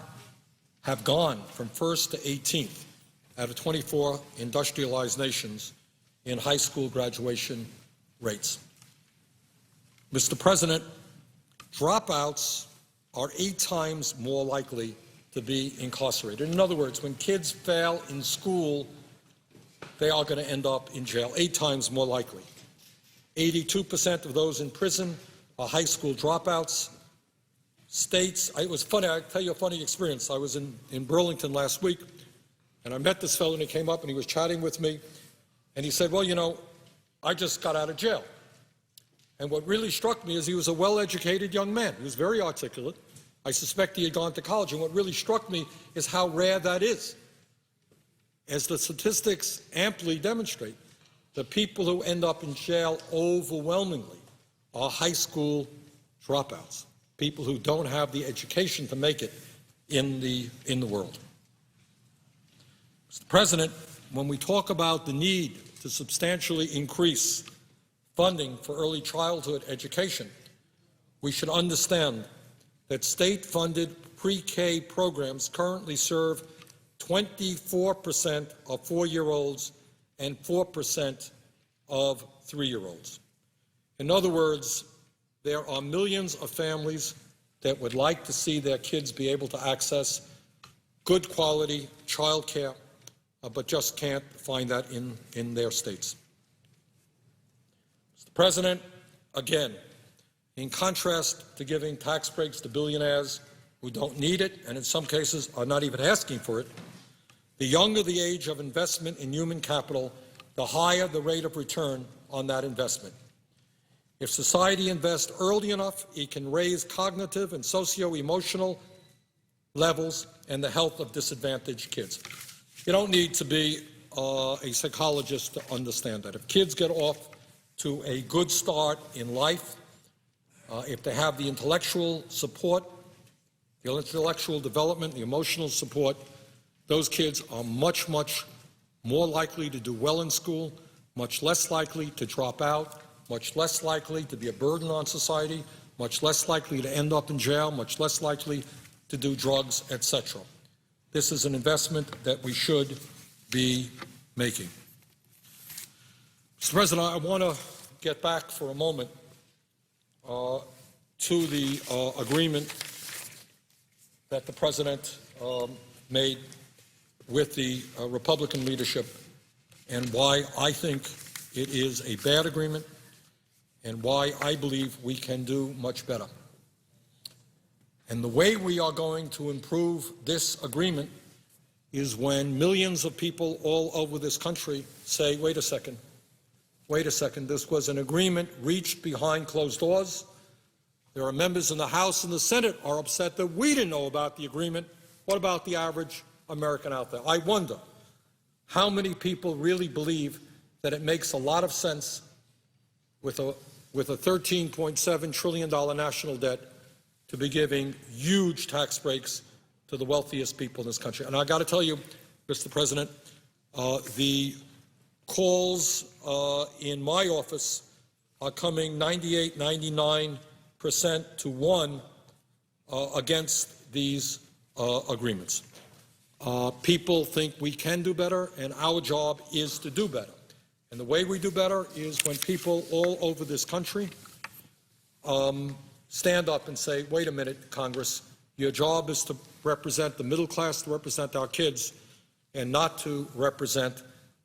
have gone from 1st to 18th out of 24 industrialized nations in high school graduation rates. Mr. President, dropouts are 8 times more likely to be incarcerated. In other words, when kids fail in school, they are going to end up in jail, 8 times more likely. 82% of those in prison are high school dropouts. It was funny, I'll tell you a funny experience. I was in Burlington last week, and I met this fellow, and he came up and he was chatting with me, and he said, well, I just got out of jail. And what really struck me is he was a well-educated young man. He was very articulate. I suspect he had gone to college, and what really struck me is how rare that is. As the statistics amply demonstrate, the people who end up in jail overwhelmingly are high school dropouts, people who don't have the education to make it in the world. Mr. President, when we talk about the need to substantially increase funding for early childhood education, we should understand that state-funded pre-K programs currently serve 24% of 4-year-olds and 4% of 3-year-olds. In other words, there are millions of families that would like to see their kids be able to access good quality child care, but just can't find that in their states. Mr. President, again, in contrast to giving tax breaks to billionaires who don't need it and in some cases are not even asking for it, the younger the age of investment in human capital, the higher the rate of return on that investment. If society invests early enough, it can raise cognitive and socio-emotional levels and the health of disadvantaged kids. You don't need to be a psychologist to understand that. If kids get off to a good start in life, if they have the intellectual support, the intellectual development, the emotional support, those kids are much, much more likely to do well in school, much less likely to drop out, much less likely to be a burden on society, much less likely to end up in jail, much less likely to do drugs, etc. This is an investment that we should be making. Mr. President, I want to get back for a moment to the agreement that the President made with the Republican leadership and why I think it is a bad agreement and why I believe we can do much better. And the way we are going to improve this agreement is when millions of people all over this country say, wait a second, this was an agreement reached behind closed doors. There are members in the House and the Senate are upset that we didn't know about the agreement. What about the average American out there? I wonder how many people really believe that it makes a lot of sense with a $13.7 trillion national debt to be giving huge tax breaks to the wealthiest people in this country. And I got to tell you, Mr. President, the calls in my office are coming 98, 99% to 1 against these agreements. People think we can do better, and our job is to do better. And the way we do better is when people all over this country stand up and say, wait a minute, Congress, your job is to represent the middle class, to represent our kids, and not to represent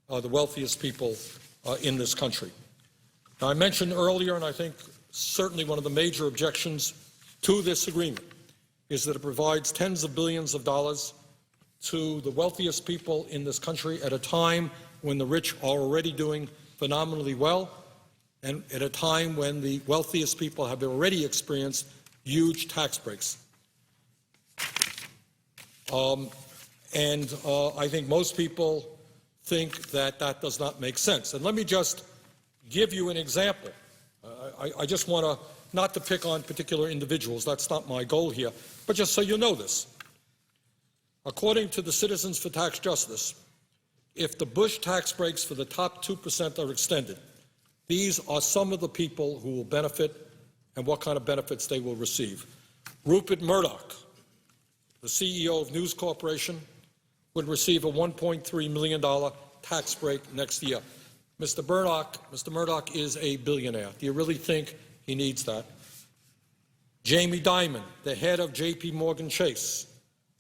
the wealthiest people in this country. Now, I mentioned earlier, and I think certainly one of the major objections to this agreement is that it provides tens of billions of dollars to the wealthiest people in this country at a time when the rich are already doing phenomenally well, and at a time when the wealthiest people have already experienced huge tax breaks. I think most people think that that does not make sense. And let me just give you an example. I just want to, not to pick on particular individuals, that's not my goal here, but just so you know this. According to the Citizens for Tax Justice, if the Bush tax breaks for the top 2% are extended, these are some of the people who will benefit and what kind of benefits they will receive. Rupert Murdoch, the CEO of News Corporation, would receive a $1.3 million tax break next year. Mr. Murdoch is a billionaire. Do you really think he needs that? Jamie Dimon, the head of J.P. Morgan Chase,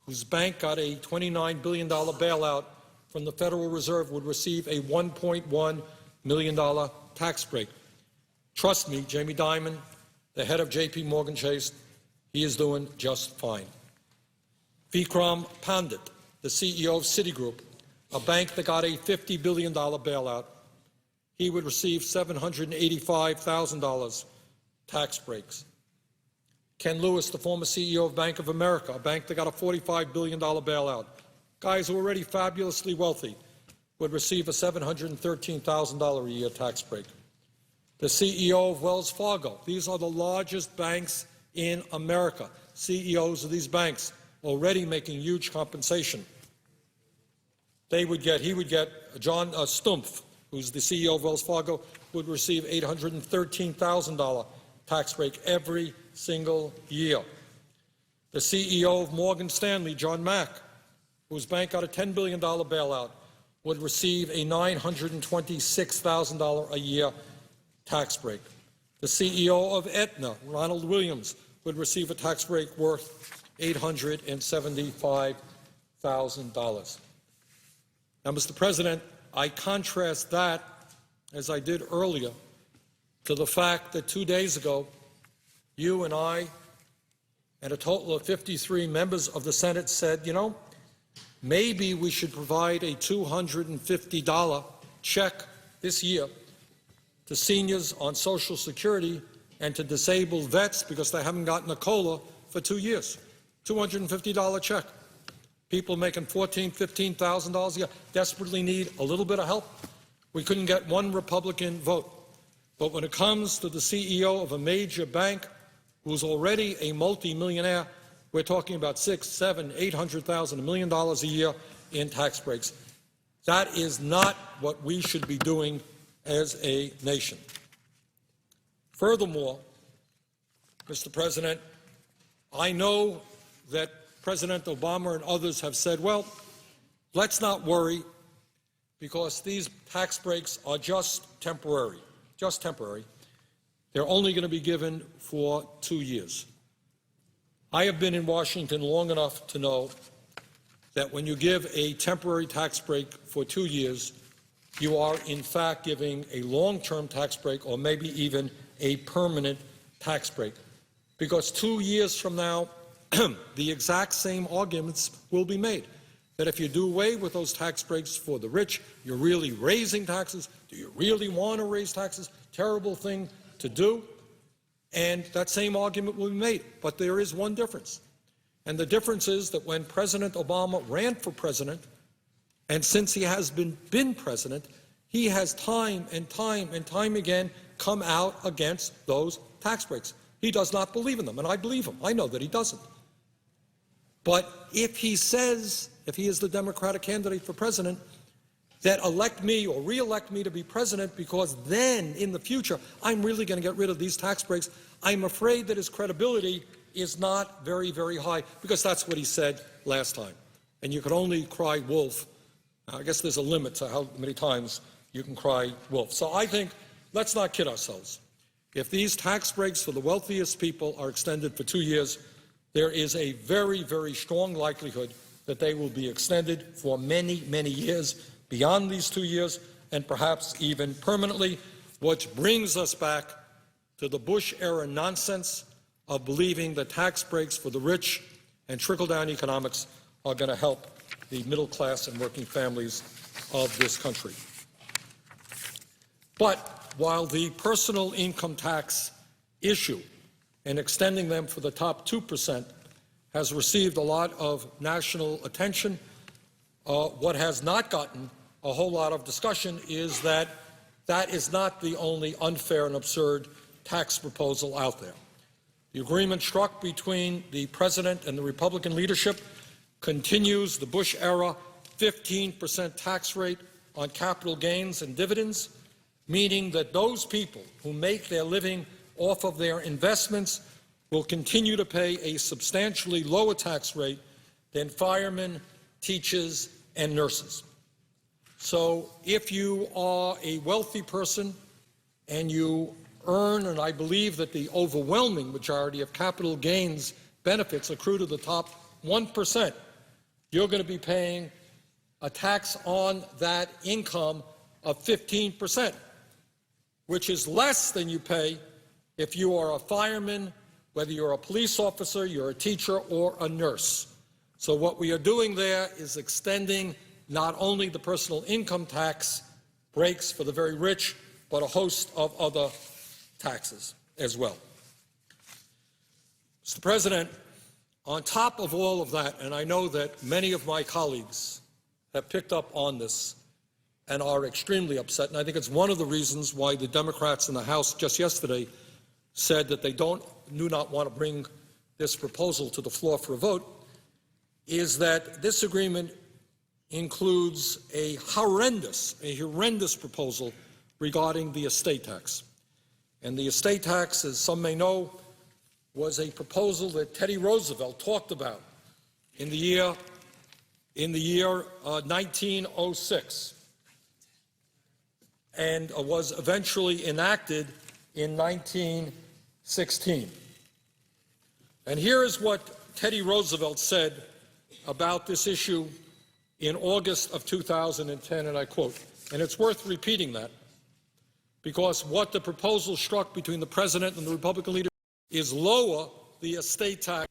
whose bank got a $29 billion bailout from the Federal Reserve, would receive a $1.1 million tax break. Trust me, Jamie Dimon, the head of J.P. Morgan Chase, he is doing just fine. Vikram Pandit, the CEO of Citigroup, a bank that got a $50 billion bailout, he would receive $785,000 tax breaks. Ken Lewis, the former CEO of Bank of America, a bank that got a $45 billion bailout, guys who are already fabulously wealthy, would receive a $713,000 a year tax break. The CEO of Wells Fargo, these are the largest banks in America, CEOs of these banks already making huge compensation. He would get, John Stumpf, who's the CEO of Wells Fargo, would receive $813,000 tax break every single year. The CEO of Morgan Stanley, John Mack, whose bank got a $10 billion bailout, would receive a $926,000 a year tax break. The CEO of Aetna, Ronald Williams, would receive a tax break worth $875,000. Now, Mr. President, I contrast that, as I did earlier, to the fact that 2 days ago, you and I and a total of 53 members of the Senate said, you know, maybe we should provide a $250 check this year to seniors on Social Security and to disabled vets because they haven't gotten a COLA for 2 years. $250 check. People making $14,000, $15,000 a year desperately need a little bit of help. We couldn't get one Republican vote. But when it comes to the CEO of a major bank who's already a multi-millionaire, we're talking about $600,000, $700,000, $800,000, $1 million a year in tax breaks. That is not what we should be doing as a nation. Furthermore, Mr. President, I know that President Obama and others have said, well, let's not worry because these tax breaks are just temporary. They're only going to be given for 2 years. I have been in Washington long enough to know that when you give a temporary tax break for 2 years, you are in fact giving a long-term tax break or maybe even a permanent tax break. Because 2 years from now, the exact same arguments will be made. That if you do away with those tax breaks for the rich, you're really raising taxes. Do you really want to raise taxes? Terrible thing to do. And that same argument will be made. But there is one difference. And the difference is that when President Obama ran for president, and since he has been president, he has time and time again come out against those tax breaks. He does not believe in them, and I believe him. I know that he doesn't. But if he says, if he is the Democratic candidate for president, that elect me or re-elect me to be president because then, in the future, I'm really going to get rid of these tax breaks, I'm afraid that his credibility is not very, very high, because that's what he said last time. And you can only cry wolf. I guess there's a limit to how many times you can cry wolf. So I think, let's not kid ourselves. If these tax breaks for the wealthiest people are extended for 2 years, there is a very, very strong likelihood that they will be extended for many, many years beyond these 2 years, and perhaps even permanently, which brings us back to the Bush-era nonsense of believing that tax breaks for the rich and trickle-down economics are going to help the middle class and working families of this country. But while the personal income tax issue and extending them for the top 2% has received a lot of national attention, what has not gotten a whole lot of discussion is that that is not the only unfair and absurd tax proposal out there. The agreement struck between the President and the Republican leadership continues the Bush-era 15% tax rate on capital gains and dividends, meaning that those people who make their living off of their investments will continue to pay a substantially lower tax rate than firemen, teachers, and nurses. So if you are a wealthy person and you earn, and I believe that the overwhelming majority of capital gains benefits accrue to the top 1%, you're going to be paying a tax on that income of 15%, which is less than you pay if you are a fireman, whether you're a police officer, you're a teacher, or a nurse. So what we are doing there is extending not only the personal income tax breaks for the very rich, but a host of other taxes as well. Mr. President, on top of all of that, and I know that many of my colleagues have picked up on this and are extremely upset, and I think it's one of the reasons why the Democrats in the House just yesterday said that they do not want to bring this proposal to the floor for a vote, is that this agreement includes a horrendous proposal regarding the estate tax. And the estate tax, as some may know, was a proposal that Teddy Roosevelt talked about in the year 1906 and was eventually enacted in 1916. And here is what Teddy Roosevelt said about this issue in August of 2010, and I quote, and it's worth repeating that, because what the proposal struck between the President and the Republican leader is lower the estate tax.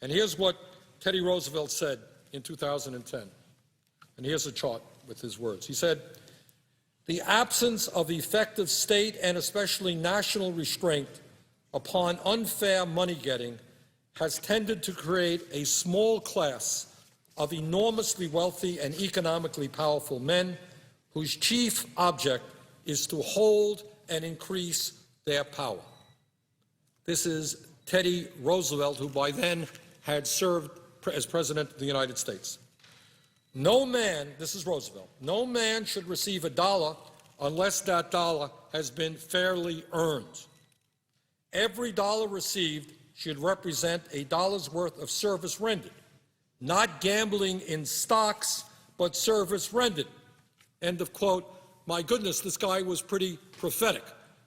And here's what Teddy Roosevelt said in 2010, and here's a chart with his words. He said, "The absence of effective state and especially national restraint upon unfair money-getting has tended to create a small class of enormously wealthy and economically powerful men whose chief object is to hold and increase their power." This is Teddy Roosevelt, who by then had served as President of the United States. "No man," this is Roosevelt, "no man should receive $1 unless that dollar has been fairly earned. Every dollar received should represent a dollar's worth of service rendered, not gambling in stocks, but service rendered. End of quote. My goodness, this guy was pretty prophetic.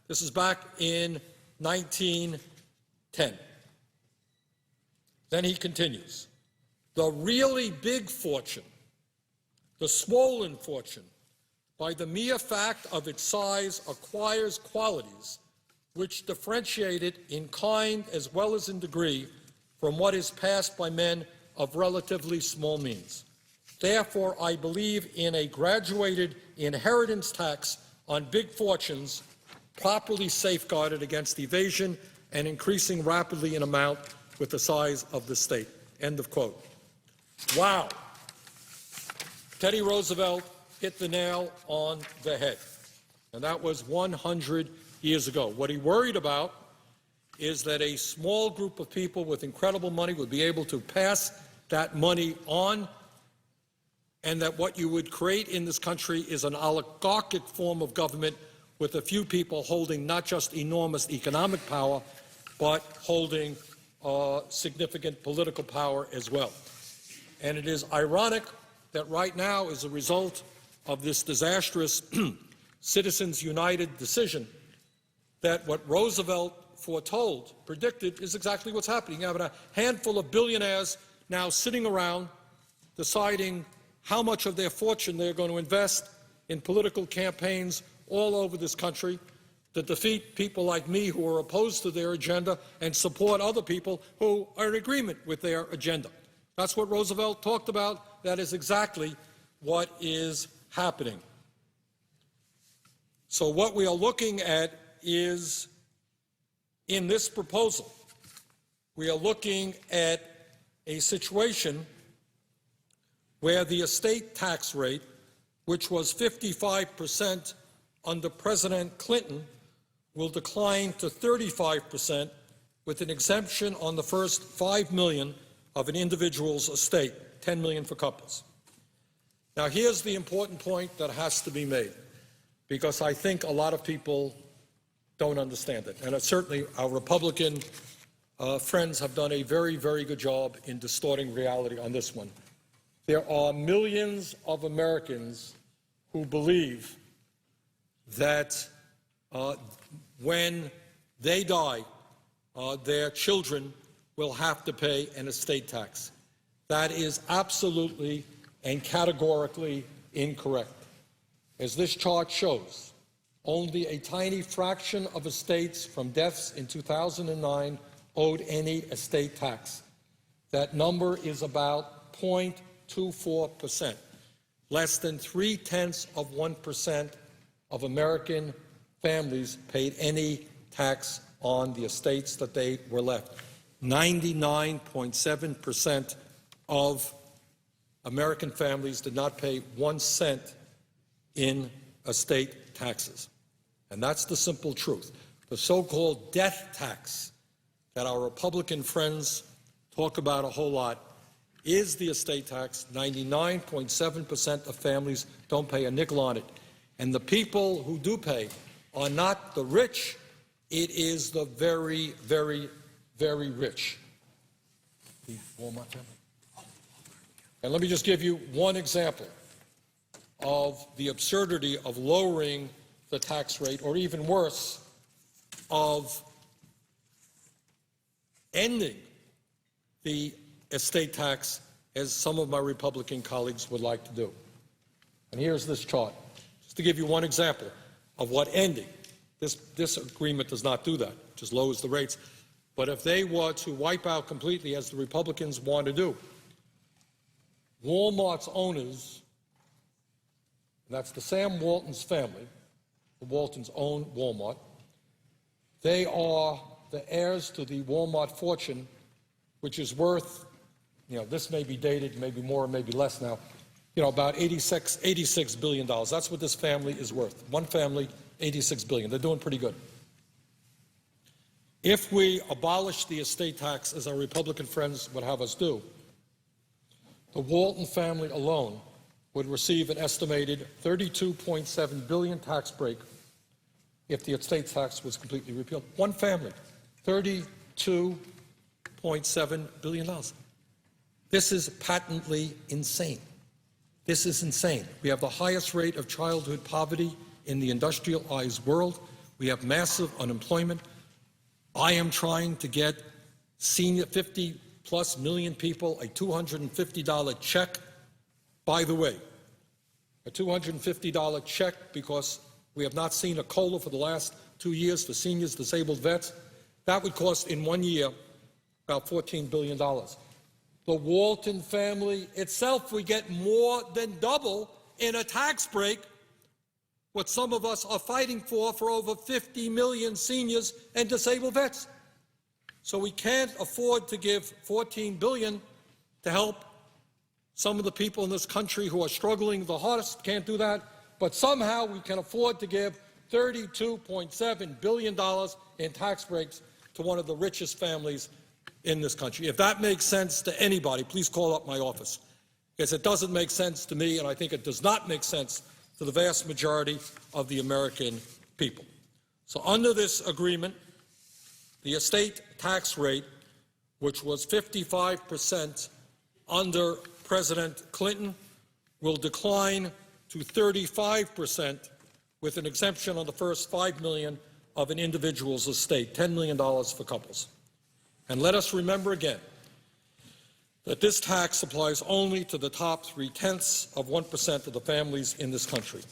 This is back in 1910. Then he continues. The really big fortune, the swollen fortune, by the mere fact of its size, acquires qualities which differentiate it in kind as well as in degree from what is passed by men of relatively small means. Therefore, I believe in a graduated inheritance tax on big fortunes, properly safeguarded against evasion and increasing rapidly in amount with the size of the state. End of quote. Wow. Teddy Roosevelt hit the nail on the head, and that was 100 years ago. What he worried about is that a small group of people with incredible money would be able to pass that money on, and that what you would create in this country is an oligarchic form of government with a few people holding not just enormous economic power, but holding significant political power as well. And it is ironic that right now, as a result of this disastrous Citizens United decision, that what Roosevelt foretold, predicted, is exactly what's happening. You have a handful of billionaires now sitting around deciding how much of their fortune they're going to invest in political campaigns all over this country to defeat people like me who are opposed to their agenda and support other people who are in agreement with their agenda. That's what Roosevelt talked about. That is exactly what is happening. So what we are looking at is, in this proposal, we are looking at a situation where the estate tax rate, which was 55% under President Clinton, will decline to 35% with an exemption on the first $5 million of an individual's estate, $10 million for couples. Now, here's the important point that has to be made, because I think a lot of people don't understand it. And certainly our Republican friends have done a very, very good job in distorting reality on this one. There are millions of Americans who believe that when they die, their children will have to pay an estate tax. That is absolutely and categorically incorrect. As this chart shows, only a tiny fraction of estates from deaths in 2009 owed any estate tax. That number is about 0.24%. Less than 0.3% of American families paid any tax on the estates that they were left. 99.7% of American families did not pay 1 cent in estate taxes. And that's the simple truth. The so-called death tax that our Republican friends talk about a whole lot is the estate tax. 99.7% of families don't pay a nickel on it. And the people who do pay are not the rich. It is the very, very, very rich. The Walmart family. And let me just give you one example of the absurdity of lowering the tax rate, or even worse, of ending the estate tax, as some of my Republican colleagues would like to do. And here's this chart, just to give you one example of what ending. This agreement does not do that, it just lowers the rates. But if they were to wipe out completely, as the Republicans want to do, Walmart's owners, and that's the Sam Walton's family, the Waltons own Walmart, they are the heirs to the Walmart fortune, which is worth, this may be dated, maybe more, maybe less now, about $86 billion. That's what this family is worth. One family, $86 billion. They're doing pretty good. If we abolish the estate tax, as our Republican friends would have us do, the Walton family alone would receive an estimated $32.7 billion tax break if the estate tax was completely repealed. One family, $32.7 billion. This is patently insane. This is insane. We have the highest rate of childhood poverty in the industrialized world. We have massive unemployment. I am trying to get senior 50-plus million people a $250 check. By the way, a $250 check because we have not seen a COLA for the last 2 years for seniors, disabled vets. That would cost in 1 year about $14 billion. The Walton family itself would get more than double in a tax break, what some of us are fighting for over 50 million seniors and disabled vets. So we can't afford to give $14 billion to help some of the people in this country who are struggling the hardest. Can't do that. But somehow we can afford to give $32.7 billion in tax breaks to one of the richest families in this country. If that makes sense to anybody, please call up my office, because it doesn't make sense to me, and I think it does not make sense to the vast majority of the American people. So under this agreement, the estate tax rate, which was 55% under President Clinton, will decline to 35% with an exemption on the first $5 million of an individual's estate, $10 million for couples. And let us remember again that this tax applies only to the top 0.3% of the families in this country.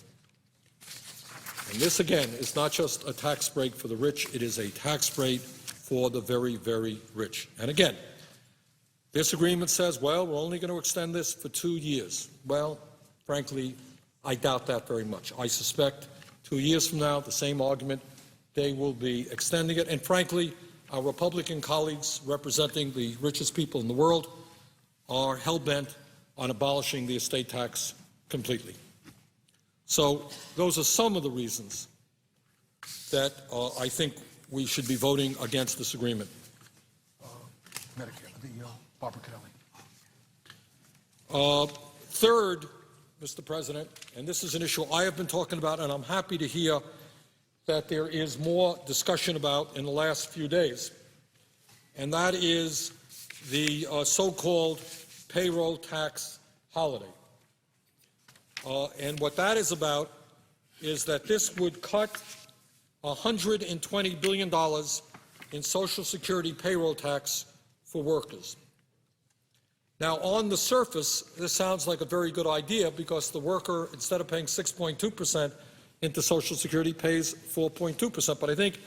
And this, again, is not just a tax break for the rich, it is a tax break for the very, very rich. And again, this agreement says, well, we're only going to extend this for 2 years. Well, frankly, I doubt that very much. I suspect 2 years from now, the same argument, they will be extending it. And frankly, our Republican colleagues representing the richest people in the world are hell-bent on abolishing the estate tax completely. So those are some of the reasons that I think we should be voting against this agreement. Medicare, Barbara Cadelli. Third, Mr. President, and this is an issue I have been talking about, and I'm happy to hear that there is more discussion about in the last few days, and that is the so-called payroll tax holiday. And what that is about is that this would cut $120 billion in Social Security payroll tax for workers. Now, on the surface, this sounds like a very good idea because the worker, instead of paying 6.2% into Social Security, pays 4.2%. But I think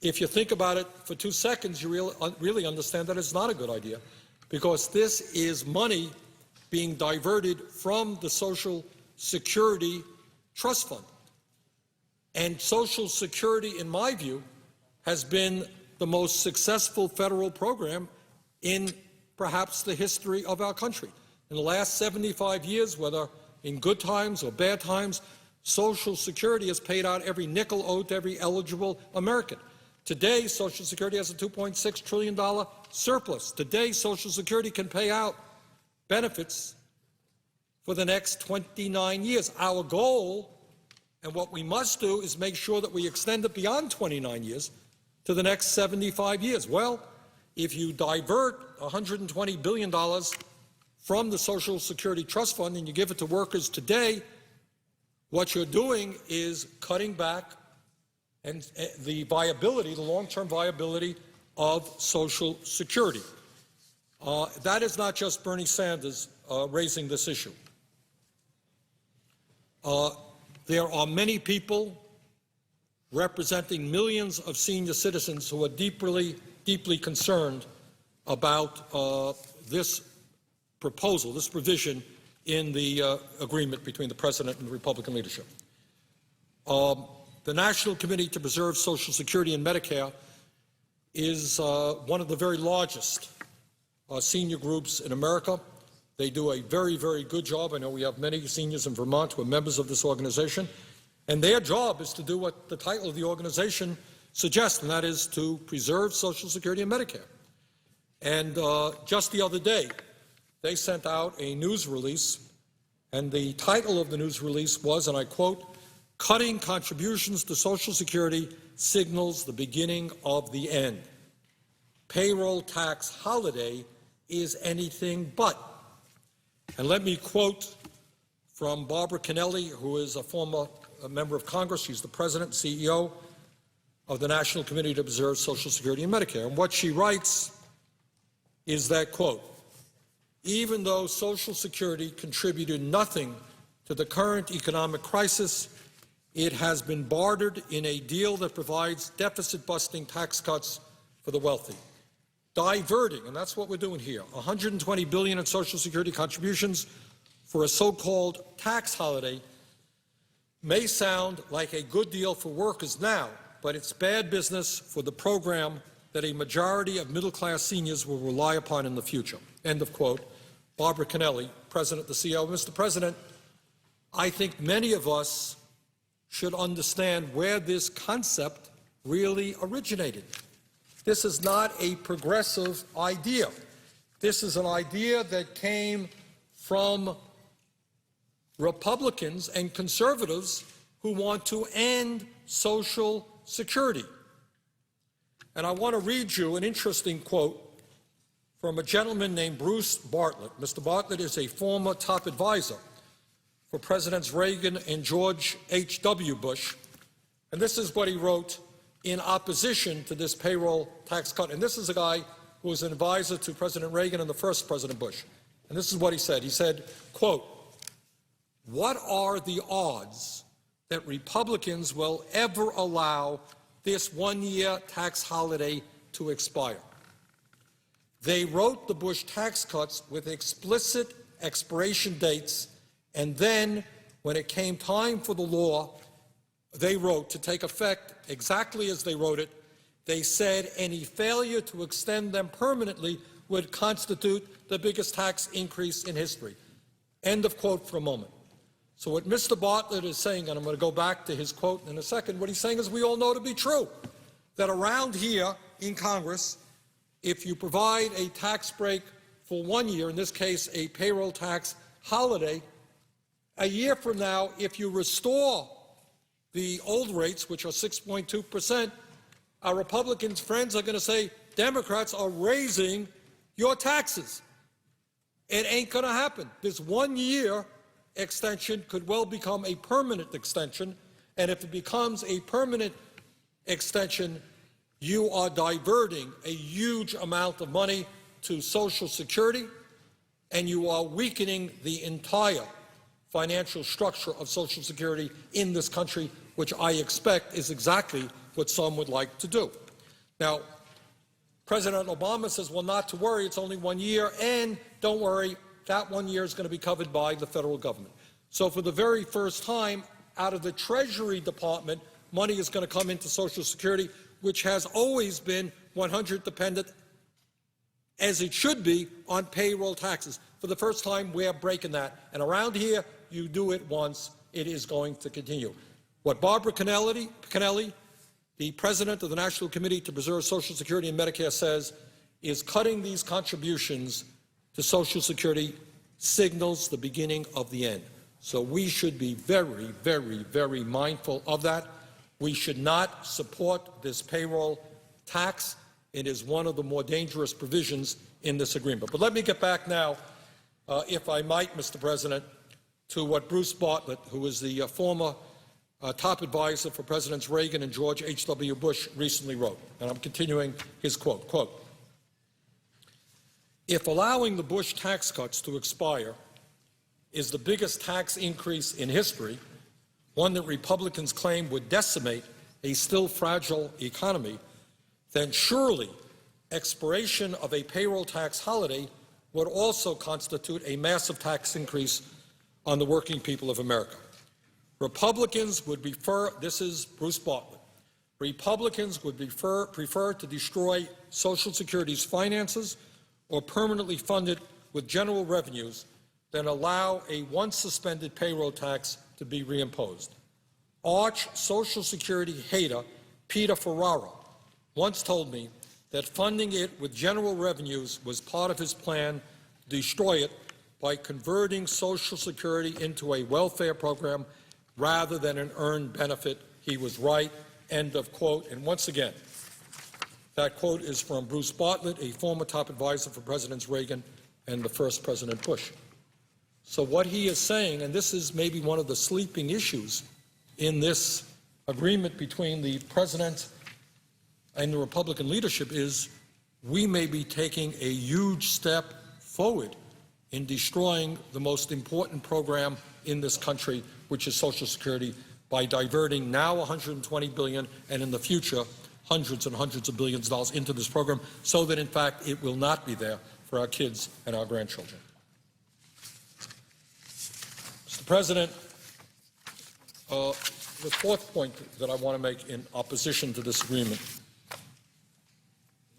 if you think about it for 2 seconds, you really understand that it's not a good idea, because this is money being diverted from the Social Security Trust Fund. And Social Security, in my view, has been the most successful federal program in perhaps the history of our country. In the last 75 years, whether in good times or bad times, Social Security has paid out every nickel owed to every eligible American. Today, Social Security has a $2.6 trillion surplus. Today, Social Security can pay out benefits for the next 29 years. Our goal, and what we must do, is make sure that we extend it beyond 29 years to the next 75 years. Well, if you divert $120 billion from the Social Security Trust Fund and you give it to workers today, what you're doing is cutting back and the viability, the long-term viability of Social Security. That is not just Bernie Sanders raising this issue. There are many people representing millions of senior citizens who are deeply concerned about this proposal, this provision in the agreement between the President and the Republican leadership. The National Committee to Preserve Social Security and Medicare is one of the very largest senior groups in America. They do a very, very good job. I know we have many seniors in Vermont who are members of this organization, and their job is to do what the title of the organization suggests, and that is to preserve Social Security and Medicare. And just the other day, they sent out a news release, And the title of the news release was, and I quote, "Cutting contributions to Social Security signals the beginning of the end. Payroll tax holiday is anything but." And let me quote from Barbara Kennelly, who is a former member of Congress. She's the president and CEO of the National Committee to Preserve Social Security and Medicare. And what she writes is that, quote, "Even though Social Security contributed nothing to the current economic crisis, it has been bartered in a deal that provides deficit-busting tax cuts for the wealthy, diverting," and that's what we're doing here, $120 billion in Social Security contributions for a so-called tax holiday. May sound like a good deal for workers now, but it's bad business for the program that a majority of middle-class seniors will rely upon in the future. End of quote. Barbara Kennelly, President, the CEO. Mr. President, I think many of us should understand where this concept really originated. This is not a progressive idea. This is an idea that came from Republicans and conservatives who want to end Social Security. And I want to read you an interesting quote from a gentleman named Bruce Bartlett. Mr. Bartlett is a former top advisor for Presidents Reagan and George H.W. Bush. And this is what he wrote in opposition to this payroll tax cut. And this is a guy who was an advisor to President Reagan and the first President Bush. And this is what he said. He said, quote, "What are the odds that Republicans will ever allow this one-year tax holiday to expire? They wrote the Bush tax cuts with explicit expiration dates, and then when it came time for the law they wrote to take effect exactly as they wrote it, they said any failure to extend them permanently would constitute the biggest tax increase in history." End of quote for a moment. So what Mr. Bartlett is saying, and I'm going to go back to his quote in a second, what he's saying is we all know to be true, that around here in Congress, if you provide a tax break for 1 year, in this case a payroll tax holiday, a year from now, if you restore the old rates, which are 6.2%, our Republican friends are going to say, Democrats are raising your taxes. It ain't going to happen. This 1 year extension could well become a permanent extension, and if it becomes a permanent extension, you are diverting a huge amount of money to Social Security, and you are weakening the entire financial structure of Social Security in this country, which I expect is exactly what some would like to do. Now, President Obama says, well, not to worry, it's only 1 year, and don't worry, that 1 year is going to be covered by the federal government. So for the very first time, out of the Treasury Department, money is going to come into Social Security, which has always been 100% dependent, as it should be, on payroll taxes. For the first time, we're breaking that. And around here, you do it once, it is going to continue. What Barbara Kennelly, the president of the National Committee to Preserve Social Security and Medicare, says is cutting these contributions to Social Security signals the beginning of the end. So we should be very, very, very mindful of that. We should not support this payroll tax. It is one of the more dangerous provisions in this agreement. But let me get back now, if I might, Mr. President, to what Bruce Bartlett, who is the former top advisor for Presidents Reagan and George H.W. Bush, recently wrote. And I'm continuing his quote. Quote, "If allowing the Bush tax cuts to expire is the biggest tax increase in history, one that Republicans claim would decimate a still fragile economy, then surely expiration of a payroll tax holiday would also constitute a massive tax increase on the working people of America. Republicans would prefer," this is Bruce Bartlett, "Republicans would prefer to destroy Social Security's finances or permanently fund it with general revenues than allow a once-suspended payroll tax to be reimposed. Arch Social Security hater Peter Ferrara once told me that funding it with general revenues was part of his plan to destroy it by converting Social Security into a welfare program rather than an earned benefit. He was right, end of quote. And once again, that quote is from Bruce Bartlett, a former top advisor for Presidents Reagan and the first President Bush. So what he is saying, and this is maybe one of the sleeping issues in this agreement between the President and the Republican leadership, is we may be taking a huge step forward in destroying the most important program in this country, which is Social Security, by diverting now $120 billion and in the future hundreds and hundreds of billions of dollars into this program, so that in fact it will not be there for our kids and our grandchildren. Mr. President, the fourth point that I want to make in opposition to this agreement,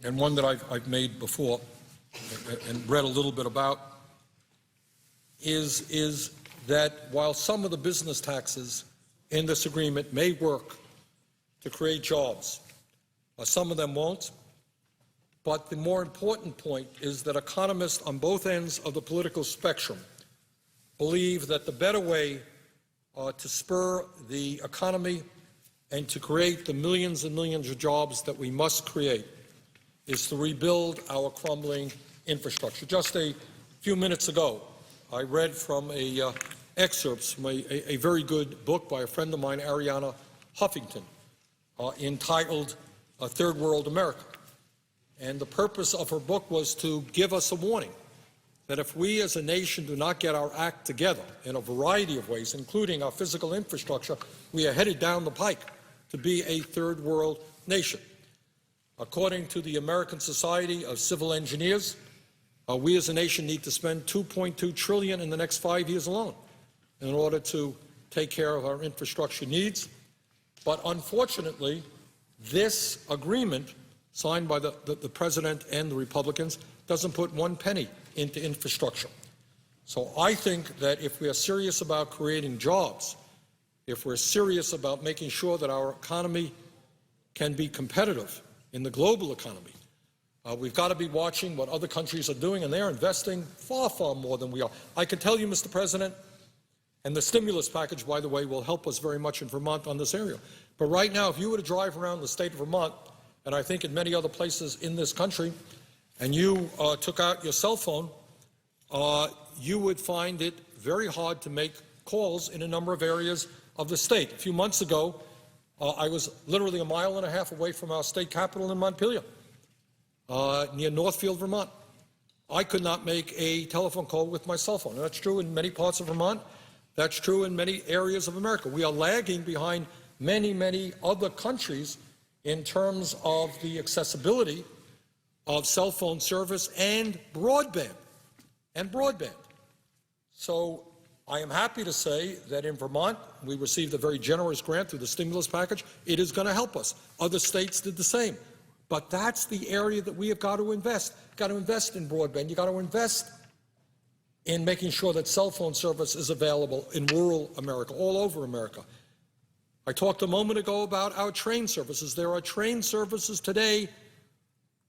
and one that I've made before and read a little bit about, is that while some of the business taxes in this agreement may work to create jobs, some of them won't. But the more important point is that economists on both ends of the political spectrum believe that the better way to spur the economy and to create the millions and millions of jobs that we must create is to rebuild our crumbling infrastructure. Just a few minutes ago, I read from excerpts from a very good book by a friend of mine, Arianna Huffington, entitled Third World America. And the purpose of her book was to give us a warning that if we as a nation do not get our act together in a variety of ways, including our physical infrastructure, we are headed down the pike to be a third world nation. According to the American Society of Civil Engineers, we as a nation need to spend $2.2 trillion in the next 5 years alone in order to take care of our infrastructure needs. But unfortunately, this agreement signed by the President and the Republicans doesn't put one penny into infrastructure. So I think that if we are serious about creating jobs, if we're serious about making sure that our economy can be competitive in the global economy, we've got to be watching what other countries are doing, and they're investing far, far more than we are. I can tell you, Mr. President, and the stimulus package, by the way, will help us very much in Vermont on this area. But right now, if you were to drive around the state of Vermont, and I think in many other places in this country, and you took out your cell phone, you would find it very hard to make calls in a number of areas of the state. A few months ago, I was literally 1.5 miles away from our state capital in Montpelier, near Northfield, Vermont. I could not make a telephone call with my cell phone. And that's true in many parts of Vermont. That's true in many areas of America. We are lagging behind many, many other countries in terms of the accessibility of cell phone service and broadband. So I am happy to say that in Vermont, we received a very generous grant through the stimulus package. It is going to help us. Other states did the same. But that's the area that we have got to invest. You've got to invest in broadband. You've got to invest in making sure that cell phone service is available in rural America, all over America. I talked a moment ago about our train services. There are train services today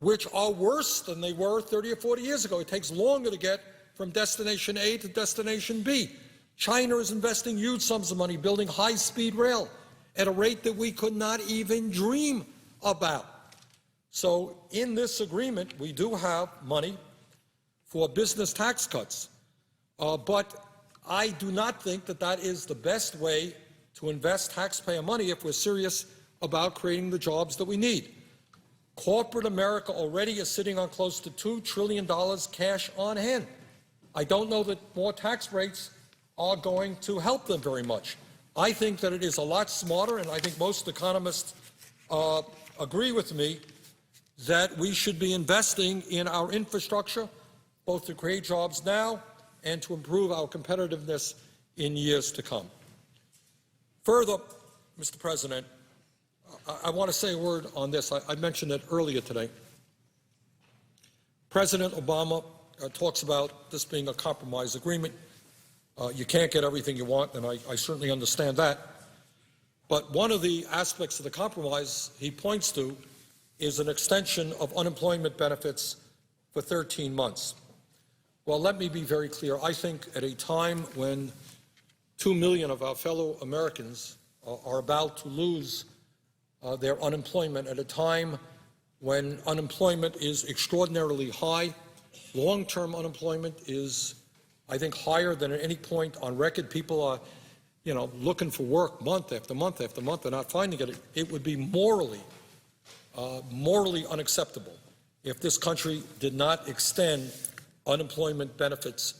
which are worse than they were 30 or 40 years ago. It takes longer to get from destination A to destination B. China is investing huge sums of money building high-speed rail at a rate that we could not even dream about. So in this agreement, we do have money for business tax cuts, but I do not think that that is the best way to invest taxpayer money if we're serious about creating the jobs that we need. Corporate America already is sitting on close to $2 trillion cash on hand. I don't know that more tax rates are going to help them very much. I think that it is a lot smarter, and I think most economists agree with me, that we should be investing in our infrastructure, both to create jobs now and to improve our competitiveness in years to come. Further, Mr. President, I want to say a word on this. I mentioned it earlier today. President Obama talks about this being a compromise agreement. You can't get everything you want, and I certainly understand that. But one of the aspects of the compromise he points to is an extension of unemployment benefits for 13 months. Well, let me be very clear. I think at a time when 2 million of our fellow Americans are about to lose their unemployment, at a time when unemployment is extraordinarily high, long-term unemployment is, I think, higher than at any point on record. People are, looking for work month after month after month. They're not finding it. It would be morally unacceptable if this country did not extend unemployment benefits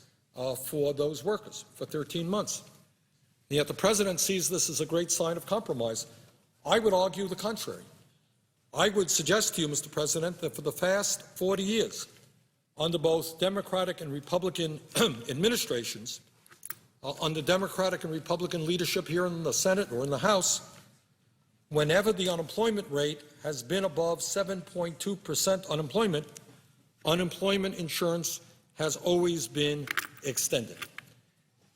for those workers for 13 months. And yet the President sees this as a great sign of compromise. I would argue the contrary. I would suggest to you, Mr. President, that for the past 40 years, under both Democratic and Republican administrations, under Democratic and Republican leadership here in the Senate or in the House, whenever the unemployment rate has been above 7.2% unemployment insurance has always been extended.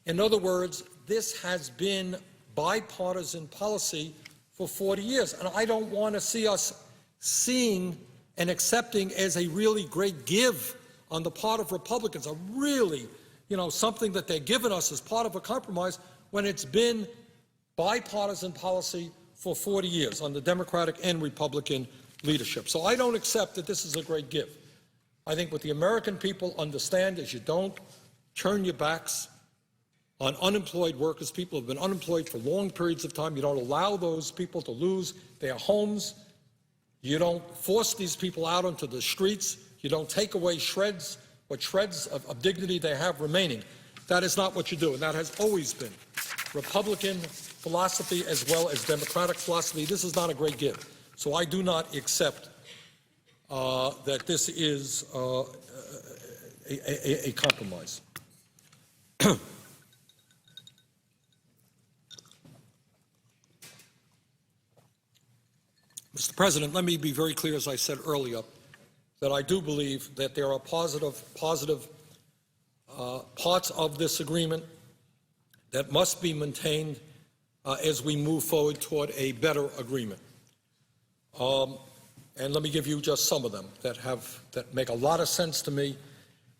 In other words, this has been bipartisan policy for 40 years, and I don't want to see us seeing and accepting as a really great give on the part of Republicans, a really, something that they're giving us as part of a compromise when it's been bipartisan policy for 40 years under Democratic and Republican leadership. So I don't accept that this is a great give. I think what the American people understand is you don't turn your backs on unemployed workers. People have been unemployed for long periods of time. You don't allow those people to lose their homes. You don't force these people out onto the streets. You don't take away what shreds of dignity they have remaining. That is not what you do, and that has always been Republican philosophy as well as Democratic philosophy. This is not a great give. So I do not accept that this is a compromise. Mr. President, let me be very clear, as I said earlier, that I do believe that there are positive parts of this agreement that must be maintained as we move forward toward a better agreement. And let me give you just some of them that make a lot of sense to me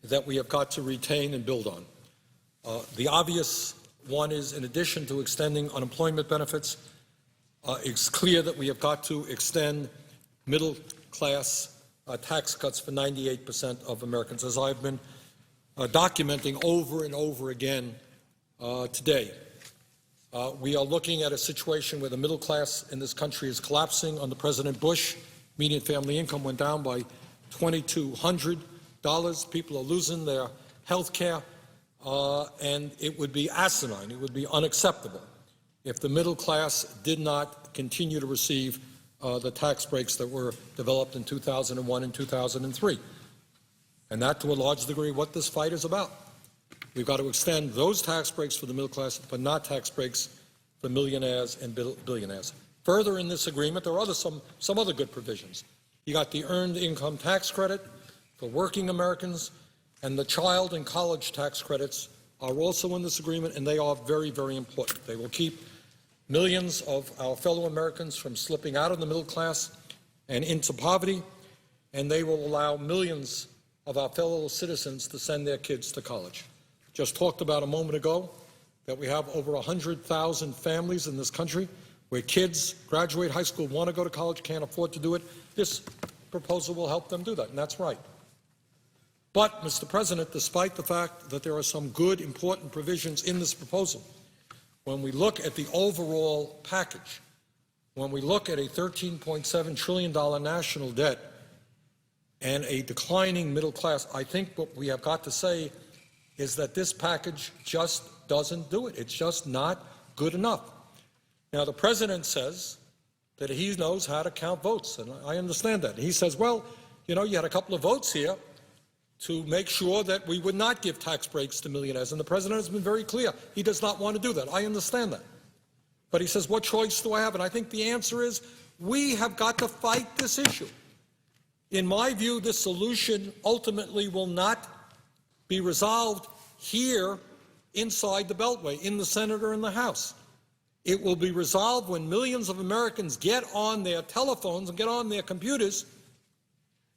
that we have got to retain and build on. The obvious one is, in addition to extending unemployment benefits, it's clear that we have got to extend middle-class tax cuts for 98% of Americans, as I've been documenting over and over again today. We are looking at a situation where the middle class in this country is collapsing. Under President Bush, median family income went down by $2,200. People are losing their health care, and it would be asinine, it would be unacceptable if the middle class did not continue to receive the tax breaks that were developed in 2001 and 2003. And that, to a large degree, what this fight is about. We've got to extend those tax breaks for the middle class, but not tax breaks for millionaires and billionaires. Further in this agreement, there are some other good provisions. You got the earned income tax credit for working Americans, and the child and college tax credits are also in this agreement, and they are very, very important. They will keep millions of our fellow Americans from slipping out of the middle class and into poverty, and they will allow millions of our fellow citizens to send their kids to college. Just talked about a moment ago that we have over 100,000 families in this country where kids graduate high school, want to go to college, can't afford to do it. This proposal will help them do that, and that's right. But, Mr. President, despite the fact that there are some good, important provisions in this proposal, when we look at the overall package, when we look at a $13.7 trillion national debt and a declining middle class, I think what we have got to say is that this package just doesn't do it. It's just not good enough. Now, the President says that he knows how to count votes, and I understand that. He says, well, you had a couple of votes here to make sure that we would not give tax breaks to millionaires, and the President has been very clear. He does not want to do that. I understand that. But he says, what choice do I have? And I think the answer is, we have got to fight this issue. In my view, this solution ultimately will not be resolved here inside the Beltway, in the Senate or in the House. It will be resolved when millions of Americans get on their telephones and get on their computers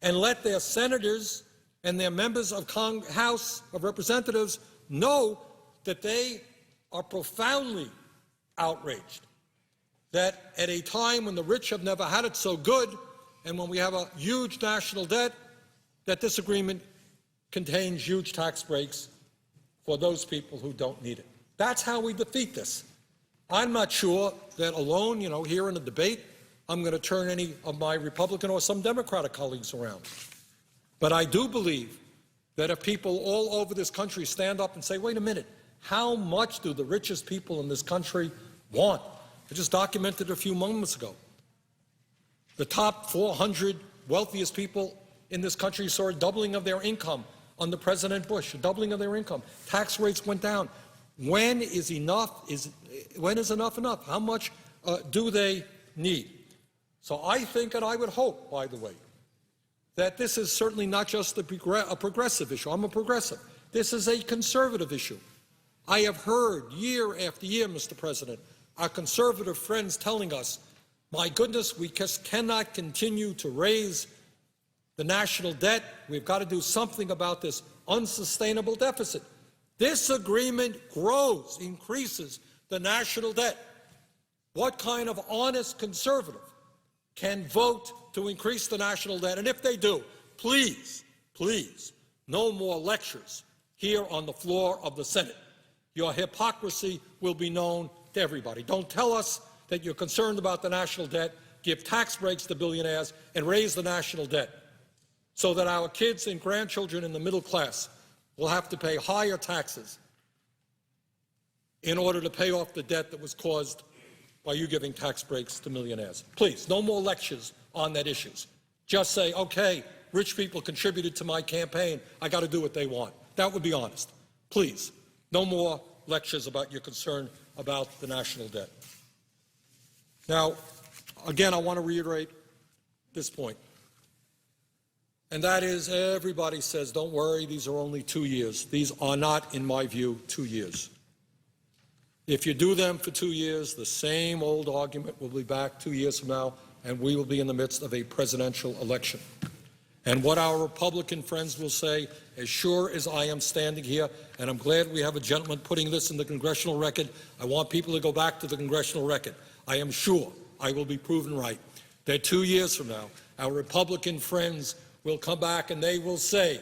and let their senators and their members of House of Representatives know that they are profoundly outraged that at a time when the rich have never had it so good and when we have a huge national debt, that this agreement contains huge tax breaks for those people who don't need it. That's how we defeat this. I'm not sure that alone, here in the debate, I'm going to turn any of my Republican or some Democratic colleagues around. But I do believe that if people all over this country stand up and say, wait a minute, how much do the richest people in this country want? I just documented a few moments ago. The top 400 wealthiest people in this country saw a doubling of their income under President Bush, a doubling of their income. Tax rates went down. When is enough enough? How much do they need? So I think, and I would hope, by the way, that this is certainly not just a progressive issue. I'm a progressive. This is a conservative issue. I have heard year after year, Mr. President, our conservative friends telling us, my goodness, we just cannot continue to raise the national debt. We've got to do something about this unsustainable deficit. This agreement grows, increases the national debt. What kind of honest conservative can vote to increase the national debt? And if they do, please, please, no more lectures here on the floor of the Senate. Your hypocrisy will be known to everybody. Don't tell us that you're concerned about the national debt, give tax breaks to billionaires, and raise the national debt so that our kids and grandchildren in the middle class will have to pay higher taxes in order to pay off the debt that was caused by you giving tax breaks to millionaires. Please, no more lectures on that issues. Just say, okay, rich people contributed to my campaign. I got to do what they want. That would be honest. Please, no more lectures about your concern about the national debt. Now, again, I want to reiterate this point. And that is, everybody says, don't worry, these are only 2 years. These are not, in my view, 2 years. If you do them for 2 years, the same old argument will be back 2 years from now, and we will be in the midst of a presidential election. And what our Republican friends will say, as sure as I am standing here, and I'm glad we have a gentleman putting this in the congressional record. I want people to go back to the congressional record. I am sure I will be proven right that 2 years from now, our Republican friends will come back and they will say,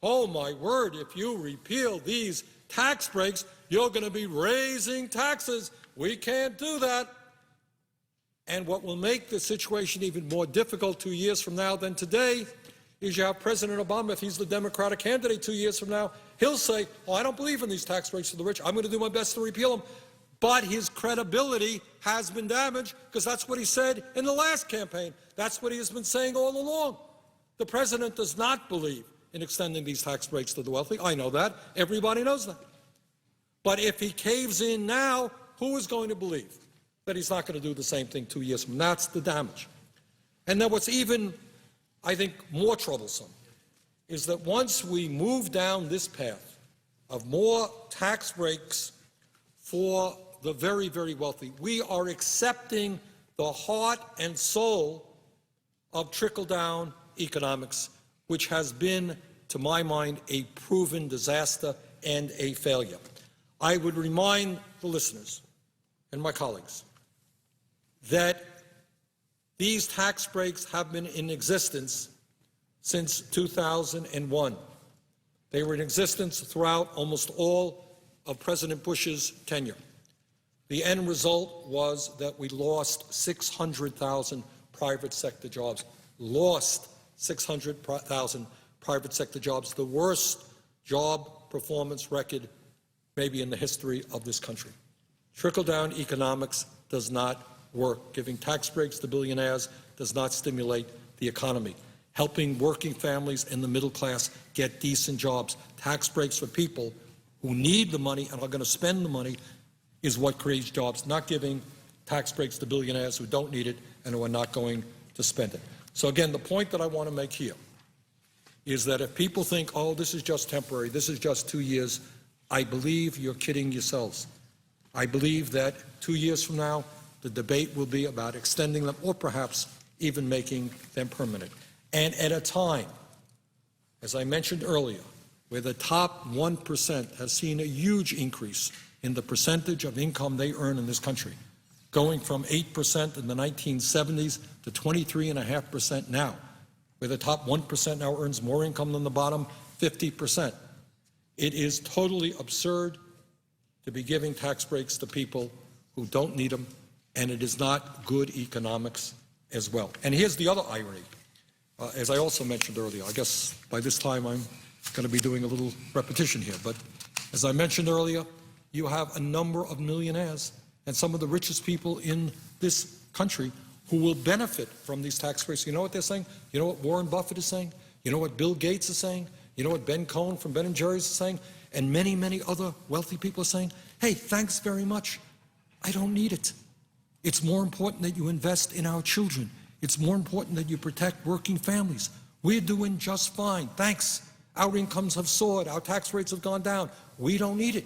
oh my word, if you repeal these tax breaks, you're going to be raising taxes. We can't do that. And what will make the situation even more difficult 2 years from now than today is you have President Obama, if he's the Democratic candidate 2 years from now, he'll say, oh, I don't believe in these tax breaks for the rich. I'm going to do my best to repeal them. But his credibility has been damaged because that's what he said in the last campaign. That's what he has been saying all along. The president does not believe in extending these tax breaks to the wealthy. I know that. Everybody knows that. But if he caves in now, who is going to believe that he's not going to do the same thing 2 years from now? That's the damage. And then what's even, I think, more troublesome is that once we move down this path of more tax breaks for the very, very wealthy, we are accepting the heart and soul of trickle-down economics, which has been, to my mind, a proven disaster and a failure. I would remind the listeners and my colleagues that these tax breaks have been in existence since 2001. They were in existence throughout almost all of President Bush's tenure. The end result was that we lost 600,000 private sector jobs, lost 600,000 private sector jobs, the worst job performance record maybe in the history of this country. Trickle-down economics does not work. Giving tax breaks to billionaires does not stimulate the economy. Helping working families and the middle class get decent jobs, tax breaks for people who need the money and are going to spend the money is what creates jobs, not giving tax breaks to billionaires who don't need it and who are not going to spend it. So again, the point that I want to make here is that if people think, oh, this is just temporary, this is just 2 years, I believe you're kidding yourselves. I believe that 2 years from now, the debate will be about extending them or perhaps even making them permanent. And at a time as I mentioned earlier, where the top 1% has seen a huge increase in the percentage of income they earn in this country, going from 8% in the 1970s to 23.5% now, where the top 1% now earns more income than the bottom 50%. It is totally absurd to be giving tax breaks to people who don't need them, and it is not good economics as well. And here's the other irony. As I also mentioned earlier, I guess by this time I'm going to be doing a little repetition here, but as I mentioned earlier, you have a number of millionaires and some of the richest people in this country who will benefit from these tax breaks. You know what they're saying? You know what Warren Buffett is saying? You know what Bill Gates is saying? You know what Ben Cohen from Ben & Jerry's is saying? And many, many other wealthy people are saying, hey, thanks very much. I don't need it. It's more important that you invest in our children. It's more important that you protect working families. We're doing just fine. Thanks. Our incomes have soared. Our tax rates have gone down. We don't need it.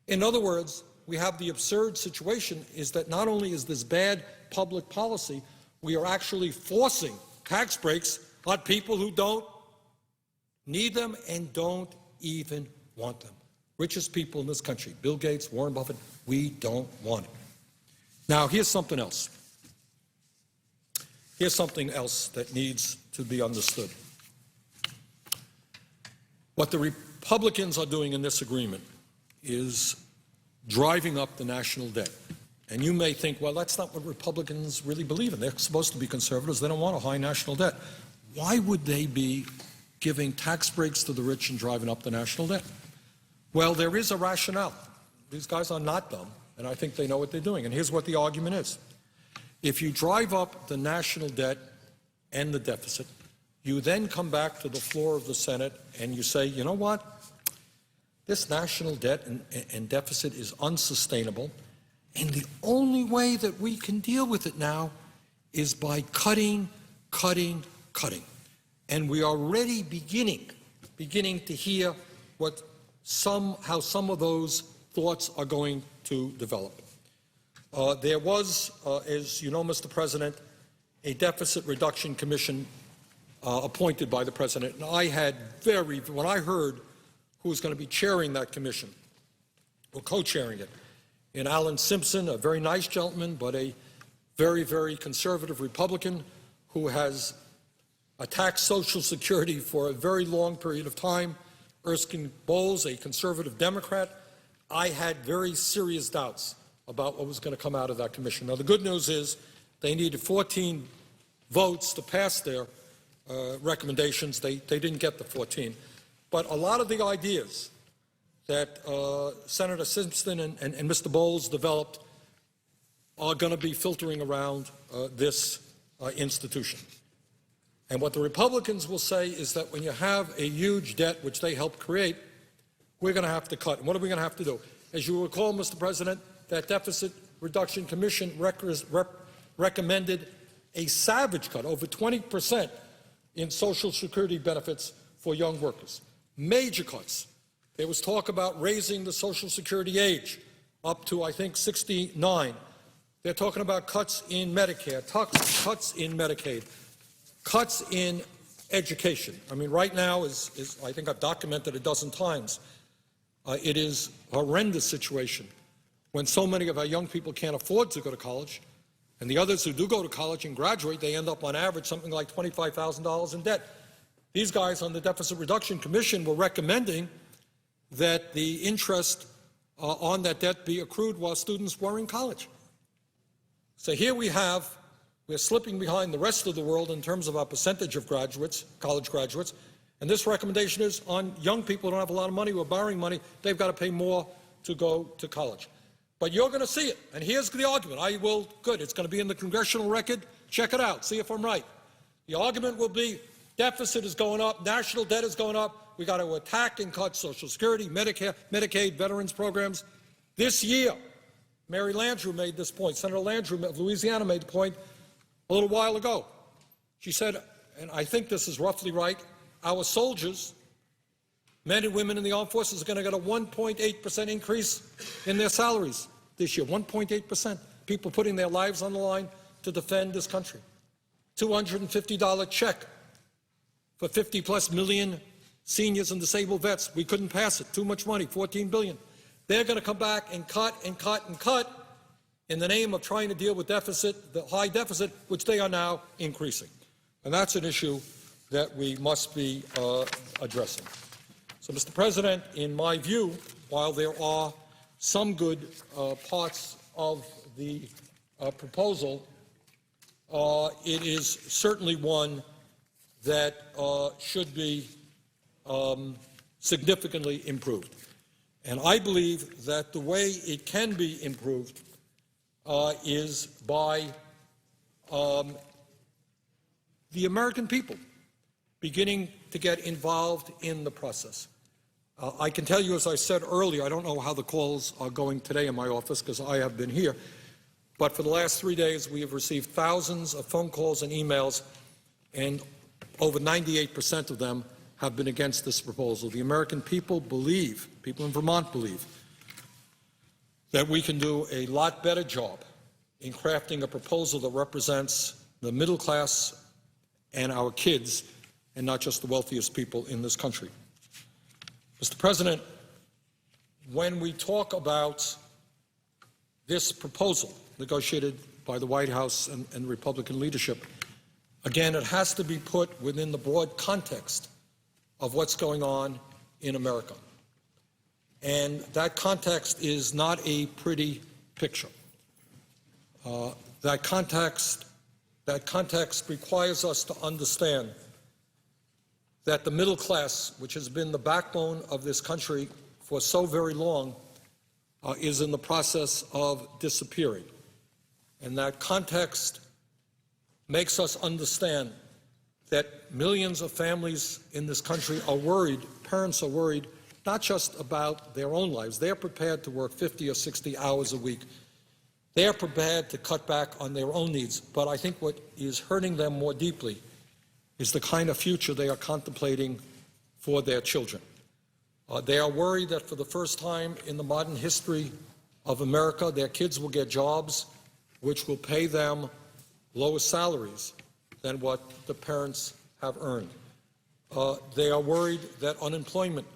In other words, we have the absurd situation is that not only is this bad public policy, we are actually forcing tax breaks on people who don't need them and don't even want them. Richest people in this country, Bill Gates, Warren Buffett, we don't want it. Now, here's something else. Here's something else that needs to be understood. What the Republicans are doing in this agreement is driving up the national debt. And you may think, well, that's not what Republicans really believe in. They're supposed to be conservatives. They don't want a high national debt. Why would they be giving tax breaks to the rich and driving up the national debt? Well, there is a rationale. These guys are not dumb, and I think they know what they're doing. And here's what the argument is. If you drive up the national debt and the deficit, you then come back to the floor of the Senate and you say, you know what? This national debt and deficit is unsustainable, and the only way that we can deal with it now is by cutting. And we are already beginning to hear how some of those thoughts are going to develop. There was, as you know, Mr. President, a deficit reduction commission appointed by the President, and I had when I heard who was going to be chairing that commission, or co-chairing it, and Alan Simpson, a very nice gentleman, but a very, very conservative Republican who has attacked Social Security for a very long period of time, Erskine Bowles, a conservative Democrat. I had very serious doubts about what was going to come out of that commission. Now, the good news is they needed 14 votes to pass their recommendations. They didn't get the 14. But a lot of the ideas that Senator Simpson and Mr. Bowles developed are going to be filtering around this institution. And what the Republicans will say is that when you have a huge debt, which they helped create, we're going to have to cut. And what are we going to have to do? As you recall, Mr. President, that Deficit Reduction Commission recommended a savage cut, over 20%, in Social Security benefits for young workers. Major cuts. There was talk about raising the Social Security age up to, I think, 69. They're talking about cuts in Medicare, cuts in Medicaid, cuts in education. I mean, right now, is I think I've documented a dozen times, it is a horrendous situation when so many of our young people can't afford to go to college, and the others who do go to college and graduate, they end up on average something like $25,000 in debt. These guys on the Deficit Reduction Commission were recommending that the interest on that debt be accrued while students were in college. So here we're slipping behind the rest of the world in terms of our percentage of graduates, college graduates, and this recommendation is on young people who don't have a lot of money, who are borrowing money, they've got to pay more to go to college. But you're going to see it, and here's the argument. Good, it's going to be in the congressional record. Check it out, see if I'm right. The argument will be deficit is going up, national debt is going up, we got to attack and cut Social Security, Medicare, Medicaid, veterans programs. This year, Mary Landrieu made this point, Senator Landrieu of Louisiana made the point a little while ago. She said, and I think this is roughly right, our soldiers, men and women in the armed forces, are going to get a 1.8% increase in their salaries this year, 1.8%. People putting their lives on the line to defend this country. $250 check for 50+ million seniors and disabled vets. We couldn't pass it. Too much money, $14 billion. They're going to come back and cut and cut and cut in the name of trying to deal with deficit, the high deficit, which they are now increasing. And that's an issue that we must be addressing. So, Mr. President, in my view, while there are some good parts of the proposal, it is certainly one that should be significantly improved. And I believe that the way it can be improved is by the American people beginning to get involved in the process. I can tell you, as I said earlier, I don't know how the calls are going today in my office because I have been here, but for the last 3 days we have received thousands of phone calls and emails, and over 98% of them have been against this proposal. The American people believe, people in Vermont believe, that we can do a lot better job in crafting a proposal that represents the middle class and our kids, and not just the wealthiest people in this country. Mr. President, when we talk about this proposal negotiated by the White House and Republican leadership, again, it has to be put within the broad context of what's going on in America. And that context is not a pretty picture. That context requires us to understand that the middle class, which has been the backbone of this country for so very long, is in the process of disappearing. And that context makes us understand that millions of families in this country are worried, parents are worried, not just about their own lives. They're prepared to work 50 or 60 hours a week. They're prepared to cut back on their own needs. But I think what is hurting them more deeply is the kind of future they are contemplating for their children. They are worried that for the first time in the modern history of America, their kids will get jobs which will pay them lower salaries than what the parents have earned. They are worried that unemployment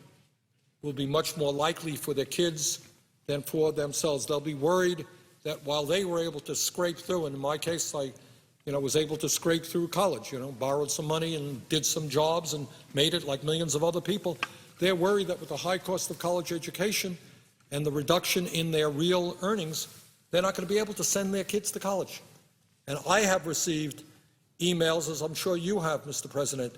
will be much more likely for their kids than for themselves. They'll be worried that while they were able to scrape through, and in my case, I was able to scrape through college, borrowed some money and did some jobs and made it like millions of other people. They're worried that with the high cost of college education and the reduction in their real earnings, they're not going to be able to send their kids to college. And I have received emails, as I'm sure you have, Mr. President,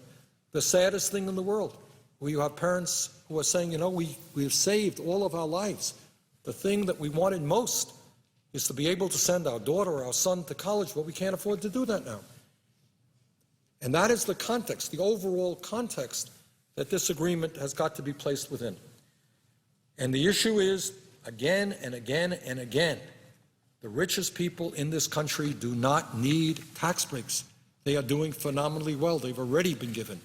the saddest thing in the world, where you have parents who are saying, we've saved all of our lives. The thing that we wanted most is to be able to send our daughter or our son to college, but we can't afford to do that now. And that is the context, the overall context that this agreement has got to be placed within. And the issue is, again and again and again, the richest people in this country do not need tax breaks. They are doing phenomenally well. They've already been given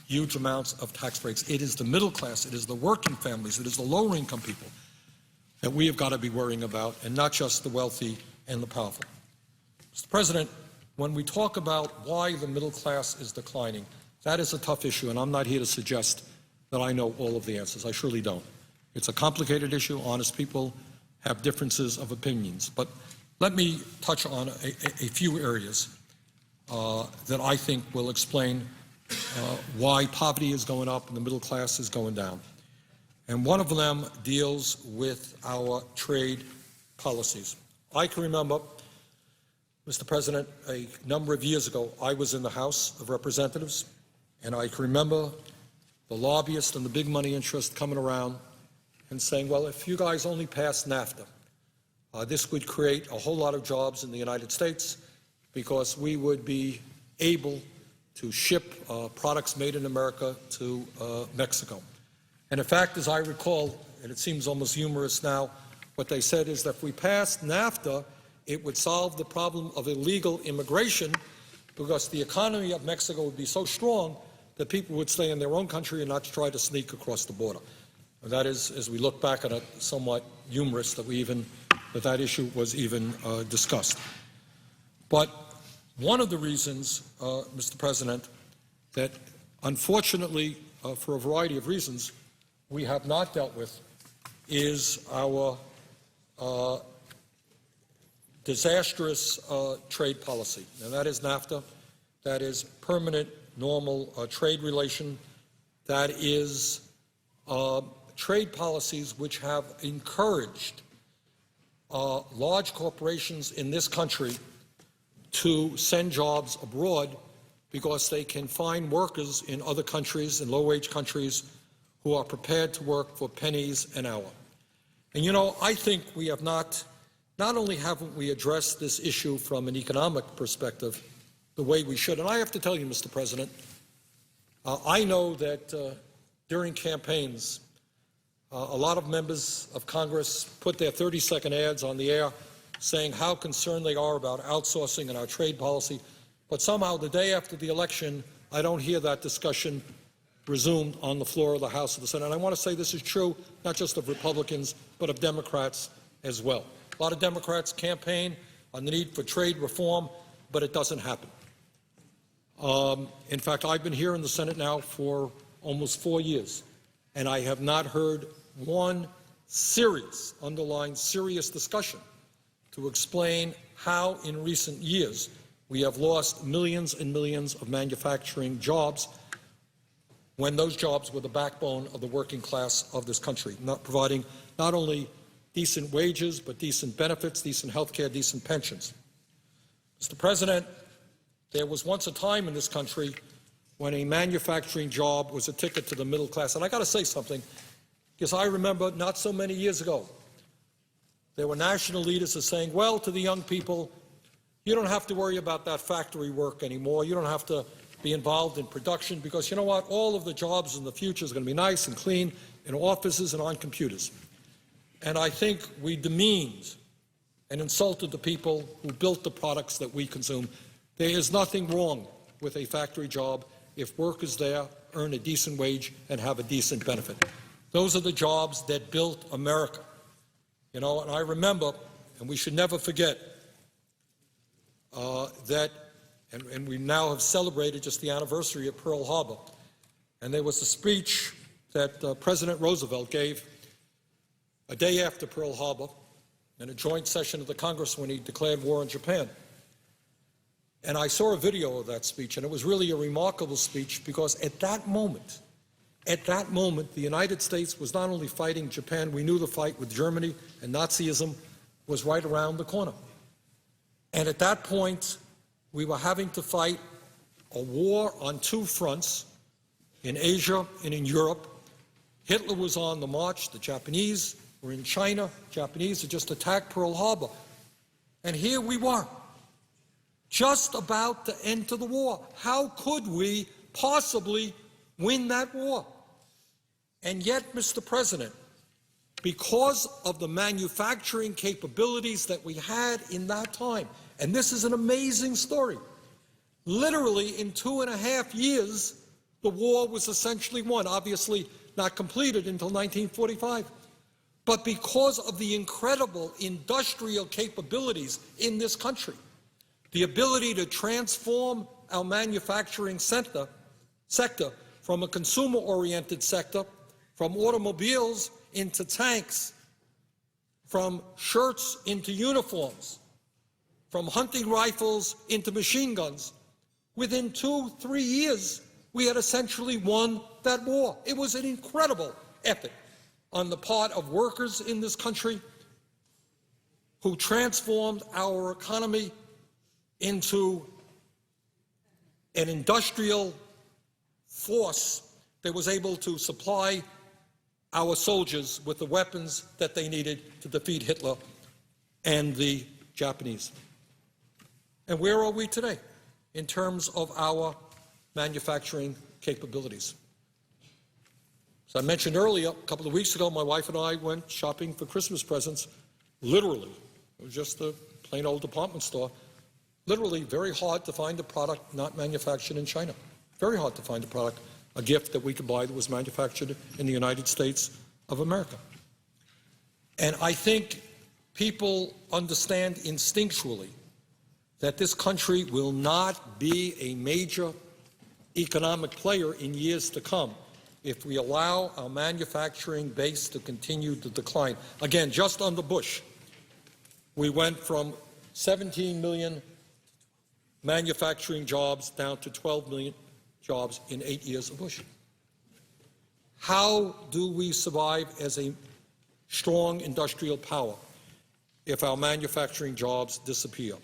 huge amounts of tax breaks. It is the middle class, it is the working families, it is the lower income people that we have got to be worrying about, and not just the wealthy and the powerful. Mr. President, when we talk about why the middle class is declining, that is a tough issue, and I'm not here to suggest that I know all of the answers. I surely don't. It's a complicated issue. Honest people have differences of opinions. But let me touch on a few areas that I think will explain why poverty is going up and the middle class is going down. And one of them deals with our trade policies. I can remember, Mr. President, a number of years ago, I was in the House of Representatives, and I can remember the lobbyists and the big money interest coming around and saying, well, if you guys only pass NAFTA, this would create a whole lot of jobs in the United States because we would be able to ship products made in America to Mexico. And in fact, as I recall, and it seems almost humorous now, what they said is that if we passed NAFTA, it would solve the problem of illegal immigration because the economy of Mexico would be so strong that people would stay in their own country and not try to sneak across the border. And that is, as we look back on it, somewhat humorous that that issue was even discussed. But one of the reasons, Mr. President, that unfortunately for a variety of reasons, we have not dealt with is our disastrous trade policy, and that is NAFTA. That is permanent, normal trade relation. That is trade policies which have encouraged large corporations in this country to send jobs abroad because they can find workers in other countries, in low-wage countries, who are prepared to work for pennies an hour. And you know, I think we have not only haven't we addressed this issue from an economic perspective the way we should, and I have to tell you, Mr. President, I know that during campaigns, a lot of members of Congress put their 30-second ads on the air saying how concerned they are about outsourcing and our trade policy, but somehow the day after the election, I don't hear that discussion resumed on the floor of the House of the Senate. And I want to say this is true not just of Republicans, but of Democrats as well. A lot of Democrats campaign on the need for trade reform, but it doesn't happen. In fact, I've been here in the Senate now for almost 4 years, and I have not heard one serious, underlying serious discussion to explain how in recent years we have lost millions and millions of manufacturing jobs when those jobs were the backbone of the working class of this country, not providing not only decent wages, but decent benefits, decent health care, decent pensions. Mr. President, there was once a time in this country when a manufacturing job was a ticket to the middle class. And I got to say something, because I remember not so many years ago, there were national leaders who saying, well, to the young people, you don't have to worry about that factory work anymore. You don't have to be involved in production because, you know what, all of the jobs in the future is going to be nice and clean in offices and on computers. And I think we demeaned and insulted the people who built the products that we consume. There is nothing wrong with a factory job if workers there earn a decent wage and have a decent benefit. Those are the jobs that built America. You know, and I remember, and we should never forget, and we now have celebrated just the anniversary of Pearl Harbor. And there was a speech that President Roosevelt gave a day after Pearl Harbor in a joint session of the Congress when he declared war on Japan. And I saw a video of that speech, and it was really a remarkable speech because at that moment, the United States was not only fighting Japan, we knew the fight with Germany and Nazism was right around the corner. And at that point, we were having to fight a war on two fronts, in Asia and in Europe. Hitler was on the march, the Japanese were in China, Japanese had just attacked Pearl Harbor. And here we were, just about to enter the war. How could we possibly win that war? And yet, Mr. President, because of the manufacturing capabilities that we had in that time, and this is an amazing story, literally in 2.5 years, the war was essentially won, obviously not completed until 1945. But because of the incredible industrial capabilities in this country, the ability to transform our manufacturing sector from a consumer-oriented sector, from automobiles into tanks, from shirts into uniforms, from hunting rifles into machine guns, within 2-3 years, we had essentially won that war. It was an incredible effort on the part of workers in this country who transformed our economy into an industrial force that was able to supply our soldiers with the weapons that they needed to defeat Hitler and the Japanese. And where are we today in terms of our manufacturing capabilities? As I mentioned earlier, a couple of weeks ago, my wife and I went shopping for Christmas presents, literally. It was just a plain old department store. Literally very hard to find a product not manufactured in China. Very hard to find a product, a gift that we could buy that was manufactured in the United States of America. And I think people understand instinctually that this country will not be a major economic player in years to come if we allow our manufacturing base to continue to decline. Again, just under Bush, we went from 17 million manufacturing jobs down to 12 million jobs in 8 years of Bush. How do we survive as a strong industrial power if our manufacturing jobs disappear?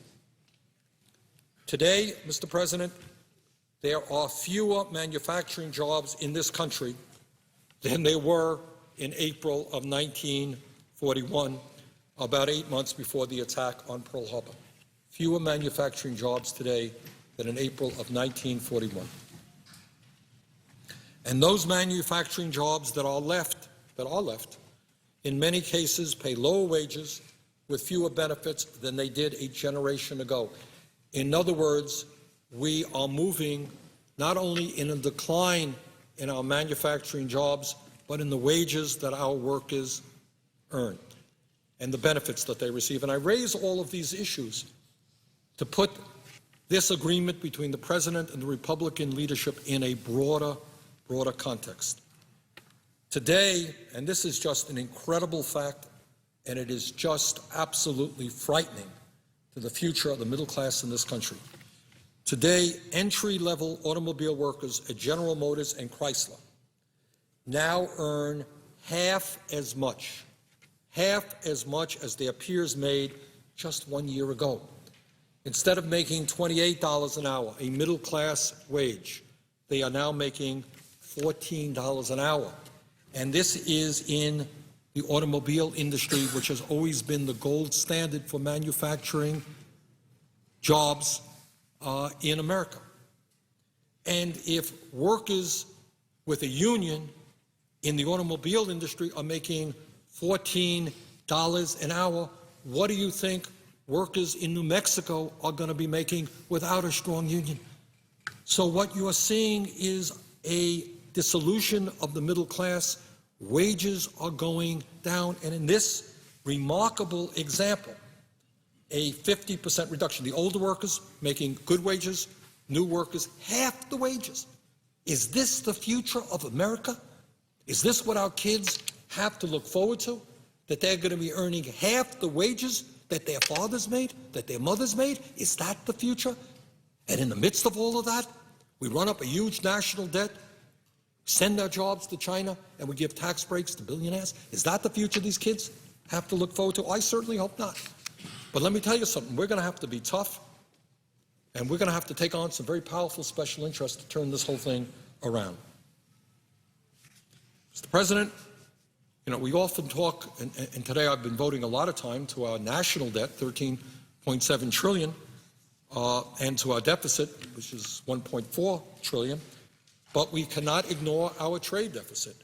Today, Mr. President, there are fewer manufacturing jobs in this country than there were in April of 1941, about 8 months before the attack on Pearl Harbor. Fewer manufacturing jobs today than in April of 1941. And those manufacturing jobs that are left, in many cases pay lower wages with fewer benefits than they did a generation ago. In other words, we are moving not only in a decline in our manufacturing jobs, but in the wages that our workers earn and the benefits that they receive. And I raise all of these issues to put this agreement between the President and the Republican leadership in a broader context. Today, and this is just an incredible fact, and it is just absolutely frightening to the future of the middle class in this country. Today, entry-level automobile workers at General Motors and Chrysler now earn half as much as their peers made just 1 year ago. Instead of making $28 an hour, a middle-class wage, they are now making $14 an hour. And this is in the automobile industry, which has always been the gold standard for manufacturing jobs in America. And if workers with a union in the automobile industry are making $14 an hour, what do you think workers in New Mexico are going to be making without a strong union? So what you are seeing is a dissolution of the middle class. Wages are going down, and in this remarkable example, a 50% reduction. The older workers making good wages, new workers half the wages. Is this the future of America? Is this what our kids have to look forward to? That they're going to be earning half the wages that their fathers made, that their mothers made? Is that the future? And in the midst of all of that, we run up a huge national debt, send our jobs to China, and we give tax breaks to billionaires? Is that the future these kids have to look forward to? I certainly hope not. But let me tell you something. We're going to have to be tough, and we're going to have to take on some very powerful special interests to turn this whole thing around. Mr. President, you know, we often talk, and today I've been voting a lot of time to our national debt, $13.7 trillion, and to our deficit, which is $1.4 trillion, but we cannot ignore our trade deficit.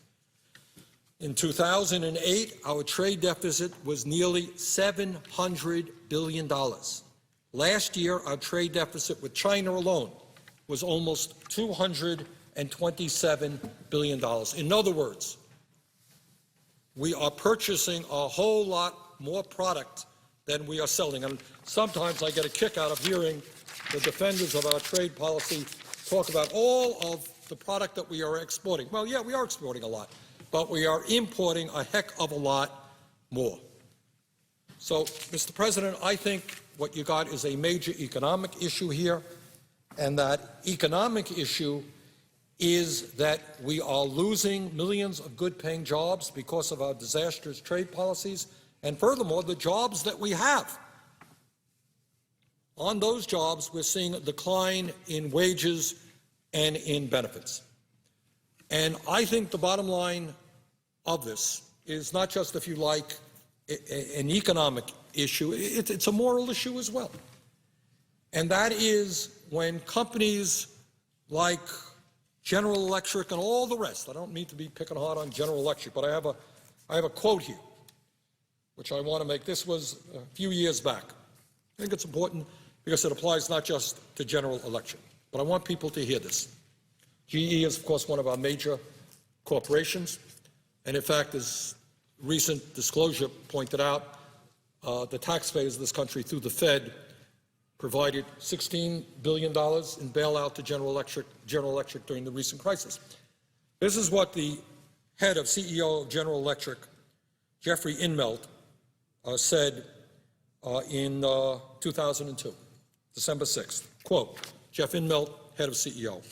In 2008, our trade deficit was nearly $700 billion. Last year, our trade deficit with China alone was almost $227 billion. In other words, we are purchasing a whole lot more product than we are selling. And sometimes I get a kick out of hearing the defenders of our trade policy talk about all of the product that we are exporting. Well, yeah, we are exporting a lot, but we are importing a heck of a lot more. So, Mr. President, I think what you got is a major economic issue here, and that economic issue is that we are losing millions of good-paying jobs because of our disastrous trade policies, and furthermore, the jobs that we have. On those jobs, we're seeing a decline in wages and in benefits. And I think the bottom line of this is not just, if you like, an economic issue, it's a moral issue as well. And that is when companies like General Electric and all the rest, I don't mean to be picking hard on General Electric, but I have a quote here, which I want to make. This was a few years back. I think it's important because it applies not just to General Electric, but I want people to hear this. GE is, of course, one of our major corporations, and in fact, as recent disclosure pointed out, the taxpayers of this country, through the Fed, provided $16 billion in bailout to General Electric during the recent crisis. This is what the head of CEO of General Electric, Jeffrey Inmelt, said in 2002, December 6th. Quote, Jeff Inmelt, head of CEO.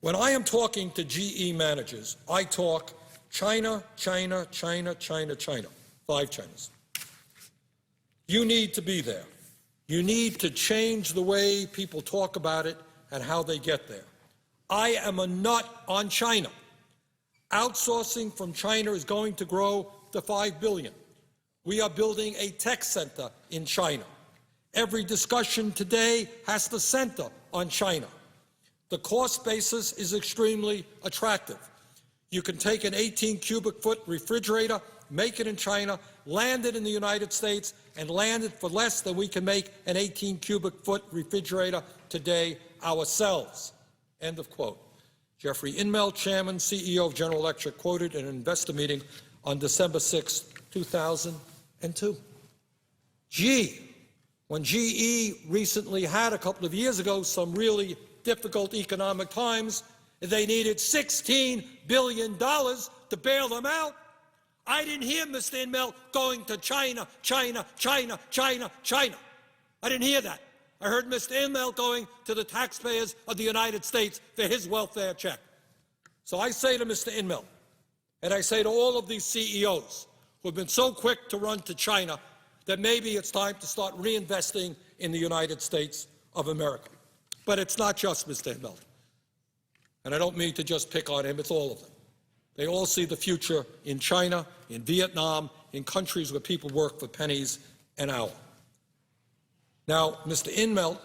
When I am talking to GE managers, I talk China, China, China, China, China. 5 Chinas. You need to be there. You need to change the way people talk about it and how they get there. I am a nut on China. Outsourcing from China is going to grow to $5 billion. We are building a tech center in China. Every discussion today has to center on China. The cost basis is extremely attractive. You can take an 18 cubic foot refrigerator, make it in China, land it in the United States, and land it for less than we can make an 18 cubic foot refrigerator today ourselves. End of quote. Jeffrey Inmelt, Chairman, CEO of General Electric, quoted in an investor meeting on December 6, 2002. When GE recently had, a couple of years ago, some really difficult economic times, they needed $16 billion to bail them out. I didn't hear Mr. Inmelt going to China, China, China, China, China. I didn't hear that. I heard Mr. Inmelt going to the taxpayers of the United States for his welfare check. So I say to Mr. Inmelt, and I say to all of these CEOs who have been so quick to run to China, that maybe it's time to start reinvesting in the United States of America. But it's not just Mr. Inmelt. And I don't mean to just pick on him, it's all of them. They all see the future in China, in Vietnam, in countries where people work for pennies an hour. Now, Mr. Inmelt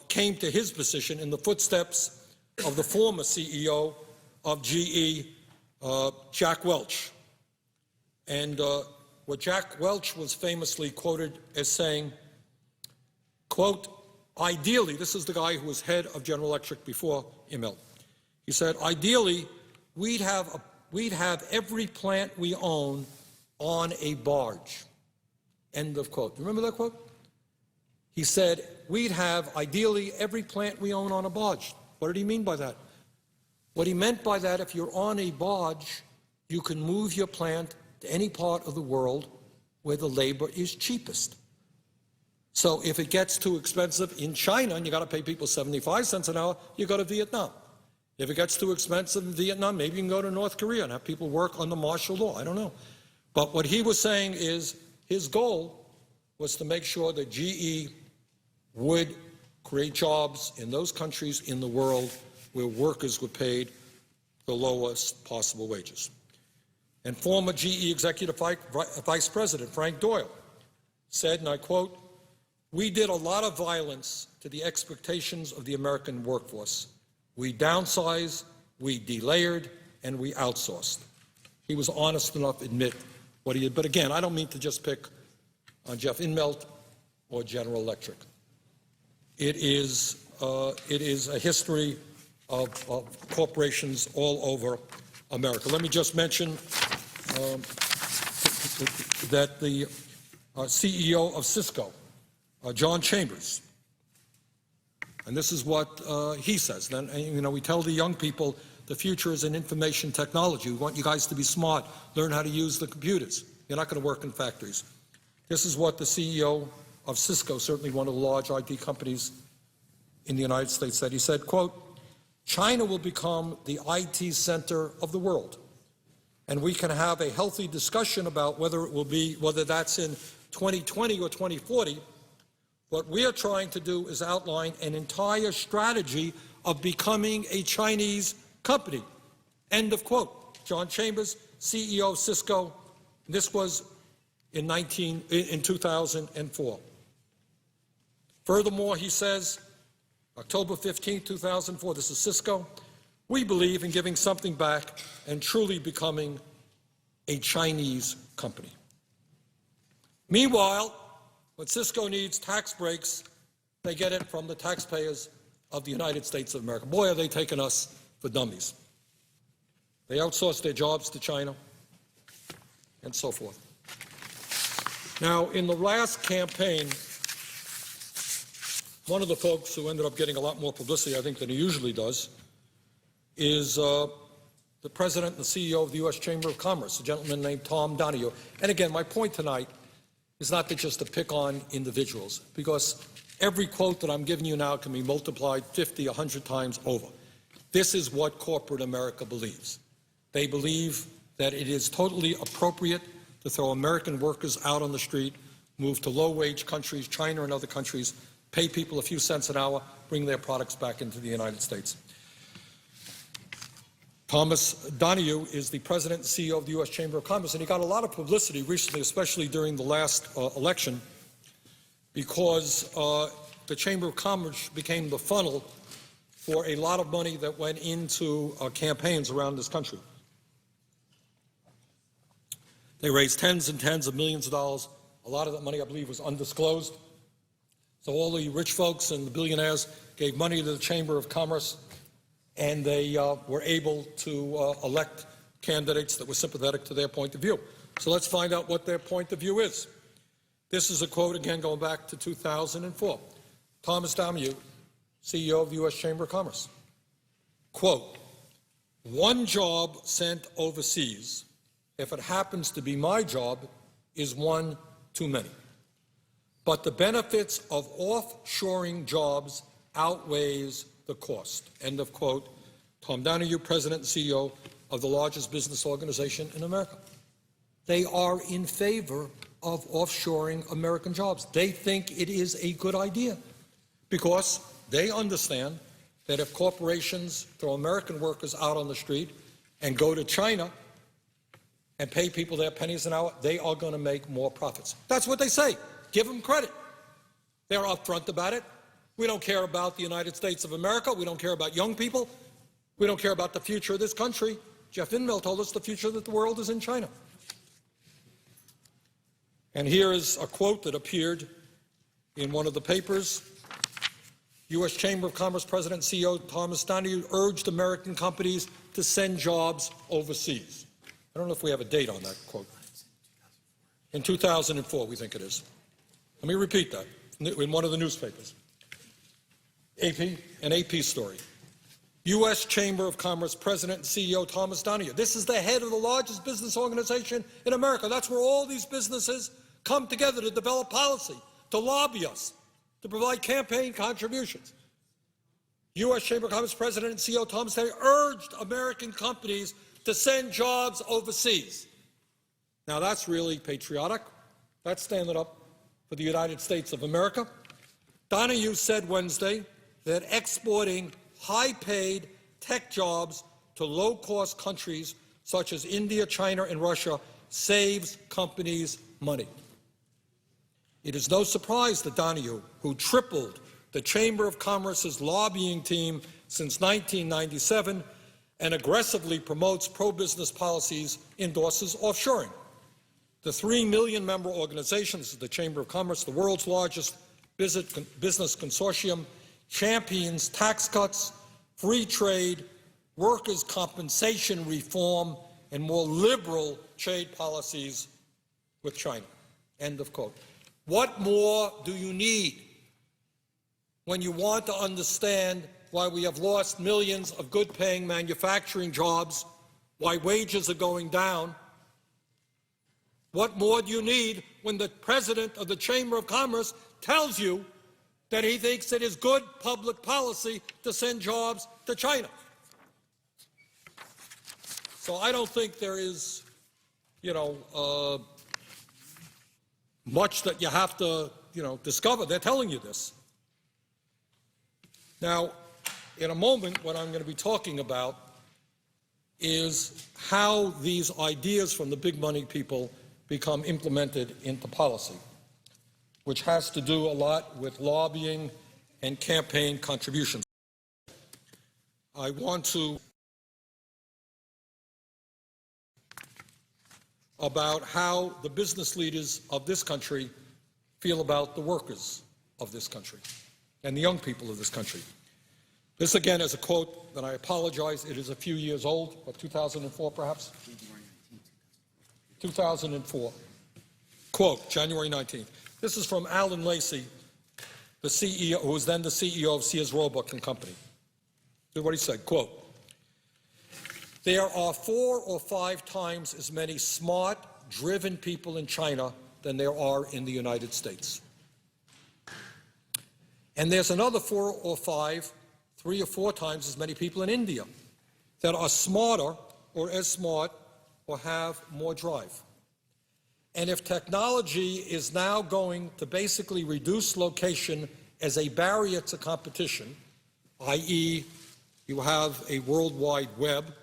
came to his position in the footsteps of the former CEO of GE, Jack Welch. And what Jack Welch was famously quoted as saying, quote, ideally, this is the guy who was head of General Electric before Inmelt. He said, ideally, we'd have every plant we own on a barge. End of quote. Remember that quote? He said, we'd have, ideally, every plant we own on a barge. What did he mean by that? What he meant by that, if you're on a barge, you can move your plant to any part of the world where the labor is cheapest. So if it gets too expensive in China and you got to pay people 75 cents an hour, you go to Vietnam. If it gets too expensive in Vietnam, maybe you can go to North Korea and have people work under martial law. I don't know. But what he was saying is his goal was to make sure that GE would create jobs in those countries in the world where workers were paid the lowest possible wages. And former GE Executive Vice President Frank Doyle said, and I quote, we did a lot of violence to the expectations of the American workforce. We downsized, we delayered, and we outsourced. He was honest enough to admit what he did. But again, I don't mean to just pick on Jeff Inmelt or General Electric. It is a history of corporations all over America. Let me just mention that the CEO of Cisco, John Chambers, and this is what he says. Then, you know, we tell the young people the future is in information technology. We want you guys to be smart, learn how to use the computers. You're not going to work in factories. This is what the CEO of Cisco, certainly one of the large IT companies in the United States, said. He said, quote, China will become the IT center of the world, and we can have a healthy discussion about whether that's in 2020 or 2040. What we are trying to do is outline an entire strategy of becoming a Chinese company. End of quote. John Chambers, CEO of Cisco. This was in 2004. Furthermore, he says, October 15, 2004, this is Cisco, we believe in giving something back and truly becoming a Chinese company. Meanwhile, when Cisco needs tax breaks, they get it from the taxpayers of the United States of America. Boy, are they taking us for dummies. They outsource their jobs to China and so forth. Now, in the last campaign, one of the folks who ended up getting a lot more publicity, I think, than he usually does, is the president and the CEO of the U.S. Chamber of Commerce, a gentleman named Tom Donahue. And again, my point tonight is not just to pick on individuals, because every quote that I'm giving you now can be multiplied 50, 100 times over. This is what corporate America believes. They believe that it is totally appropriate to throw American workers out on the street, move to low-wage countries, China and other countries, pay people a few cents an hour, bring their products back into the United States. Thomas Donahue is the president and CEO of the U.S. Chamber of Commerce, and he got a lot of publicity recently, especially during the last election, because the Chamber of Commerce became the funnel for a lot of money that went into campaigns around this country. They raised tens and tens of millions of dollars. A lot of that money, I believe, was undisclosed. So all the rich folks and the billionaires gave money to the Chamber of Commerce, and they were able to elect candidates that were sympathetic to their point of view. So let's find out what their point of view is. This is a quote, again, going back to 2004. Thomas Donahue, CEO of the U.S. Chamber of Commerce. Quote, "One job sent overseas, if it happens to be my job, is one too many. But the benefits of offshoring jobs outweighs the cost." End of quote. Tom Donahue, President and CEO of the largest business organization in America. They are in favor of offshoring American jobs. They think it is a good idea because they understand that if corporations throw American workers out on the street and go to China and pay people their pennies an hour, they are going to make more profits. That's what they say. Give them credit. They're upfront about it. We don't care about the United States of America. We don't care about young people. We don't care about the future of this country. Jeff Inmel told us the future of the world is in China. And here is a quote that appeared in one of the papers. U.S. Chamber of Commerce President and CEO Thomas Donahue urged American companies to send jobs overseas. I don't know if we have a date on that quote. In 2004, we think it is. Let me repeat that in one of the newspapers. An AP story. U.S. Chamber of Commerce President and CEO Thomas Donahue. This is the head of the largest business organization in America. That's where all these businesses come together to develop policy, to lobby us, to provide campaign contributions. U.S. Chamber of Commerce President and CEO Thomas Donahue urged American companies to send jobs overseas. Now that's really patriotic. That's standing up for the United States of America. Donahue said Wednesday that exporting high-paid tech jobs to low-cost countries such as India, China, and Russia saves companies money. It is no surprise that Donahue, who tripled the Chamber of Commerce's lobbying team since 1997 and aggressively promotes pro-business policies, endorses offshoring. The 3 million member organization, this is the Chamber of Commerce, the world's largest business consortium, champions tax cuts, free trade, workers' compensation reform, and more liberal trade policies with China. End of quote. What more do you need when you want to understand why we have lost millions of good-paying manufacturing jobs, why wages are going down? What more do you need when the president of the Chamber of Commerce tells you that he thinks it is good public policy to send jobs to China? So I don't think there is, much that you have to, discover. They're telling you this. Now, in a moment, what I'm going to be talking about is how these ideas from the big money people become implemented into policy, which has to do a lot with lobbying and campaign contributions. I want to about how the business leaders of this country feel about the workers of this country and the young people of this country. This, again, is a quote that I apologize. It is a few years old, but 2004 perhaps? 2004. Quote, January 19th. This is from Alan Lacey, the CEO, who was then the CEO of Sears Roebuck and Company. This is what he said, quote, "There are 4 or 5 times as many smart, driven people in China than there are in the United States. And there's another 4 or 5, 3 or 4 times as many people in India that are smarter or as smart or have more drive. And if technology is now going to basically reduce location as a barrier to competition, i.e., you have a worldwide web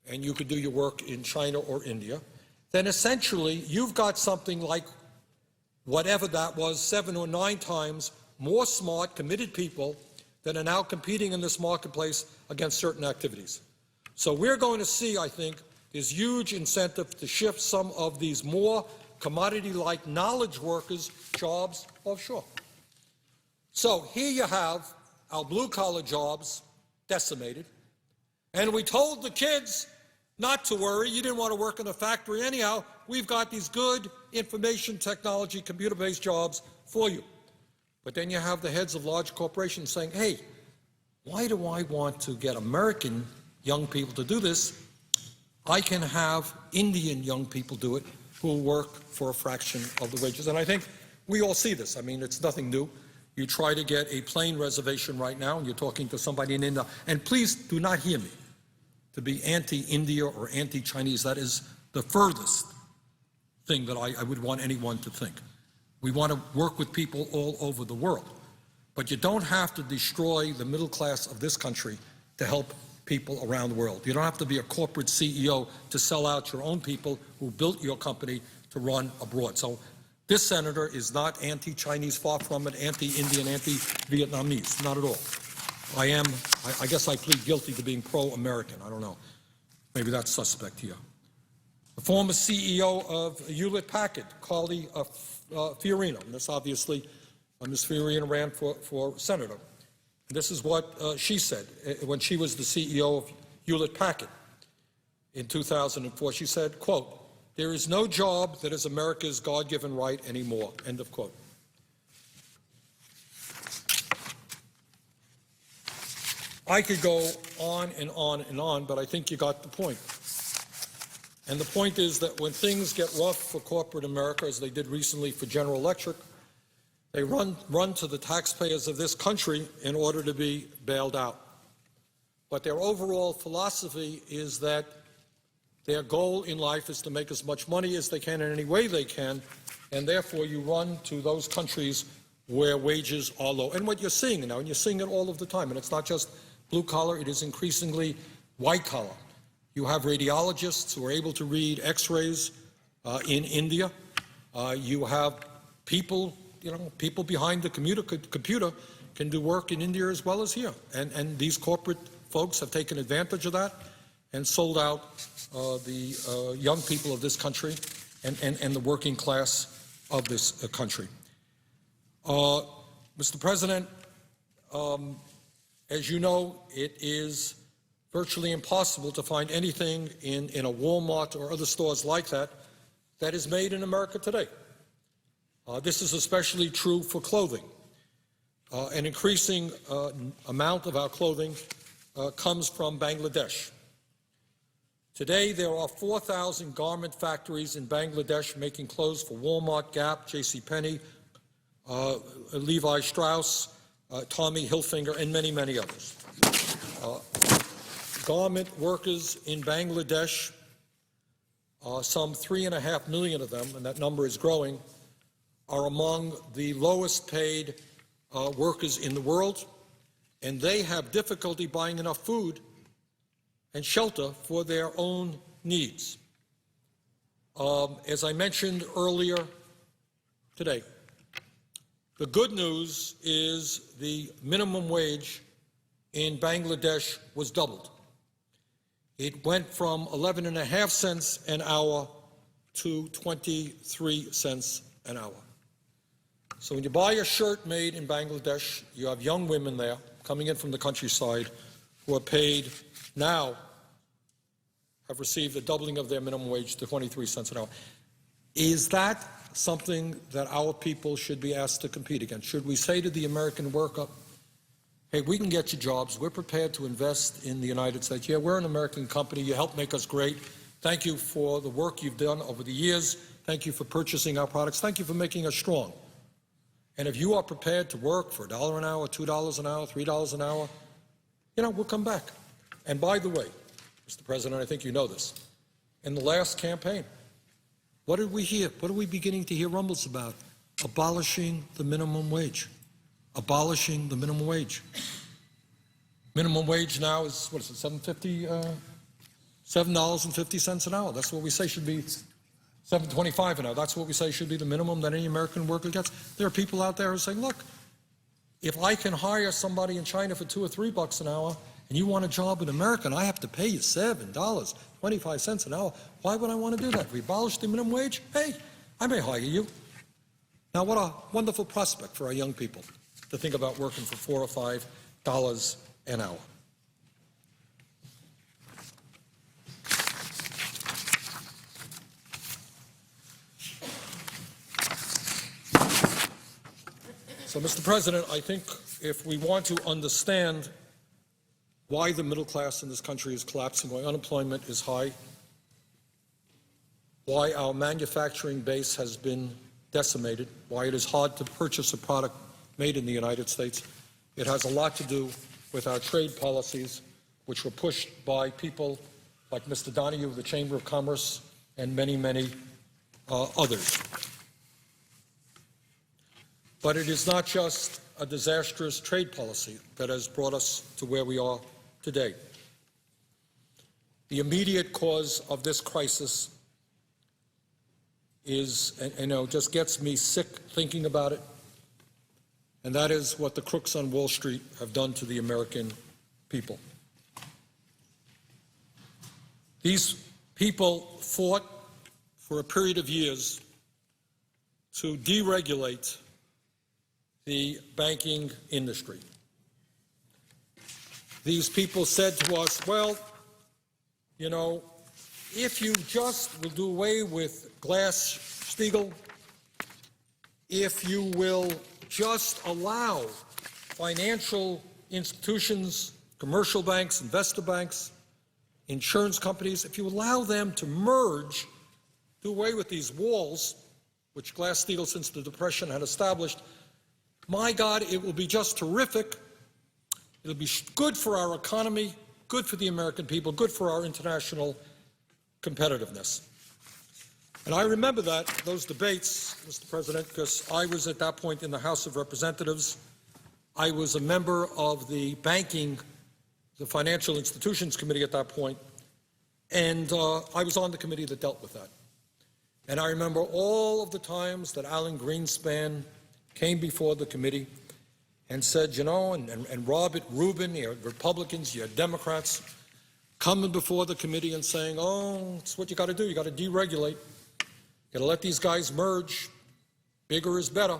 and you could do your work in China or India, then essentially you've got something like whatever that was, 7 or 9 times more smart, committed people that are now competing in this marketplace against certain activities. So we're going to see, I think, this huge incentive to shift some of these more commodity-like knowledge workers' jobs offshore. So here you have our blue-collar jobs decimated, and we told the kids not to worry. You didn't want to work in a factory anyhow. We've got these good information technology, computer-based jobs for you. But then you have the heads of large corporations saying, hey, why do I want to get American young people to do this? I can have Indian young people do it who will work for a fraction of the wages. And I think we all see this. I mean, it's nothing new. You try to get a plane reservation right now, and you're talking to somebody in India. And please do not hear me to be anti-India or anti-Chinese. That is the furthest thing that I would want anyone to think. We want to work with people all over the world. But you don't have to destroy the middle class of this country to help people around the world. You don't have to be a corporate CEO to sell out your own people who built your company to run abroad. So this senator is not anti-Chinese, far from it, anti-Indian, anti-Vietnamese, not at all. I guess I plead guilty to being pro-American. I don't know. Maybe that's suspect here. The former CEO of Hewlett-Packard, Carly Fiorina, and this obviously, Ms. Fiorina ran for senator. And this is what she said when she was the CEO of Hewlett-Packard in 2004. She said, quote, "There is no job that is America's God-given right anymore," end of quote. I could go on and on and on, but I think you got the point. And the point is that when things get rough for corporate America, as they did recently for General Electric, they run to the taxpayers of this country in order to be bailed out. But their overall philosophy is that their goal in life is to make as much money as they can in any way they can, and therefore you run to those countries where wages are low. And what you're seeing now, and you're seeing it all of the time, and it's not just blue-collar, it is increasingly white-collar. You have radiologists who are able to read X-rays in India. You have people, people behind the computer can do work in India as well as here. And these corporate folks have taken advantage of that and sold out the young people of this country and the working class of this country. Mr. President, as you know, it is virtually impossible to find anything in a Walmart or other stores like that that is made in America today. This is especially true for clothing. An increasing amount of our clothing comes from Bangladesh. Today, there are 4,000 garment factories in Bangladesh making clothes for Walmart, Gap, JCPenney, Levi Strauss, Tommy Hilfiger, and many, many others. Garment workers in Bangladesh, some 3.5 million of them, and that number is growing, are among the lowest paid workers in the world, and they have difficulty buying enough food and shelter for their own needs. As I mentioned earlier today, the good news is the minimum wage in Bangladesh was doubled. It went from 11.5 cents an hour to 23 cents an hour. So when you buy a shirt made in Bangladesh, you have young women there coming in from the countryside who are paid now, have received a doubling of their minimum wage to 23 cents an hour. Is that something that our people should be asked to compete against? Should we say to the American worker, hey, we can get you jobs. We're prepared to invest in the United States. Yeah, we're an American company. You helped make us great. Thank you for the work you've done over the years. Thank you for purchasing our products. Thank you for making us strong. And if you are prepared to work for $1 an hour, $2 an hour, $3 an hour, we'll come back. And by the way, Mr. President, I think you know this. In the last campaign, what did we hear? What are we beginning to hear rumbles about? Abolishing the minimum wage. Abolishing the minimum wage. Minimum wage now is, what is it, $7.50 an hour. That's what we say should be $7.25 an hour. That's what we say should be the minimum that any American worker gets. There are people out there who say, look, if I can hire somebody in China for $2 or $3 an hour, and you want a job in America, and I have to pay you $7.25 an hour, why would I want to do that? If we abolish the minimum wage, hey, I may hire you. Now, what a wonderful prospect for our young people to think about working for $4 or $5 an hour. So, Mr. President, I think if we want to understand why the middle class in this country is collapsing, why unemployment is high, why our manufacturing base has been decimated, why it is hard to purchase a product made in the United States, it has a lot to do with our trade policies, which were pushed by people like Mr. Donahue of the Chamber of Commerce and many, many others. But it is not just a disastrous trade policy that has brought us to where we are today. The immediate cause of this crisis is, and just gets me sick thinking about it, and that is what the crooks on Wall Street have done to the American people. These people fought for a period of years to deregulate the banking industry. These people said to us, well, if you just will do away with Glass-Steagall, if you will just allow financial institutions, commercial banks, investor banks, insurance companies, if you allow them to merge, do away with these walls, which Glass-Steagall since the Depression had established, my God, it will be just terrific. It'll be good for our economy, good for the American people, good for our international competitiveness. And I remember those debates, Mr. President, because I was at that point in the House of Representatives. I was a member of the Financial Institutions Committee at that point, and I was on the committee that dealt with that. And I remember all of the times that Alan Greenspan came before the committee and said, and Robert Rubin, you had Republicans, you had Democrats, coming before the committee and saying, oh, it's what you got to do. You got to deregulate. You got to let these guys merge. Bigger is better.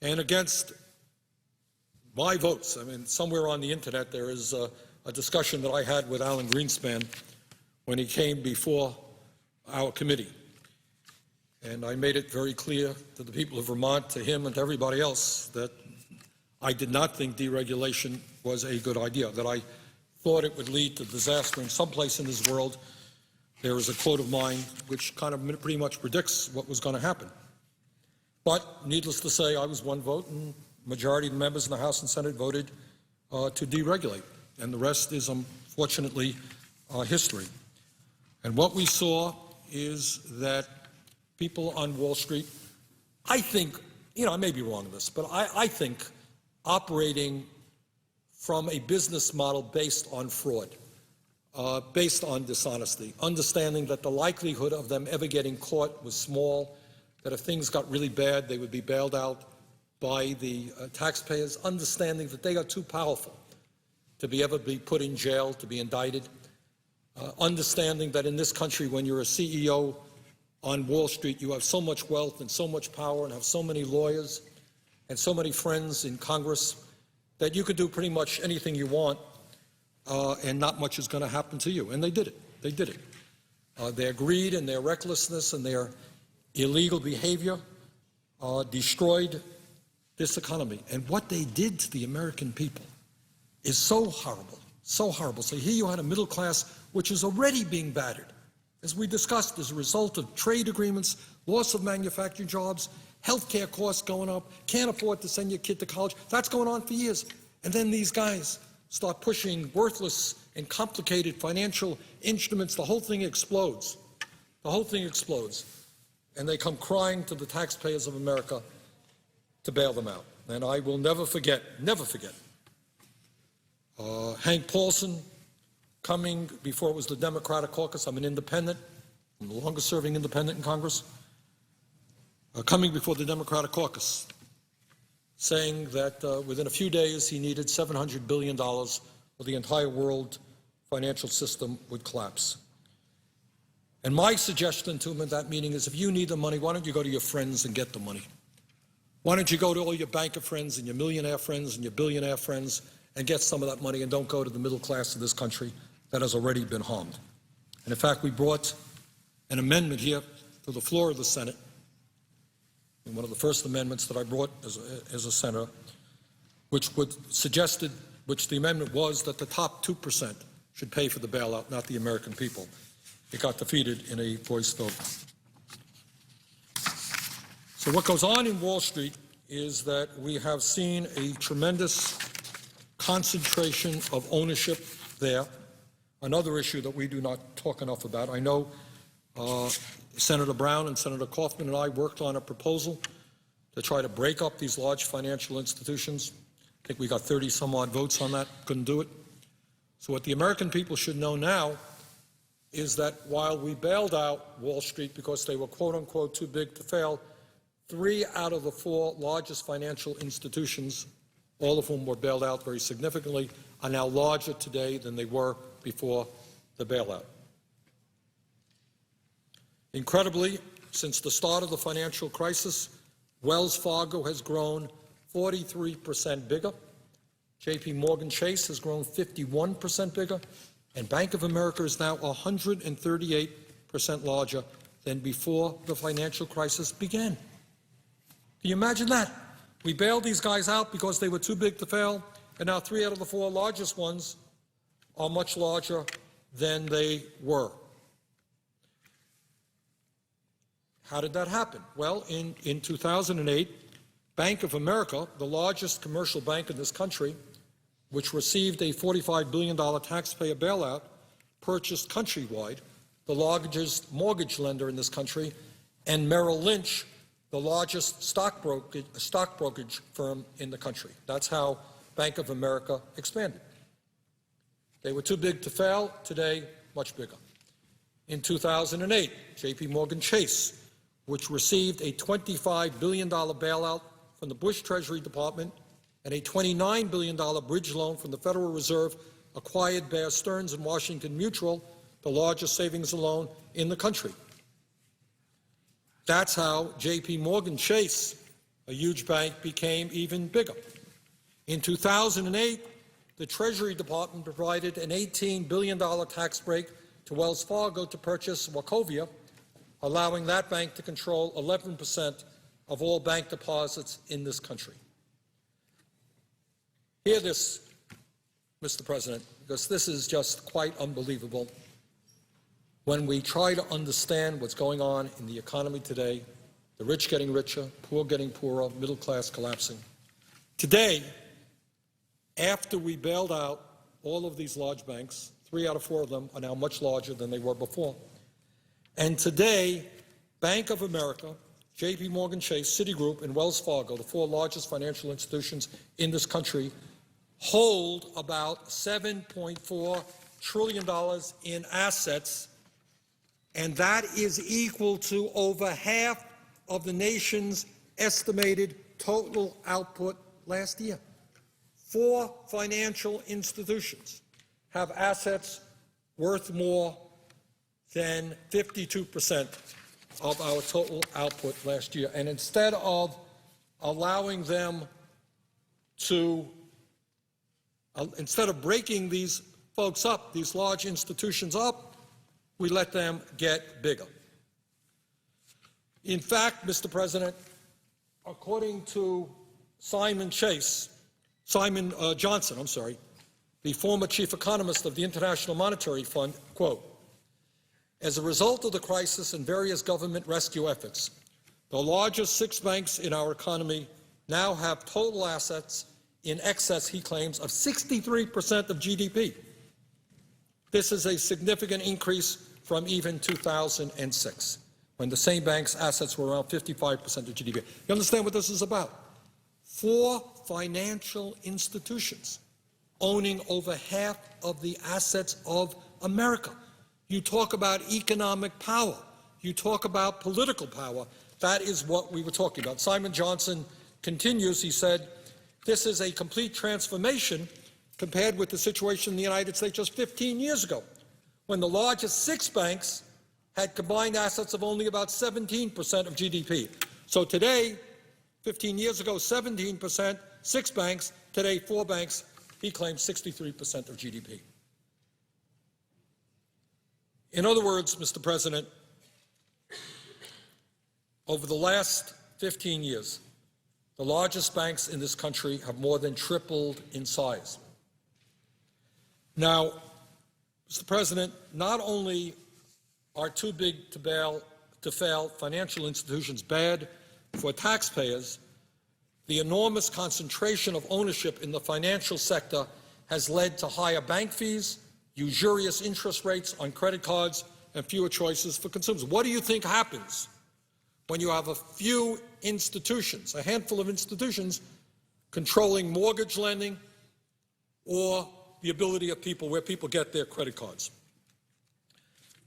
And against my votes, somewhere on the internet there is a discussion that I had with Alan Greenspan when he came before our committee. And I made it very clear to the people of Vermont, to him and to everybody else, that I did not think deregulation was a good idea, that I thought it would lead to disaster in some place in this world. There is a quote of mine which kind of pretty much predicts what was going to happen. But needless to say, I was one vote, and the majority of the members in the House and Senate voted to deregulate. And the rest is, unfortunately, history. And what we saw is that people on Wall Street, I think, I may be wrong in this, but I think operating from a business model based on fraud, based on dishonesty, understanding that the likelihood of them ever getting caught was small, that if things got really bad, they would be bailed out by the taxpayers, understanding that they are too powerful to ever be put in jail, to be indicted, understanding that in this country, when you're a CEO on Wall Street, you have so much wealth and so much power and have so many lawyers and so many friends in Congress that you could do pretty much anything you want and not much is going to happen to you. And they did it. They did it. Their greed and their recklessness and their illegal behavior destroyed this economy. And what they did to the American people is so horrible, so horrible. So here you had a middle class which is already being battered, as we discussed, as a result of trade agreements, loss of manufacturing jobs, healthcare costs going up, can't afford to send your kid to college. That's going on for years. And then these guys start pushing worthless and complicated financial instruments. The whole thing explodes. The whole thing explodes. And they come crying to the taxpayers of America to bail them out. And I will never forget, Hank Paulson coming before it was the Democratic caucus. I'm an independent. I'm the longest serving independent in Congress. Coming before the Democratic caucus, saying that within a few days he needed $700 billion or the entire world financial system would collapse. And my suggestion to him at that meeting is, if you need the money, why don't you go to your friends and get the money? Why don't you go to all your banker friends and your millionaire friends and your billionaire friends and get some of that money, and don't go to the middle class of this country that has already been harmed. And in fact, we brought an amendment here to the floor of the Senate, one of the first amendments that I brought as a senator, which the amendment was that the top 2% should pay for the bailout, not the American people. It got defeated in a voice vote. So what goes on in Wall Street is that we have seen a tremendous concentration of ownership there, another issue that we do not talk enough about. I know Senator Brown and Senator Kaufman and I worked on a proposal to try to break up these large financial institutions. I think we got 30-some-odd votes on that, couldn't do it. So what the American people should know now is that while we bailed out Wall Street because they were quote-unquote too big to fail, 3 out of the 4 largest financial institutions, all of whom were bailed out very significantly, are now larger today than they were before the bailout. Incredibly, since the start of the financial crisis, Wells Fargo has grown 43% bigger, JP Morgan Chase has grown 51% bigger, and Bank of America is now 138% larger than before the financial crisis began. Can you imagine that? We bailed these guys out because they were too big to fail, and now 3 out of the 4 largest ones are much larger than they were. How did that happen? Well, in 2008, Bank of America, the largest commercial bank in this country, which received a $45 billion taxpayer bailout, purchased Countrywide, the largest mortgage lender in this country, and Merrill Lynch, the largest stock brokerage firm in the country. That's how Bank of America expanded. They were too big to fail. Today, much bigger. In 2008, JP Morgan Chase, which received a $25 billion bailout from the Bush Treasury Department and a $29 billion bridge loan from the Federal Reserve, acquired Bear Stearns and Washington Mutual, the largest savings and loan in the country. That's how JP Morgan Chase, a huge bank, became even bigger. In 2008, the Treasury Department provided an $18 billion tax break to Wells Fargo to purchase Wachovia, allowing that bank to control 11% of all bank deposits in this country. Hear this, Mr. President, because this is just quite unbelievable. When we try to understand what's going on in the economy today, the rich getting richer, poor getting poorer, middle class collapsing. Today, after we bailed out all of these large banks, 3 out of 4 of them are now much larger than they were before. And today, Bank of America, JP Morgan Chase, Citigroup, and Wells Fargo, the 4 largest financial institutions in this country, hold about $7.4 trillion in assets, and that is equal to over half of the nation's estimated total output last year. 4 financial institutions have assets worth more than 52% of our total output last year. And instead of allowing them to, instead of breaking these folks up, these large institutions up, we let them get bigger. In fact, Mr. President, according to Simon Johnson, the former chief economist of the International Monetary Fund, quote, as a result of the crisis and various government rescue efforts, the largest 6 banks in our economy now have total assets in excess, he claims, of 63% of GDP. This is a significant increase from even 2006, when the same bank's assets were around 55% of GDP. You understand what this is about? 4 financial institutions owning over half of the assets of America. You talk about economic power. You talk about political power. That is what we were talking about. Simon Johnson continues, he said, this is a complete transformation compared with the situation in the United States just 15 years ago, when the largest 6 banks had combined assets of only about 17% of GDP. So today, 15 years ago, 17%, 6 banks, today 4 banks, he claims 63% of GDP. In other words, Mr. President, over the last 15 years, the largest banks in this country have more than tripled in size. Now, Mr. President, not only are too big to fail financial institutions bad for taxpayers, the enormous concentration of ownership in the financial sector has led to higher bank fees, usurious interest rates on credit cards, and fewer choices for consumers. What do you think happens when you have a few institutions, a handful of institutions, controlling mortgage lending or the ability of people, where people get their credit cards?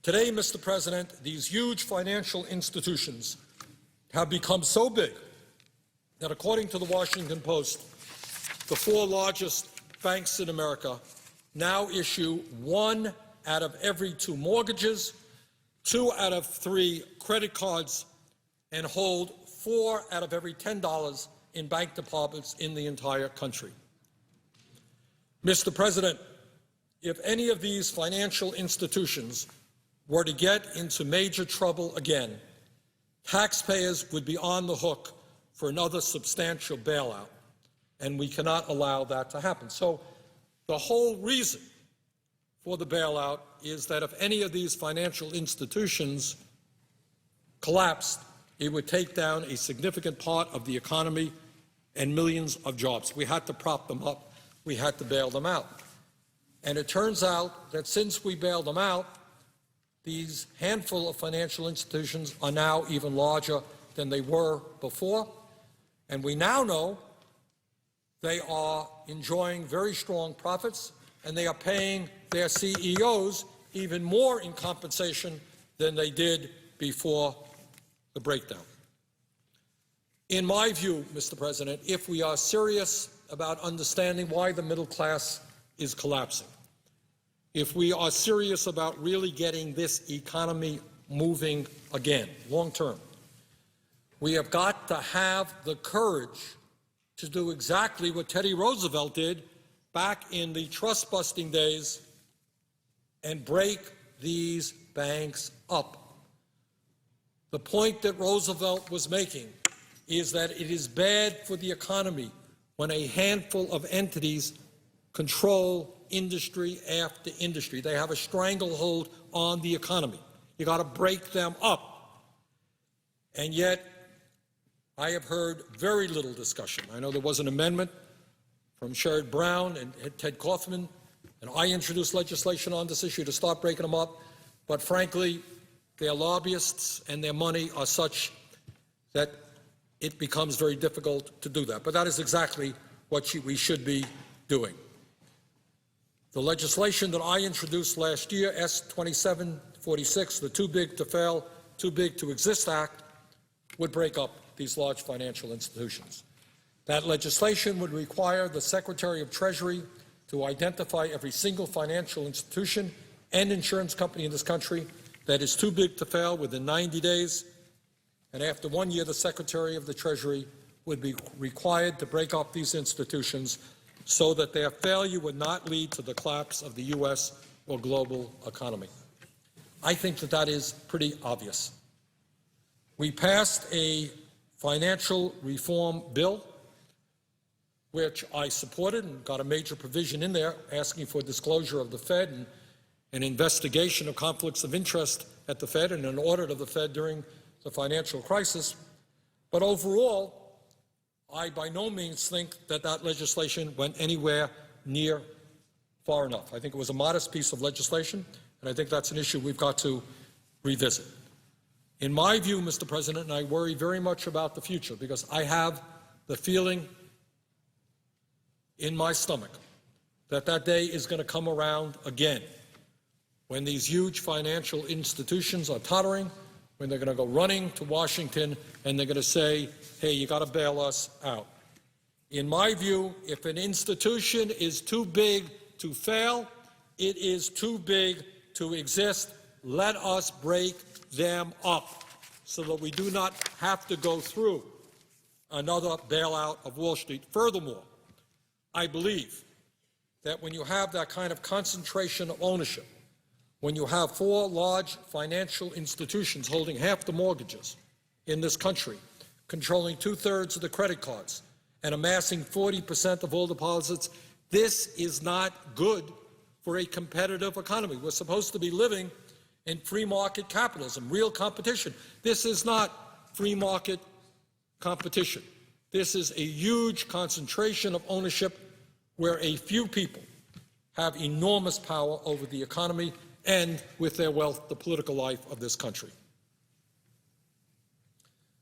Today, Mr. President, these huge financial institutions have become so big that, according to the Washington Post, the 4 largest banks in America now issue 1 out of every 2 mortgages, 2 out of 3 credit cards, and hold $4 out of every $10 in bank deposits in the entire country. Mr. President, if any of these financial institutions were to get into major trouble again, taxpayers would be on the hook for another substantial bailout, and we cannot allow that to happen. So the whole reason for the bailout is that if any of these financial institutions collapsed, it would take down a significant part of the economy and millions of jobs. We had to prop them up. We had to bail them out. And it turns out that since we bailed them out, these handful of financial institutions are now even larger than they were before. And we now know they are enjoying very strong profits, and they are paying their CEOs even more in compensation than they did before the breakdown. In my view, Mr. President, if we are serious about understanding why the middle class is collapsing, if we are serious about really getting this economy moving again, long term, we have got to have the courage to do exactly what Teddy Roosevelt did back in the trust-busting days and break these banks up. The point that Roosevelt was making is that it is bad for the economy when a handful of entities control industry after industry. They have a stranglehold on the economy. You got to break them up. And yet, I have heard very little discussion. I know there was an amendment from Sherrod Brown and Ted Kaufman, and I introduced legislation on this issue to start breaking them up. But frankly, their lobbyists and their money are such that it becomes very difficult to do that. But that is exactly what we should be doing. The legislation that I introduced last year, S-2746, the Too Big to Fail, Too Big to Exist Act, would break up these large financial institutions. That legislation would require the Secretary of Treasury to identify every single financial institution and insurance company in this country that is too big to fail within 90 days. And after 1 year, the Secretary of the Treasury would be required to break up these institutions so that their failure would not lead to the collapse of the U.S. or global economy. I think that that is pretty obvious. We passed a financial reform bill, which I supported and got a major provision in there asking for disclosure of the Fed and an investigation of conflicts of interest at the Fed and an audit of the Fed during the financial crisis. But overall, I by no means think that that legislation went anywhere near far enough. I think it was a modest piece of legislation, and I think that's an issue we've got to revisit. In my view, Mr. President, and I worry very much about the future because I have the feeling in my stomach that that day is going to come around again when these huge financial institutions are tottering, when they're going to go running to Washington and they're going to say, hey, you got to bail us out. In my view, if an institution is too big to fail, it is too big to exist. Let us break them up so that we do not have to go through another bailout of Wall Street. Furthermore, I believe that when you have that kind of concentration of ownership, when you have 4 large financial institutions holding half the mortgages in this country, controlling 2/3 of the credit cards, and amassing 40% of all deposits, this is not good for a competitive economy. We're supposed to be living in free market capitalism, real competition. This is not free market competition. This is a huge concentration of ownership where a few people have enormous power over the economy and, with their wealth, the political life of this country.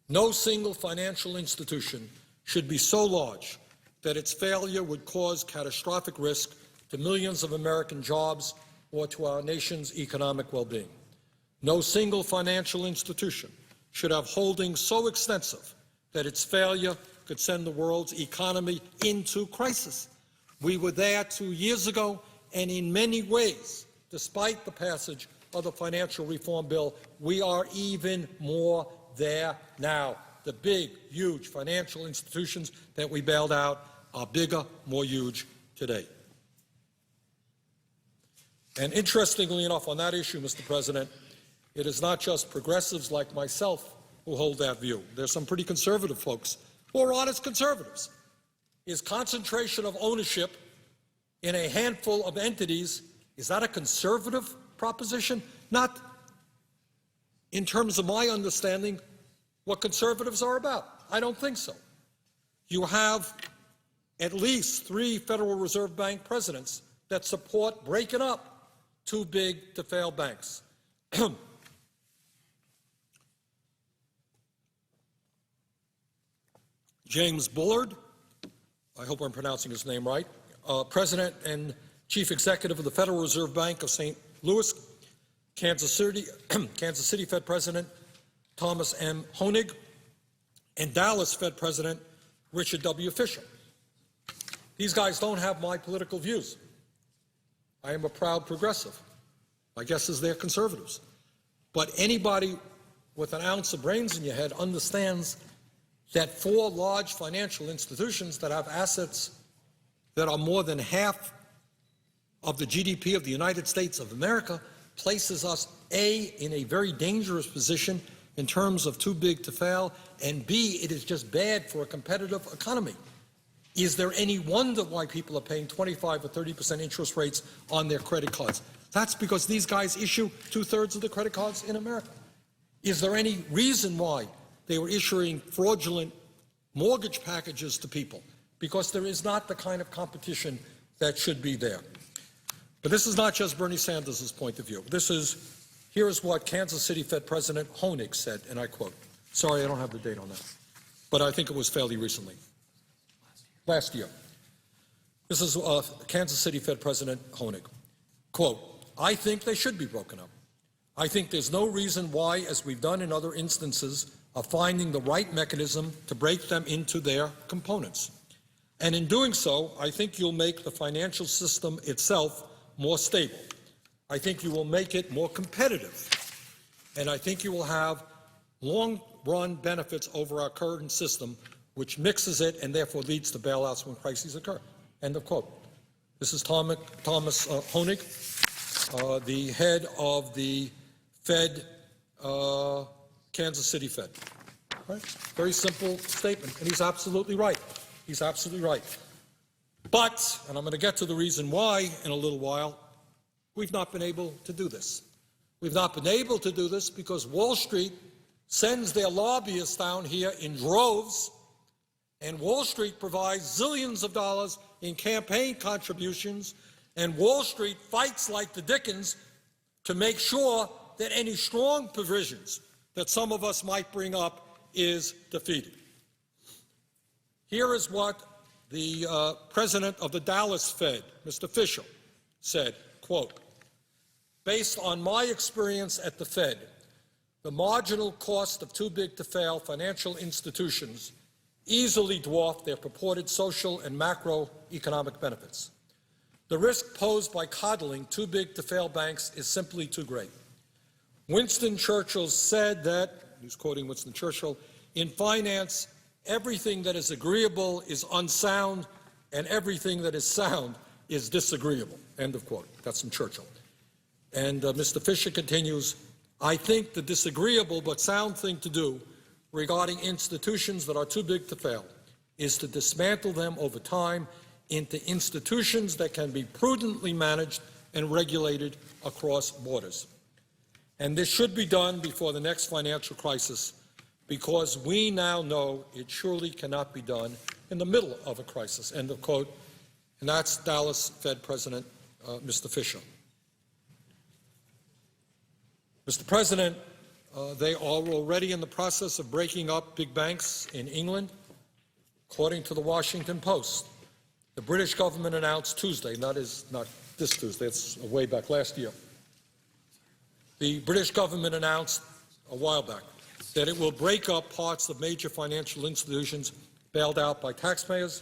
No single financial institution should be so large that its failure would cause catastrophic risk to millions of American jobs or to our nation's economic well-being. No single financial institution should have holdings so extensive that its failure could send the world's economy into crisis. We were there 2 years ago, and in many ways, despite the passage of the financial reform bill, we are even more there now. The big, huge financial institutions that we bailed out are bigger, more huge today. And interestingly enough, on that issue, Mr. President, it is not just progressives like myself who hold that view. There's some pretty conservative folks who are honest conservatives. Is concentration of ownership in a handful of entities, is that a conservative proposition? Not in terms of my understanding what conservatives are about. I don't think so. You have at least 3 Federal Reserve Bank presidents that support breaking up too big to fail banks. James Bullard, I hope I'm pronouncing his name right, President and Chief Executive of the Federal Reserve Bank of St. Louis, Kansas City Fed President Thomas M. Honig, and Dallas Fed President Richard W. Fisher. These guys don't have my political views. I am a proud progressive. My guess is they're conservatives. But anybody with an ounce of brains in your head understands that 4 large financial institutions that have assets that are more than half of the GDP of the United States of America places us, A, in a very dangerous position in terms of too big to fail, and B, it is just bad for a competitive economy. Is there any wonder why people are paying 25 or 30% interest rates on their credit cards? That's because these guys issue 2/3 of the credit cards in America. Is there any reason why they were issuing fraudulent mortgage packages to people? Because there is not the kind of competition that should be there. But this is not just Bernie Sanders' point of view. Here is what Kansas City Fed President Honig said, and I quote. Sorry, I don't have the date on that, but I think it was fairly recently. Last year. This is Kansas City Fed President Honig. Quote, I think they should be broken up. I think there's no reason why, as we've done in other instances, of finding the right mechanism to break them into their components. And in doing so, I think you'll make the financial system itself more stable. I think you will make it more competitive. And I think you will have long-run benefits over our current system, which mixes it and therefore leads to bailouts when crises occur. End of quote. This is Thomas Honig, the head of the Fed, Kansas City Fed. Right? Very simple statement, and he's absolutely right. He's absolutely right. But, and I'm going to get to the reason why in a little while, we've not been able to do this. We've not been able to do this because Wall Street sends their lobbyists down here in droves, and Wall Street provides zillions of dollars in campaign contributions, and Wall Street fights like the Dickens to make sure that any strong provisions that some of us might bring up is defeated. Here is what the president of the Dallas Fed, Mr. Fisher, said, quote, "Based on my experience at the Fed, the marginal cost of too big to fail financial institutions easily dwarf their purported social and macroeconomic benefits. The risk posed by coddling too big to fail banks is simply too great. Winston Churchill said that," he's quoting Winston Churchill, "in finance, everything that is agreeable is unsound, and everything that is sound is disagreeable." End of quote. That's from Churchill. And Mr. Fisher continues, "I think the disagreeable but sound thing to do regarding institutions that are too big to fail is to dismantle them over time into institutions that can be prudently managed and regulated across borders. And this should be done before the next financial crisis, because we now know it surely cannot be done in the middle of a crisis." End of quote. And that's Dallas Fed President Mr. Fisher. Mr. President, they are already in the process of breaking up big banks in England. According to the Washington Post, the British government announced Tuesday, not this Tuesday, it's way back last year. The British government announced a while back that it will break up parts of major financial institutions bailed out by taxpayers.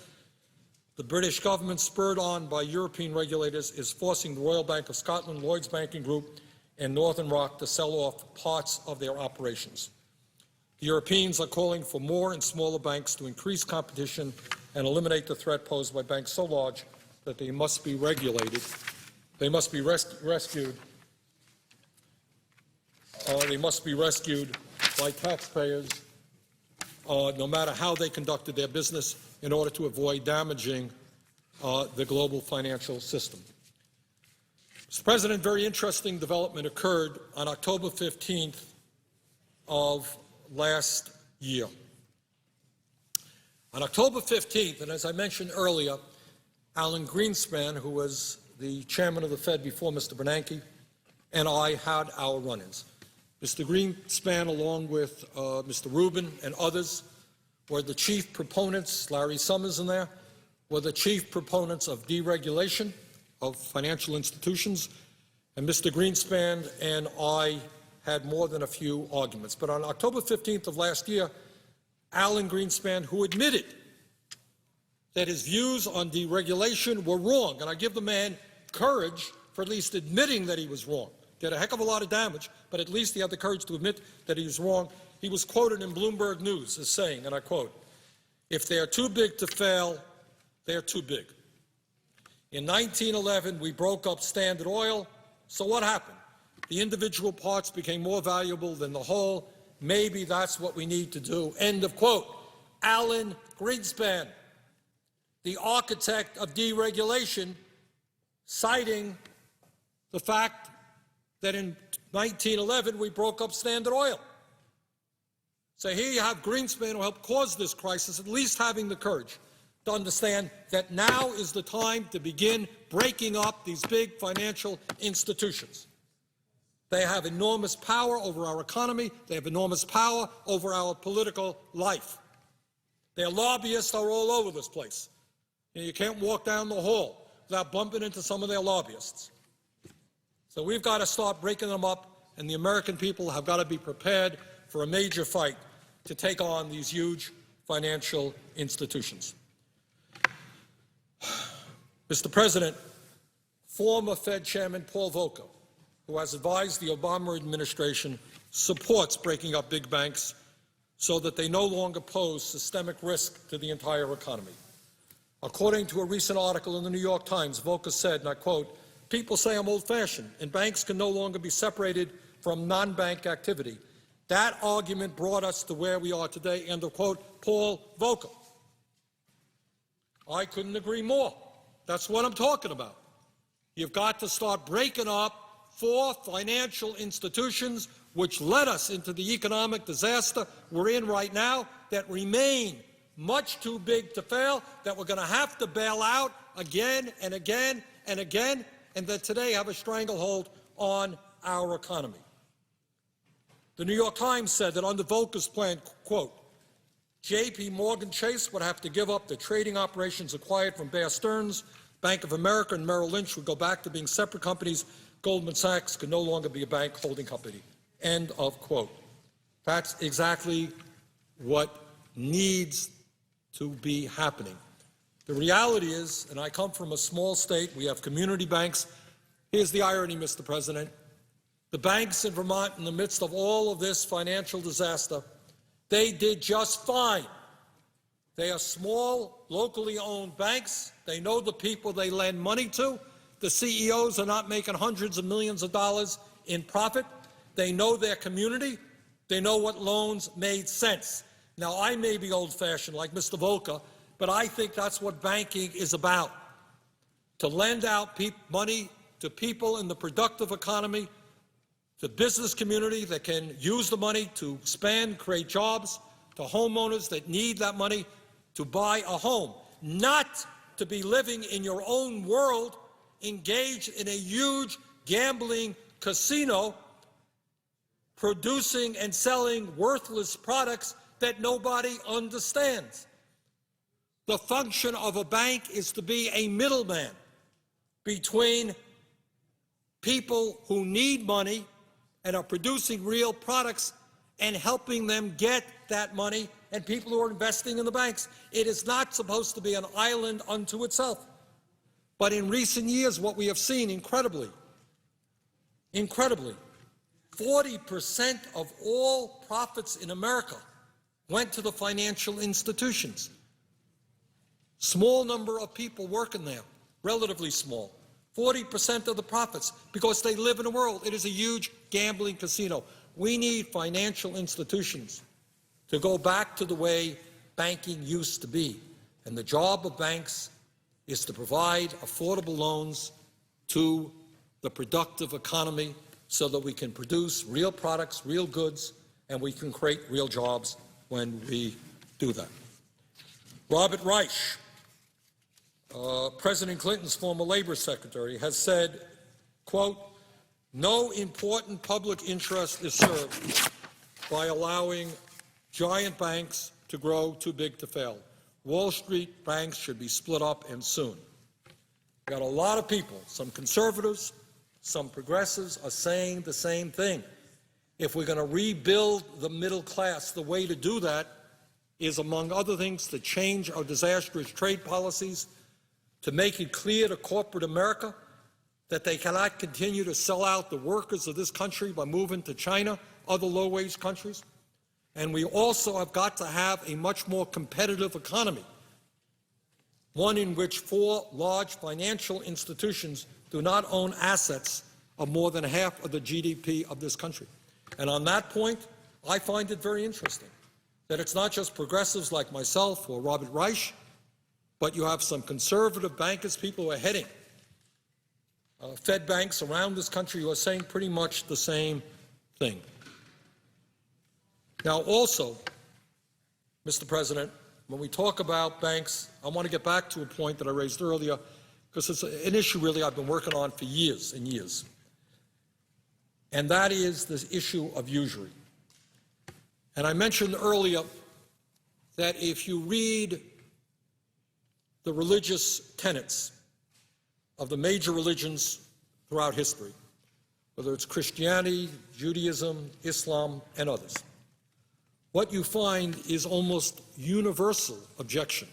The British government, spurred on by European regulators, is forcing the Royal Bank of Scotland, Lloyds Banking Group, and Northern Rock to sell off parts of their operations. The Europeans are calling for more and smaller banks to increase competition and eliminate the threat posed by banks so large that they must be regulated. They must be rescued. They must be rescued by taxpayers, no matter how they conducted their business, in order to avoid damaging the global financial system. Mr. President, very interesting development occurred on October 15th of last year. On October 15th, and as I mentioned earlier, Alan Greenspan, who was the chairman of the Fed before Mr. Bernanke, and I had our run-ins. Mr. Greenspan, along with Mr. Rubin and others, were the chief proponents, Larry Summers in there, were the chief proponents of deregulation of financial institutions, and Mr. Greenspan and I had more than a few arguments. But on October 15th of last year, Alan Greenspan, who admitted that his views on deregulation were wrong, and I give the man courage for at least admitting that he was wrong. Did a heck of a lot of damage, but at least he had the courage to admit that he was wrong. He was quoted in Bloomberg News as saying, and I quote, "If they are too big to fail, they are too big. In 1911, we broke up Standard Oil, so what happened? The individual parts became more valuable than the whole. Maybe that's what we need to do." End of quote. Alan Greenspan, the architect of deregulation, citing the fact that in 1911 we broke up Standard Oil. So here you have Greenspan, who helped cause this crisis, at least having the courage to understand that now is the time to begin breaking up these big financial institutions. They have enormous power over our economy. They have enormous power over our political life. Their lobbyists are all over this place. You can't walk down the hall without bumping into some of their lobbyists. So we've got to start breaking them up, and the American people have got to be prepared for a major fight to take on these huge financial institutions. Mr. President, former Fed Chairman Paul Volcker, who has advised the Obama administration, supports breaking up big banks so that they no longer pose systemic risk to the entire economy. According to a recent article in the New York Times, Volcker said, and I quote, "People say I'm old-fashioned, and banks can no longer be separated from non-bank activity. That argument brought us to where we are today, end of quote, Paul Volcker. I couldn't agree more. That's what I'm talking about. You've got to start breaking up 4 financial institutions which led us into the economic disaster we're in right now, that remain much too big to fail, that we're going to have to bail out again and again and again, and that today have a stranglehold on our economy. The New York Times said that under Volcker's plan, quote, J.P. Morgan Chase would have to give up the trading operations acquired from Bear Stearns. Bank of America and Merrill Lynch would go back to being separate companies. Goldman Sachs could no longer be a bank holding company. End of quote. That's exactly what needs to be happening. The reality is, and I come from a small state, we have community banks. Here's the irony, Mr. President. The banks in Vermont, in the midst of all of this financial disaster, they did just fine. They are small, locally owned banks. They know the people they lend money to. The CEOs are not making hundreds of millions of dollars in profit. They know their community. They know what loans made sense. Now, I may be old-fashioned like Mr. Volcker, but I think that's what banking is about, to lend out money to people in the productive economy, the business community that can use the money to expand, create jobs, to homeowners that need that money to buy a home, not to be living in your own world, engaged in a huge gambling casino, producing and selling worthless products that nobody understands. The function of a bank is to be a middleman between people who need money and are producing real products and helping them get that money, and people who are investing in the banks. It is not supposed to be an island unto itself. But in recent years, what we have seen, incredibly, 40% of all profits in America went to the financial institutions. Small number of people working there, relatively small. 40% of the profits, because they live in a world. It is a huge gambling casino. We need financial institutions to go back to the way banking used to be. And the job of banks is to provide affordable loans to the productive economy so that we can produce real products, real goods, and we can create real jobs when we do that. Robert Reich, President Clinton's former labor secretary, has said, quote, no important public interest is served by allowing giant banks to grow too big to fail. Wall Street banks should be split up, and soon. We've got a lot of people, some conservatives, some progressives, are saying the same thing. If we're going to rebuild the middle class, the way to do that is, among other things, to change our disastrous trade policies, to make it clear to corporate America that they cannot continue to sell out the workers of this country by moving to China, other low-wage countries. And we also have got to have a much more competitive economy, one in which 4 large financial institutions do not own assets of more than half of the GDP of this country. And on that point, I find it very interesting that it's not just progressives like myself or Robert Reich, but you have some conservative bankers, people who are heading Fed banks around this country, who are saying pretty much the same thing. Now, also, Mr. President, when we talk about banks, I want to get back to a point that I raised earlier, because it's an issue really I've been working on for years and years. And that is this issue of usury. And I mentioned earlier that if you read the religious tenets of the major religions throughout history, whether it's Christianity, Judaism, Islam, and others, what you find is almost universal objection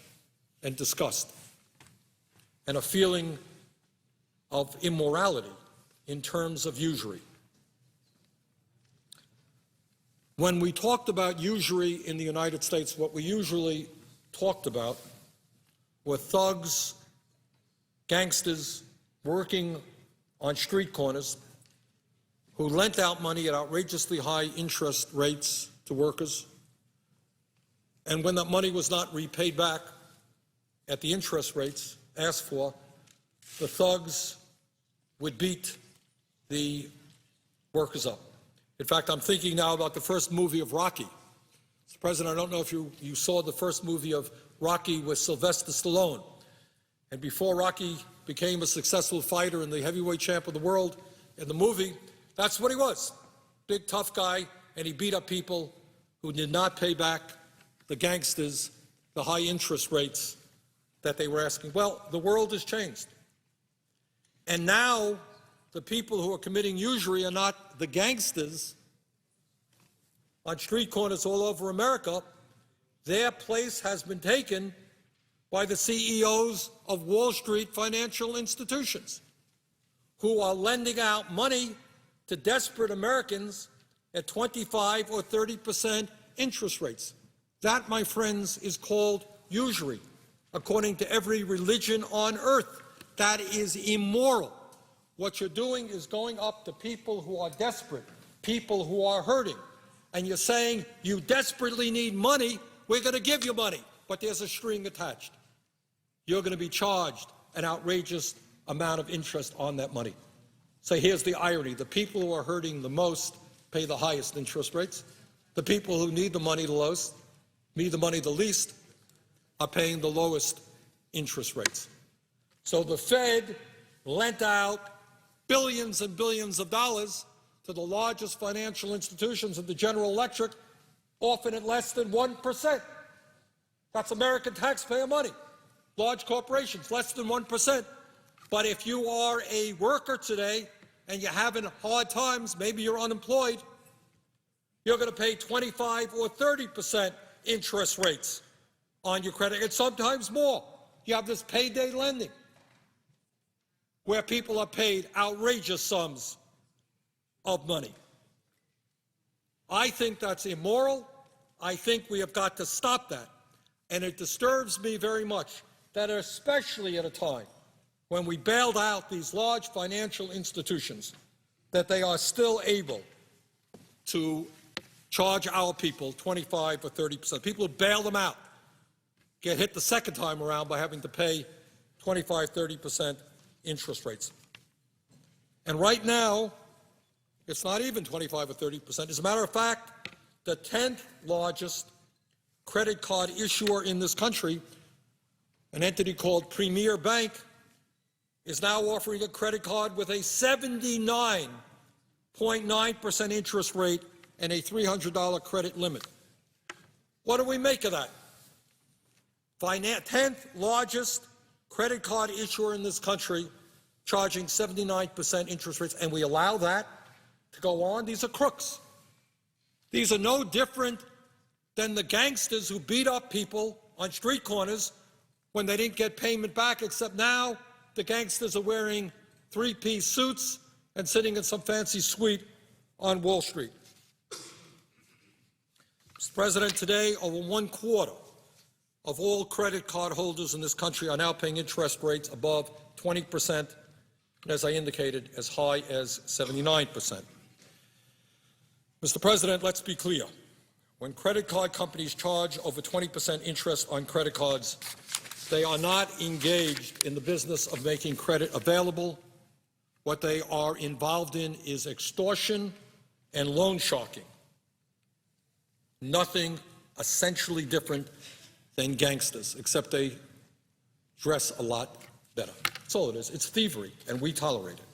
and disgust and a feeling of immorality in terms of usury. When we talked about usury in the United States, what we usually talked about were thugs, gangsters working on street corners who lent out money at outrageously high interest rates to workers, and when that money was not repaid back at the interest rates asked for, the thugs would beat the workers up. In fact, I'm thinking now about the first movie of Rocky. Mr. President, I don't know if you saw the first movie of Rocky with Sylvester Stallone. And before Rocky became a successful fighter and the heavyweight champ of the world in the movie, that's what he was. Big, tough guy, and he beat up people who did not pay back the gangsters the high interest rates that they were asking. Well, the world has changed. And now the people who are committing usury are not the gangsters on street corners all over America. Their place has been taken by the CEOs of Wall Street financial institutions who are lending out money to desperate Americans at 25 or 30% interest rates. That, my friends, is called usury, according to every religion on earth. That is immoral. What you're doing is going up to people who are desperate, people who are hurting, and you're saying, you desperately need money, we're going to give you money, but there's a string attached. You're going to be charged an outrageous amount of interest on that money. So here's the irony. The people who are hurting the most pay the highest interest rates. The people who need the money the least, are paying the lowest interest rates. So the Fed lent out billions and billions of dollars to the largest financial institutions of the General Electric, often at less than 1%. That's American taxpayer money. Large corporations, less than 1%. But if you are a worker today and you're having hard times, maybe you're unemployed, you're going to pay 25 or 30% interest rates on your credit, and sometimes more. You have this payday lending where people are paid outrageous sums of money. I think that's immoral. I think we have got to stop that. And it disturbs me very much that, especially at a time when we bailed out these large financial institutions, that they are still able to charge our people 25 or 30%. People who bail them out get hit the second time around by having to pay 25, 30% interest rates. And right now, it's not even 25 or 30%. As a matter of fact, the 10th largest credit card issuer in this country, an entity called Premier Bank, is now offering a credit card with a 79.9% interest rate and a $300 credit limit. What do we make of that? 10th largest credit card issuer in this country charging 79% interest rates, and we allow that to go on? These are crooks. These are no different than the gangsters who beat up people on street corners when they didn't get payment back, except now the gangsters are wearing three-piece suits and sitting in some fancy suite on Wall Street. Mr. President, today over 1/4 of all credit card holders in this country are now paying interest rates above 20%, and as I indicated, as high as 79%. Mr. President, let's be clear. When credit card companies charge over 20% interest on credit cards, they are not engaged in the business of making credit available. What they are involved in is extortion and loan sharking. Nothing essentially different than gangsters, except they dress a lot better. That's all it is. It's thievery, and we tolerate it.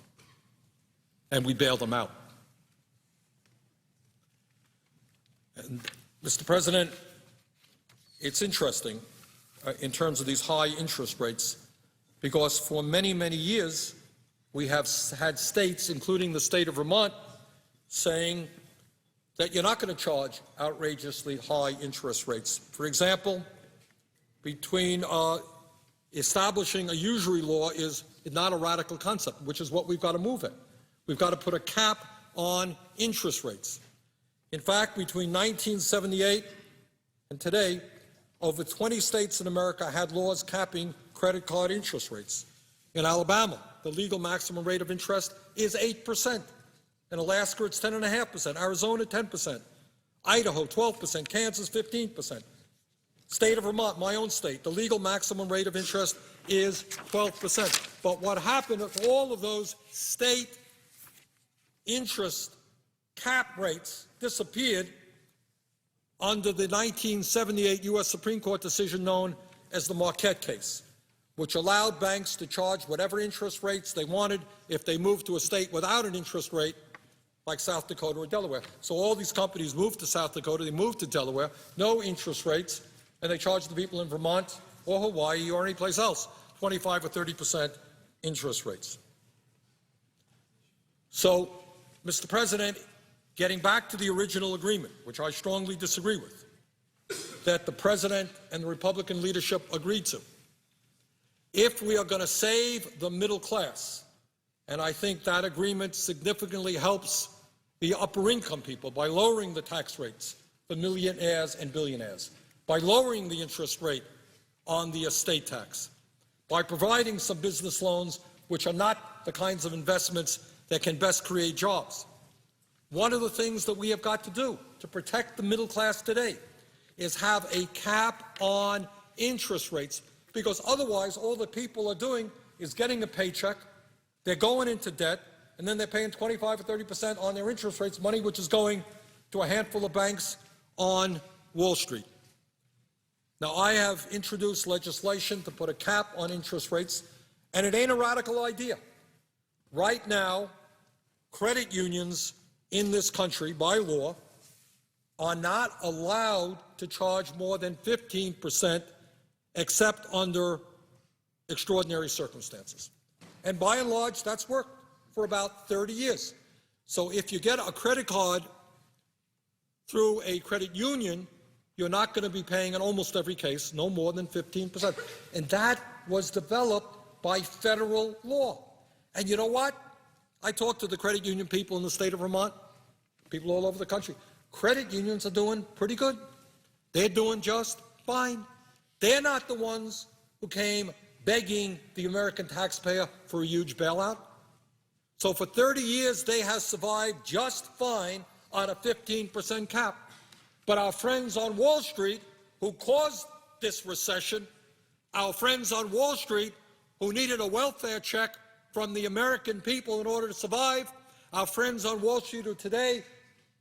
And we bail them out. And, Mr. President, it's interesting in terms of these high interest rates, because for many, many years, we have had states, including the state of Vermont, saying that you're not going to charge outrageously high interest rates. For example, between establishing a usury law is not a radical concept, which is what we've got to move at. We've got to put a cap on interest rates. In fact, between 1978 and today, over 20 states in America had laws capping credit card interest rates. In Alabama, the legal maximum rate of interest is 8%. In Alaska, it's 10.5%. Arizona, 10%. Idaho, 12%. Kansas, 15%. State of Vermont, my own state, the legal maximum rate of interest is 12%. But what happened if all of those state interest cap rates disappeared under the 1978 U.S. Supreme Court decision known as the Marquette case, which allowed banks to charge whatever interest rates they wanted if they moved to a state without an interest rate, like South Dakota or Delaware. So all these companies moved to South Dakota, they moved to Delaware, no interest rates, and they charged the people in Vermont or Hawaii or any place else 25 or 30% interest rates. So, Mr. President, getting back to the original agreement, which I strongly disagree with, that the President and the Republican leadership agreed to, if we are going to save the middle class, and I think that agreement significantly helps the upper income people by lowering the tax rates for millionaires and billionaires, by lowering the interest rate on the estate tax, by providing some business loans which are not the kinds of investments that can best create jobs. One of the things that we have got to do to protect the middle class today is have a cap on interest rates, because otherwise all the people are doing is getting a paycheck, they're going into debt, and then they're paying 25 or 30% on their interest rates, money which is going to a handful of banks on Wall Street. Now, I have introduced legislation to put a cap on interest rates, and it ain't a radical idea. Right now, credit unions in this country, by law, are not allowed to charge more than 15% except under extraordinary circumstances. And by and large, that's worked for about 30 years. So if you get a credit card through a credit union, you're not going to be paying in almost every case no more than 15%. And that was developed by federal law. And you know what? I talked to the credit union people in the state of Vermont, people all over the country. Credit unions are doing pretty good. They're doing just fine. They're not the ones who came begging the American taxpayer for a huge bailout. So for 30 years, they have survived just fine on a 15% cap. But our friends on Wall Street who caused this recession, our friends on Wall Street who needed a welfare check from the American people in order to survive, our friends on Wall Street who today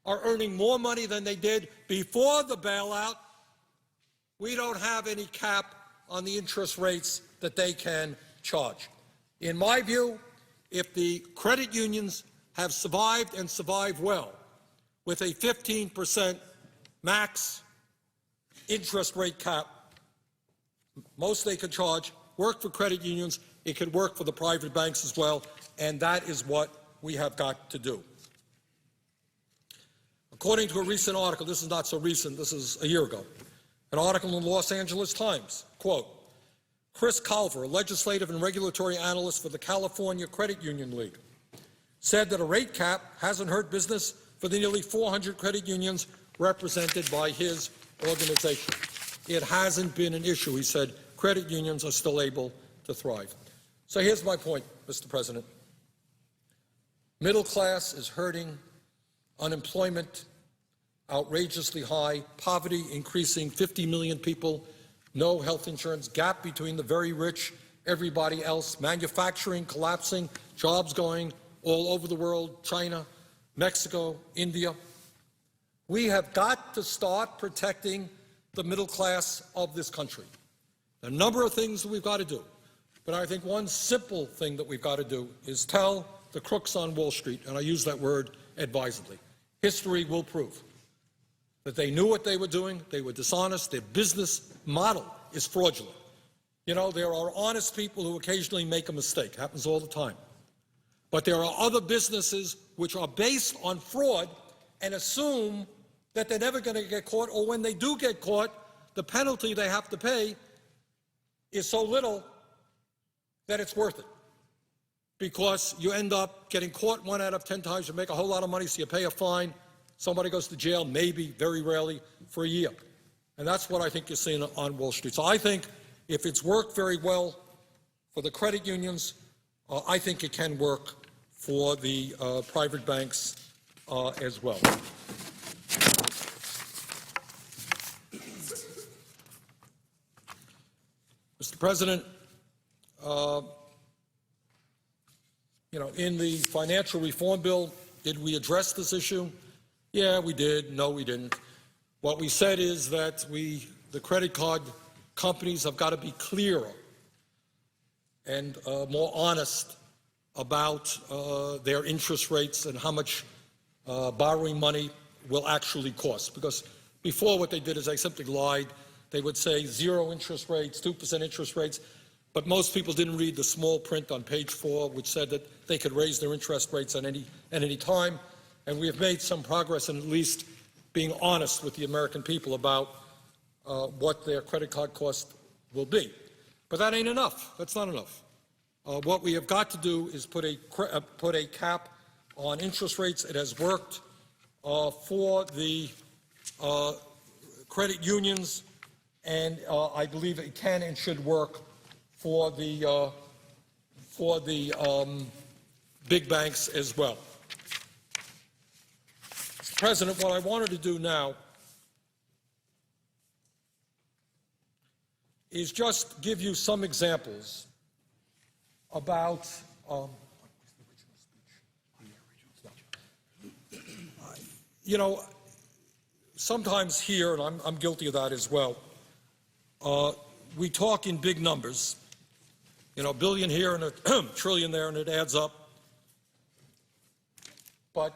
are earning more money than they did before the bailout, we don't have any cap on the interest rates that they can charge. In my view, if the credit unions have survived and survived well with a 15% max interest rate cap, most they could charge, work for credit unions, it could work for the private banks as well, and that is what we have got to do. According to a recent article, this is not so recent, this is a year ago, an article in the Los Angeles Times, quote, Chris Culver, a legislative and regulatory analyst for the California Credit Union League, said that a rate cap hasn't hurt business for the nearly 400 credit unions represented by his organization. It hasn't been an issue, he said. Credit unions are still able to thrive. So here's my point, Mr. President. Middle class is hurting, unemployment outrageously high, poverty increasing, 50 million people, no health insurance, gap between the very rich, everybody else, manufacturing collapsing, jobs going all over the world, China, Mexico, India. We have got to start protecting the middle class of this country. There are a number of things that we've got to do, but I think one simple thing that we've got to do is tell the crooks on Wall Street, and I use that word advisedly, history will prove that they knew what they were doing, they were dishonest, their business model is fraudulent. You know, there are honest people who occasionally make a mistake, it happens all the time. But there are other businesses which are based on fraud and assume that they're never going to get caught, or when they do get caught, the penalty they have to pay is so little that it's worth it. Because you end up getting caught 1 out of 10 times, you make a whole lot of money, so you pay a fine, somebody goes to jail, maybe, very rarely, for a year. And that's what I think you're seeing on Wall Street. So I think if it's worked very well for the credit unions, I think it can work for the private banks as well. Mr. President, in the financial reform bill, did we address this issue? Yeah, we did. No, we didn't. What we said is that the credit card companies have got to be clearer and more honest about their interest rates and how much borrowing money will actually cost. Because before, what they did is they simply lied. They would say 0 interest rates, 2% interest rates, but most people didn't read the small print on page 4, which said that they could raise their interest rates at any time. And we have made some progress in at least being honest with the American people about what their credit card cost will be. But that ain't enough. That's not enough. What we have got to do is put a cap on interest rates. It has worked for the credit unions, and I believe it can and should work for the big banks as well. Mr. President, what I wanted to do now is just give you some examples about sometimes here, and I'm guilty of that as well, we talk in big numbers, $1 billion here and $1 trillion there, and it adds up. But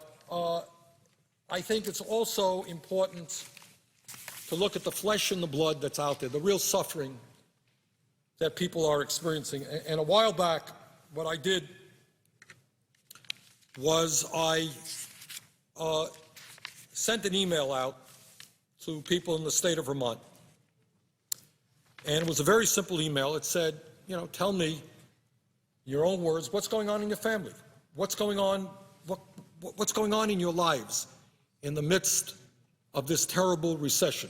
I think it's also important to look at the flesh and the blood that's out there, the real suffering that people are experiencing. And a while back, what I did was I sent an email out to people in the state of Vermont. And it was a very simple email. It said, tell me, your own words, what's going on in your family? What's going on in your lives in the midst of this terrible recession?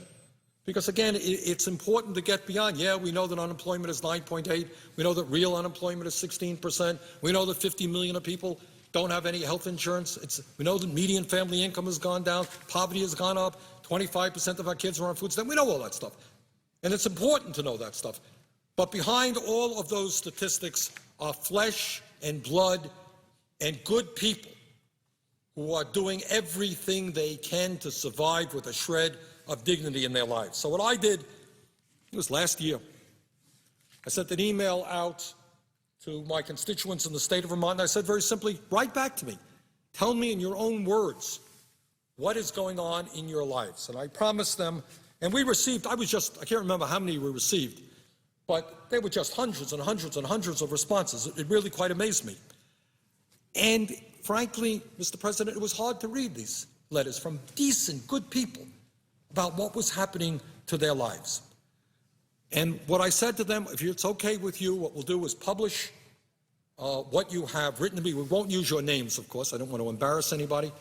Because, again, it's important to get beyond. Yeah, we know that unemployment is 9.8. We know that real unemployment is 16%. We know that 50 million of people don't have any health insurance. We know that median family income has gone down. Poverty has gone up. 25% of our kids are on food stamps. We know all that stuff. And it's important to know that stuff. But behind all of those statistics are flesh and blood and good people who are doing everything they can to survive with a shred of dignity in their lives. So what I did, it was last year, I sent an email out to my constituents in the state of Vermont, and I said very simply, write back to me. Tell me in your own words what is going on in your lives. And I promised them, and we received, I can't remember how many we received, but they were just hundreds and hundreds and hundreds of responses. It really quite amazed me. And frankly, Mr. President, it was hard to read these letters from decent, good people about what was happening to their lives. And what I said to them, if it's okay with you, what we'll do is publish what you have written to me. We won't use your names, of course. I don't want to embarrass anybody.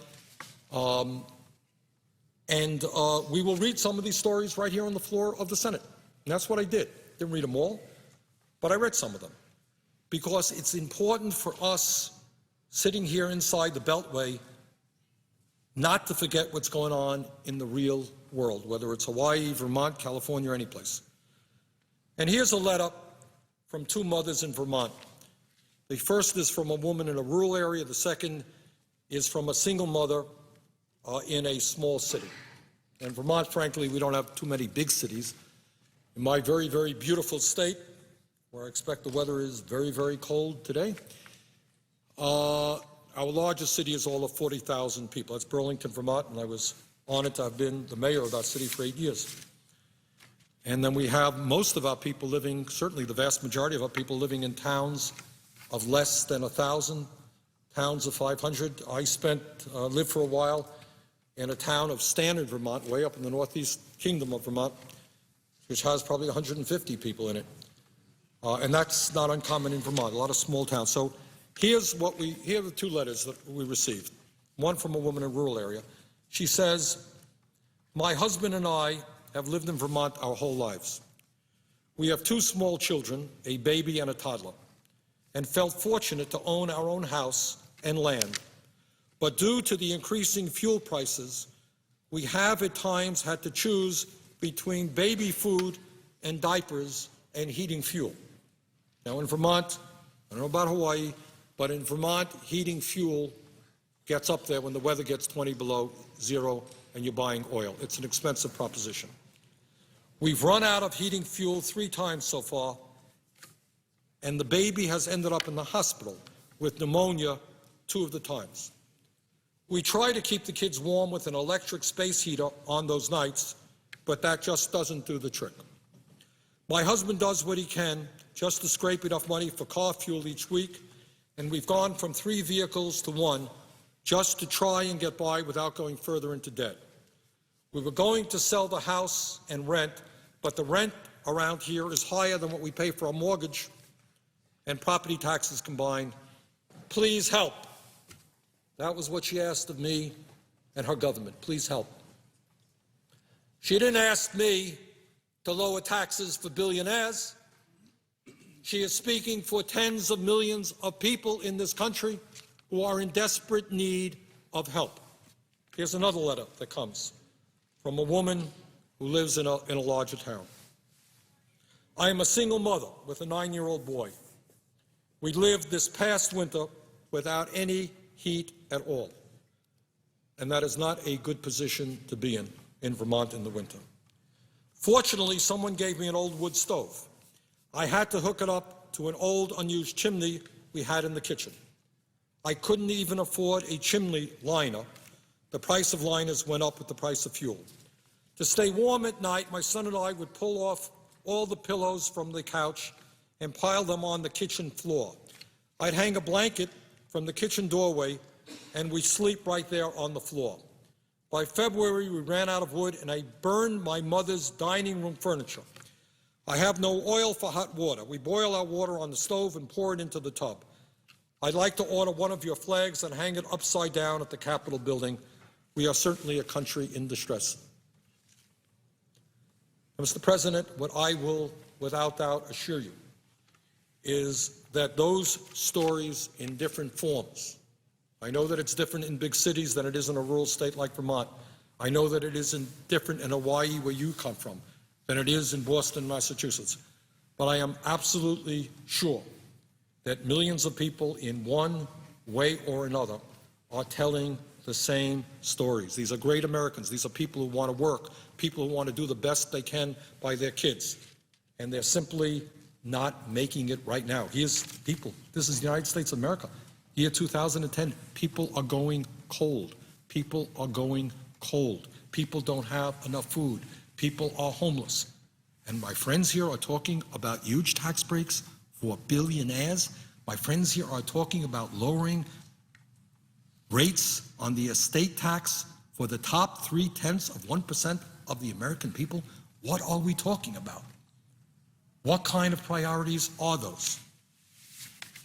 And we will read some of these stories right here on the floor of the Senate. And that's what I did. Didn't read them all, but I read some of them. Because it's important for us sitting here inside the Beltway not to forget what's going on in the real world, whether it's Hawaii, Vermont, California, or any place. And here's a letter from 2 mothers in Vermont. The first is from a woman in a rural area. The second is from a single mother in a small city. In Vermont, frankly, we don't have too many big cities. In my very, very beautiful state, where I expect the weather is very, very cold today, our largest city is all of 40,000 people. That's Burlington, Vermont, and I was honored to have been the mayor of that city for 8 years. And then we have most of our people living, certainly the vast majority of our people living in towns of less than 1,000, towns of 500. I lived for a while in a town of Standard, Vermont, way up in the northeast kingdom of Vermont, which has probably 150 people in it. And that's not uncommon in Vermont, a lot of small towns. So here are the 2 letters that we received. One from a woman in a rural area. She says, my husband and I have lived in Vermont our whole lives. We have 2 small children, a baby and a toddler, and felt fortunate to own our own house and land. But due to the increasing fuel prices, we have at times had to choose between baby food and diapers and heating fuel. Now in Vermont, I don't know about Hawaii, but in Vermont, heating fuel gets up there when the weather gets 20 below zero and you're buying oil. It's an expensive proposition. We've run out of heating fuel 3 times so far, and the baby has ended up in the hospital with pneumonia 2 of the times. We try to keep the kids warm with an electric space heater on those nights, but that just doesn't do the trick. My husband does what he can just to scrape enough money for car fuel each week, and we've gone from 3 vehicles to 1 just to try and get by without going further into debt. We were going to sell the house and rent, but the rent around here is higher than what we pay for our mortgage and property taxes combined. Please help. That was what she asked of me and her government. Please help. She didn't ask me to lower taxes for billionaires. She is speaking for tens of millions of people in this country who are in desperate need of help. Here's another letter that comes from a woman who lives in a larger town. I am a single mother with a 9-year-old boy. We lived this past winter without any heat at all, and that is not a good position to be in Vermont in the winter. Fortunately, someone gave me an old wood stove. I had to hook it up to an old unused chimney we had in the kitchen. I couldn't even afford a chimney liner. The price of liners went up with the price of fuel. To stay warm at night, my son and I would pull off all the pillows from the couch and pile them on the kitchen floor. I'd hang a blanket from the kitchen doorway, and we'd sleep right there on the floor. By February, we ran out of wood, and I burned my mother's dining room furniture. I have no oil for hot water. We boil our water on the stove and pour it into the tub. I'd like to order one of your flags and hang it upside down at the Capitol building. We are certainly a country in distress. Mr. President, what I will without doubt assure you is that those stories in different forms, I know that it's different in big cities than it is in a rural state like Vermont. I know that it is different in Hawaii, where you come from, than it is in Boston, Massachusetts. But I am absolutely sure that millions of people in one way or another are telling the same stories. These are great Americans. These are people who want to work, people who want to do the best they can by their kids. And they're simply not making it right now. Here's people. This is the United States of America. Year 2010, people are going cold. People are going cold. People don't have enough food. People are homeless. And my friends here are talking about huge tax breaks for billionaires. My friends here are talking about lowering rates on the estate tax for the top 0.3% of the American people. What are we talking about? What kind of priorities are those?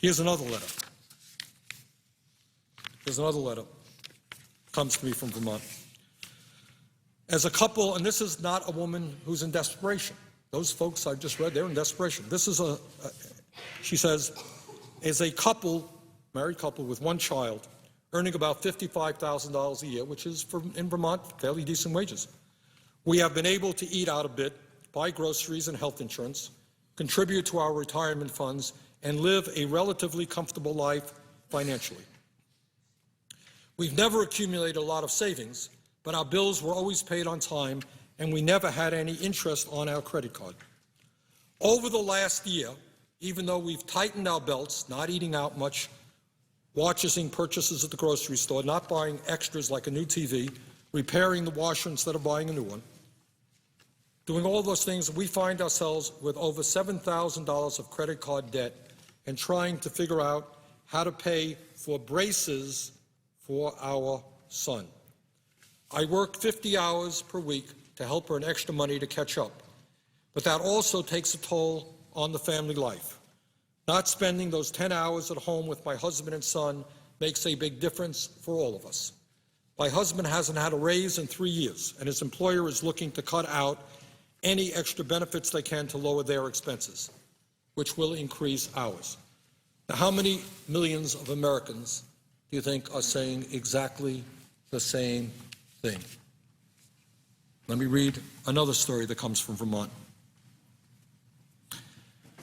Here's another letter. Here's another letter. Comes to me from Vermont. As a couple, and this is not a woman who's in desperation. Those folks I just read, they're in desperation. This is she says, as a couple, married couple with 1 child, earning about $55,000 a year, which is, in Vermont, fairly decent wages. We have been able to eat out a bit, buy groceries and health insurance, contribute to our retirement funds, and live a relatively comfortable life financially. We've never accumulated a lot of savings, but our bills were always paid on time, and we never had any interest on our credit card. Over the last year, even though we've tightened our belts, not eating out much, watching purchases at the grocery store, not buying extras like a new TV, repairing the washer instead of buying a new one, doing all those things, we find ourselves with over $7,000 of credit card debt and trying to figure out how to pay for braces for our son. I work 50 hours per week to help earn extra money to catch up, but that also takes a toll on the family life. Not spending those 10 hours at home with my husband and son makes a big difference for all of us. My husband hasn't had a raise in 3 years, and his employer is looking to cut out any extra benefits they can to lower their expenses, which will increase ours. Now, how many millions of Americans you think, are saying exactly the same thing. Let me read another story that comes from Vermont.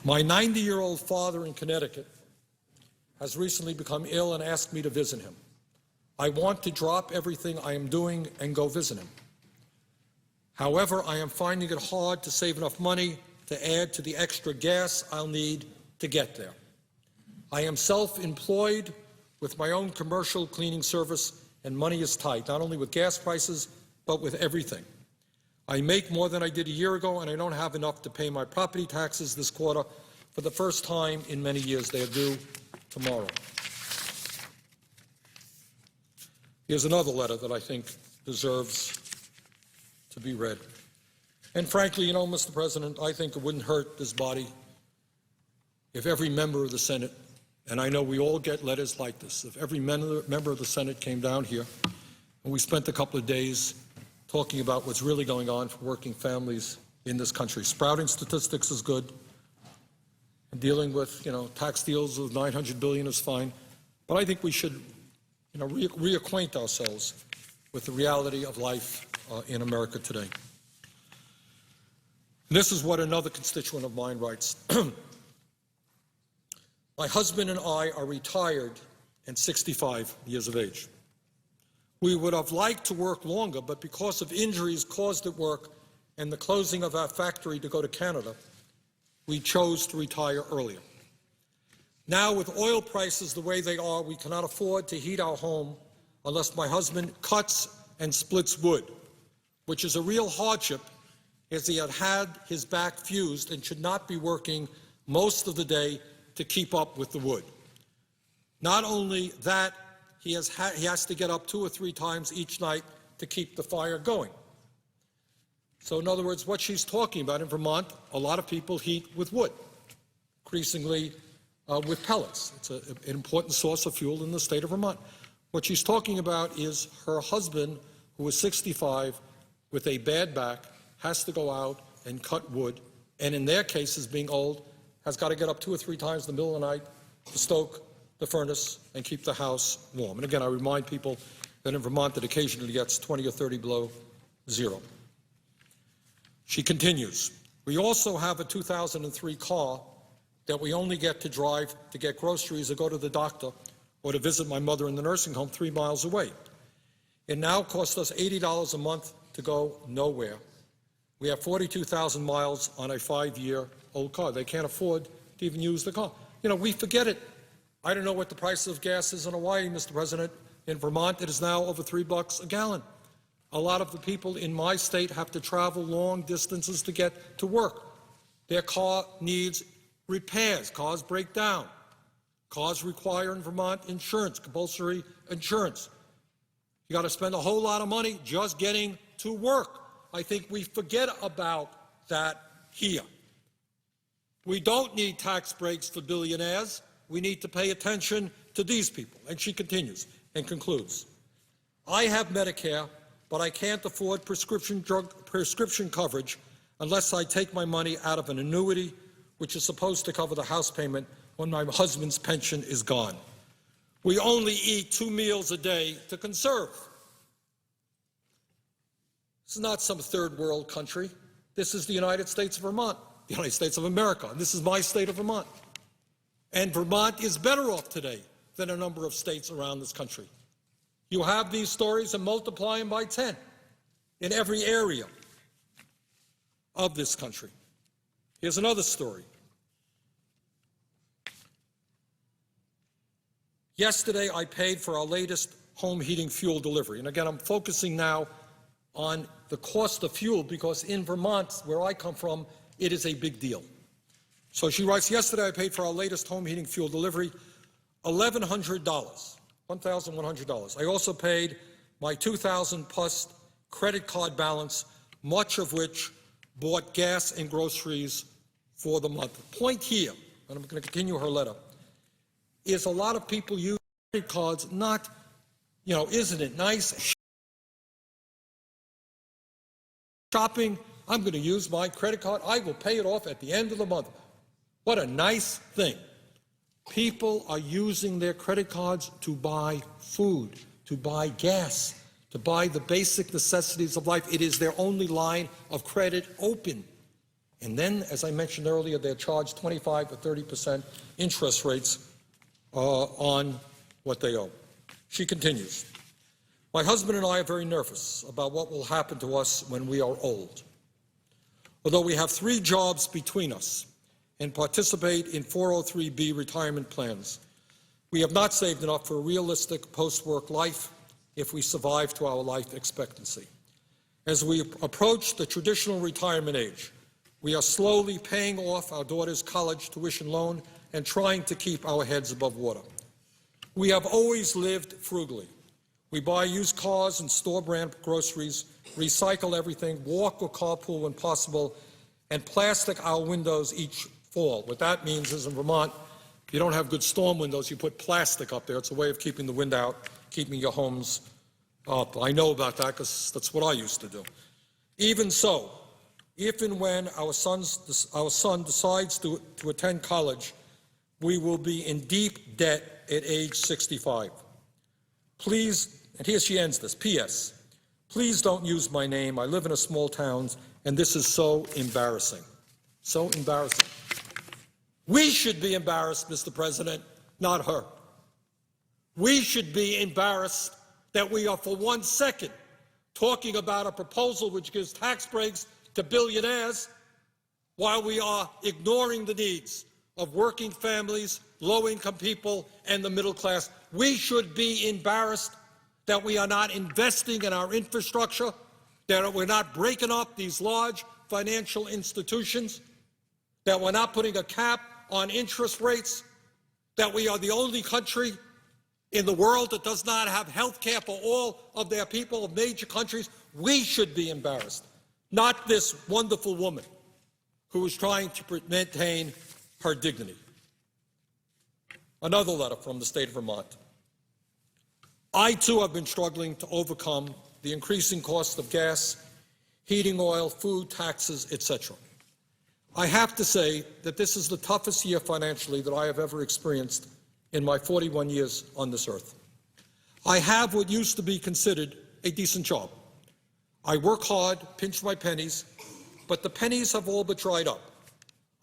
My 90-year-old father in Connecticut has recently become ill and asked me to visit him. I want to drop everything I am doing and go visit him. However, I am finding it hard to save enough money to add to the extra gas I'll need to get there. I am self-employed with my own commercial cleaning service, and money is tight, not only with gas prices, but with everything. I make more than I did a year ago, and I don't have enough to pay my property taxes this quarter for the first time in many years. They are due tomorrow. Here's another letter that I think deserves to be read. And frankly, you know, Mr. President, I think it wouldn't hurt this body if every member of the Senate, and I know we all get letters like this, if every member of the Senate came down here and we spent a couple of days talking about what's really going on for working families in this country. Sprouting statistics is good. Dealing with, tax deals of $900 billion is fine. But I think we should, reacquaint ourselves with the reality of life in America today. This is what another constituent of mine writes. My husband and I are retired and 65 years of age. We would have liked to work longer, but because of injuries caused at work and the closing of our factory to go to Canada, we chose to retire earlier. Now, with oil prices the way they are, we cannot afford to heat our home unless my husband cuts and splits wood, which is a real hardship as he had his back fused and should not be working most of the day to keep up with the wood. Not only that, he has to get up 2 or 3 times each night to keep the fire going. So in other words, what she's talking about in Vermont, a lot of people heat with wood, increasingly with pellets. It's an important source of fuel in the state of Vermont. What she's talking about is her husband, who is 65, with a bad back, has to go out and cut wood, and in their cases, being old, has got to get up 2 or 3 times in the middle of the night to stoke the furnace and keep the house warm. And again, I remind people that in Vermont it occasionally gets 20 or 30 below zero. She continues, we also have a 2003 car that we only get to drive to get groceries or go to the doctor or to visit my mother in the nursing home 3 miles away. It now costs us $80 a month to go nowhere. We have 42,000 miles on a 5-year-old car. They can't afford to even use the car. We forget it. I don't know what the price of gas is in Hawaii, Mr. President. In Vermont, it is now over $3 a gallon. A lot of the people in my state have to travel long distances to get to work. Their car needs repairs. Cars break down. Cars require in Vermont insurance, compulsory insurance. You got to spend a whole lot of money just getting to work. I think we forget about that here. We don't need tax breaks for billionaires. We need to pay attention to these people. And she continues and concludes. I have Medicare, but I can't afford prescription coverage unless I take my money out of an annuity, which is supposed to cover the house payment when my husband's pension is gone. We only eat 2 meals a day to conserve. This is not some third world country. This is the United States of Vermont, the United States of America. And this is my state of Vermont. And Vermont is better off today than a number of states around this country. You have these stories and multiply them by 10 in every area of this country. Here's another story. Yesterday, I paid for our latest home heating fuel delivery. And again, I'm focusing now on the cost of fuel because in Vermont, where I come from, it is a big deal. So she writes, yesterday I paid for our latest home heating fuel delivery $1,100, $1,100. I also paid my $2,000 plus credit card balance, much of which bought gas and groceries for the month. The point here, and I'm going to continue her letter, is a lot of people use credit cards not, isn't it nice? Shopping, I'm going to use my credit card. I will pay it off at the end of the month. What a nice thing. People are using their credit cards to buy food, to buy gas, to buy the basic necessities of life. It is their only line of credit open. And then, as I mentioned earlier, they're charged 25 or 30% interest rates on what they owe. She continues, "My husband and I are very nervous about what will happen to us when we are old. Although we have 3 jobs between us and participate in 403B retirement plans, we have not saved enough for a realistic post-work life if we survive to our life expectancy. As we approach the traditional retirement age, we are slowly paying off our daughter's college tuition loan and trying to keep our heads above water. We have always lived frugally. We buy used cars and store-brand groceries, recycle everything, walk or carpool when possible, and plastic our windows each fall. What that means is in Vermont, if you don't have good storm windows, you put plastic up there. It's a way of keeping the wind out, keeping your homes up. I know about that because that's what I used to do. Even so, if and when our son decides to attend college, we will be in deep debt at age 65. Please," and here she ends this, "P.S. Please don't use my name. I live in a small town, and this is so embarrassing." So embarrassing. We should be embarrassed, Mr. President, not her. We should be embarrassed that we are for 1 second talking about a proposal which gives tax breaks to billionaires while we are ignoring the needs of working families, low-income people, and the middle class. We should be embarrassed that we are not investing in our infrastructure, that we're not breaking up these large financial institutions, that we're not putting a cap on interest rates, that we are the only country in the world that does not have health care for all of their people of major countries. We should be embarrassed, not this wonderful woman who is trying to maintain her dignity. Another letter from the state of Vermont. "I, too, have been struggling to overcome the increasing cost of gas, heating oil, food, taxes, etc. I have to say that this is the toughest year financially that I have ever experienced in my 41 years on this earth. I have what used to be considered a decent job. I work hard, pinch my pennies, but the pennies have all but dried up.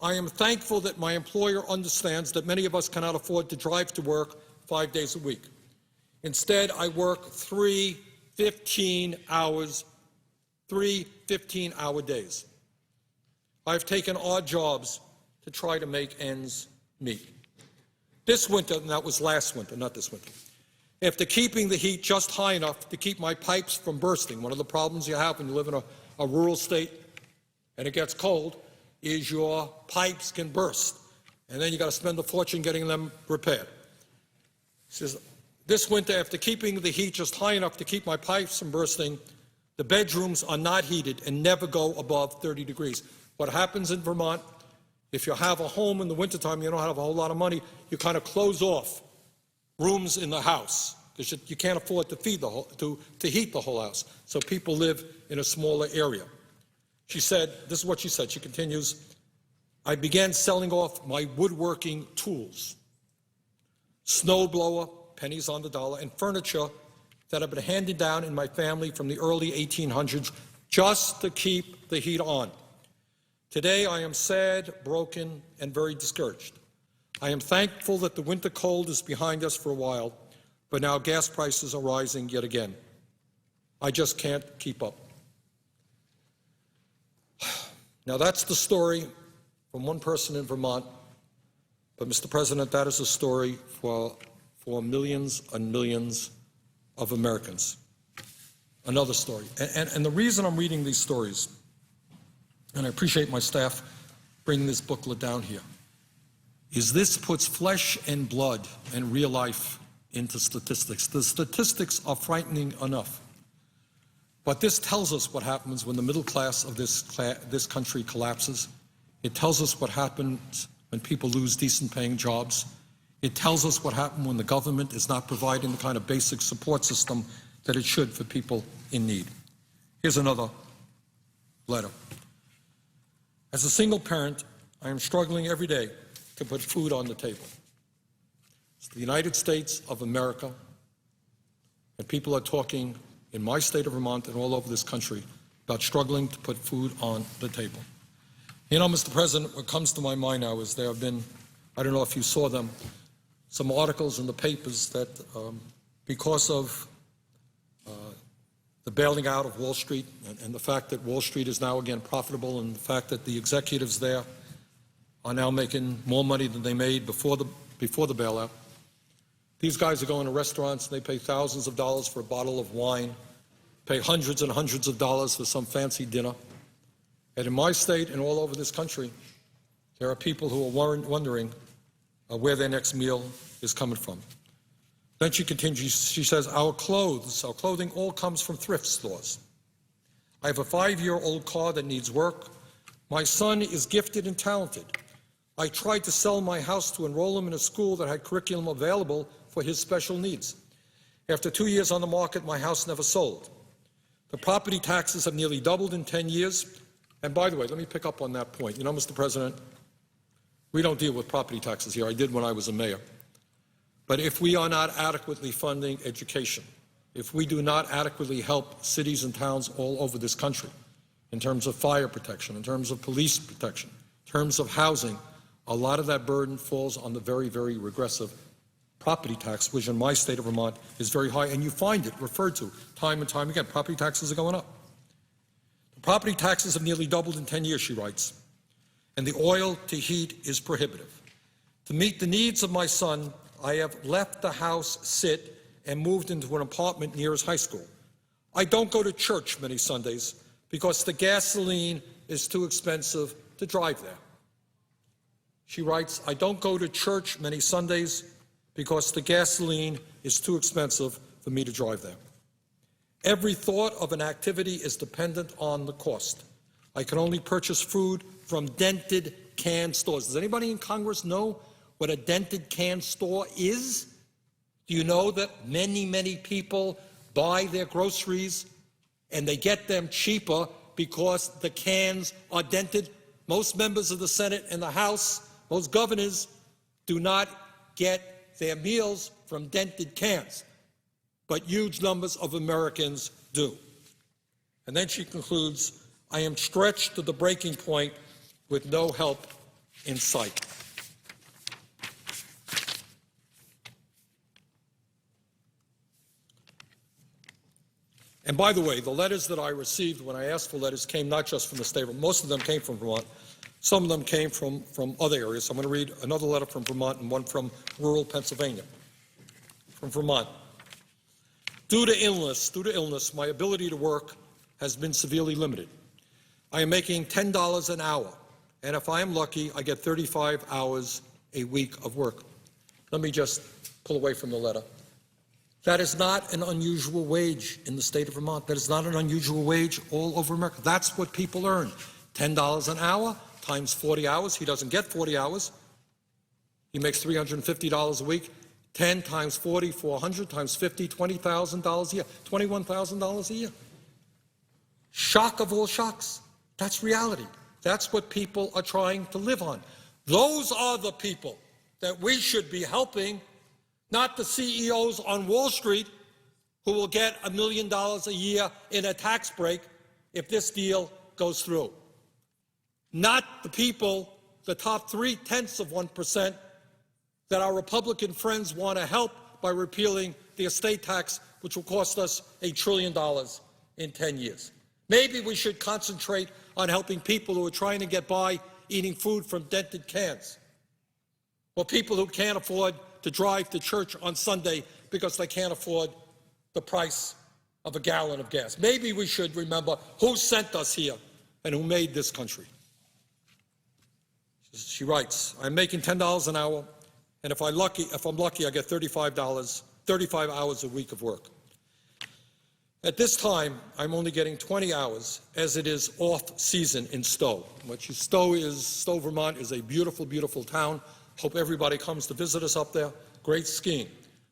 I am thankful that my employer understands that many of us cannot afford to drive to work 5 days a week. Instead, I work 3 15-hour days. I've taken odd jobs to try to make ends meet. This winter," and that was last winter, not this winter, "after keeping the heat just high enough to keep my pipes from bursting," one of the problems you have when you live in a rural state and it gets cold is your pipes can burst, and then you got to spend a fortune getting them repaired. She says, "This winter, after keeping the heat just high enough to keep my pipes from bursting, the bedrooms are not heated and never go above 30 degrees. What happens in Vermont, if you have a home in the wintertime, you don't have a whole lot of money, you kind of close off rooms in the house because you can't afford to heat the whole house. So people live in a smaller area." She said, this is what she said, she continues, "I began selling off my woodworking tools, snow blower, pennies on the dollar, and furniture that have been handed down in my family from the early 1800s just to keep the heat on. Today I am sad, broken, and very discouraged. I am thankful that the winter cold is behind us for a while, but now gas prices are rising yet again. I just can't keep up." Now that's the story from one person in Vermont, but Mr. President, that is a story for millions and millions of Americans. Another story. And the reason I'm reading these stories, and I appreciate my staff bringing this booklet down here, is this puts flesh and blood and real life into statistics. The statistics are frightening enough. But this tells us what happens when the middle class of this country collapses. It tells us what happens when people lose decent-paying jobs. It tells us what happens when the government is not providing the kind of basic support system that it should for people in need. Here's another letter. "As a single parent, I am struggling every day to put food on the table. It's the United States of America, and people are talking in my state of Vermont and all over this country about struggling to put food on the table. You know, Mr. President, what comes to my mind now is there have been, I don't know if you saw them, some articles in the papers that because of the bailing out of Wall Street and the fact that Wall Street is now again profitable and the fact that the executives there are now making more money than they made before the bailout, these guys are going to restaurants and they pay thousands of dollars for a bottle of wine, pay hundreds and hundreds of dollars for some fancy dinner. And in my state and all over this country, there are people who are wondering where their next meal is coming from. Then she continues, she says, our clothing all comes from thrift stores. I have a 5-year-old car that needs work. My son is gifted and talented. I tried to sell my house to enroll him in a school that had curriculum available for his special needs. After 2 years on the market, my house never sold. The property taxes have nearly doubled in 10 years. And by the way, let me pick up on that point. You know, Mr. President, we don't deal with property taxes here. I did when I was a mayor. But if we are not adequately funding education, if we do not adequately help cities and towns all over this country in terms of fire protection, in terms of police protection, in terms of housing, a lot of that burden falls on the very, very regressive property tax, which in my state of Vermont is very high, and you find it referred to time and time again. Property taxes are going up. The property taxes have nearly doubled in 10 years, she writes, and the oil to heat is prohibitive. To meet the needs of my son, I have left the house sit and moved into an apartment near his high school. I don't go to church many Sundays because the gasoline is too expensive to drive there. She writes, I don't go to church many Sundays because the gasoline is too expensive for me to drive there. Every thought of an activity is dependent on the cost. I can only purchase food from dented canned stores. Does anybody in Congress know what a dented canned store is? Do you know that many, many people buy their groceries and they get them cheaper because the cans are dented? Most members of the Senate and the House, most governors do not get their meals from dented cans, but huge numbers of Americans do. And then she concludes, I am stretched to the breaking point with no help in sight. And by the way, the letters that I received when I asked for letters came not just from the state, but most of them came from Vermont. Some of them came from other areas. So I'm going to read another letter from Vermont and one from rural Pennsylvania. From Vermont. Due to illness, my ability to work has been severely limited. I am making $10 an hour, and if I am lucky, I get 35 hours a week of work. Let me just pull away from the letter. That is not an unusual wage in the state of Vermont. That is not an unusual wage all over America. That's what people earn. $10 an hour times 40 hours. He doesn't get 40 hours. He makes $350 a week. 10 times 40, 400 times 50, $20,000 a year, $21,000 a year. Shock of all shocks. That's reality. That's what people are trying to live on. Those are the people that we should be helping, not the CEOs on Wall Street who will get $1 million a year in a tax break if this deal goes through. Not the people, the top 0.3% that our Republican friends want to help by repealing the estate tax, which will cost us $1 trillion in 10 years. Maybe we should concentrate on helping people who are trying to get by eating food from dented cans, or people who can't afford to drive to church on Sunday because they can't afford the price of a gallon of gas. Maybe we should remember who sent us here and who made this country. She writes, I'm making $10 an hour, and if I'm lucky, I get 35 hours a week of work. At this time, I'm only getting 20 hours, as it is off-season in Stowe. Stowe, Vermont is a beautiful, beautiful town. Hope everybody comes to visit us up there. Great skiing.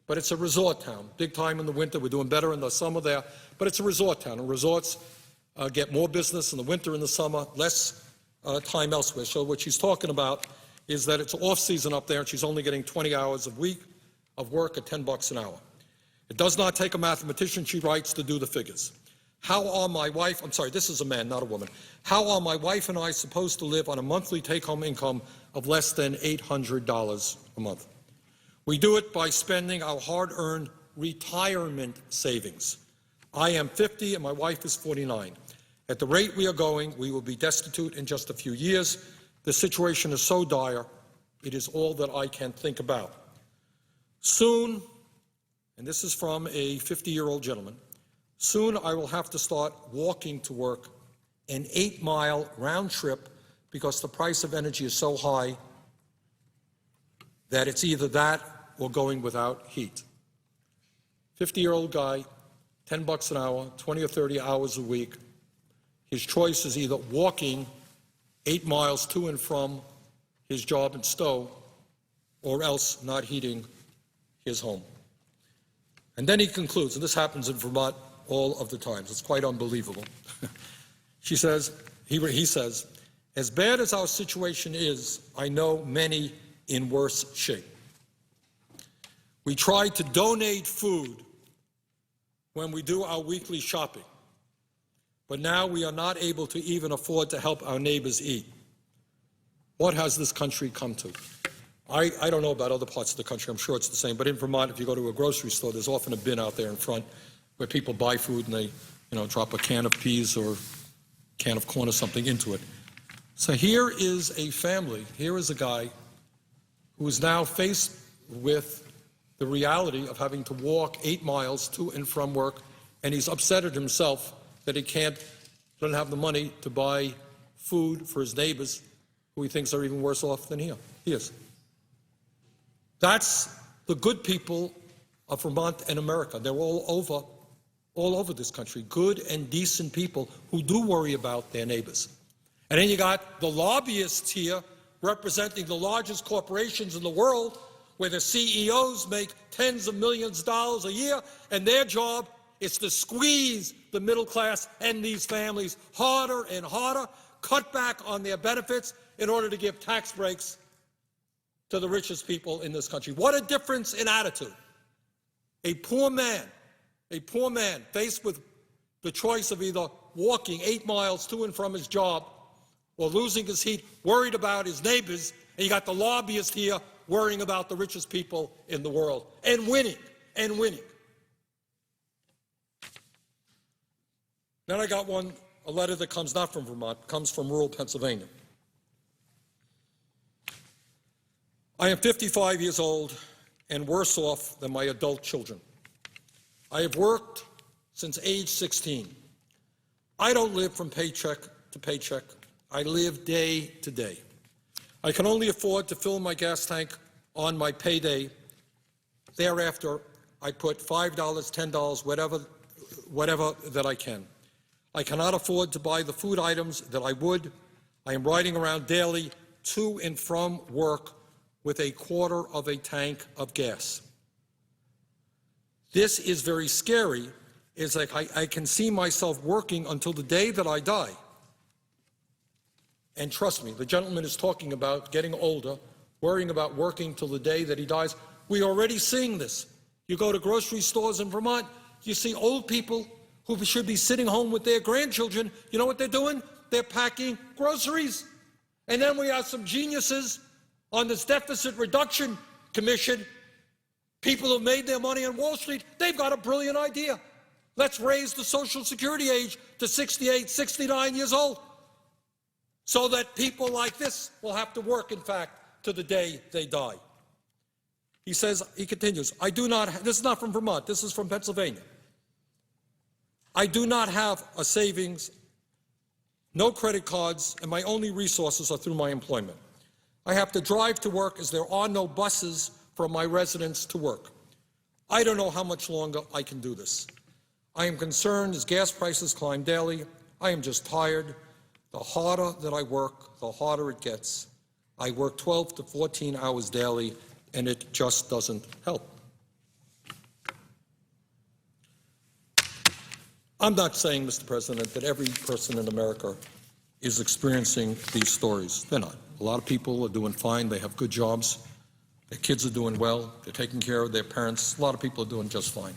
But it's a resort town. Big time in the winter. We're doing better in the summer there. But it's a resort town. And resorts get more business in the winter and the summer, less time elsewhere. So what she's talking about is that it's off-season up there, and she's only getting 20 hours a week. of work at $10 an hour. It does not take a mathematician, she writes, to do the figures. How are my wife, I'm sorry, this is a man, not a woman. How are my wife and I supposed to live on a monthly take-home income of less than $800 a month? We do it by spending our hard-earned retirement savings. I am 50 and my wife is 49. At the rate we are going, we will be destitute in just a few years. The situation is so dire, it is all that I can think about. Soon, and this is from a 50-year-old gentleman, soon I will have to start walking to work an 8-mile round trip because the price of energy is so high that it's either that or going without heat. 50-year-old guy, $10 an hour, 20 or 30 hours a week. His choice is either walking 8 miles to and from his job in Stowe or else not heating his home. And then he concludes, and this happens in Vermont all of the times. It's quite unbelievable. He says, as bad as our situation is, I know many in worse shape. We try to donate food when we do our weekly shopping, but now we are not able to even afford to help our neighbors eat. What has this country come to? I don't know about other parts of the country. I'm sure it's the same. But in Vermont, if you go to a grocery store, there's often a bin out there in front where people buy food and they, drop a can of peas or a can of corn or something into it. So here is a family. Here is a guy who is now faced with the reality of having to walk 8 miles to and from work, and he's upset at himself that he doesn't have the money to buy food for his neighbors who he thinks are even worse off than he is. That's the good people of Vermont and America. They're all over this country, good and decent people who do worry about their neighbors. And then you got the lobbyists here representing the largest corporations in the world, where the CEOs make tens of millions of dollars a year, and their job is to squeeze the middle class and these families harder and harder, cut back on their benefits in order to give tax breaks to the richest people in this country. What a difference in attitude. A poor man faced with the choice of either walking 8 miles to and from his job or losing his heat, worried about his neighbors, and you got the lobbyist here worrying about the richest people in the world and winning. Then I got a letter that comes not from Vermont, comes from rural Pennsylvania. I am 55 years old and worse off than my adult children. I have worked since age 16. I don't live from paycheck to paycheck. I live day to day. I can only afford to fill my gas tank on my payday. Thereafter, I put $5, $10, whatever that I can. I cannot afford to buy the food items that I would. I am riding around daily to and from work with a quarter of a tank of gas. This is very scary. It's like I can see myself working until the day that I die. And trust me, the gentleman is talking about getting older, worrying about working till the day that he dies. We're already seeing this. You go to grocery stores in Vermont, you see old people who should be sitting home with their grandchildren. You know what they're doing? They're packing groceries. And then we have some geniuses on this deficit reduction commission, people who made their money on Wall Street. They've got a brilliant idea. Let's raise the Social Security age to 68, 69 years old, so that people like this will have to work, in fact, to the day they die. He continues, this is not from Vermont, this is from Pennsylvania. I do not have a savings, no credit cards, and my only resources are through my employment. I have to drive to work as there are no buses from my residence to work. I don't know how much longer I can do this. I am concerned as gas prices climb daily. I am just tired. The harder that I work, the harder it gets. I work 12 to 14 hours daily, and it just doesn't help. I'm not saying, Mr. President, that every person in America is experiencing these stories. They're not. A lot of people are doing fine. They have good jobs. Their kids are doing well. They're taking care of their parents. A lot of people are doing just fine.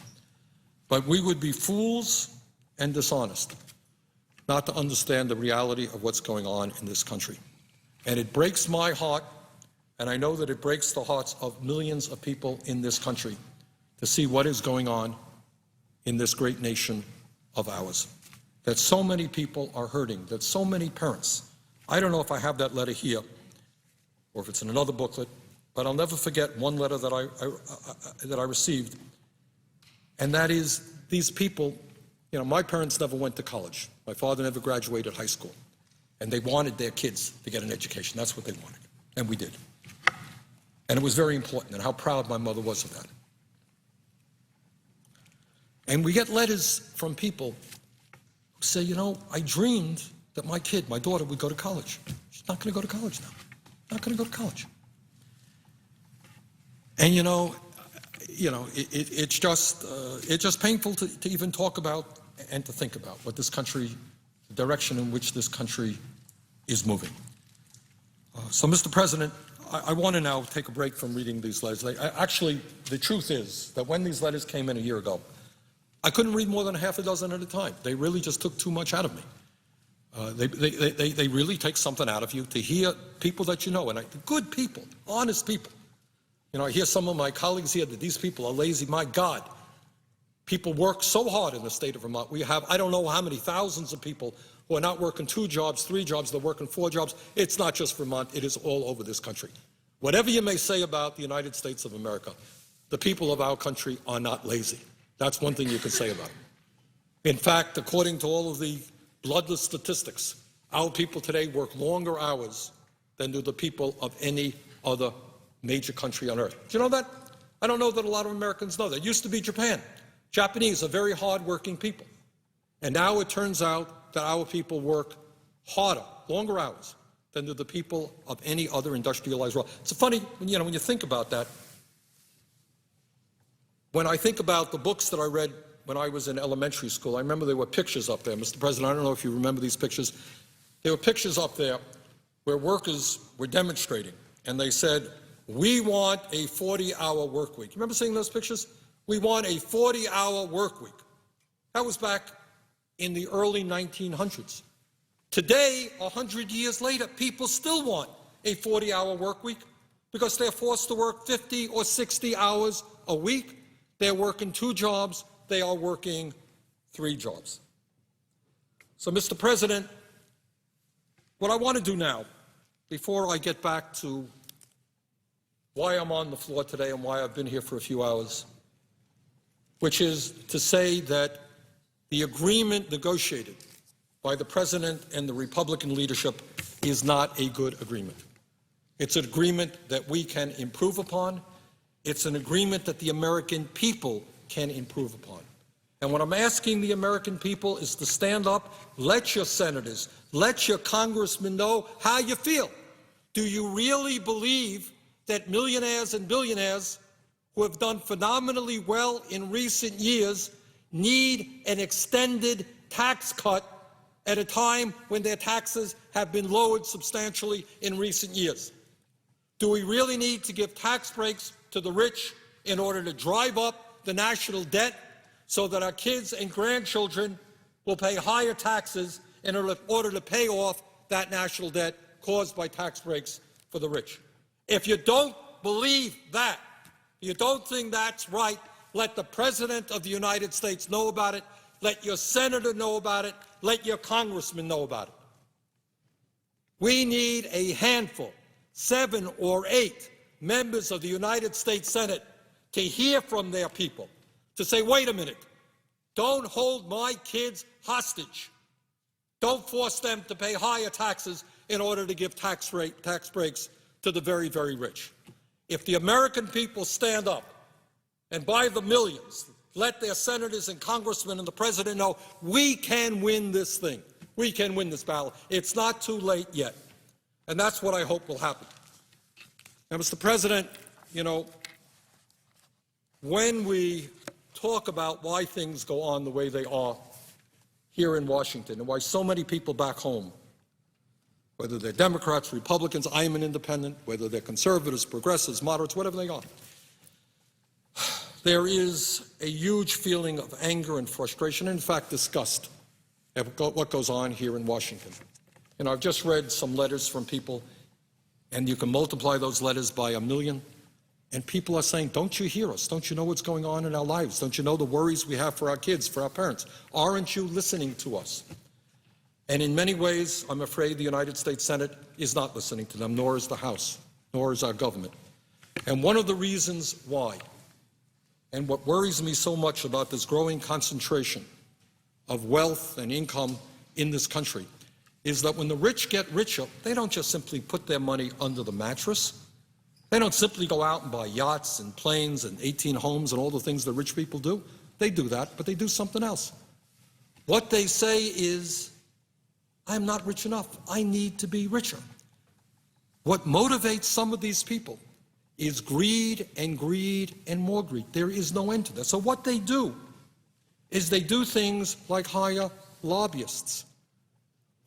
But we would be fools and dishonest not to understand the reality of what's going on in this country. And it breaks my heart, and I know that it breaks the hearts of millions of people in this country to see what is going on in this great nation of ours. That so many people are hurting, that so many parents. I don't know if I have that letter here or if it's in another booklet, but I'll never forget one letter that I received, and that is these people, you know, my parents never went to college. My father never graduated high school, and they wanted their kids to get an education. That's what they wanted, and we did. And it was very important, and how proud my mother was of that. And we get letters from people who say, you know, I dreamed that my kid, my daughter, would go to college. She's not going to go to college now. Not going to go to college. And it's just painful to even talk about and to think about what this country, the direction in which this country is moving. So, Mr. President, I want to now take a break from reading these letters. Actually, the truth is that when these letters came in a year ago, I couldn't read more than half a dozen at a time. They really just took too much out of me. They really take something out of you to hear people that you know, and good people, honest people. You know, I hear some of my colleagues here that these people are lazy. My God, people work so hard in the state of Vermont. We have, I don't know how many thousands of people who are not working 2 jobs, 3 jobs, they're working 4 jobs. It's not just Vermont, it is all over this country. Whatever you may say about the United States of America, the people of our country are not lazy. That's one thing you can say about it. In fact, according to all of the bloodless statistics, our people today work longer hours than do the people of any other major country on earth. Do you know that? I don't know that a lot of Americans know that. It used to be Japan. Japanese are very hard-working people. And now it turns out that our people work harder, longer hours, than do the people of any other industrialized world. It's funny, when you think about that. When I think about the books that I read when I was in elementary school, I remember there were pictures up there. Mr. President, I don't know if you remember these pictures. There were pictures up there where workers were demonstrating, and they said, we want a 40-hour work week. You remember seeing those pictures? We want a 40-hour work week. That was back in the early 1900s. Today, 100 years later, people still want a 40-hour work week because they're forced to work 50 or 60 hours a week. They're working 2 jobs. They are working 3 jobs. So, Mr. President, what I want to do now, before I get back to why I'm on the floor today and why I've been here for a few hours, which is to say that the agreement negotiated by the President and the Republican leadership is not a good agreement. It's an agreement that we can improve upon. It's an agreement that the American people can improve upon. And what I'm asking the American people is to stand up, let your senators, let your congressmen know how you feel. Do you really believe that millionaires and billionaires who have done phenomenally well in recent years need an extended tax cut at a time when their taxes have been lowered substantially in recent years? Do we really need to give tax breaks to the rich in order to drive up the national debt so that our kids and grandchildren will pay higher taxes in order to pay off that national debt caused by tax breaks for the rich? If you don't believe that, you don't think that's right, let the President of the United States know about it, let your senator know about it, let your congressman know about it. We need a handful, 7 or 8 members of the United States Senate to hear from their people, to say, wait a minute, don't hold my kids hostage. Don't force them to pay higher taxes in order to give tax breaks to the very, very rich. If the American people stand up and by the millions let their senators and congressmen and the president know we can win this thing, we can win this battle. It's not too late yet. And that's what I hope will happen. Now, Mr. President, when we talk about why things go on the way they are here in Washington and why so many people back home whether they're Democrats, Republicans, I am an independent, whether they're conservatives, progressives, moderates, whatever they are. There is a huge feeling of anger and frustration, and in fact disgust at what goes on here in Washington. And I've just read some letters from people, and you can multiply those letters by 1 million, and people are saying, don't you hear us? Don't you know what's going on in our lives? Don't you know the worries we have for our kids, for our parents? Aren't you listening to us? And in many ways, I'm afraid the United States Senate is not listening to them, nor is the House, nor is our government. And one of the reasons why, and what worries me so much about this growing concentration of wealth and income in this country, is that when the rich get richer, they don't just simply put their money under the mattress. They don't simply go out and buy yachts and planes and 18 homes and all the things that rich people do. They do that, but they do something else. What they say is, I'm not rich enough. I need to be richer. What motivates some of these people is greed and greed and more greed. There is no end to that. So what they do is they do things like hire lobbyists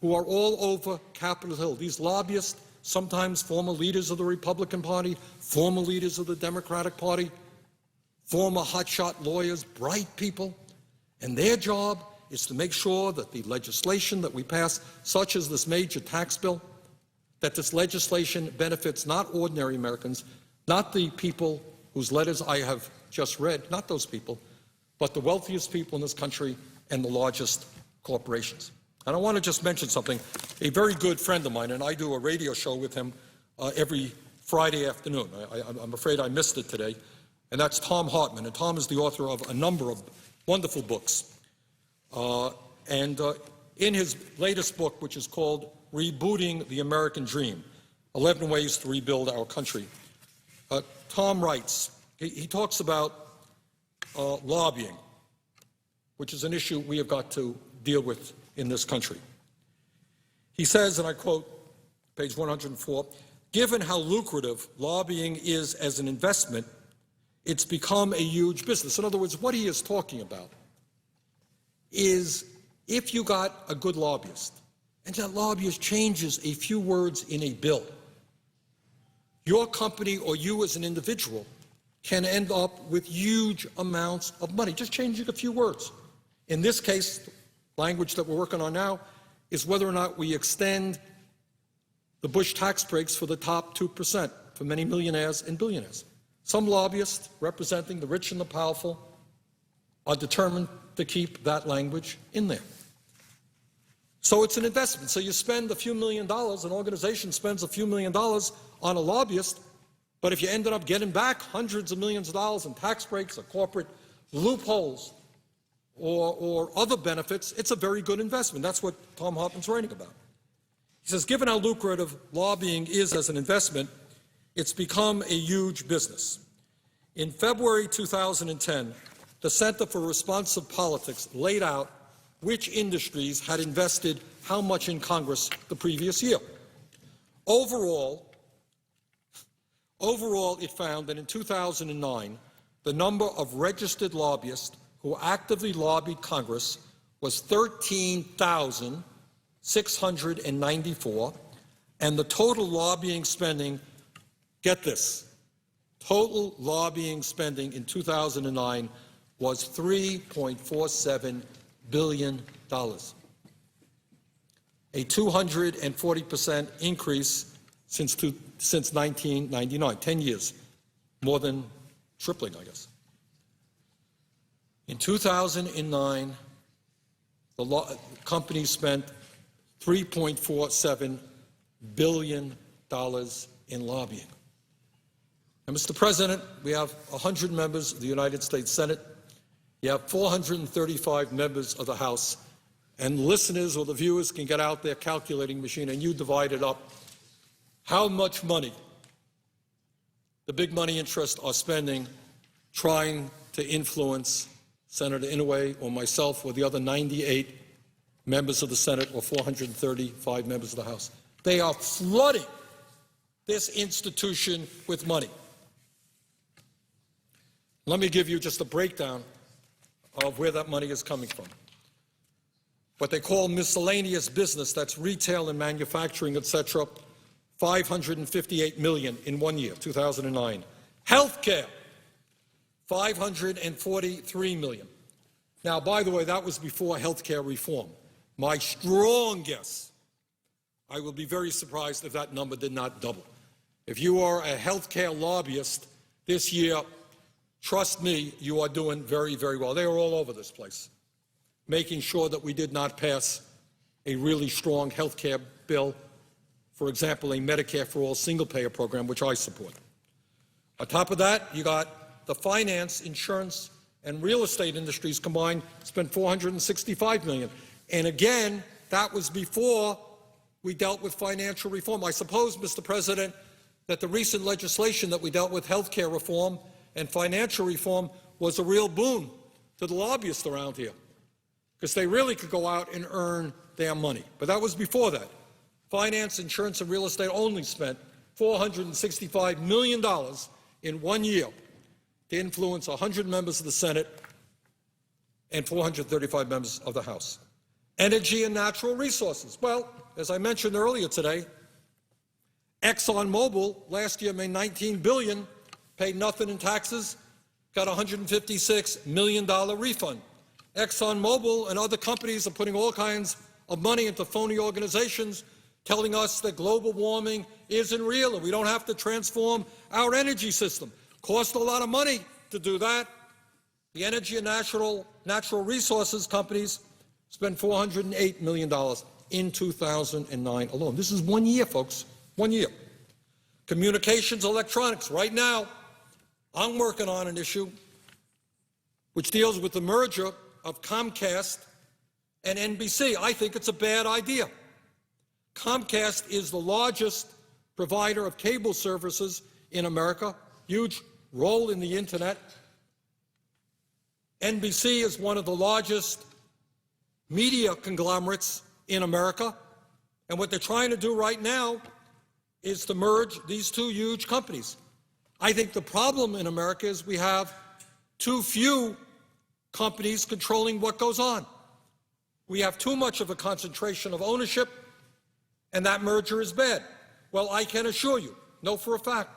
who are all over Capitol Hill. These lobbyists, sometimes former leaders of the Republican Party, former leaders of the Democratic Party, former hotshot lawyers, bright people, and their job is to make sure that the legislation that we pass, such as this major tax bill, that this legislation benefits not ordinary Americans, not the people whose letters I have just read, not those people, but the wealthiest people in this country and the largest corporations. And I want to just mention something. A very good friend of mine, and I do a radio show with him every Friday afternoon. I'm afraid I missed it today, and that's Tom Hartman. And Tom is the author of a number of wonderful books. In his latest book, which is called Rebooting the American Dream, 11 Ways to Rebuild Our Country, Tom writes, he talks about lobbying, which is an issue we have got to deal with in this country. He says, and I quote, page 104, given how lucrative lobbying is as an investment, it's become a huge business. In other words, what he is talking about is if you got a good lobbyist, and that lobbyist changes a few words in a bill, your company or you as an individual can end up with huge amounts of money, just changing a few words. In this case, language that we're working on now is whether or not we extend the Bush tax breaks for the top 2% for many millionaires and billionaires. Some lobbyists representing the rich and the powerful are determined to keep that language in there. So it's an investment. So you spend a few $1 million, an organization spends a few $1 million on a lobbyist, but if you ended up getting back hundreds of millions of dollars in tax breaks or corporate loopholes or other benefits, it's a very good investment. That's what Tom Hartman's writing about. He says, given how lucrative lobbying is as an investment, it's become a huge business. In February 2010, the Center for Responsive Politics laid out which industries had invested how much in Congress the previous year. Overall, it found that in 2009, the number of registered lobbyists who actively lobbied Congress was 13,694, and the total lobbying spending, get this, total lobbying spending in 2009 was $3.47 billion, a 240% increase since 1999, 10 years, more than tripling, I guess. In 2009, the company spent $3.47 billion in lobbying. And Mr. President, we have 100 members of the United States Senate. You have 435 members of the House. And listeners or the viewers can get out their calculating machine and you divide it up. How much money the big money interests are spending trying to influence Senator Inouye or myself or the other 98 members of the Senate or 435 members of the House. They are flooding this institution with money. Let me give you just a breakdown of where that money is coming from. what they call miscellaneous business, that's retail and manufacturing, etc., 558 million in 1 year, 2009. Healthcare, 543 million. Now, by the way, that was before healthcare reform. My strong guess, I will be very surprised if that number did not double. If you are a healthcare lobbyist this year, trust me, you are doing very, very well. They are all over this place, making sure that we did not pass a really strong healthcare bill, for example, a Medicare for All single-payer program, which I support. On top of that, you got the finance, insurance, and real estate industries combined spent $465 million. And again, that was before we dealt with financial reform. I suppose, Mr. President, that the recent legislation that we dealt with, health care reform and financial reform, was a real boon to the lobbyists around here, because they really could go out and earn their money. But that was before that. Finance, insurance, and real estate only spent $465 million in 1 year to influence 100 members of the Senate and 435 members of the House. Energy and natural resources. Well, as I mentioned earlier today, ExxonMobil last year made $19 billion, paid nothing in taxes, got a $156 million refund. ExxonMobil and other companies are putting all kinds of money into phony organizations telling us that global warming isn't real and we don't have to transform our energy system. Cost a lot of money to do that. The energy and natural resources companies spent $408 million in 2009 alone. This is 1 year, folks, 1 year. Communications, electronics. Right now, I'm working on an issue which deals with the merger of Comcast and NBC. I think it's a bad idea. Comcast is the largest provider of cable services in America, huge role in the internet. NBC is one of the largest media conglomerates in America, and what they're trying to do right now is to merge these two huge companies. I think the problem in America is we have too few companies controlling what goes on. We have too much of a concentration of ownership, and that merger is bad. Well, I can assure you, know for a fact,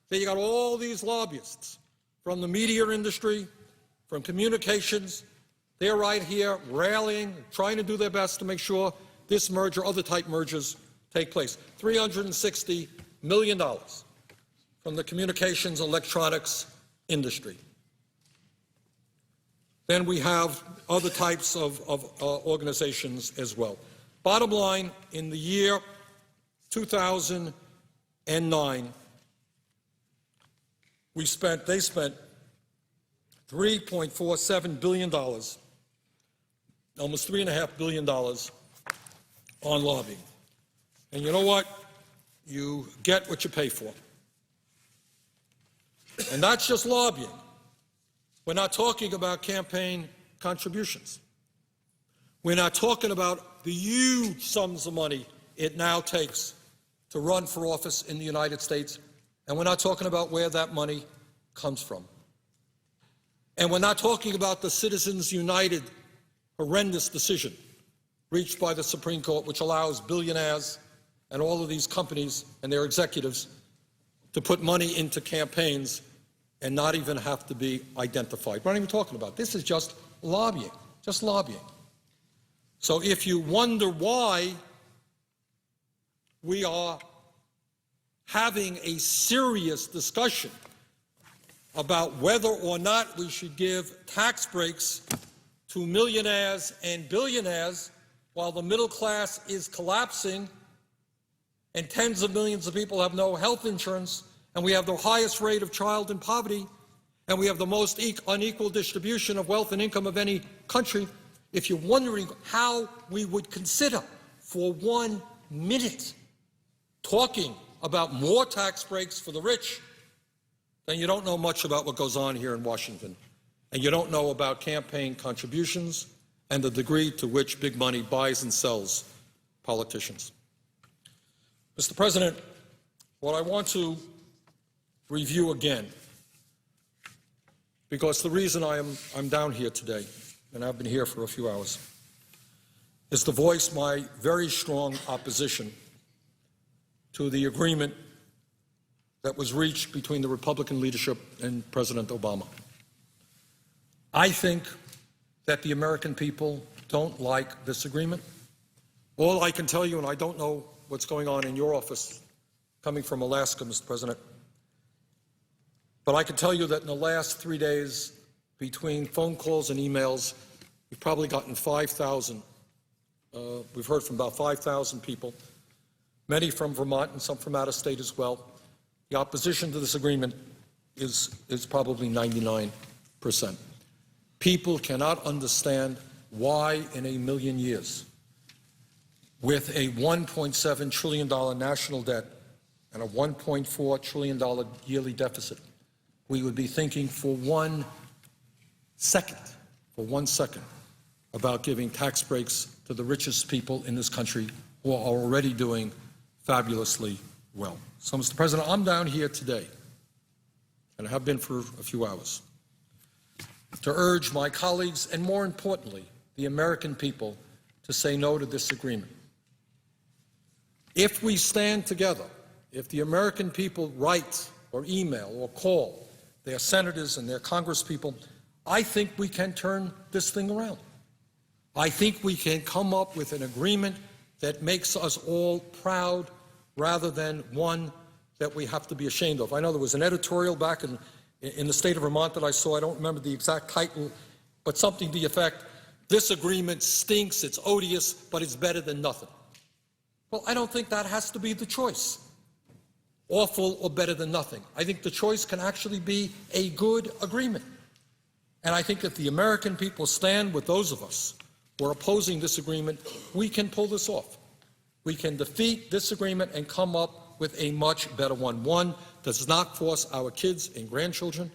that you got all these lobbyists from the media industry, from communications. They're right here rallying, trying to do their best to make sure this merger, other type mergers, take place. $360 million from the communications electronics industry. Then we have other types of organizations as well. Bottom line, in the year 2009, they spent $3.47 billion, almost $3.5 billion on lobbying. And you know what? You get what you pay for. And that's just lobbying. We're not talking about campaign contributions. We're not talking about the huge sums of money it now takes to run for office in the United States. And we're not talking about where that money comes from. And we're not talking about the Citizens United horrendous decision reached by the Supreme Court, which allows billionaires and all of these companies and their executives to put money into campaigns and not even have to be identified. We're not even talking about it. This is just lobbying, just lobbying. So if you wonder why we are having a serious discussion about whether or not we should give tax breaks to millionaires and billionaires while the middle class is collapsing and tens of millions of people have no health insurance, and we have the highest rate of child in poverty, and we have the most unequal distribution of wealth and income of any country, if you're wondering how we would consider for 1 minute talking about more tax breaks for the rich, then you don't know much about what goes on here in Washington, and you don't know about campaign contributions and the degree to which big money buys and sells politicians. Mr. President, what I want to review again, because the reason I'm down here today, and I've been here for a few hours, is to voice my very strong opposition to the agreement that was reached between the Republican leadership and President Obama. I think that the American people don't like this agreement. All I can tell you, and I don't know what's going on in your office, coming from Alaska, Mr. President, but I can tell you that in the last 3 days, between phone calls and emails, we've probably gotten 5,000. We've heard from about 5,000 people, many from Vermont and some from out of state as well. The opposition to this agreement is probably 99%. People cannot understand why in a million years, with a $1.7 trillion national debt and a $1.4 trillion yearly deficit, we would be thinking for 1 second, about giving tax breaks to the richest people in this country who are already doing fabulously well. So, Mr. President, I'm down here today, and I have been for a few hours, to urge my colleagues and, more importantly, the American people to say no to this agreement. If we stand together, if the American people write or email or call their senators and their congresspeople, I think we can turn this thing around. I think we can come up with an agreement that makes us all proud rather than one that we have to be ashamed of. I know there was an editorial back in the state of Vermont that I saw. I don't remember the exact title, but something to the effect, this agreement stinks, it's odious, but it's better than nothing. Well, I don't think that has to be the choice, awful or better than nothing. I think the choice can actually be a good agreement. And I think if the American people stand with those of us who are opposing this agreement, we can pull this off. We can defeat this agreement and come up with a much better one that does not force our kids and grandchildren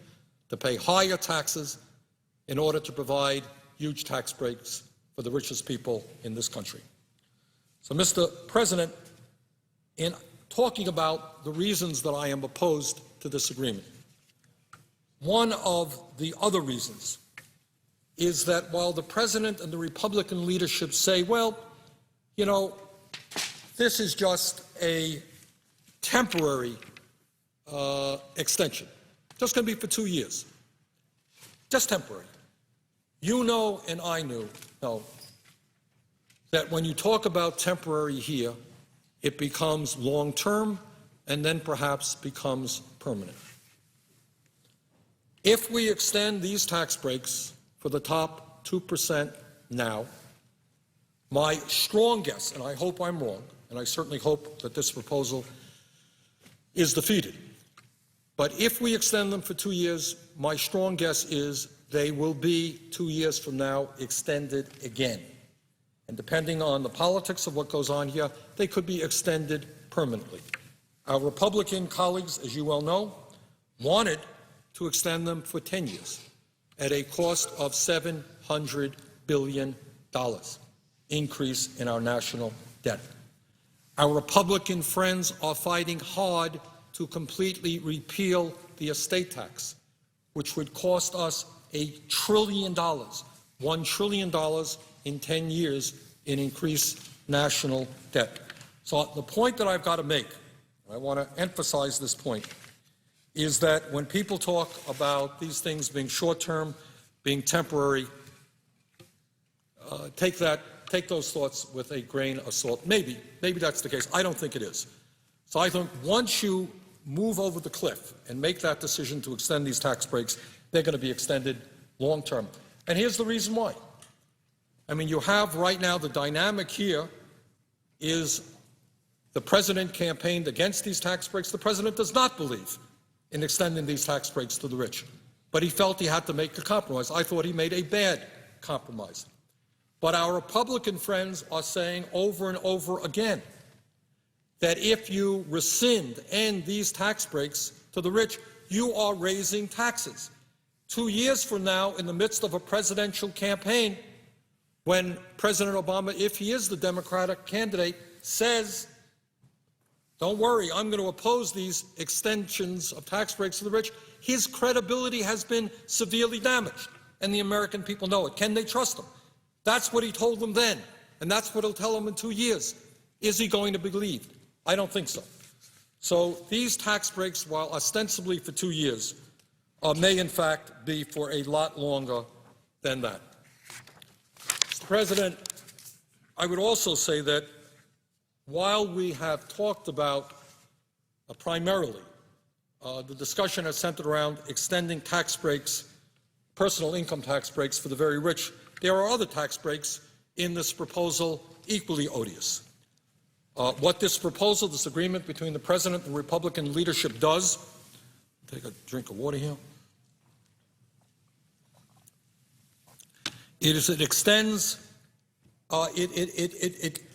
to pay higher taxes in order to provide huge tax breaks for the richest people in this country. So, Mr. President, in talking about the reasons that I am opposed to this agreement, one of the other reasons is that while the President and the Republican leadership say, well, you know, this is just a temporary extension, just going to be for 2 years, just temporary. You know and I know that when you talk about temporary here, it becomes long-term and then perhaps becomes permanent. If we extend these tax breaks for the top 2% now, my strong guess, and I hope I'm wrong, and I certainly hope that this proposal is defeated, but if we extend them for 2 years, my strong guess is they will be 2 years from now extended again. And depending on the politics of what goes on here, they could be extended permanently. Our Republican colleagues, as you well know, wanted to extend them for 10 years at a cost of $700 billion increase in our national debt. Our Republican friends are fighting hard to completely repeal the estate tax, which would cost us $1 trillion, $1 trillion in 10 years in increased national debt. So the point that I've got to make, and I want to emphasize this point, is that when people talk about these things being short-term, being temporary, take those thoughts with a grain of salt. Maybe that's the case. I don't think it is. So I think once you move over the cliff and make that decision to extend these tax breaks, they're going to be extended long-term. And here's the reason why. I mean, you have right now the dynamic here is the president campaigned against these tax breaks. The president does not believe in extending these tax breaks to the rich, but he felt he had to make a compromise. I thought he made a bad compromise. But our Republican friends are saying over and over again that if you end these tax breaks to the rich, you are raising taxes. 2 years from now, in the midst of a presidential campaign, when President Obama, if he is the Democratic candidate, says, don't worry, I'm going to oppose these extensions of tax breaks to the rich, his credibility has been severely damaged, and the American people know it. Can they trust him? That's what he told them then. and that's what he'll tell him in 2 years. Is he going to be believed? I don't think so. So these tax breaks, while ostensibly for 2 years, may in fact be for a lot longer than that. Mr. President, I would also say that while we have talked about primarily the discussion has centered around extending tax breaks, personal income tax breaks for the very rich, there are other tax breaks in this proposal equally odious. What this proposal, this agreement between the President and the Republican leadership does, take a drink of water here, it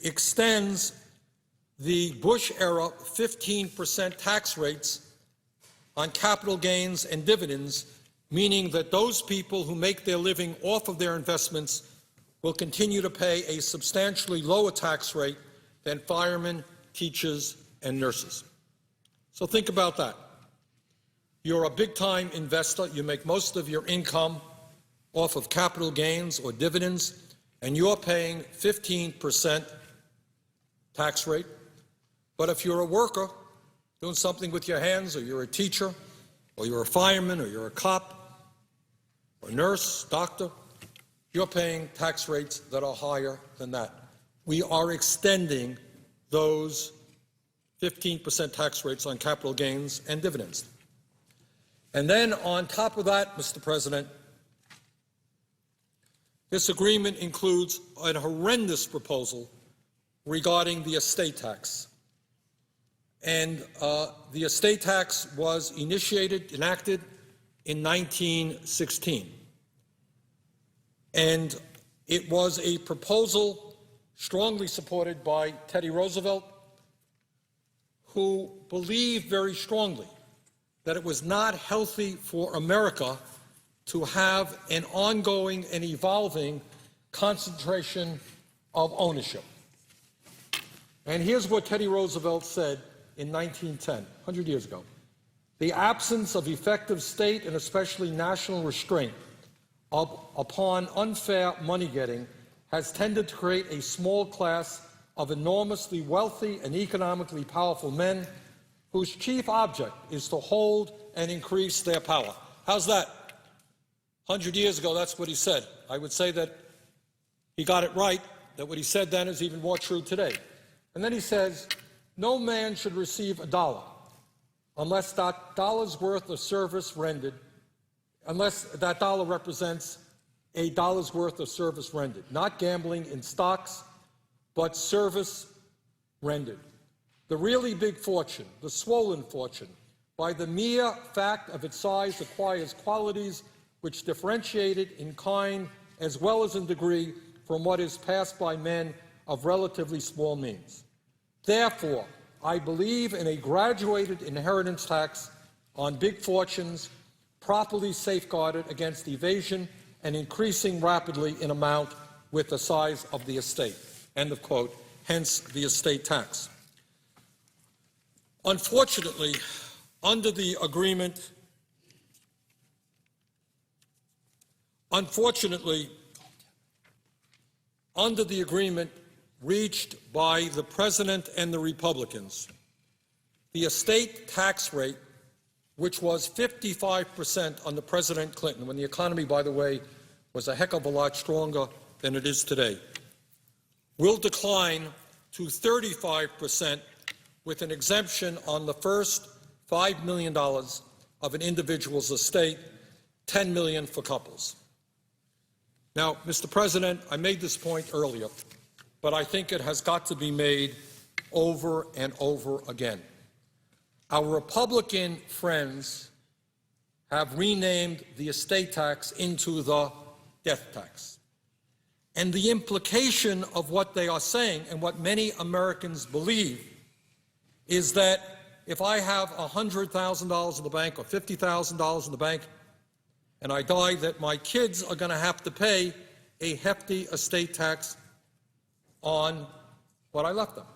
extends the Bush-era 15% tax rates on capital gains and dividends, meaning that those people who make their living off of their investments will continue to pay a substantially lower tax rate than firemen, teachers, and nurses. So think about that. You're a big-time investor. You make most of your income off of capital gains or dividends, and you're paying 15% tax rate. But if you're a worker doing something with your hands, or you're a teacher, or you're a fireman, or you're a cop, or a nurse, doctor, you're paying tax rates that are higher than that. We are extending those 15% tax rates on capital gains and dividends. And then on top of that, Mr. President, this agreement includes a horrendous proposal regarding the estate tax. And the estate tax was enacted in 1916. And it was a proposal strongly supported by Teddy Roosevelt, who believed very strongly that it was not healthy for America to have an ongoing and evolving concentration of ownership. And here's what Teddy Roosevelt said in 1910, 100 years ago. The absence of effective state and especially national restraint upon unfair money-getting has tended to create a small class of enormously wealthy and economically powerful men whose chief object is to hold and increase their power. How's that? 100 years ago, that's what he said. I would say that he got it right, that what he said then is even more true today. And then he says, no man should receive $1 unless that dollar's worth of service rendered, unless that dollar represents a dollar's worth of service rendered, not gambling in stocks, but service rendered. The really big fortune, the swollen fortune, by the mere fact of its size acquires qualities which differentiate it in kind as well as in degree from what is passed by men of relatively small means. Therefore, I believe in a graduated inheritance tax on big fortunes, properly safeguarded against evasion and increasing rapidly in amount with the size of the estate. End of quote. Hence the estate tax. Unfortunately, under the agreement, reached by the President and the Republicans, the estate tax rate, which was 55% under President Clinton, when the economy, by the way, was a heck of a lot stronger than it is today, will decline to 35% with an exemption on the first $5 million of an individual's estate, $10 million for couples. Now, Mr. President, I made this point earlier, but I think it has got to be made over and over again. Our Republican friends have renamed the estate tax into the death tax. And the implication of what they are saying and what many Americans believe is that if I have $100,000 in the bank or $50,000 in the bank and I die, that my kids are going to have to pay a hefty estate tax on what I left them.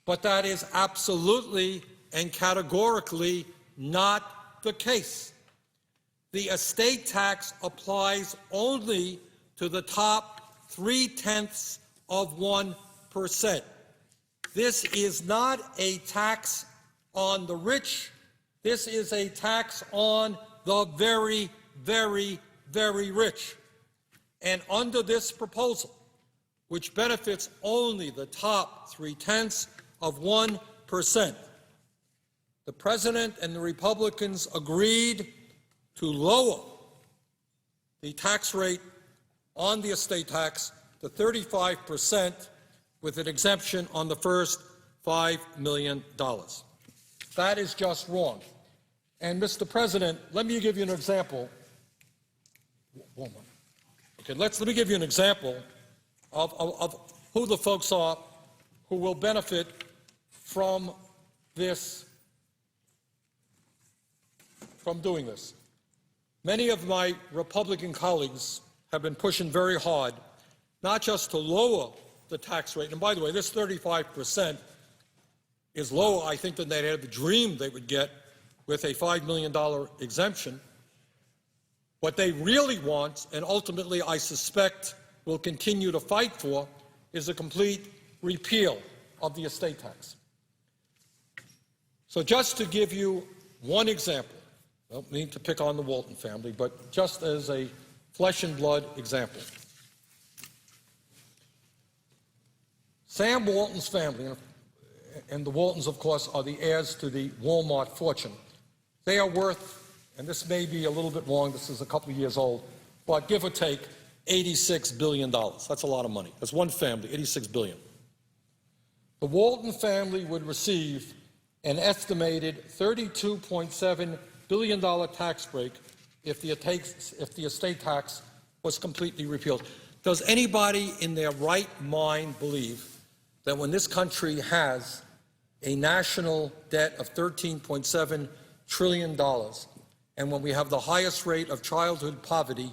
But that is absolutely and categorically not the case. The estate tax applies only to the top 0.3%. This is not a tax on the rich. This is a tax on the very, very, very rich. And under this proposal, which benefits only the top 0.3%, the President and the Republicans agreed to lower the tax rate on the estate tax to 35% with an exemption on the first $5 million. That is just wrong. And, Mr. President, let me give you an example. One more. Okay, let me give you an example of who the folks are who will benefit from this, from doing this. Many of my Republican colleagues have been pushing very hard, not just to lower the tax rate, and by the way, this 35% is lower, I think, than they had dreamed they would get with a $5 million exemption. What they really want, and ultimately I suspect will continue to fight for, is a complete repeal of the estate tax. So just to give you one example, I don't mean to pick on the Walton family, but just as a flesh and blood example. Sam Walton's family, and the Waltons, of course, are the heirs to the Walmart fortune. They are worth, and this may be a little bit wrong, this is a couple of years old, but give or take, $86 billion. That's a lot of money. That's one family, $86 billion. The Walton family would receive an estimated $32.7 billion tax break if the estate tax was completely repealed. Does anybody in their right mind believe that when this country has a national debt of $13.7 trillion, and when we have the highest rate of childhood poverty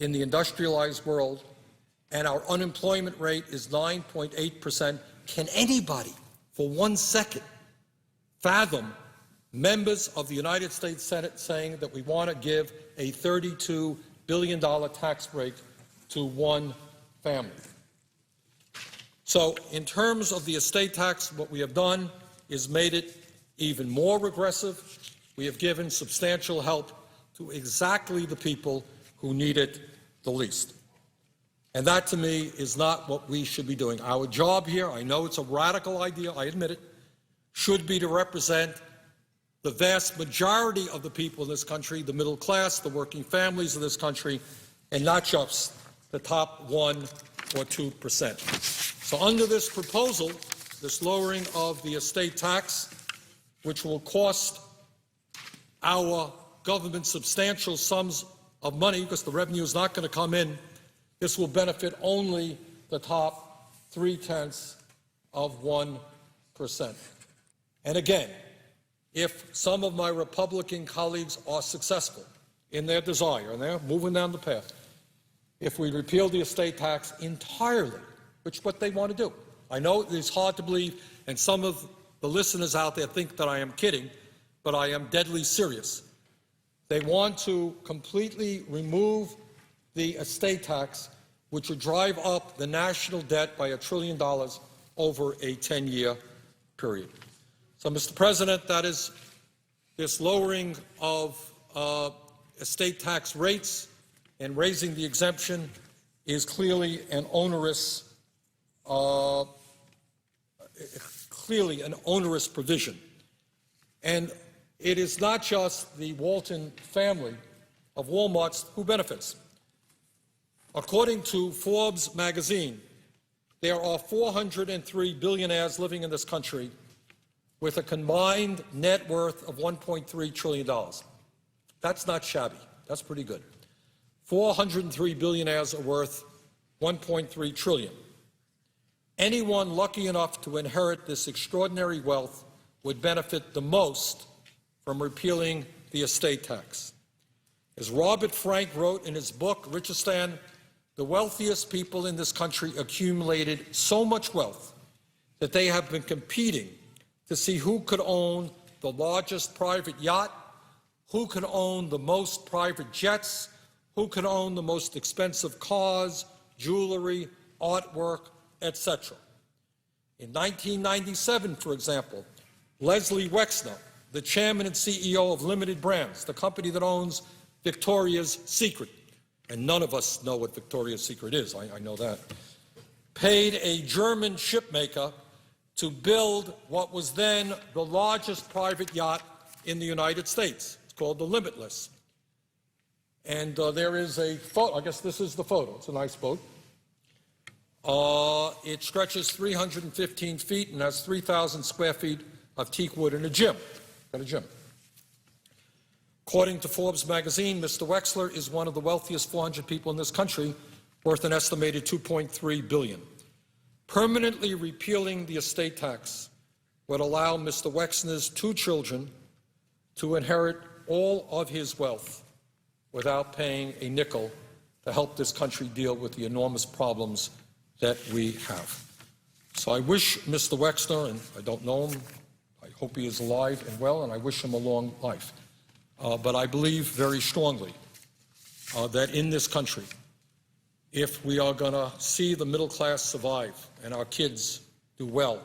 in the industrialized world, and our unemployment rate is 9.8%, can anybody for 1 second fathom members of the United States Senate saying that we want to give a $32 billion tax break to one family? So in terms of the estate tax, what we have done is made it even more regressive. We have given substantial help to exactly the people who need it the least. And that, to me, is not what we should be doing. Our job here, I know it's a radical idea, I admit it, should be to represent the vast majority of the people in this country, the middle class, the working families of this country, and not just the top 1 or 2%. So under this proposal, this lowering of the estate tax, which will cost our government substantial sums of money because the revenue is not going to come in, this will benefit only the top 0.3%. And again, if some of my Republican colleagues are successful in their desire, and they're moving down the path, if we repeal the estate tax entirely, which is what they want to do. I know it's hard to believe, and some of the listeners out there think that I am kidding, but I am deadly serious. They want to completely remove the estate tax, which would drive up the national debt by $1 trillion over a 10-year period. So, Mr. President, that is this lowering of estate tax rates and raising the exemption is clearly an onerous provision. And it is not just the Walton family of Walmarts who benefits. According to Forbes magazine, there are 403 billionaires living in this country with a combined net worth of $1.3 trillion. That's not shabby. That's pretty good. 403 billionaires are worth $1.3 trillion. Anyone lucky enough to inherit this extraordinary wealth would benefit the most from repealing the estate tax. As Robert Frank wrote in his book, Richistan, the wealthiest people in this country accumulated so much wealth that they have been competing to see who could own the largest private yacht, who could own the most private jets, who could own the most expensive cars, jewelry, artwork, etc. In 1997, for example, Leslie Wexner, the chairman and CEO of Limited Brands, the company that owns Victoria's Secret, and none of us know what Victoria's Secret is, I know that, paid a German shipmaker to build what was then the largest private yacht in the United States. It's called the Limitless. And there is a photo, I guess this is the photo, it's a nice boat. It stretches 315 feet and has 3,000 square feet of teak wood and a gym. Got a gym. According to Forbes magazine, Mr. Wexler is one of the wealthiest 400 people in this country, worth an estimated $2.3 billion. Permanently repealing the estate tax would allow Mr. Wexner's 2 children to inherit all of his wealth without paying a nickel to help this country deal with the enormous problems that we have. So I wish Mr. Wexner, and I don't know him, I hope he is alive and well, and I wish him a long life. But I believe very strongly that in this country, if we are going to see the middle class survive and our kids do well,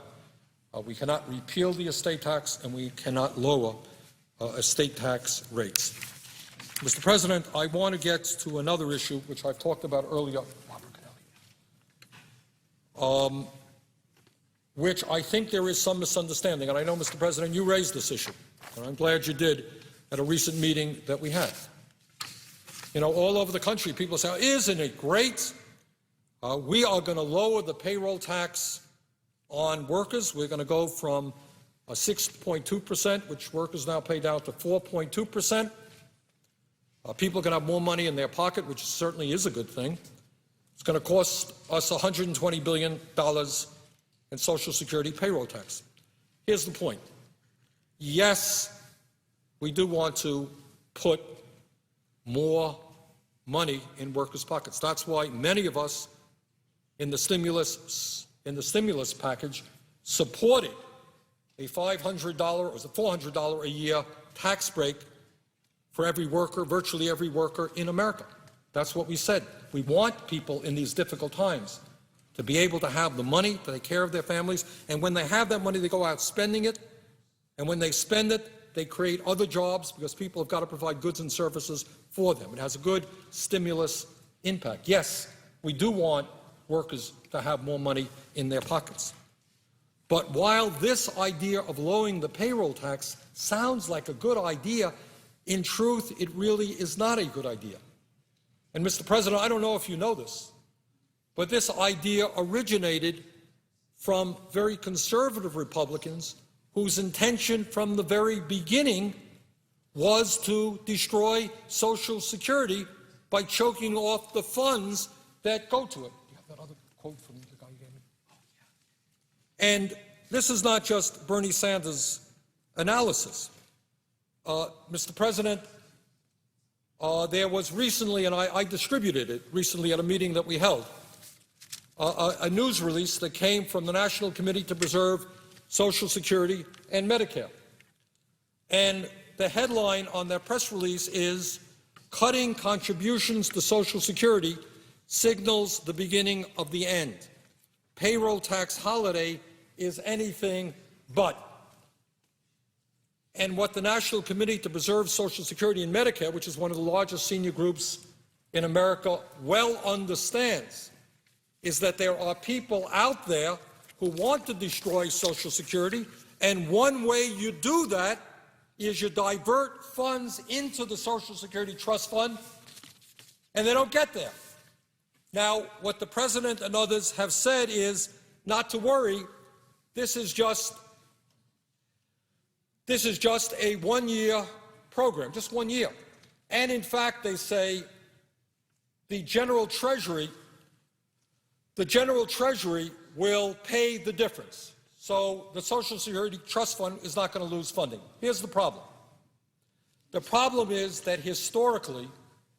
we cannot repeal the estate tax and we cannot lower estate tax rates. Mr. President, I want to get to another issue which I've talked about earlier, which I think there is some misunderstanding. And I know, Mr. President, you raised this issue, and I'm glad you did at a recent meeting that we had. You know, all over the country, people say, isn't it great? We are going to lower the payroll tax on workers. We're going to go from 6.2%, which workers now pay, down to 4.2%. People are going to have more money in their pocket, which certainly is a good thing. It's going to cost us $120 billion in Social Security payroll tax. Here's the point. Yes, we do want to put more money in workers' pockets. That's why many of us in the stimulus package supported a $500 or $400 a year tax break for every worker, virtually every worker in America. That's what we said. We want people in these difficult times to be able to have the money to take care of their families, and when they have that money, they go out spending it, and when they spend it, they create other jobs because people have got to provide goods and services for them. It has a good stimulus impact. Yes, we do want workers to have more money in their pockets. But while this idea of lowering the payroll tax sounds like a good idea, in truth, it really is not a good idea. And Mr. President, I don't know if you know this, but this idea originated from very conservative Republicans whose intention from the very beginning was to destroy Social Security by choking off the funds that go to it. Do you have that other quote from the guy you gave me? And this is not just Bernie Sanders' analysis. Mr. President, there was recently, and I distributed it recently at a meeting that we held, a news release that came from the National Committee to Preserve Social Security and Medicare. And the headline on that press release is, "Cutting Contributions to Social Security Signals the Beginning of the End. Payroll Tax Holiday is Anything But." And what the National Committee to Preserve Social Security and Medicare, which is one of the largest senior groups in America, well understands is that there are people out there who want to destroy Social Security, and one way you do that is you divert funds into the Social Security Trust Fund, and they don't get there. Now, what the President and others have said is not to worry, this is just a one-year program, just 1 year. And in fact, they say the General Treasury will pay the difference. So the Social Security Trust Fund is not going to lose funding. Here's the problem. The problem is that historically,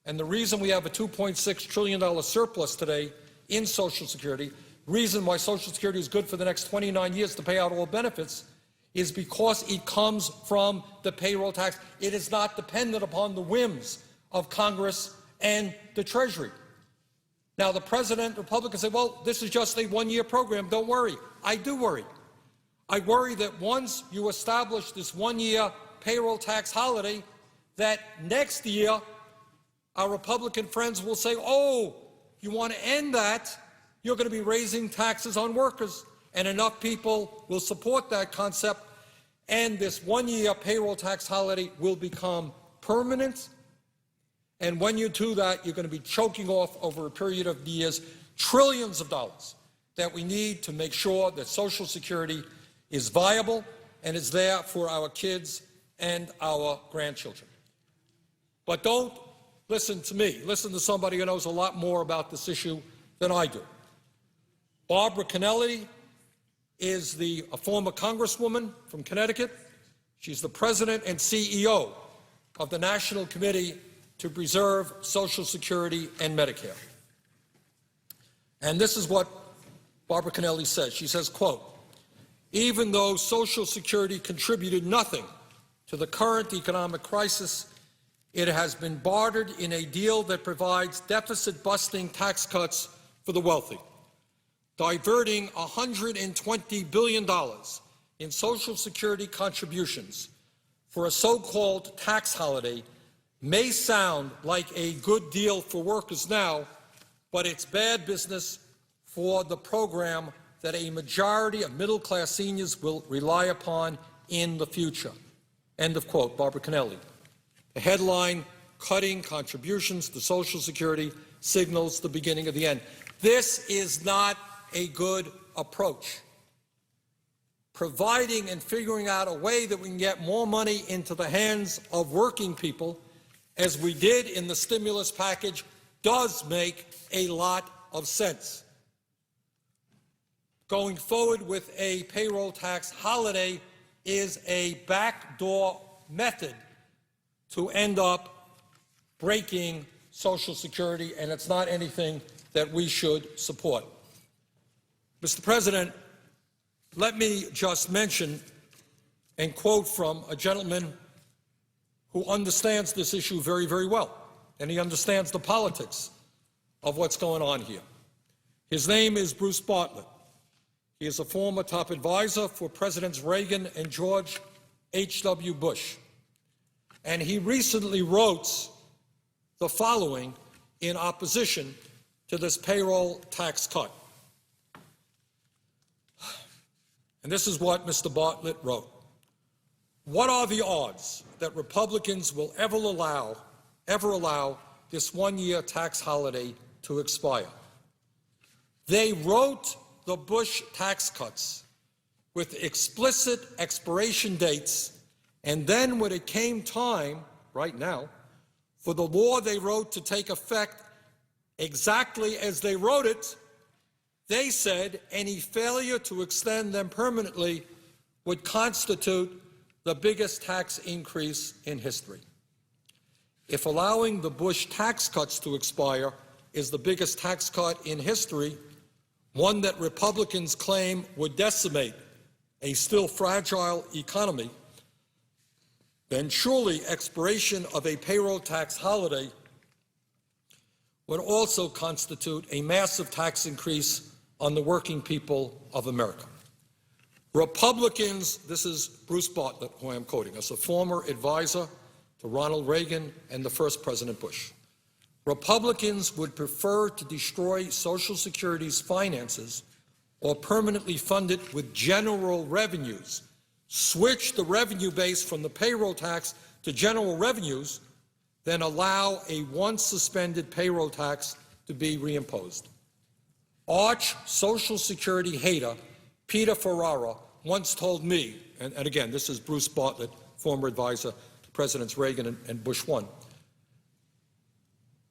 and the reason we have a $2.6 trillion surplus today in Social Security, reason why Social Security is good for the next 29 years to pay out all benefits, is because it comes from the payroll tax. It is not dependent upon the whims of Congress and the Treasury. Now, the president, Republicans say, well, this is just a one-year program. Don't worry. I do worry. I worry that once you establish this one-year payroll tax holiday, that next year our Republican friends will say, oh, you want to end that? You're going to be raising taxes on workers. And enough people will support that concept, and this one-year payroll tax holiday will become permanent. And when you do that, you're going to be choking off over a period of years trillions of dollars that we need to make sure that Social Security is viable and is there for our kids and our grandchildren. But don't listen to me. Listen to somebody who knows a lot more about this issue than I do. Barbara Kennelly is a former congresswoman from Connecticut. She's the president and CEO of the National Committee to Preserve Social Security and Medicare. And this is what Barbara Kennelly says. She says, quote, even though Social Security contributed nothing to the current economic crisis, it has been bartered in a deal that provides deficit-busting tax cuts for the wealthy. Diverting $120 billion in Social Security contributions for a so-called tax holiday may sound like a good deal for workers now, but it's bad business for the program that a majority of middle-class seniors will rely upon in the future. End of quote, Barbara Kennelly. The headline, cutting contributions to Social Security signals the beginning of the end. This is not a good approach. Providing and figuring out a way that we can get more money into the hands of working people, as we did in the stimulus package, does make a lot of sense. Going forward with a payroll tax holiday is a backdoor method to end up breaking Social Security, and it's not anything that we should support. Mr. President, let me just mention and quote from a gentleman who understands this issue very, very well, and he understands the politics of what's going on here. His name is Bruce Bartlett. He is a former top advisor for Presidents Reagan and George H.W. Bush. And he recently wrote the following in opposition to this payroll tax cut. And this is what Mr. Bartlett wrote. What are the odds that Republicans will ever allow this one-year tax holiday to expire? They wrote the Bush tax cuts with explicit expiration dates, and then when it came time, right now, for the law they wrote to take effect exactly as they wrote it, they said any failure to extend them permanently would constitute the biggest tax increase in history. If allowing the Bush tax cuts to expire is the biggest tax cut in history, one that Republicans claim would decimate a still fragile economy, then surely expiration of a payroll tax holiday would also constitute a massive tax increase on the working people of America. Republicans, this is Bruce Bartlett, who I am quoting, as a former advisor to Ronald Reagan and the first President Bush. Republicans would prefer to destroy Social Security's finances or permanently fund it with general revenues, switch the revenue base from the payroll tax to general revenues, than allow a once suspended payroll tax to be reimposed. Arch Social Security hater Peter Ferrara once told me, and again, this is Bruce Bartlett, former advisor to Presidents Reagan and Bush 1.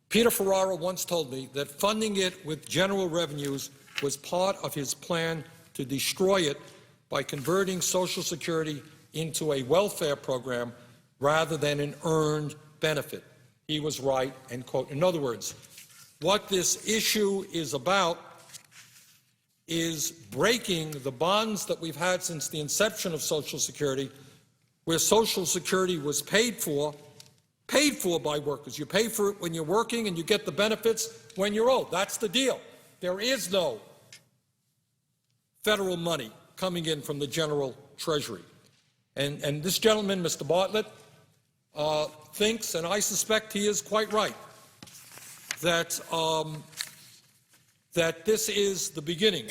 Peter Ferrara once told me that funding it with general revenues was part of his plan to destroy it by converting Social Security into a welfare program rather than an earned benefit. He was right, end quote. In other words, what this issue is about is breaking the bonds that we've had since the inception of Social Security, where Social Security was paid for paid for by workers. You pay for it when you're working and you get the benefits when you're old. That's the deal. There is no federal money coming in from the General Treasury. And this gentleman, Mr. Bartlett, thinks, and I suspect he is quite right, that, that this is the beginning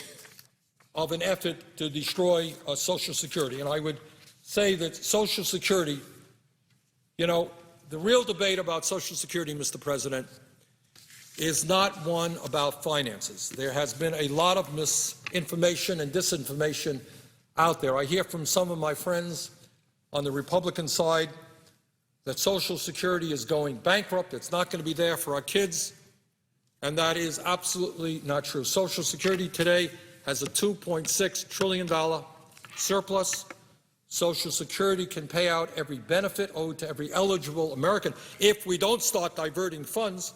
of an effort to destroy Social Security. And I would say that Social Security, you know, the real debate about Social Security, Mr. President, is not one about finances. There has been a lot of misinformation and disinformation out there. I hear from some of my friends on the Republican side that Social Security is going bankrupt, it's not going to be there for our kids, and that is absolutely not true. Social Security today has a $2.6 trillion surplus. Social Security can pay out every benefit owed to every eligible American if we don't start diverting funds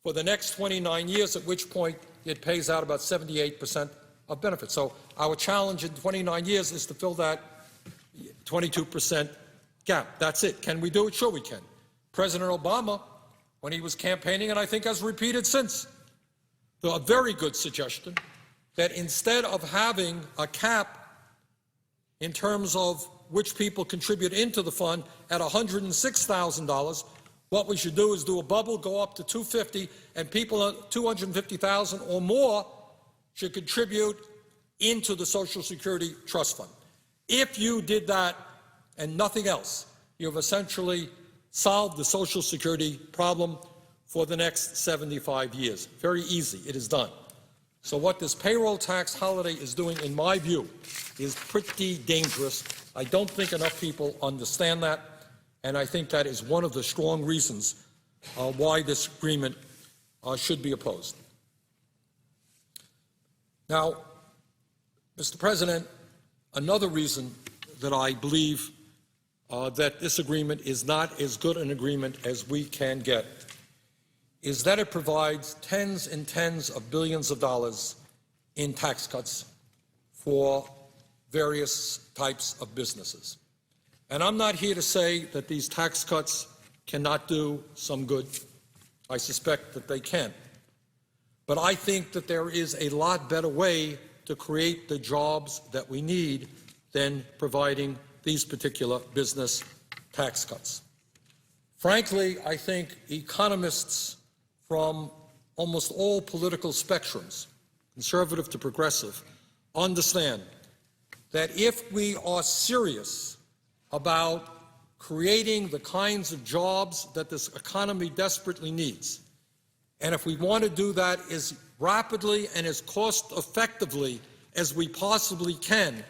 for the next 29 years, at which point it pays out about 78% of benefits. So our challenge in 29 years is to fill that 22% gap. That's it. Can we do it? Sure we can. President Obama, when he was campaigning, and I think has repeated since, a very good suggestion that instead of having a cap in terms of which people contribute into the fund at $106,000, what we should do is do a bubble, go up to $250,000, and people at $250,000 or more should contribute into the Social Security Trust Fund. If you did that and nothing else, you've essentially solved the Social Security problem for the next 75 years. Very easy. It is done. So what this payroll tax holiday is doing, in my view, is pretty dangerous. I don't think enough people understand that, and I think that is one of the strong reasons why this agreement should be opposed. Now, Mr. President, another reason that I believe that this agreement is not as good an agreement as we can get is that it provides tens and tens of billions of dollars in tax cuts for various types of businesses. And I'm not here to say that these tax cuts cannot do some good. I suspect that they can. But I think that there is a lot better way to create the jobs that we need than providing these particular business tax cuts. Frankly, I think economists from almost all political spectrums, conservative to progressive, understand that if we are serious about creating the kinds of jobs that this economy desperately needs, and if we want to do that as rapidly and as cost-effectively as we possibly can,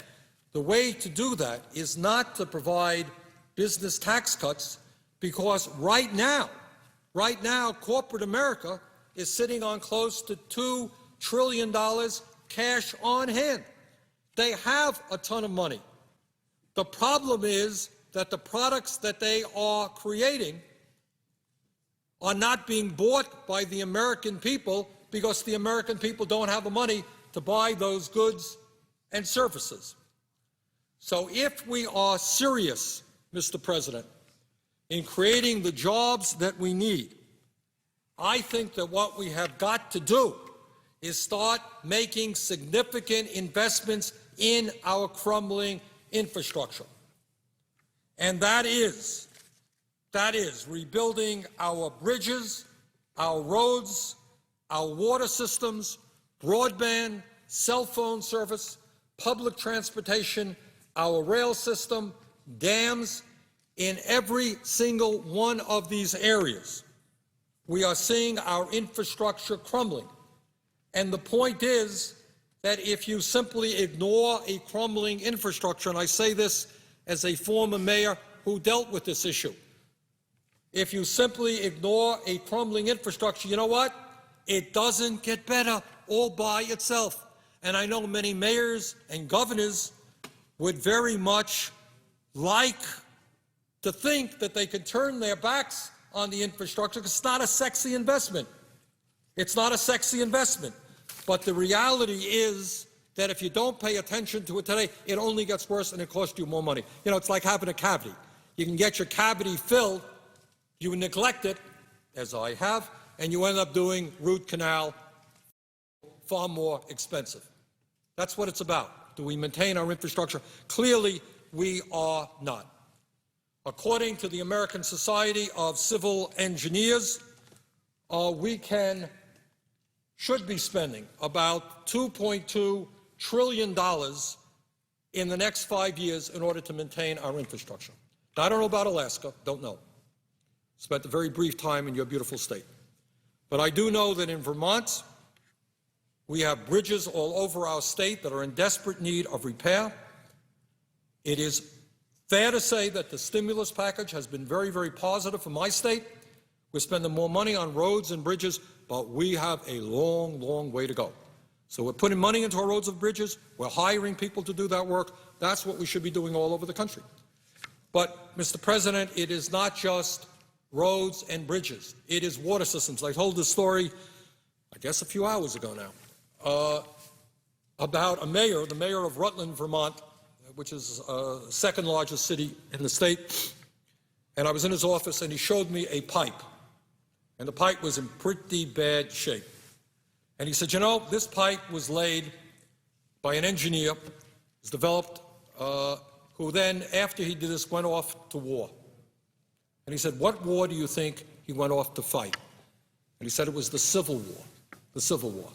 the way to do that is not to provide business tax cuts, because right now, corporate America is sitting on close to $2 trillion cash on hand. They have a ton of money. The problem is that the products that they are creating are not being bought by the American people because the American people don't have the money to buy those goods and services. So if we are serious, Mr. President, in creating the jobs that we need, I think that what we have got to do is start making significant investments in our crumbling infrastructure. And that is rebuilding our bridges, our roads, our water systems, broadband, cell phone service, public transportation, our rail system, dams. In every single one of these areas, we are seeing our infrastructure crumbling. And the point is that if you simply ignore a crumbling infrastructure, and I say this as a former mayor who dealt with this issue, if you simply ignore a crumbling infrastructure, you know what? It doesn't get better all by itself. And I know many mayors and governors would very much like to think that they could turn their backs on the infrastructure because it's not a sexy investment. It's not a sexy investment. But the reality is that if you don't pay attention to it today, it only gets worse and it costs you more money. You know, it's like having a cavity. You can get your cavity filled You neglect it, as I have, and you end up doing root canal far more expensive. That's what it's about. Do we maintain our infrastructure? Clearly, we are not. According to the American Society of Civil Engineers, we should be spending about $2.2 trillion in the next 5 years in order to maintain our infrastructure. Now, I don't know about Alaska, don't know. Spent a very brief time in your beautiful state. But I do know that in Vermont, we have bridges all over our state that are in desperate need of repair. It is fair to say that the stimulus package has been very, very positive for my state. We're spending more money on roads and bridges, but we have a long, long way to go. So we're putting money into our roads and bridges. We're hiring people to do that work. That's what we should be doing all over the country. But, Mr. President, it is not just roads and bridges. It is water systems. I told this story, I guess a few hours ago now, about the mayor of Rutland, Vermont, which is the second largest city in the state. And I was in his office, and he showed me a pipe. And the pipe was in pretty bad shape. And he said, you know, this pipe was laid by an engineer, was developed, who then, after he did this, went off to war. And he said, what war do you think he went off to fight? And he said it was the Civil War, the Civil War.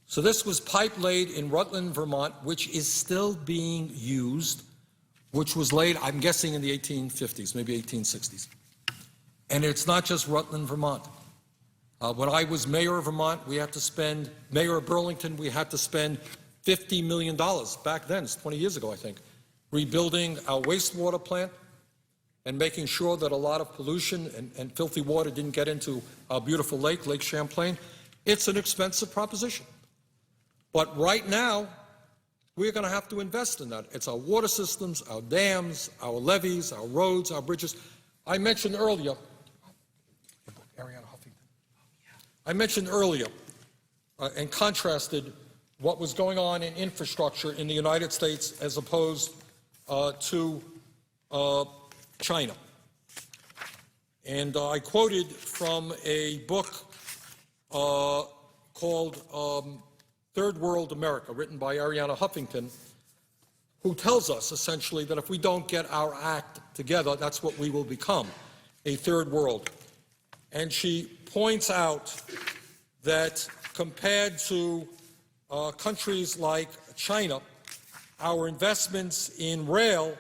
So this was pipe laid in Rutland, Vermont, which is still being used, which was laid, I'm guessing, in the 1850s, maybe 1860s. And it's not just Rutland, Vermont. When I was mayor of Vermont, mayor of Burlington, we had to spend $50 million, back then, it's 20 years ago, I think, rebuilding our wastewater plant and making sure that a lot of pollution and filthy water didn't get into our beautiful lake, Lake Champlain. It's an expensive proposition. But right now, we're going to have to invest in that. It's our water systems, our dams, our levees, our roads, our bridges. I mentioned earlier and contrasted what was going on in infrastructure in the United States as opposed to China. And I quoted from a book called Third World America, written by Arianna Huffington, who tells us essentially that if we don't get our act together, that's what we will become, a third world. And she points out that compared to countries like China, our investments in rail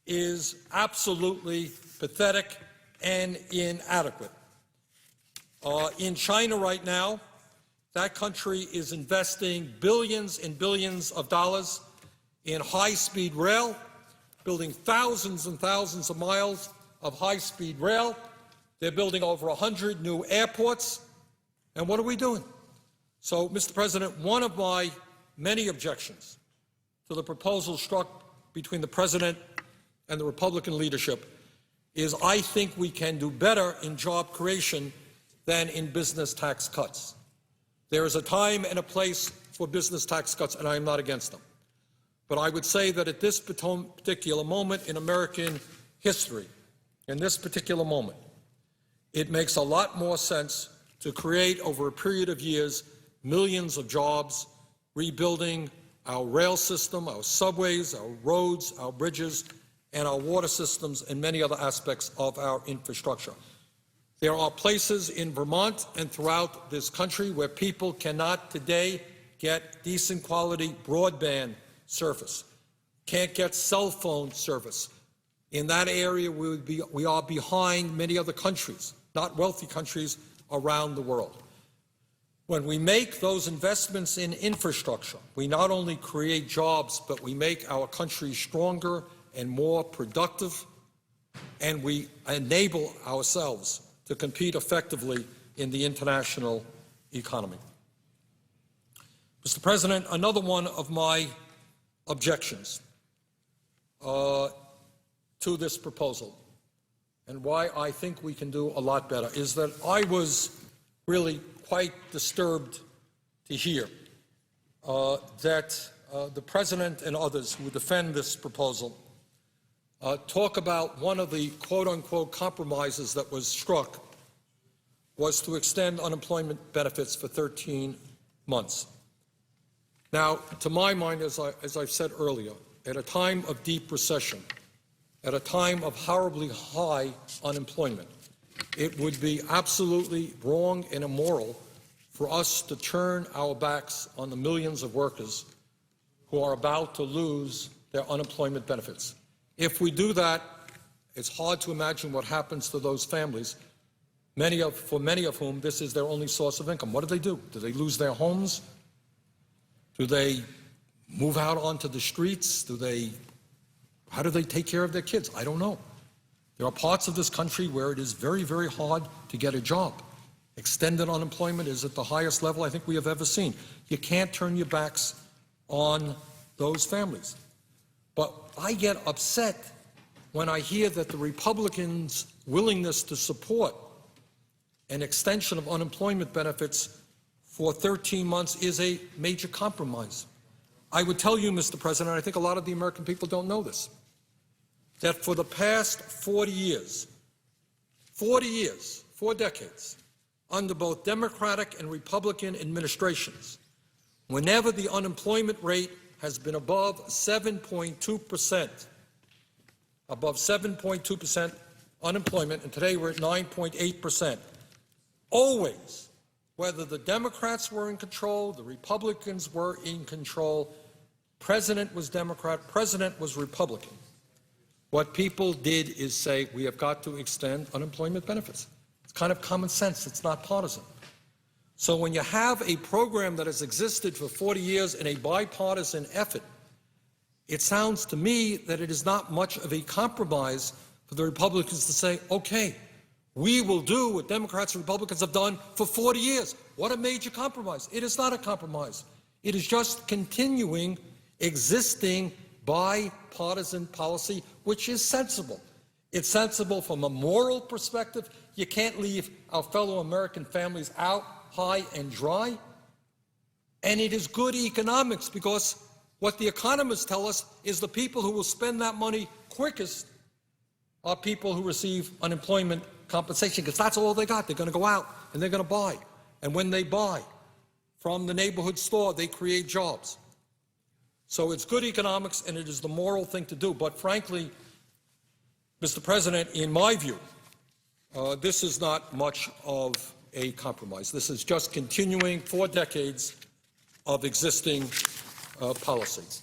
is absolutely pathetic and inadequate. In China right now, that country is investing billions and billions of dollars in high-speed rail, building thousands and thousands of miles of high-speed rail. They're building over 100 new airports. And what are we doing? So, Mr. President, one of my many objections to the proposal struck between the President and the Republican leadership is I think we can do better in job creation than in business tax cuts. There is a time and a place for business tax cuts, and I am not against them. But I would say that at this particular moment in American history, in this particular moment, it makes a lot more sense to create over a period of years millions of jobs, rebuilding our rail system, our subways, our roads, our bridges, and our water systems and many other aspects of our infrastructure. There are places in Vermont and throughout this country where people cannot today get decent quality broadband service, can't get cell phone service. In that area, we are behind many other countries, not wealthy countries around the world. When we make those investments in infrastructure, we not only create jobs, but we make our country stronger and more productive, and we enable ourselves to compete effectively in the international economy. Mr. President, another one of my objections to this proposal and why I think we can do a lot better is that I was really quite disturbed to hear that the President and others who defend this proposal talk about one of the quote-unquote compromises that was struck was to extend unemployment benefits for 13 months. Now, to my mind, as I've said earlier, at a time of deep recession, at a time of horribly high unemployment, it would be absolutely wrong and immoral for us to turn our backs on the millions of workers who are about to lose their unemployment benefits. If we do that, it's hard to imagine what happens to those families, for many of whom this is their only source of income. What do? Do they lose their homes? Do they move out onto the streets? How do they take care of their kids? I don't know. There are parts of this country where it is very, very hard to get a job. Extended unemployment is at the highest level I think we have ever seen. You can't turn your backs on those families. But I get upset when I hear that the Republicans' willingness to support an extension of unemployment benefits for 13 months is a major compromise. I would tell you, Mr. President, I think a lot of the American people don't know this, that for the past 40 years, 4 decades, under both Democratic and Republican administrations, whenever the unemployment rate has been above 7.2%, above 7.2% unemployment, and today we're at 9.8%, always, whether the Democrats were in control, the Republicans were in control, President was Democrat, President was Republican, what people did is say, we have got to extend unemployment benefits. It's kind of common sense. It's not partisan. So when you have a program that has existed for 40 years in a bipartisan effort, it sounds to me that it is not much of a compromise for the Republicans to say, okay, we will do what Democrats and Republicans have done for 40 years. What a major compromise. It is not a compromise. It is just continuing existing bipartisan policy, which is sensible. It's sensible from a moral perspective. You can't leave our fellow American families out high and dry. And it is good economics because what the economists tell us is the people who will spend that money quickest are people who receive unemployment compensation, because that's all they got. They're going to go out and they're going to buy. And when they buy from the neighborhood store, they create jobs. So it's good economics and it is the moral thing to do. But frankly, Mr. President, in my view, this is not much of a compromise. This is just continuing 4 decades of existing policies.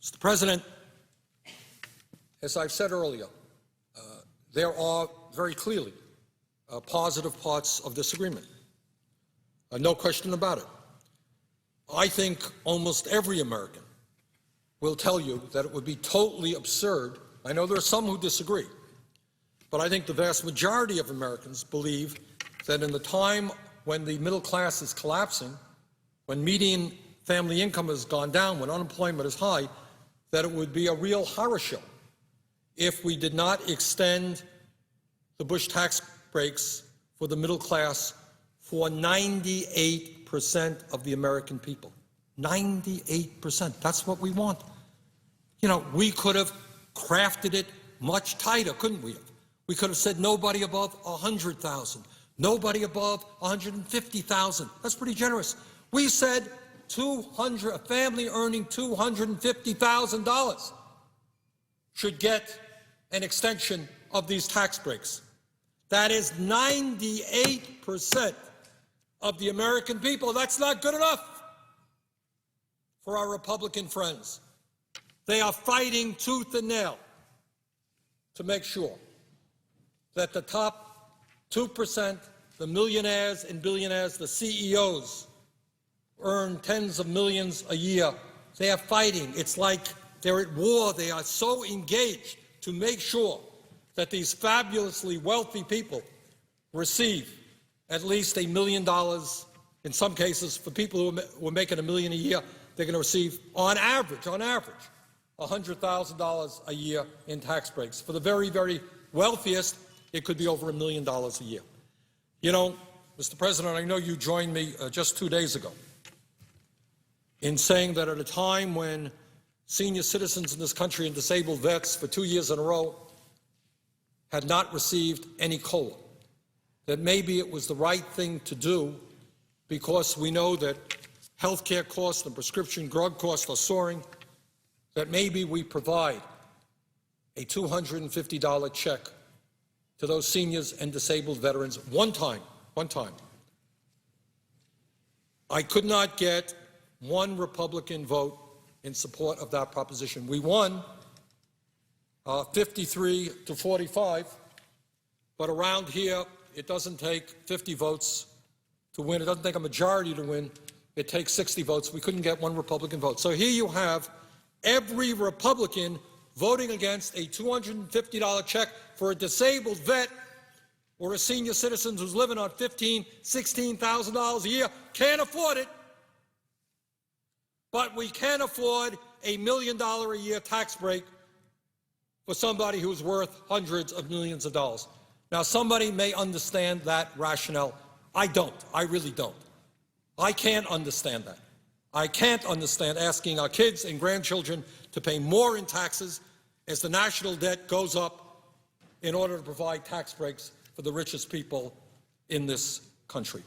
Mr. President, as I've said earlier, there are very clearly positive parts of this agreement. No question about it. I think almost every American will tell you that it would be totally absurd. I know there are some who disagree, but I think the vast majority of Americans believe that in the time when the middle class is collapsing, when median family income has gone down, when unemployment is high, that it would be a real horror show if we did not extend the Bush tax breaks for the middle class for 98% of the American people. 98%. That's what we want. You know, we could have crafted it much tighter, couldn't we have? We could have said nobody above 100,000, nobody above 150,000. That's pretty generous. We said a family earning $250,000 should get an extension of these tax breaks. That is 98% of the American people. That's not good enough for our Republican friends. They are fighting tooth and nail to make sure that the top 2%, the millionaires and billionaires, the CEOs, earn tens of millions a year. They are fighting. It's like they're at war. They are so engaged to make sure that these fabulously wealthy people receive at least $1 million. In some cases, for people who are making $1 million a year, they're going to receive, on average, $100,000 a year in tax breaks. For the very, very wealthiest, it could be over $1 million a year. You know, Mr. President, I know you joined me just 2 days ago in saying that at a time when senior citizens in this country and disabled vets for 2 years in a row had not received any COLA, that maybe it was the right thing to do because we know that health care costs and prescription drug costs are soaring, that maybe we provide a $250 check to those seniors and disabled veterans one time. I could not get one Republican vote in support of that proposition. We won 53 to 45, but around here it doesn't take 50 votes to win. It doesn't take a majority to win. It takes 60 votes. We couldn't get one Republican vote. So here you have every Republican voting against a $250 check for a disabled vet or a senior citizen who's living on $15,000, $16,000 a year. Can't afford it. But we can afford a $1 million a year tax break for somebody who's worth hundreds of millions of dollars. Now, somebody may understand that rationale. I don't. I really don't. I can't understand that. I can't understand asking our kids and grandchildren to pay more in taxes as the national debt goes up in order to provide tax breaks for the richest people in this country.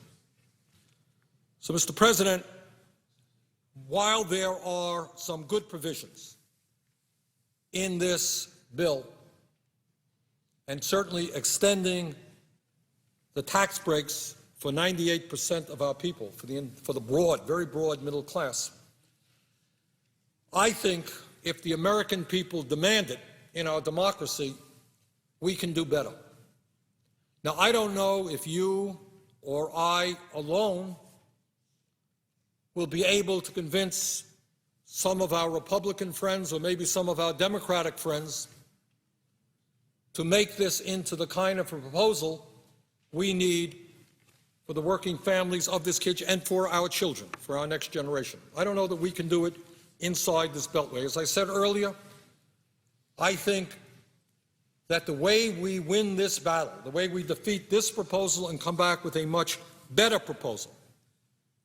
So, Mr. President, while there are some good provisions in this bill, and certainly extending the tax breaks for 98% of our people, for the broad, very broad middle class, I think if the American people demand it in our democracy, we can do better. Now, I don't know if you or I alone will be able to convince some of our Republican friends or maybe some of our Democratic friends to make this into the kind of proposal we need for the working families of this country and for our children, for our next generation. I don't know that we can do it inside this beltway. As I said earlier, I think that the way we win this battle, the way we defeat this proposal and come back with a much better proposal,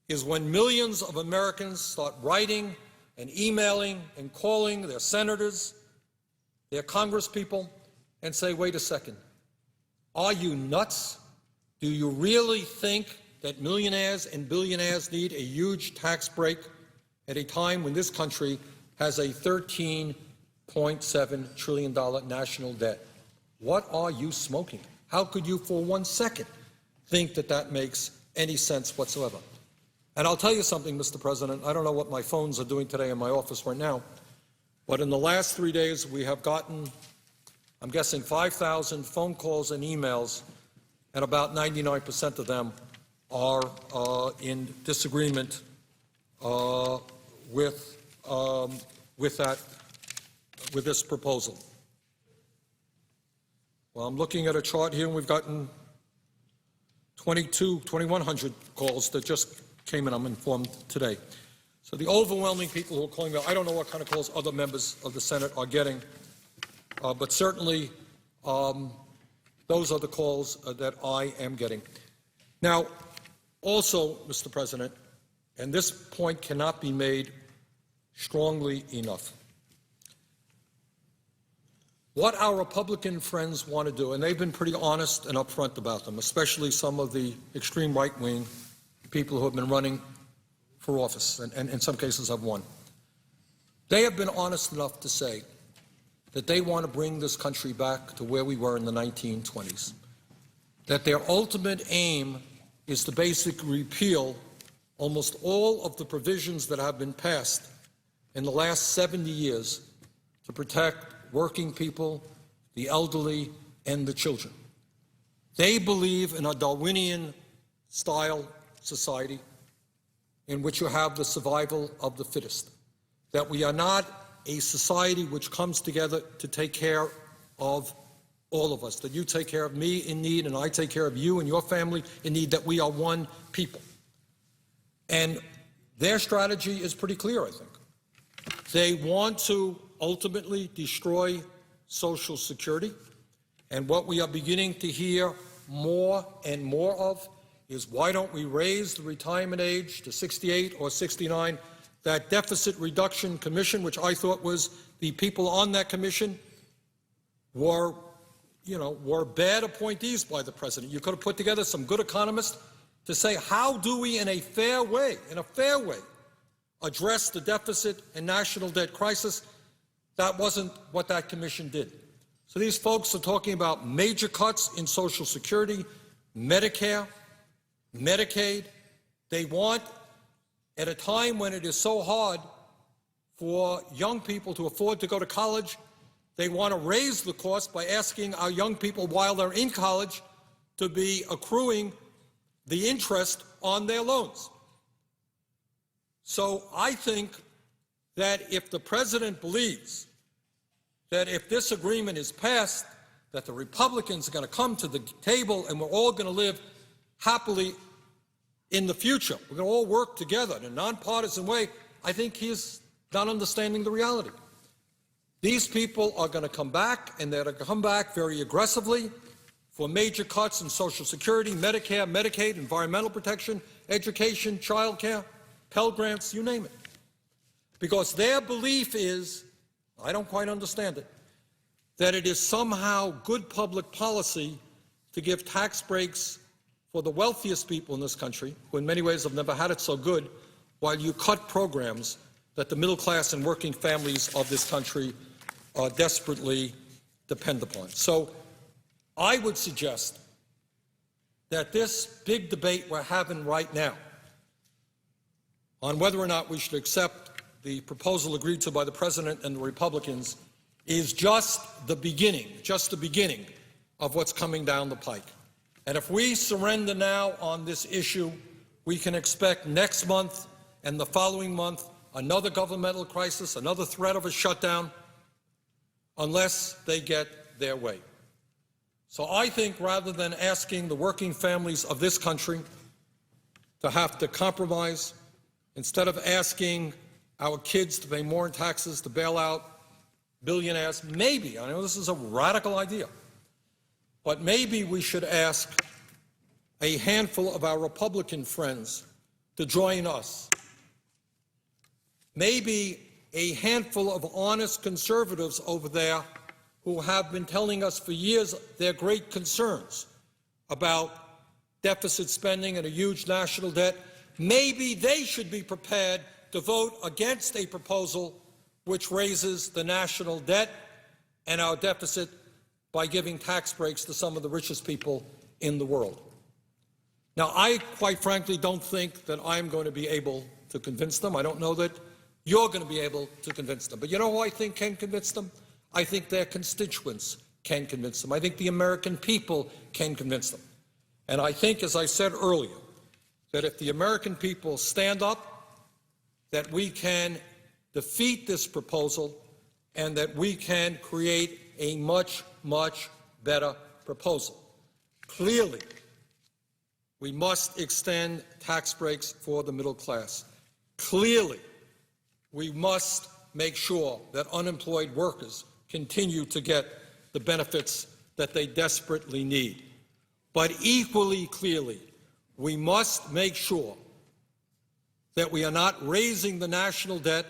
is when millions of Americans start writing and emailing and calling their senators, their congresspeople, and say, wait a second, are you nuts? Do you really think that millionaires and billionaires need a huge tax break at a time when this country has a $13.7 trillion national debt? What are you smoking? How could you for 1 second think that that makes any sense whatsoever? And I'll tell you something, Mr. President, I don't know what my phones are doing today in my office right now, but in the last 3 days we have gotten, I'm guessing, 5,000 phone calls and emails, and about 99% of them are in disagreement with this proposal. Well, I'm looking at a chart here, and we've gotten 2,100 calls that just came in, I'm informed, today. So the overwhelming people who are calling, I don't know what kind of calls other members of the Senate are getting, but certainly those are the calls that I am getting. Now, also, Mr. President, and this point cannot be made strongly enough, what our Republican friends want to do, and they've been pretty honest and upfront about them, especially some of the extreme right-wing people who have been running for office, and in some cases have won. They have been honest enough to say that they want to bring this country back to where we were in the 1920s, that their ultimate aim is to basically repeal almost all of the provisions that have been passed in the last 70 years to protect working people, the elderly, and the children. They believe in a Darwinian-style society in which you have the survival of the fittest, that we are not a society which comes together to take care of all of us, that you take care of me in need and I take care of you and your family in need, that we are one people. And their strategy is pretty clear, I think. They want to ultimately destroy Social Security, and what we are beginning to hear more and more of is why don't we raise the retirement age to 68 or 69? That Deficit Reduction Commission, which I thought was the people on that commission were bad appointees by the president. You could have put together some good economists to say, how do we in a fair way, address the deficit and national debt crisis? That wasn't what that commission did. So these folks are talking about major cuts in Social Security, Medicare, Medicaid. They want, at a time when it is so hard for young people to afford to go to college, they want to raise the cost by asking our young people while they're in college to be accruing the interest on their loans. So I think that if the president believes that if this agreement is passed, that the Republicans are going to come to the table and we're all going to live happily in the future, we're going to all work together in a nonpartisan way, I think he's not understanding the reality. These people are going to come back, and they're going to come back very aggressively for major cuts in Social Security, Medicare, Medicaid, environmental protection, education, child care, Pell Grants, you name it. Because their belief is, I don't quite understand it, that it is somehow good public policy to give tax breaks for the wealthiest people in this country, who in many ways have never had it so good, while you cut programs that the middle class and working families of this country desperately depend upon. So I would suggest that this big debate we're having right now on whether or not we should accept the proposal agreed to by the President and the Republicans is just the beginning of what's coming down the pike. And if we surrender now on this issue, we can expect next month and the following month another governmental crisis, another threat of a shutdown, unless they get their way. So I think rather than asking the working families of this country to have to compromise, instead of asking our kids to pay more in taxes to bail out billionaires, maybe, I know this is a radical idea, but maybe we should ask a handful of our Republican friends to join us. Maybe a handful of honest conservatives over there who have been telling us for years their great concerns about deficit spending and a huge national debt. Maybe they should be prepared to vote against a proposal which raises the national debt and our deficit by giving tax breaks to some of the richest people in the world. Now, I quite frankly don't think that I'm going to be able to convince them. I don't know that you're going to be able to convince them. But you know who I think can convince them? I think their constituents can convince them. I think the American people can convince them. And I think, as I said earlier, that if the American people stand up, that we can defeat this proposal and that we can create a much, much better proposal. Clearly, we must extend tax breaks for the middle class. Clearly, we must make sure that unemployed workers continue to get the benefits that they desperately need. But equally clearly, we must make sure that we are not raising the national debt,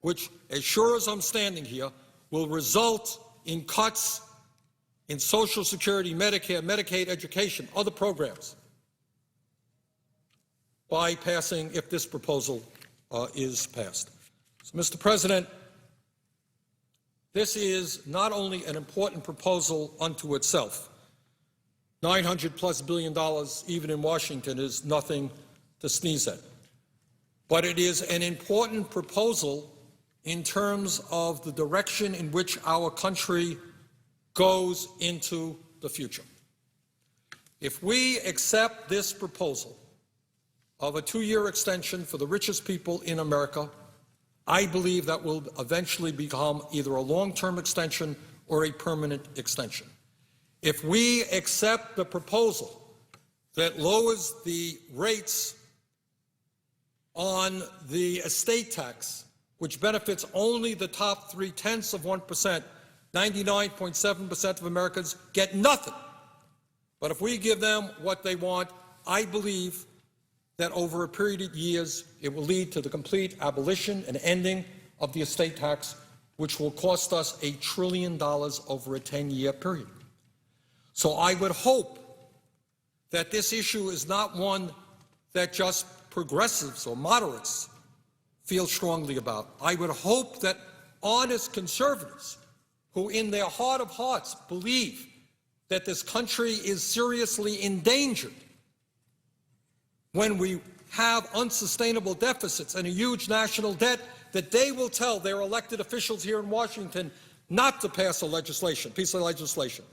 which, as sure as I'm standing here, will result in cuts in Social Security, Medicare, Medicaid, education, other programs, by passing, if this proposal is passed. So, Mr. President, this is not only an important proposal unto itself. $900+ billion, even in Washington, is nothing to sneeze at. But it is an important proposal in terms of the direction in which our country goes into the future. If we accept this proposal of a 2-year extension for the richest people in America, I believe that will eventually become either a long-term extension or a permanent extension. If we accept the proposal that lowers the rates on the estate tax, which benefits only the top 0.3%, 99.7% of Americans get nothing. But if we give them what they want, I believe that over a period of years, it will lead to the complete abolition and ending of the estate tax, which will cost us $1 trillion over a 10-year period. So I would hope that this issue is not one that just progressives or moderates feel strongly about. I would hope that honest conservatives who in their heart of hearts believe that this country is seriously endangered when we have unsustainable deficits and a huge national debt, that they will tell their elected officials here in Washington not to pass a piece of legislation,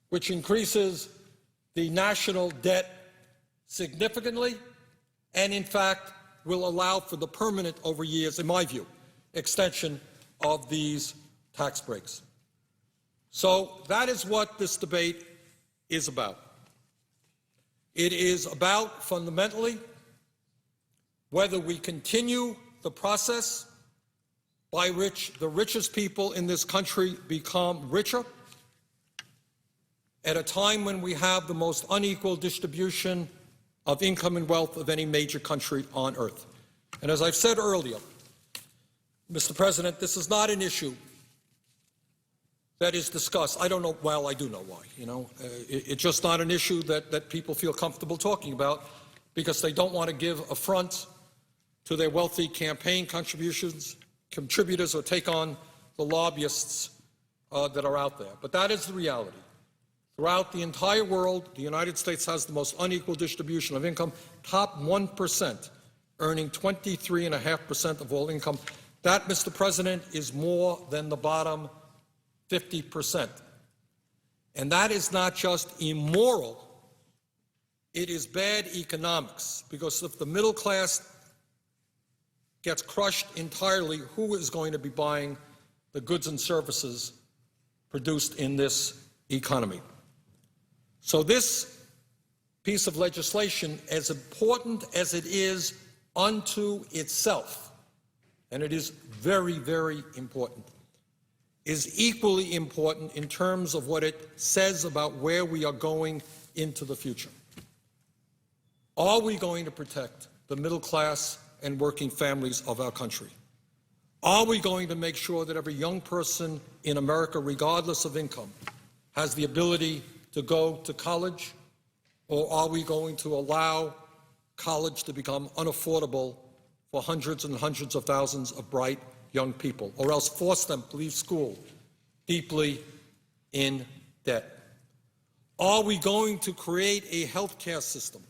which increases the national debt significantly and, in fact, will allow for the permanent, over years, in my view, extension of these tax breaks. So that is what this debate is about. It is about, fundamentally, whether we continue the process by which the richest people in this country become richer at a time when we have the most unequal distribution of income and wealth of any major country on earth. And as I've said earlier, Mr. President, this is not an issue that is discussed. I don't know, well, I do know why, it's just not an issue that people feel comfortable talking about because they don't want to give affront to their wealthy campaign contributors or take on the lobbyists that are out there. But that is the reality. Throughout the entire world, the United States has the most unequal distribution of income, top 1%, earning 23.5% of all income. That, Mr. President, is more than the bottom 50%. And that is not just immoral, it is bad economics, because if the middle class gets crushed entirely, who is going to be buying the goods and services produced in this economy? So this piece of legislation, as important as it is unto itself, and it is very, very important, is equally important in terms of what it says about where we are going into the future. Are we going to protect the middle class and working families of our country? Are we going to make sure that every young person in America, regardless of income, has the ability to go to college? Or are we going to allow college to become unaffordable for hundreds and hundreds of thousands of bright young people, or else force them to leave school deeply in debt? Are we going to create a health care system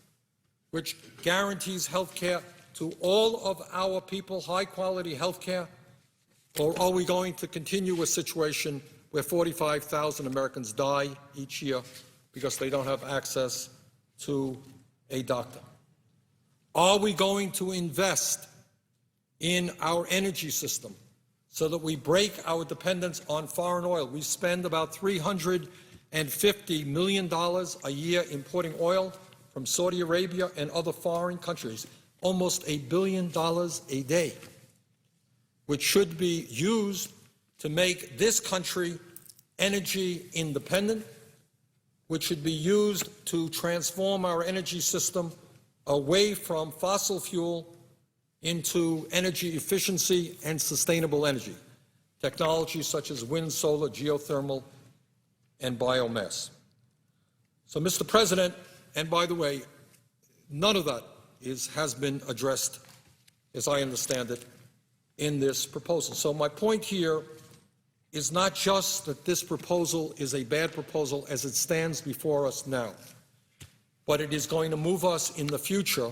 which guarantees health care to all of our people, high-quality health care? Or are we going to continue a situation where 45,000 Americans die each year because they don't have access to a doctor? Are we going to invest in our energy system so that we break our dependence on foreign oil? We spend about $350 million a year importing oil from Saudi Arabia and other foreign countries, almost $1 billion a day, which should be used to make this country energy independent, which should be used to transform our energy system away from fossil fuel into energy efficiency and sustainable energy, technologies such as wind, solar, geothermal, and biomass. So, Mr. President, and by the way, none of that has been addressed, as I understand it, in this proposal. So my point here is not just that this proposal is a bad proposal as it stands before us now, but it is going to move us in the future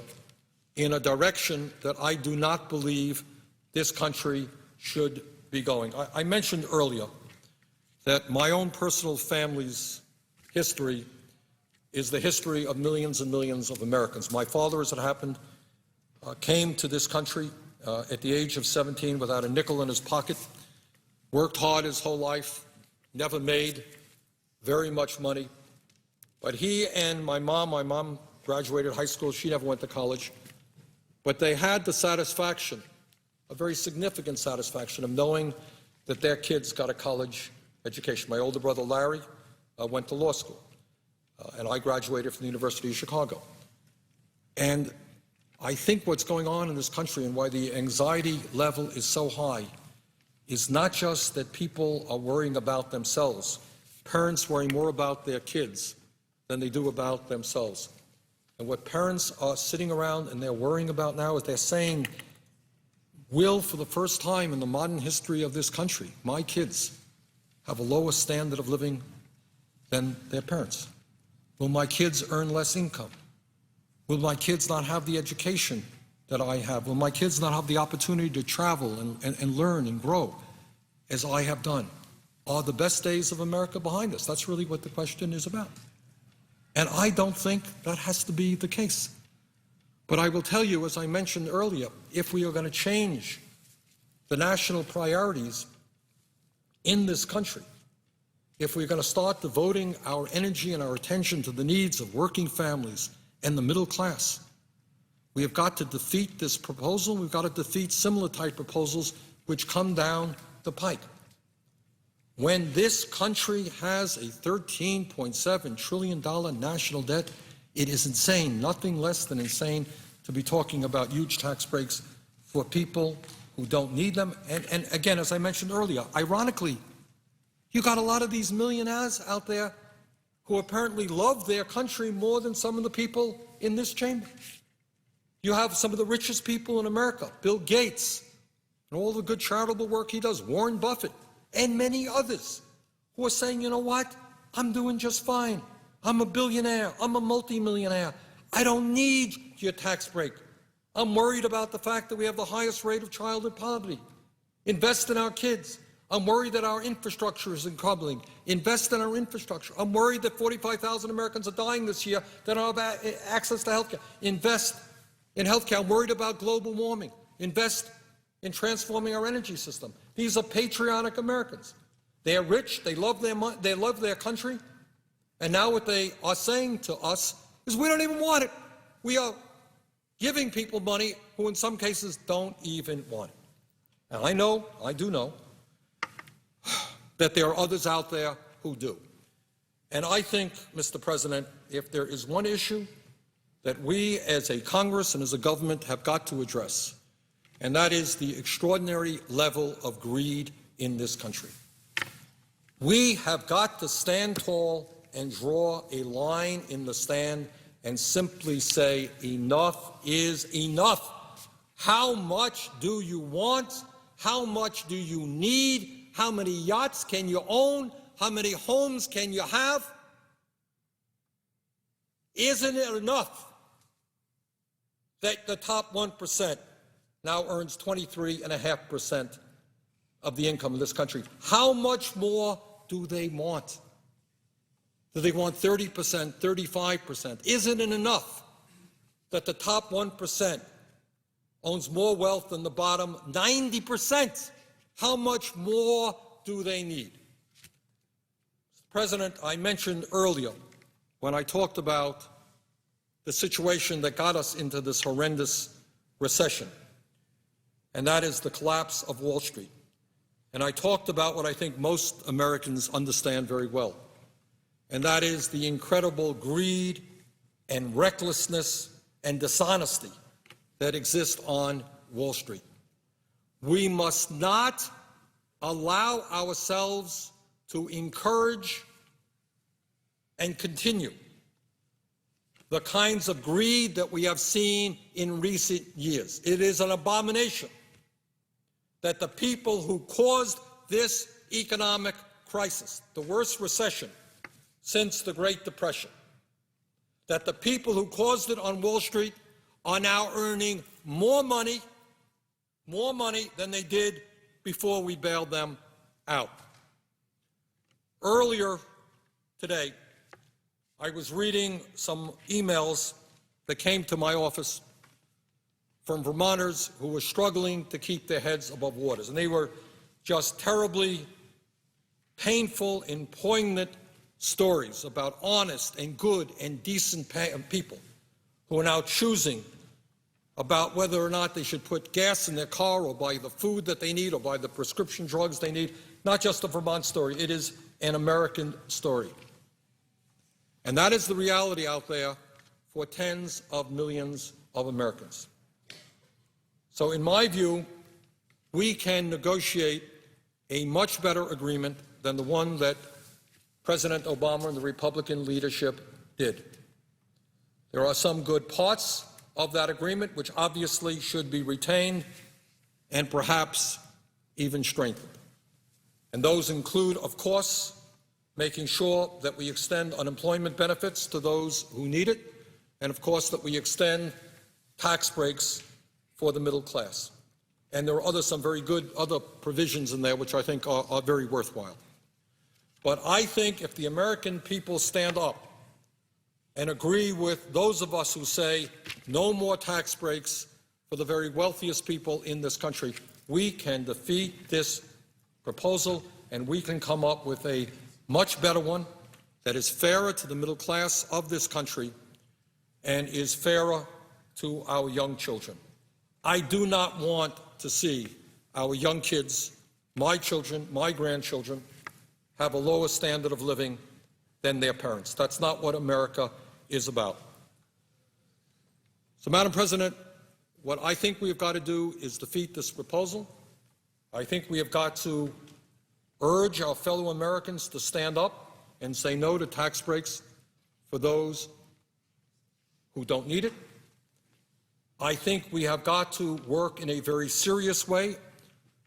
in a direction that I do not believe this country should be going. I mentioned earlier that my own personal family's history is the history of millions and millions of Americans. My father, as it happened, came to this country at the age of 17 without a nickel in his pocket, worked hard his whole life, never made very much money. But he and my mom graduated high school, she never went to college, but they had the satisfaction, a very significant satisfaction, of knowing that their kids got a college education. My older brother, Larry, went to law school, and I graduated from the University of Chicago. And I think what's going on in this country and why the anxiety level is so high is not just that people are worrying about themselves, parents worry more about their kids than they do about themselves. And what parents are sitting around and they're worrying about now is they're saying, will, for the first time in the modern history of this country, my kids have a lower standard of living than their parents? Will my kids earn less income? Will my kids not have the education that I have? Will my kids not have the opportunity to travel and learn and grow as I have done? Are the best days of America behind us? That's really what the question is about. And I don't think that has to be the case. But I will tell you, as I mentioned earlier, if we are going to change the national priorities in this country, if we're going to start devoting our energy and our attention to the needs of working families and the middle class, we have got to defeat this proposal. We've got to defeat similar type proposals which come down the pike. When this country has a $13.7 trillion national debt, it is insane, nothing less than insane, to be talking about huge tax breaks for people who don't need them. And again, as I mentioned earlier, ironically, you got a lot of these millionaires out there who apparently love their country more than some of the people in this chamber. You have some of the richest people in America, Bill Gates, and all the good charitable work he does, Warren Buffett, and many others who are saying, you know what, I'm doing just fine. I'm a billionaire. I'm a multimillionaire. I don't need your tax break. I'm worried about the fact that we have the highest rate of childhood poverty. Invest in our kids. I'm worried that our infrastructure is crumbling. Invest in our infrastructure. I'm worried that 45,000 Americans are dying this year that don't have access to health care. Invest in health care. I'm worried about global warming. Invest in transforming our energy system. These are patriotic Americans. They are rich. They love their country. And now what they are saying to us is we don't even want it. We are giving people money who in some cases don't even want it. And I do know, that there are others out there who do. And I think, Mr. President, if there is one issue that we as a Congress and as a government have got to address, and that is the extraordinary level of greed in this country. We have got to stand tall and draw a line in the sand and simply say, enough is enough. How much do you want? How much do you need? How many yachts can you own? How many homes can you have? Isn't it enough that the top 1% now earns 23.5% of the income of this country? How much more do they want? Do they want 30%, 35%? Isn't it enough that the top 1% owns more wealth than the bottom 90%? How much more do they need? Mr. President, I mentioned earlier when I talked about the situation that got us into this horrendous recession, and that is the collapse of Wall Street. And I talked about what I think most Americans understand very well, and that is the incredible greed and recklessness and dishonesty that exist on Wall Street. We must not allow ourselves to encourage and continue the kinds of greed that we have seen in recent years. It is an abomination that the people who caused this economic crisis, the worst recession since the Great Depression, that the people who caused it on Wall Street are now earning more money than they did before we bailed them out. Earlier today, I was reading some emails that came to my office from Vermonters who were struggling to keep their heads above water. And they were just terribly painful and poignant stories about honest and good and decent people who are now choosing about whether or not they should put gas in their car or buy the food that they need or buy the prescription drugs they need. Not just a Vermont story, it is an American story. And that is the reality out there for tens of millions of Americans. So in my view, we can negotiate a much better agreement than the one that President Obama and the Republican leadership did. There are some good parts of that agreement which obviously should be retained and perhaps even strengthened. And those include, of course, making sure that we extend unemployment benefits to those who need it, and of course that we extend tax breaks for the middle class. And there are some very good other provisions in there which I think are very worthwhile. But I think if the American people stand up and agree with those of us who say no more tax breaks for the very wealthiest people in this country, we can defeat this proposal and we can come up with a much better one that is fairer to the middle class of this country and is fairer to our young children. I do not want to see our young kids, my children, my grandchildren, have a lower standard of living than their parents. That's not what America is about. So, Madam President, what I think we have got to do is defeat this proposal. I think we have got to urge our fellow Americans to stand up and say no to tax breaks for those who don't need it. I think we have got to work in a very serious way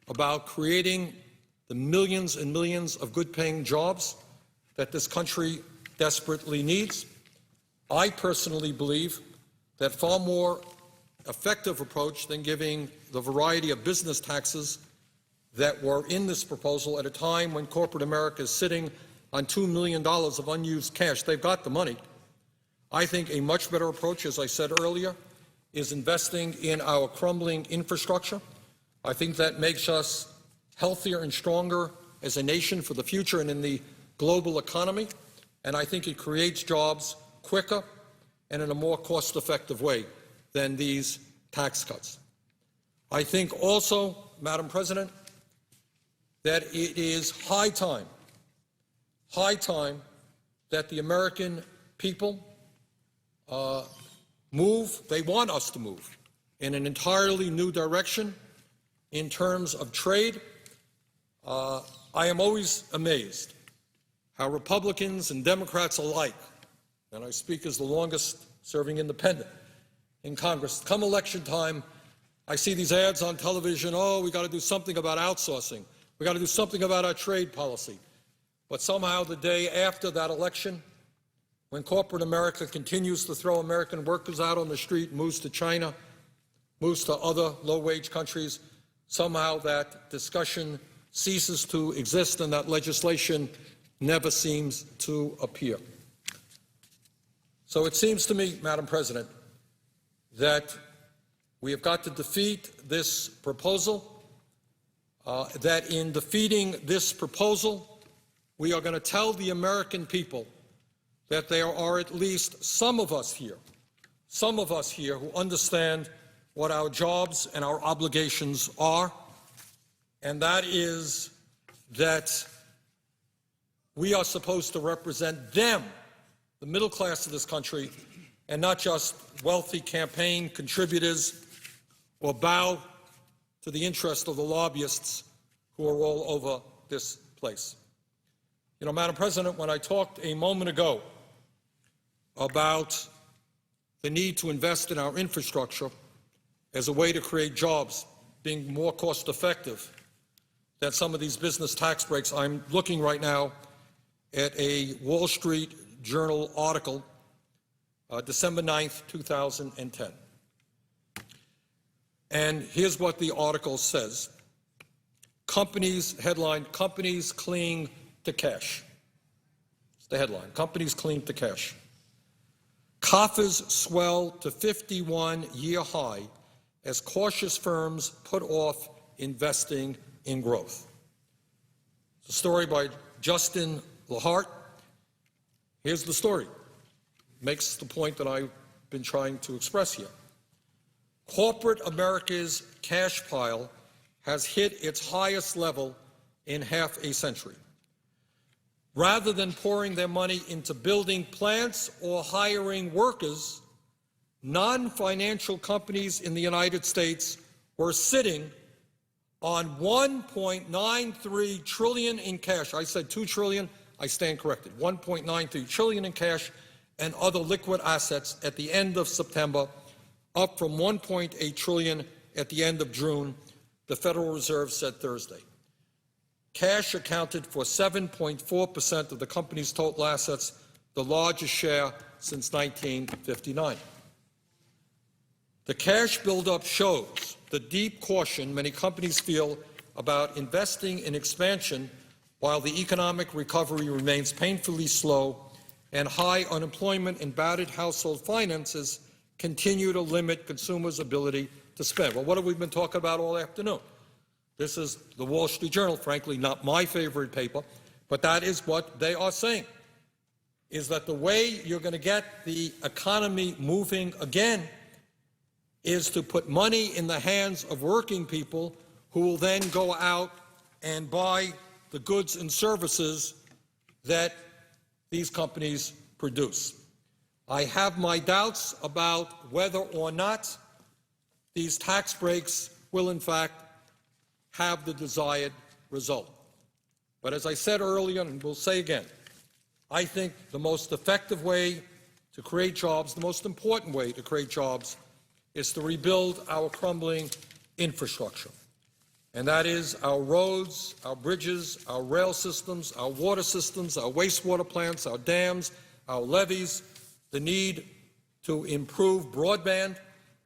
about creating the millions and millions of good-paying jobs that this country desperately needs. I personally believe that far more effective approach than giving the variety of business taxes that were in this proposal at a time when corporate America is sitting on $2 million of unused cash. They've got the money. I think a much better approach, as I said earlier, is investing in our crumbling infrastructure. I think that makes us healthier and stronger as a nation for the future and in the global economy, and I think it creates jobs quicker and in a more cost-effective way than these tax cuts. I think also, Madam President, that it is high time that the American people move. They want us to move in an entirely new direction in terms of trade. I am always amazed how Republicans and Democrats alike, and I speak as the longest-serving independent in Congress, come election time, I see these ads on television, oh, we got to do something about outsourcing. We got to do something about our trade policy. But somehow the day after that election, when corporate America continues to throw American workers out on the street, moves to China, moves to other low-wage countries, somehow that discussion ceases to exist and that legislation never seems to appear. So it seems to me, Madam President, that we have got to defeat this proposal, that in defeating this proposal, we are going to tell the American people that there are at least some of us here who understand what our jobs and our obligations are, and that is that we are supposed to represent them, the middle class of this country, and not just wealthy campaign contributors or bow to the interest of the lobbyists who are all over this place. You know, Madam President, when I talked a moment ago about the need to invest in our infrastructure as a way to create jobs, being more cost-effective than some of these business tax breaks, I'm looking right now at a Wall Street Journal article, December 9th, 2010. And here's what the article says. Headline, companies cling to cash. It's the headline, companies cling to cash. Coffers swell to 51-year high as cautious firms put off investing in growth. It's a story by Justin Lahart. Here's the story. Makes the point that I've been trying to express here. Corporate America's cash pile has hit its highest level in half a century. Rather than pouring their money into building plants or hiring workers, non-financial companies in the United States were sitting on $1.93 trillion in cash. I said $2 trillion. I stand corrected. $1.93 trillion in cash and other liquid assets at the end of September, up from $1.8 trillion at the end of June, the Federal Reserve said Thursday. Cash accounted for 7.4% of the company's total assets, the largest share since 1959. The cash buildup shows the deep caution many companies feel about investing in expansion while the economic recovery remains painfully slow and high unemployment and battered household finances continue to limit consumers' ability to spend. Well, what have we been talking about all afternoon? This is the Wall Street Journal, frankly, not my favorite paper, but that is what they are saying, is that the way you're going to get the economy moving again is to put money in the hands of working people who will then go out and buy the goods and services that these companies produce. I have my doubts about whether or not these tax breaks will, in fact, have the desired result. But as I said earlier, and will say again, I think the most effective way to create jobs, the most important way to create jobs, is to rebuild our crumbling infrastructure. And that is our roads, our bridges, our rail systems, our water systems, our wastewater plants, our dams, our levees, the need to improve broadband,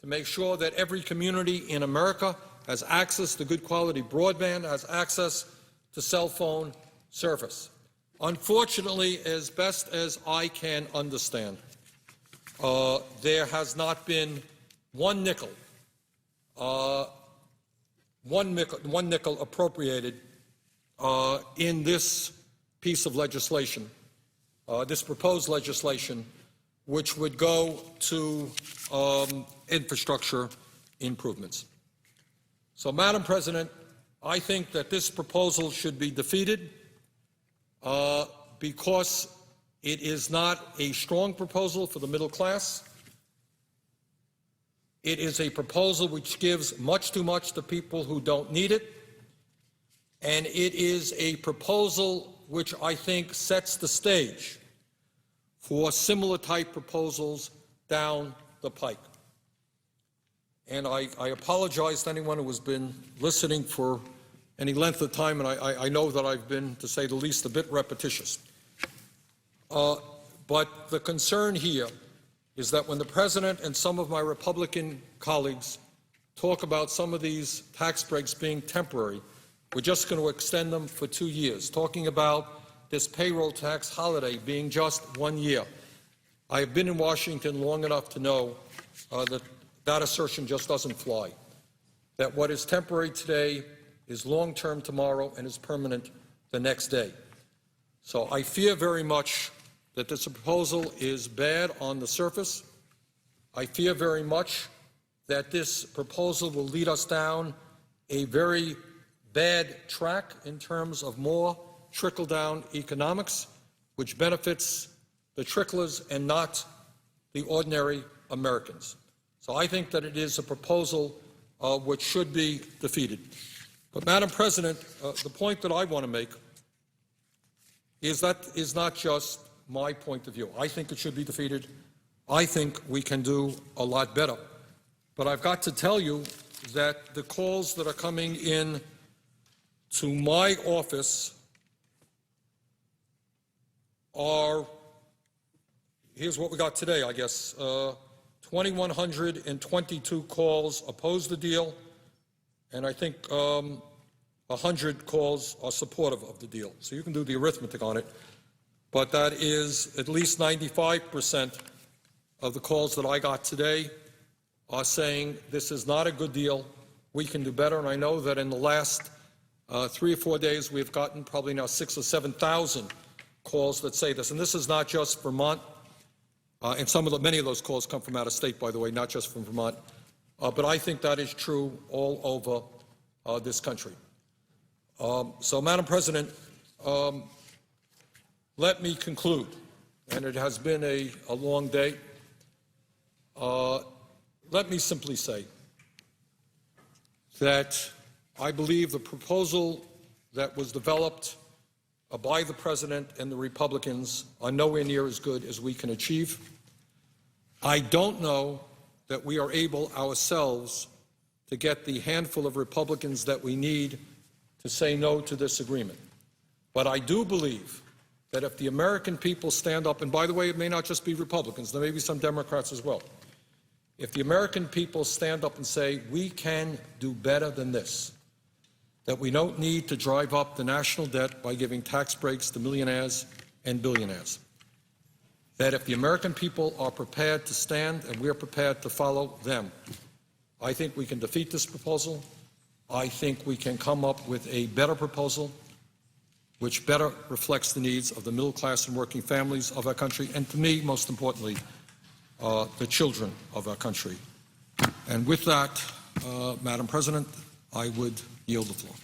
to make sure that every community in America has access to good quality broadband, has access to cell phone service. Unfortunately, as best as I can understand, there has not been one nickel appropriated in this piece of legislation, this proposed legislation, which would go to infrastructure improvements. So, Madam President, I think that this proposal should be defeated because it is not a strong proposal for the middle class. It is a proposal which gives much too much to people who don't need it, and it is a proposal which I think sets the stage for similar type proposals down the pike. And I apologize to anyone who has been listening for any length of time, and I know that I've been, to say the least, a bit repetitious. But the concern here is that when the President and some of my Republican colleagues talk about some of these tax breaks being temporary, we're just going to extend them for 2 years, talking about this payroll tax holiday being just 1 year. I have been in Washington long enough to know that assertion just doesn't fly, that what is temporary today is long-term tomorrow and is permanent the next day. So I fear very much that this proposal is bad on the surface. I fear very much that this proposal will lead us down a very bad track in terms of more trickle-down economics, which benefits the tricklers and not the ordinary Americans. So I think that it is a proposal which should be defeated. But, Madam President, the point that I want to make is that is not just my point of view. I think it should be defeated. I think we can do a lot better. But I've got to tell you that the calls that are coming in to my office are, here's what we got today, I guess. 2,122 calls oppose the deal, and I think 100 calls are supportive of the deal. So you can do the arithmetic on it. But that is at least 95% of the calls that I got today are saying this is not a good deal, we can do better. And I know that in the last 3 or 4 days we've gotten probably now 6,000 or 7,000 calls that say this. And this is not just Vermont, and many of those calls come from out of state, by the way, not just from Vermont. But I think that is true all over this country. So, Madam President, let me conclude, and it has been a long day. Let me simply say that I believe the proposal that was developed by the President and the Republicans are nowhere near as good as we can achieve. I don't know that we are able ourselves to get the handful of Republicans that we need to say no to this agreement. But I do believe that if the American people stand up, and by the way, it may not just be Republicans, there may be some Democrats as well. If the American people stand up and say, we can do better than this, that we don't need to drive up the national debt by giving tax breaks to millionaires and billionaires, that if the American people are prepared to stand and we're prepared to follow them, I think we can defeat this proposal. I think we can come up with a better proposal which better reflects the needs of the middle class and working families of our country, and to me, most importantly, the children of our country. And with that, Madam President, I would yield the floor.